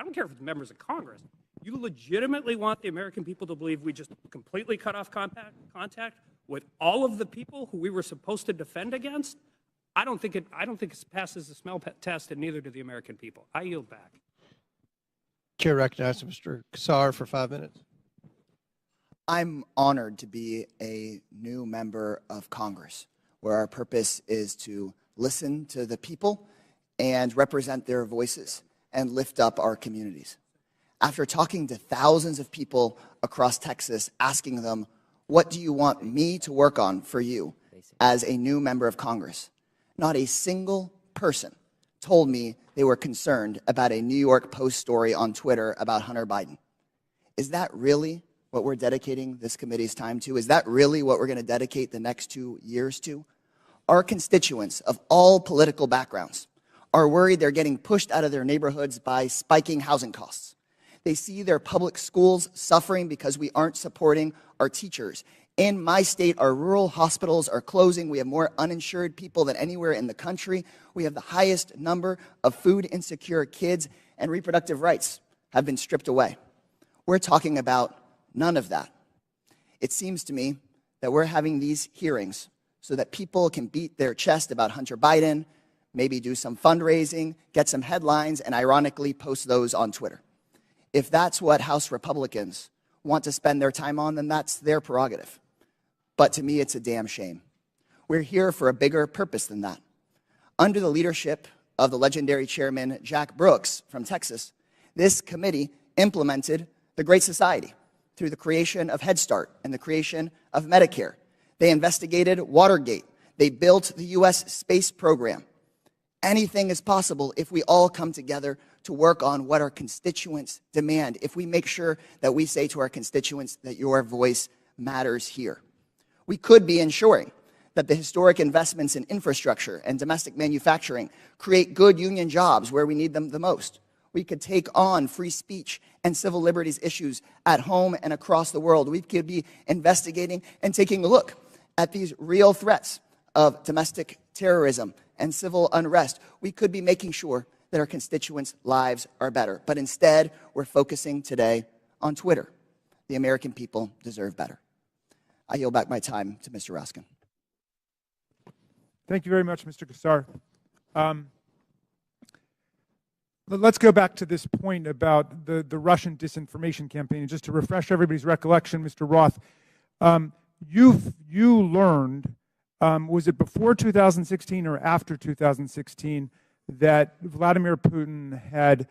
don't care if it's members of Congress, you legitimately want the American people to believe we just completely cut off contact with all of the people who we were supposed to defend against? I don't think it passes the smell test, and neither do the American people. I yield back. Chair recognizes Mr. Kassar for 5 minutes. I'm honored to be a new member of Congress, where our purpose is to listen to the people and represent their voices and lift up our communities. After talking to thousands of people across Texas, asking them, what do you want me to work on for you as a new member of Congress? Not a single person told me they were concerned about a New York Post story on Twitter about Hunter Biden. Is that really what we're dedicating this committee's time to? Is that really what we're going to dedicate the next 2 years to? Our constituents of all political backgrounds are worried they're getting pushed out of their neighborhoods by spiking housing costs. They see their public schools suffering because we aren't supporting our teachers. In my state, our rural hospitals are closing. We have more uninsured people than anywhere in the country. We have the highest number of food insecure kids, and reproductive rights have been stripped away. We're talking about none of that. It seems to me that we're having these hearings so that people can beat their chest about Hunter Biden, maybe do some fundraising, get some headlines, and ironically post those on Twitter. If that's what House Republicans want to spend their time on, then that's their prerogative. But to me, it's a damn shame. We're here for a bigger purpose than that. Under the leadership of the legendary chairman, Jack Brooks from Texas, this committee implemented the Great Society through the creation of Head Start and the creation of Medicare. They investigated Watergate. They built the U.S. space program. Anything is possible if we all come together to work on what our constituents demand, if we make sure that we say to our constituents that your voice matters here. We could be ensuring that the historic investments in infrastructure and domestic manufacturing create good union jobs where we need them the most. We could take on free speech and civil liberties issues at home and across the world. We could be investigating and taking a look at these real threats of domestic terrorism and civil unrest. We could be making sure that our constituents' lives are better. But instead, we're focusing today on Twitter. The American people deserve better. I yield back my time to Mr. Raskin. Thank you very much, Mr. Kassar. Let's go back to this point about the Russian disinformation campaign. And just to refresh everybody's recollection, Mr. Roth, you learned, was it before 2016 or after 2016, that Vladimir Putin had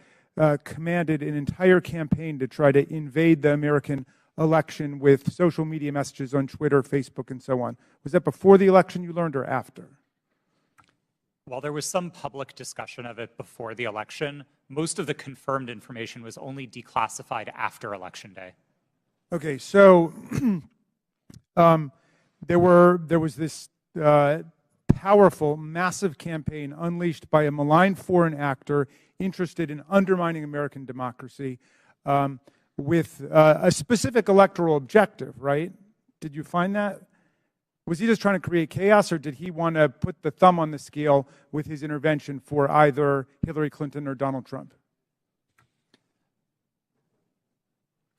commanded an entire campaign to try to invade the American election with social media messages on Twitter, Facebook, and so on? Was that before the election you learned or after? While there was some public discussion of it before the election, most of the confirmed information was only declassified after Election Day. Okay, so there was this powerful, massive campaign unleashed by a malign foreign actor interested in undermining American democracy with a specific electoral objective, right? Did you find that? Was he just trying to create chaos, or did he want to put the thumb on the scale with his intervention for either Hillary Clinton or Donald Trump?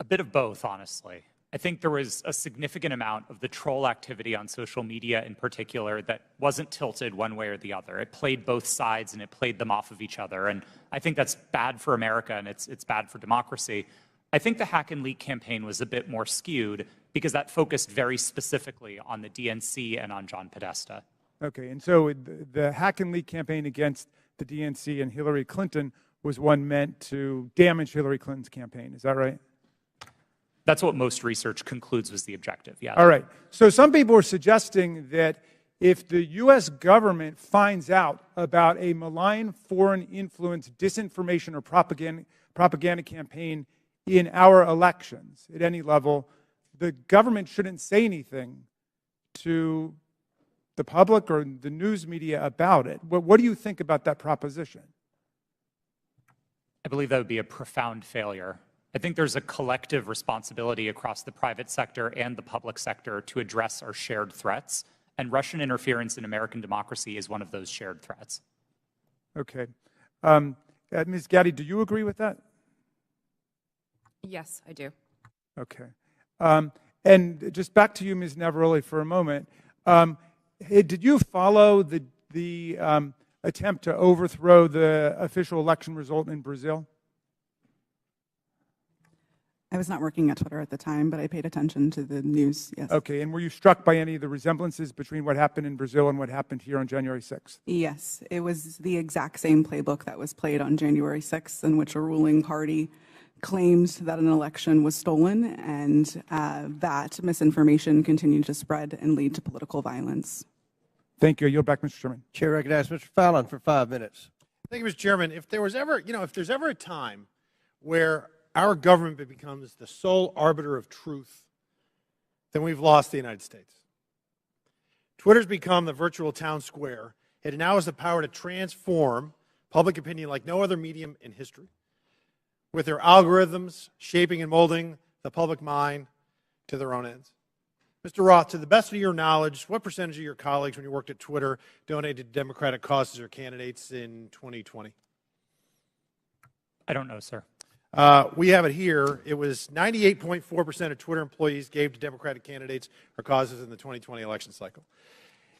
A bit of both, honestly. I think there was a significant amount of the troll activity on social media in particular that wasn't tilted one way or the other. It played both sides and it played them off of each other. And I think that's bad for America and it's bad for democracy. I think the hack and leak campaign was a bit more skewed because that focused very specifically on the DNC and on John Podesta. Okay, and so the hack and leak campaign against the DNC and Hillary Clinton was one meant to damage Hillary Clinton's campaign. Is that right? That's what most research concludes was the objective, yeah. All right. So some people are suggesting that if the U.S. government finds out about a malign foreign influence disinformation or propaganda campaign in our elections at any level, the government shouldn't say anything to the public or the news media about it. What do you think about that proposition? I believe that would be a profound failure. I think there's a collective responsibility across the private sector and the public sector to address our shared threats, and Russian interference in American democracy is one of those shared threats. Okay. Ms. Gaddy, do you agree with that? Yes, I do. Okay. And just back to you, Ms. Navaroli, for a moment. Did you follow the attempt to overthrow the official election result in Brazil? I was not working at Twitter at the time, but I paid attention to the news, yes. Okay, and were you struck by any of the resemblances between what happened in Brazil and what happened here on January 6th? Yes, it was the exact same playbook that was played on January 6th, in which a ruling party claimed that an election was stolen and that misinformation continued to spread and lead to political violence. Thank you. I yield back, Mr. Chairman. Chair recognizes Mr. Fallon for 5 minutes. Thank you, Mr. Chairman. If there was ever, if there's ever a time where our government becomes the sole arbiter of truth, then we've lost the United States. Twitter's become the virtual town square. It now has the power to transform public opinion like no other medium in history, with their algorithms shaping and molding the public mind to their own ends. Mr. Roth, to the best of your knowledge, what percentage of your colleagues when you worked at Twitter donated to Democratic causes or candidates in 2020? I don't know, sir. We have it here. It was 98.4% of Twitter employees gave to Democratic candidates or causes in the 2020 election cycle.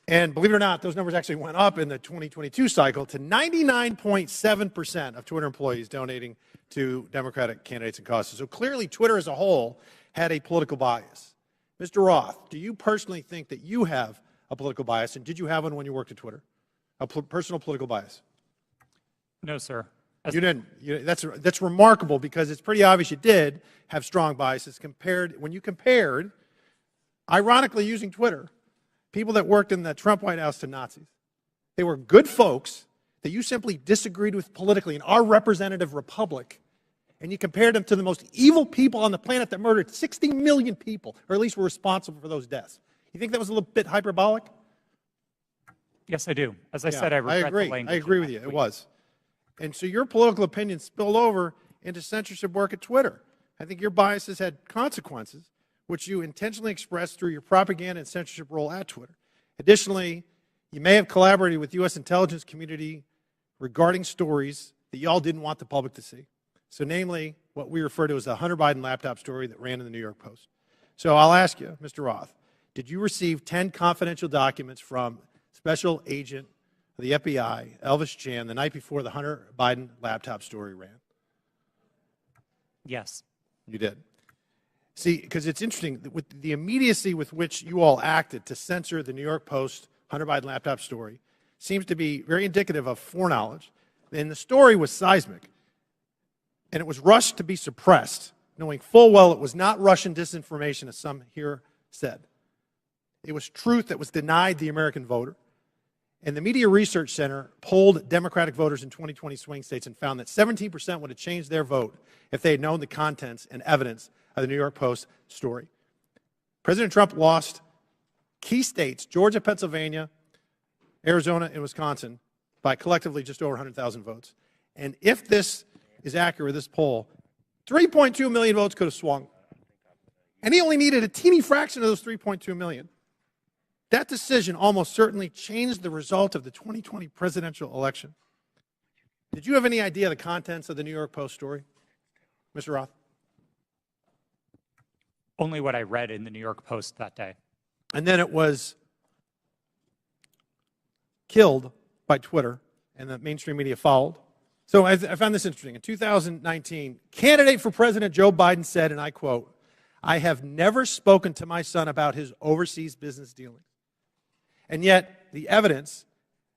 And believe it or not, those numbers actually went up in the 2022 cycle to 99.7% of Twitter employees donating to Democratic candidates and causes. So clearly, Twitter as a whole had a political bias. Mr. Roth, do you personally think that you have a political bias, and did you have one when you worked at Twitter? A personal political bias? No, sir. You didn't. That's remarkable because it's pretty obvious you did have strong biases when you compared, ironically using Twitter, people that worked in the Trump White House to Nazis. They were good folks that you simply disagreed with politically in our representative republic, and you compared them to the most evil people on the planet that murdered 60 million people, or at least were responsible for those deaths. You think that was a little bit hyperbolic? Yes, I do. As I said, I regret the language. I agree with you. It was. And so your political opinion spilled over into censorship work at Twitter. I think your biases had consequences, which you intentionally expressed through your propaganda and censorship role at Twitter. Additionally, you may have collaborated with U.S. intelligence community regarding stories that y'all didn't want the public to see. So namely, what we refer to as the Hunter Biden laptop story that ran in the New York Post. So I'll ask you, Mr. Roth, did you receive 10 confidential documents from Special Agent of the FBI, Elvis Chan, the night before the Hunter Biden laptop story ran? Yes. You did. See, because it's interesting, with the immediacy with which you all acted to censor the New York Post Hunter Biden laptop story seems to be very indicative of foreknowledge. And the story was seismic, and it was rushed to be suppressed, knowing full well it was not Russian disinformation, as some here said. It was truth that was denied the American voter. And the Media Research Center polled Democratic voters in 2020 swing states and found that 17% would have changed their vote if they had known the contents and evidence of the New York Post story. President Trump lost key states, Georgia, Pennsylvania, Arizona, and Wisconsin, by collectively just over 100,000 votes. And if this is accurate, this poll, 3.2 million votes could have swung. And he only needed a teeny fraction of those 3.2 million. That decision almost certainly changed the result of the 2020 presidential election. Did you have any idea the contents of the New York Post story, Mr. Roth? Only what I read in the New York Post that day. And then it was killed by Twitter, and the mainstream media followed. So I found this interesting. In 2019, candidate for President Joe Biden said, and I quote, "I have never spoken to my son about his overseas business dealings." And yet, the evidence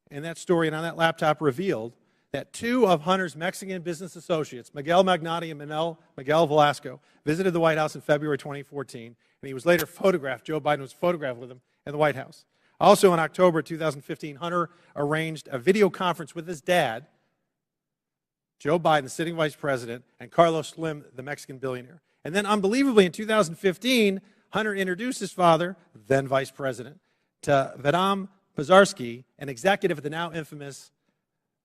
in that story and on that laptop revealed that two of Hunter's Mexican business associates, Miguel Magnati and Miguel Velasco, visited the White House in February 2014, and he was later photographed. Joe Biden was photographed with him in the White House. Also in October 2015, Hunter arranged a video conference with his dad, Joe Biden, the sitting vice president, and Carlos Slim, the Mexican billionaire. And then, unbelievably, in 2015, Hunter introduced his father, then vice president, to Vadim Pizarski, an executive at the now infamous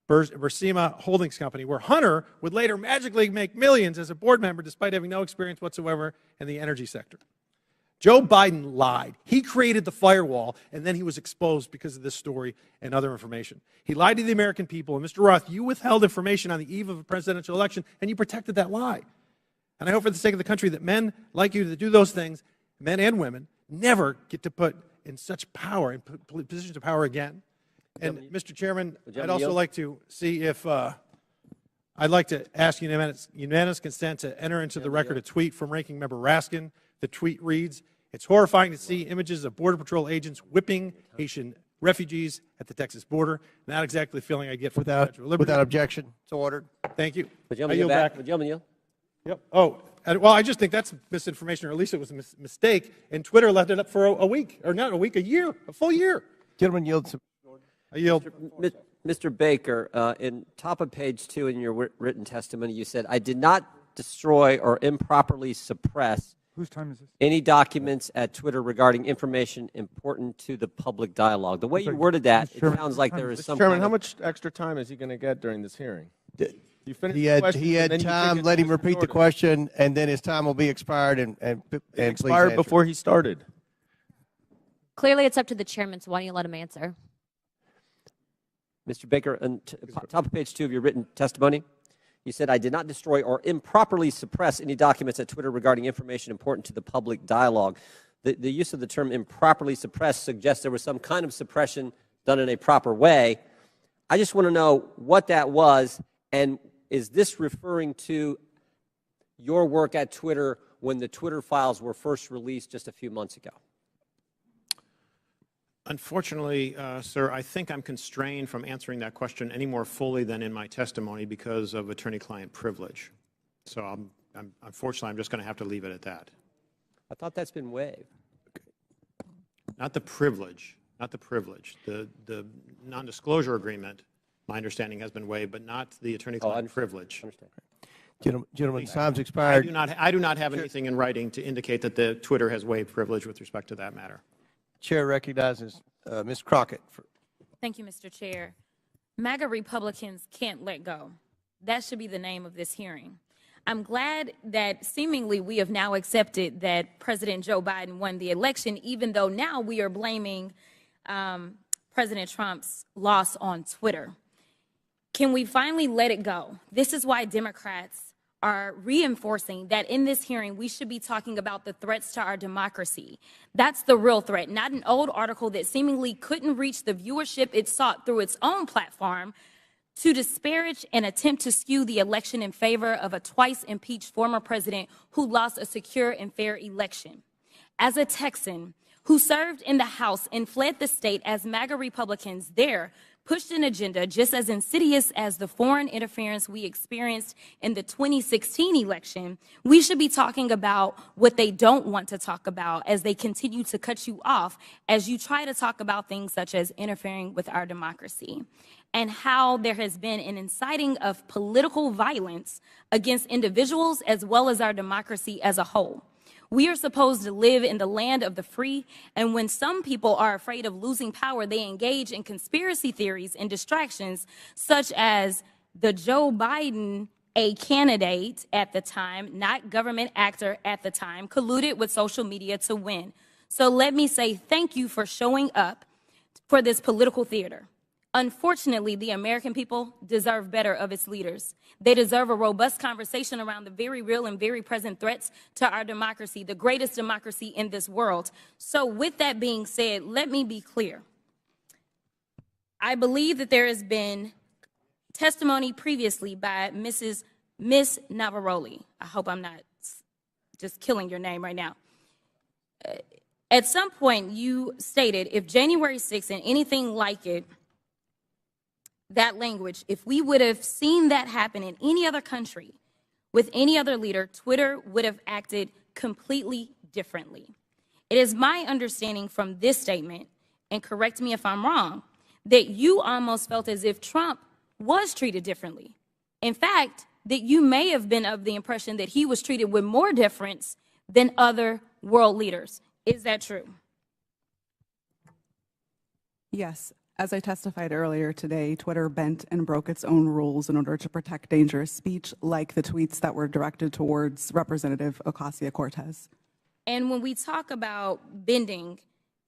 Burisma Holdings Company, where Hunter would later magically make millions as a board member despite having no experience whatsoever in the energy sector. Joe Biden lied. He created the firewall, and then he was exposed because of this story and other information. He lied to the American people. And Mr. Roth, you withheld information on the eve of a presidential election, and you protected that lie. And I hope for the sake of the country that men like you that do those things, men and women, never get to put in such power, in positions of power again. And Mr. Chairman, I'd also like to see if I'd like to ask unanimous consent to enter into the record a tweet from Ranking Member Raskin. The tweet reads, "It's horrifying to see images of Border Patrol agents whipping Haitian refugees at the Texas border. Not exactly the feeling I get from the Statue of Liberty." Without objection, it's ordered. Thank you. Would I you yield back? back. Would you yield? Yep. Oh, well, I just think that's misinformation, or at least it was a mistake, and Twitter left it up for a week, or not a week, a year, a full year. Gentleman yields. I yield. Mr. Baker, in top of page 2 in your written testimony, you said, "I did not destroy or improperly suppress Whose time is this? any documents at Twitter regarding information important to the public dialogue." The way you worded that, it sounds like there is some Chairman, kind how of- much extra time is he going to get during this hearing? You finished He the had, question, he and had then you time. took it Let to him Mr. repeat the Jordan. question, and then his time will be expired. And It please expired answer. before he started. Clearly, it's up to the chairman, so why don't you let him answer? Mr. Baker, on top of page 2 of your written testimony, you said, "I did not destroy or improperly suppress any documents at Twitter regarding information important to the public dialogue." The use of the term improperly suppressed suggests there was some kind of suppression done in a proper way. I just want to know what that was, and is this referring to your work at Twitter when the Twitter files were first released just a few months ago? Unfortunately, sir, I think I'm constrained from answering that question any more fully than in my testimony because of attorney-client privilege. So unfortunately, I'm just going to have to leave it at that. I thought that's been waived. Not the privilege, not the privilege. The non-disclosure agreement, my understanding, has been waived, but not the attorney-client privilege. Gentlemen, time's expired. I do not have anything in writing to indicate that the Twitter has waived privilege with respect to that matter. Chair recognizes Ms. Crockett. Thank you, Mr. Chair. MAGA Republicans can't let go. That should be the name of this hearing. I'm glad that seemingly we have now accepted that President Joe Biden won the election, even though now we are blaming President Trump's loss on Twitter. Can we finally let it go? This is why Democrats are reinforcing that in this hearing we should be talking about the threats to our democracy. That's the real threat, not an old article that seemingly couldn't reach the viewership it sought through its own platform to disparage and attempt to skew the election in favor of a twice impeached former president who lost a secure and fair election. As a Texan who served in the House and fled the state as MAGA Republicans there pushed an agenda just as insidious as the foreign interference we experienced in the 2016 election, we should be talking about what they don't want to talk about as they continue to cut you off as you try to talk about things such as interfering with our democracy, and how there has been an inciting of political violence against individuals as well as our democracy as a whole. We are supposed to live in the land of the free, and when some people are afraid of losing power, they engage in conspiracy theories and distractions, such as the Joe Biden, a candidate at the time, not government actor at the time, colluded with social media to win. So let me say thank you for showing up for this political theater. Unfortunately, the American people deserve better of its leaders. They deserve a robust conversation around the very real and very present threats to our democracy, the greatest democracy in this world. So with that being said, let me be clear. I believe that there has been testimony previously by Miss Navaroli. I hope I'm not just killing your name right now. At some point, you stated if January 6th and anything like it, that language, if we would have seen that happen in any other country with any other leader, Twitter would have acted completely differently. It is my understanding from this statement, and correct me if I'm wrong, that you almost felt as if Trump was treated differently. In fact, that you may have been of the impression that he was treated with more deference than other world leaders. Is that true? Yes. As I testified earlier today, Twitter bent and broke its own rules in order to protect dangerous speech, like the tweets that were directed towards Representative Ocasio-Cortez. And when we talk about bending,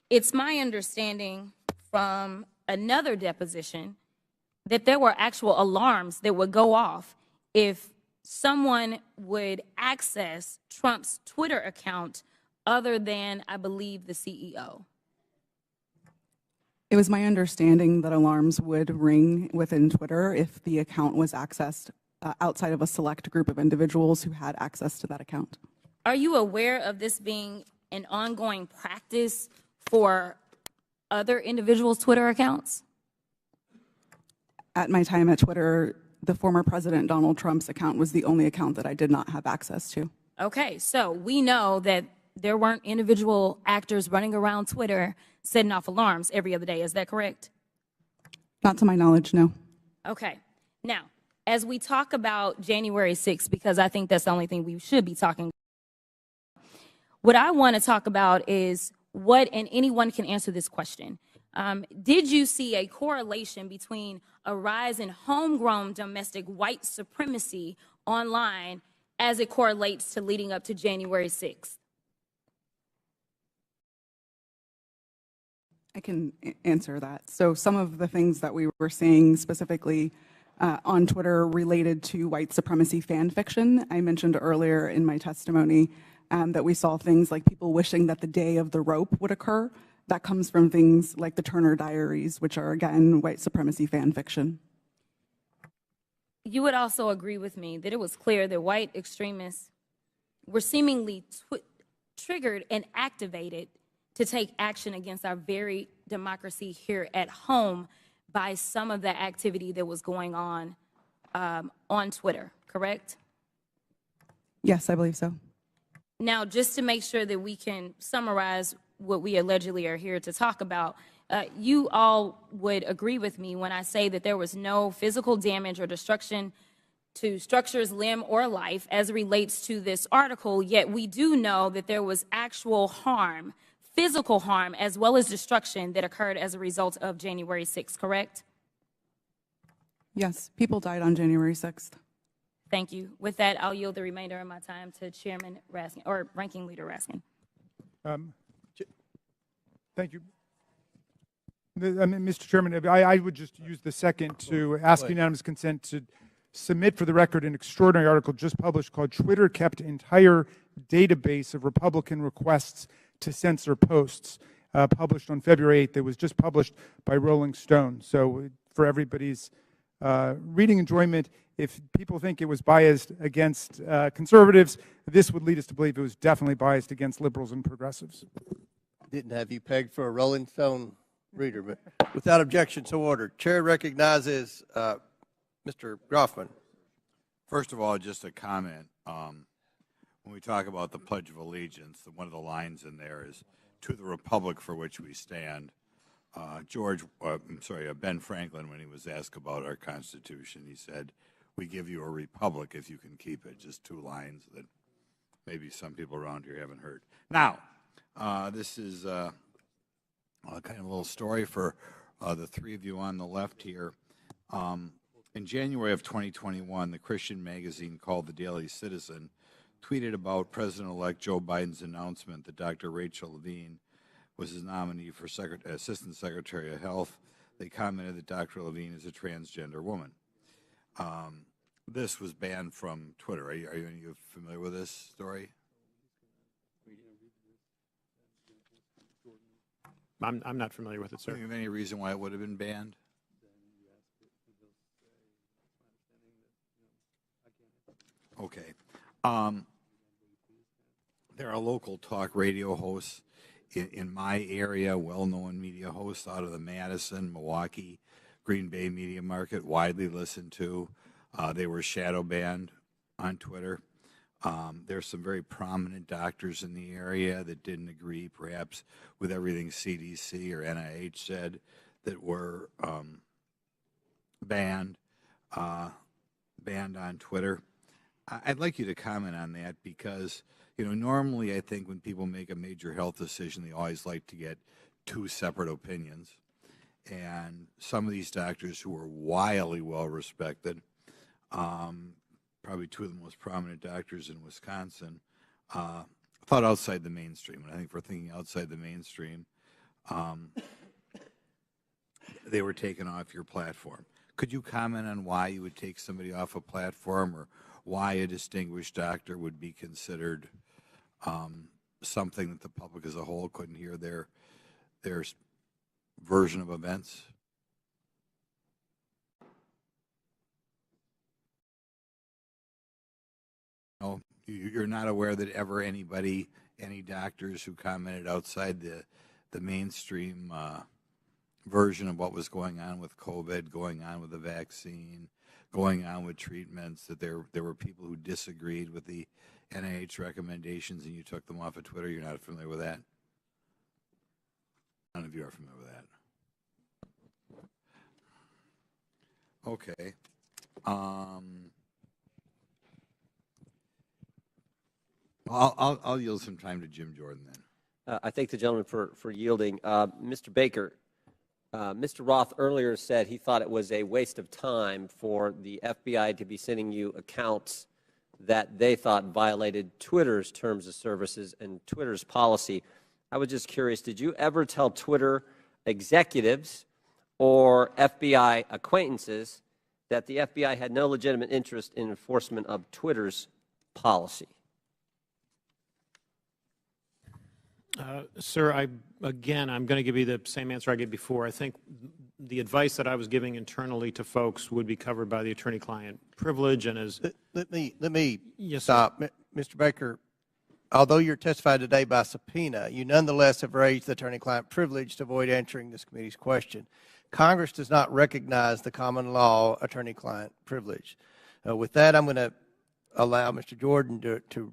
it's my understanding from another deposition that there were actual alarms that would go off if someone would access Trump's Twitter account other than, I believe, the CEO. It was my understanding that alarms would ring within Twitter if the account was accessed outside of a select group of individuals who had access to that account. Are you aware of this being an ongoing practice for other individuals' Twitter accounts? At my time at Twitter, the former President Donald Trump's account was the only account that I did not have access to. Okay, so we know that there weren't individual actors running around Twitter setting off alarms every other day. Is that correct? Not to my knowledge, no. Okay. Now, as we talk about January 6th, because I think that's the only thing we should be talking about, what I want to talk about is what, and anyone can answer this question. Did you see a correlation between a rise in homegrown domestic white supremacy online as it correlates to leading up to January 6th? I can answer that. So some of the things that we were seeing specifically on Twitter related to white supremacy fan fiction. I mentioned earlier in my testimony that we saw things like people wishing that the day of the rope would occur. That comes from things like the Turner Diaries, which are, again, white supremacy fan fiction. You would also agree with me that it was clear that white extremists were seemingly triggered and activated to take action against our very democracy here at home by some of the activity that was going on Twitter, correct? Yes, I believe so. Now, just to make sure that we can summarize what we allegedly are here to talk about, you all would agree with me when I say that there was no physical damage or destruction to structures, limb, or life as it relates to this article, yet we do know that there was actual harm, physical harm, as well as destruction that occurred as a result of January 6th, correct? Yes, people died on January 6th. Thank you. With that, I'll yield the remainder of my time to Chairman Raskin, or Ranking Leader Raskin. Thank you. Mr. Chairman, I would just use the second to ask unanimous consent to submit for the record an extraordinary article just published called "Twitter Kept Entire Database of Republican Requests to Censor Posts," published on February 8th. It was just published by Rolling Stone. So for everybody's reading enjoyment, if people think it was biased against conservatives, this would lead us to believe it was definitely biased against liberals and progressives. Didn't have you pegged for a Rolling Stone reader, but without objection, so ordered. Chair recognizes Mr. Groffman. First of all, just a comment. When we talk about the Pledge of Allegiance, one of the lines in there is, "To the Republic for which we stand." Ben Franklin, when he was asked about our Constitution, he said, "We give you a republic if you can keep it." Just two lines that maybe some people around here haven't heard. Now, this is kind of a little story for the three of you on the left here. In January of 2021, the Christian magazine called The Daily Citizen tweeted about President-elect Joe Biden's announcement that Dr. Rachel Levine was his nominee for Assistant Secretary of Health. They commented that Dr. Levine is a transgender woman. This was banned from Twitter. Are you familiar with this story? I'm not familiar with it, sir. Do you have any reason why it would have been banned? Okay. There are local talk radio hosts in my area, well-known media hosts out of the Madison, Milwaukee, Green Bay media market, widely listened to. They were shadow banned on Twitter. There's some very prominent doctors in the area that didn't agree, perhaps, with everything CDC or NIH said, that were banned on Twitter. I'd like you to comment on that because, normally I think when people make a major health decision, they always like to get two separate opinions. And some of these doctors who are wildly well-respected, probably two of the most prominent doctors in Wisconsin, thought outside the mainstream. And I think for thinking outside the mainstream, they were taken off your platform. Could you comment on why you would take somebody off a platform, or why a distinguished doctor would be considered something that the public as a whole couldn't hear their version of events? You're not aware that ever anybody, any doctors who commented outside the mainstream version of what was going on with COVID, going on with the vaccine, going on with treatments, that there were people who disagreed with the NIH recommendations and you took them off of Twitter? You're not familiar with that? None of you are familiar with that. Okay. I'll yield some time to Jim Jordan then. I thank the gentleman for yielding. Mr. Baker, Mr. Roth earlier said he thought it was a waste of time for the FBI to be sending you accounts that they thought violated Twitter's terms of services and Twitter's policy. I was just curious, did you ever tell Twitter executives or FBI acquaintances that the FBI had no legitimate interest in enforcement of Twitter's policy? Sir, I'm going to give you the same answer I gave before. I think the advice that I was giving internally to folks would be covered by the attorney-client privilege. And as let me yes, stop, Mr. Baker. Although you're testified today by subpoena, you nonetheless have raised the attorney-client privilege to avoid answering this committee's question. Congress does not recognize the common law attorney-client privilege. With that, I'm going to allow Mr. Jordan to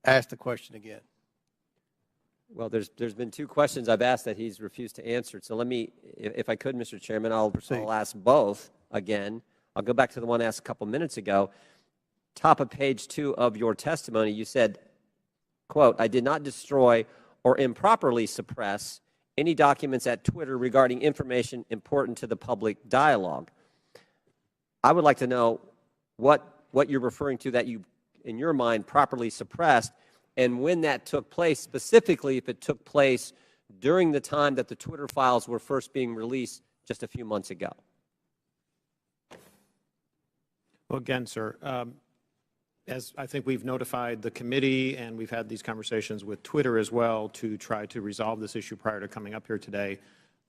ask the question again. Well, there's been two questions I've asked that he's refused to answer. So let me, if I could, Mr. Chairman, I'll ask both again. I'll go back to the one asked a couple minutes ago. Top of page 2 of your testimony, you said, quote, "I did not destroy or improperly suppress any documents at Twitter regarding information important to the public dialogue." I would like to know what you're referring to that you, in your mind, properly suppressed, and when that took place, specifically if it took place during the time that the Twitter files were first being released just a few months ago. well, again, sir, as I think we've notified the committee and we've had these conversations with Twitter as well to try to resolve this issue prior to coming up here today,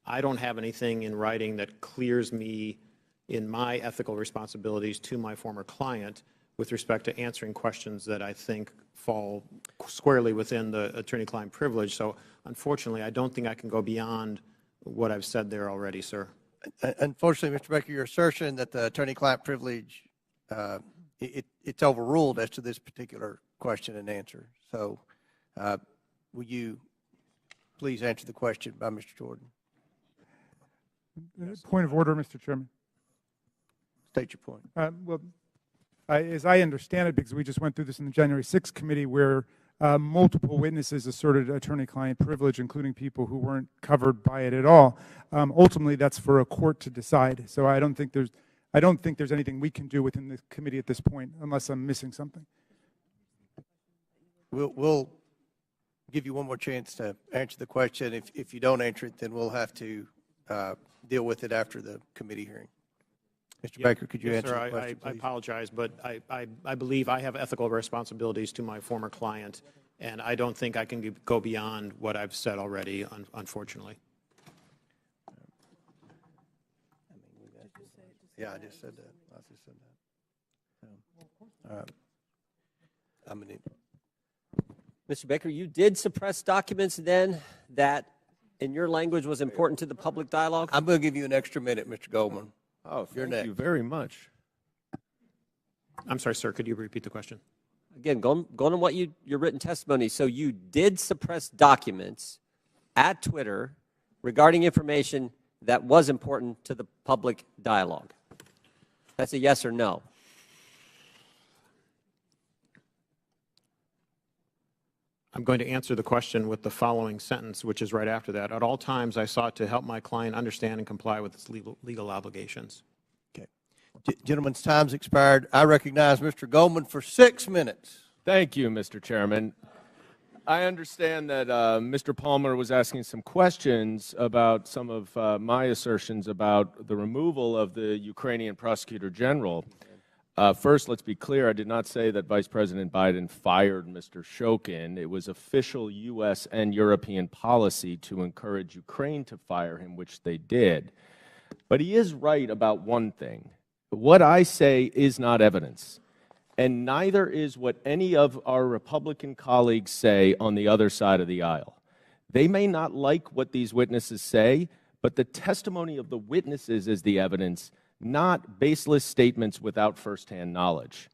I don't have anything in writing that clears me in my ethical responsibilities to my former client with respect to answering questions that I think fall squarely within the attorney-client privilege. So unfortunately, I don't think I can go beyond what I've said there already, sir. Unfortunately, Mr. Baker, your assertion that the attorney-client privilege, it's overruled as to this particular question and answer. So will you please answer the question by Mr. Jordan? Point of order, Mr. Chairman. State your point. Well, as I understand it, because we just went through this in the January 6th committee where multiple witnesses asserted attorney-client privilege, including people who weren't covered by it at all. Ultimately, that's for a court to decide. So I don't think there's anything we can do within the committee at this point, unless I'm missing something. We'll give you one more chance to answer the question. If you don't answer it, then we'll have to deal with it after the committee hearing. Mr. Baker, could you answer the question, please? I apologize, but I believe I have ethical responsibilities to my former client, and I don't think I can go beyond what I've said already, unfortunately. Yeah, I just said that. I just said that. All right. Mr. Baker, you did suppress documents then that, in your language, was important to the public dialogue? I'm going to give you an extra minute, Mr. Goldman. Oh, thank you very much. I'm sorry, sir. Could you repeat the question? Again, going on what your written testimony. So you did suppress documents at Twitter regarding information that was important to the public dialogue. That's a yes or no. I'm going to answer the question with the following sentence, which is right after that. At all times, I sought to help my client understand and comply with its legal obligations. Okay. Gentlemen's time's expired. I recognize Mr. Goldman for 6 minutes. Thank you, Mr. Chairman. I understand that Mr. Palmer was asking some questions about some of my assertions about the removal of the Ukrainian Prosecutor General. First, let's be clear, I did not say that Vice President Biden fired Mr. Shokin. It was official U.S. and European policy to encourage Ukraine to fire him, which they did. But he is right about one thing. What I say is not evidence. and neither is what any of our Republican colleagues say on the other side of the aisle. They may not like what these witnesses say, but the testimony of the witnesses is the evidence, not baseless statements without firsthand knowledge.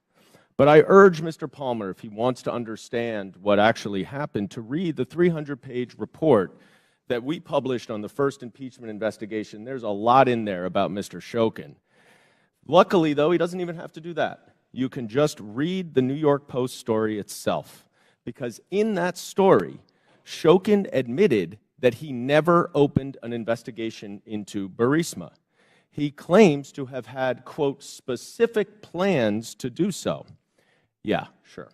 But I urge Mr. Palmer, if he wants to understand what actually happened, to read the 300-page report that we published on the first impeachment investigation. There's a lot in there about Mr. Shokin. Luckily, though, he doesn't even have to do that. You can just read the New York Post story itself, because in that story, Shokin admitted that he never opened an investigation into Burisma. He claims to have had, quote, specific plans to do so. Yeah, sure.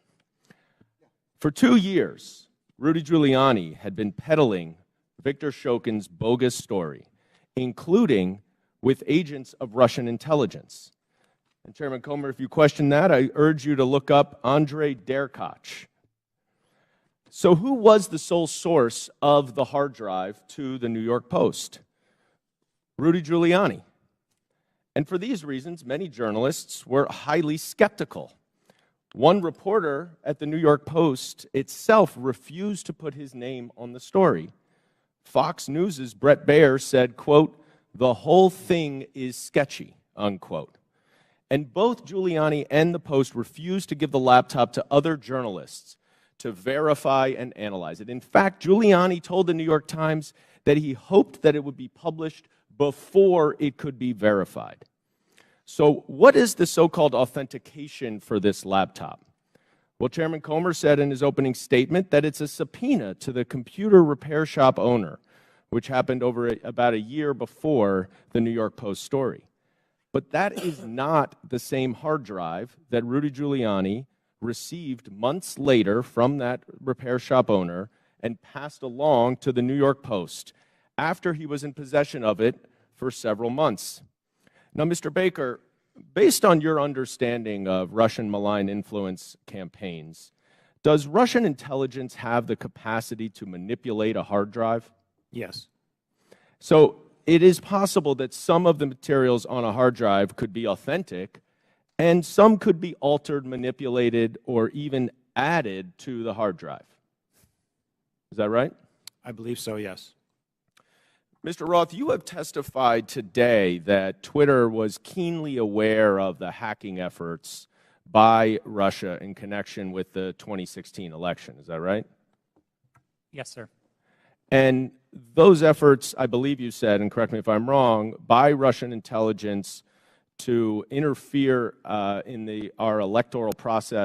For 2 years, Rudy Giuliani had been peddling Victor Shokin's bogus story, including with agents of Russian intelligence. And Chairman Comer, if you question that, I urge you to look up Andrei Derkach. So who was the sole source of the hard drive to the New York Post? Rudy Giuliani. And for these reasons, many journalists were highly skeptical. One reporter at the New York Post itself refused to put his name on the story. Fox News' Brett Baer said, quote, "The whole thing is sketchy," unquote. And both Giuliani and the Post refused to give the laptop to other journalists to verify and analyze it. In fact, Giuliani told the New York Times that he hoped that it would be published before it could be verified. So what is the so-called authentication for this laptop? Well, Chairman Comer said in his opening statement that it's a subpoena to the computer repair shop owner, which happened over about a year before the New York Post story. But that is not the same hard drive that Rudy Giuliani received months later from that repair shop owner and passed along to the New York Post after he was in possession of it for several months. Now, Mr. Baker, based on your understanding of Russian malign influence campaigns, does Russian intelligence have the capacity to manipulate a hard drive? Yes. So it is possible that some of the materials on a hard drive could be authentic, and some could be altered, manipulated, or even added to the hard drive. Is that right? I believe so, yes. Mr. Roth, you have testified today that Twitter was keenly aware of the hacking efforts by Russia in connection with the 2016 election. Is that right? Yes, sir. And those efforts, I believe you said, and correct me if I'm wrong, by Russian intelligence to interfere in our electoral process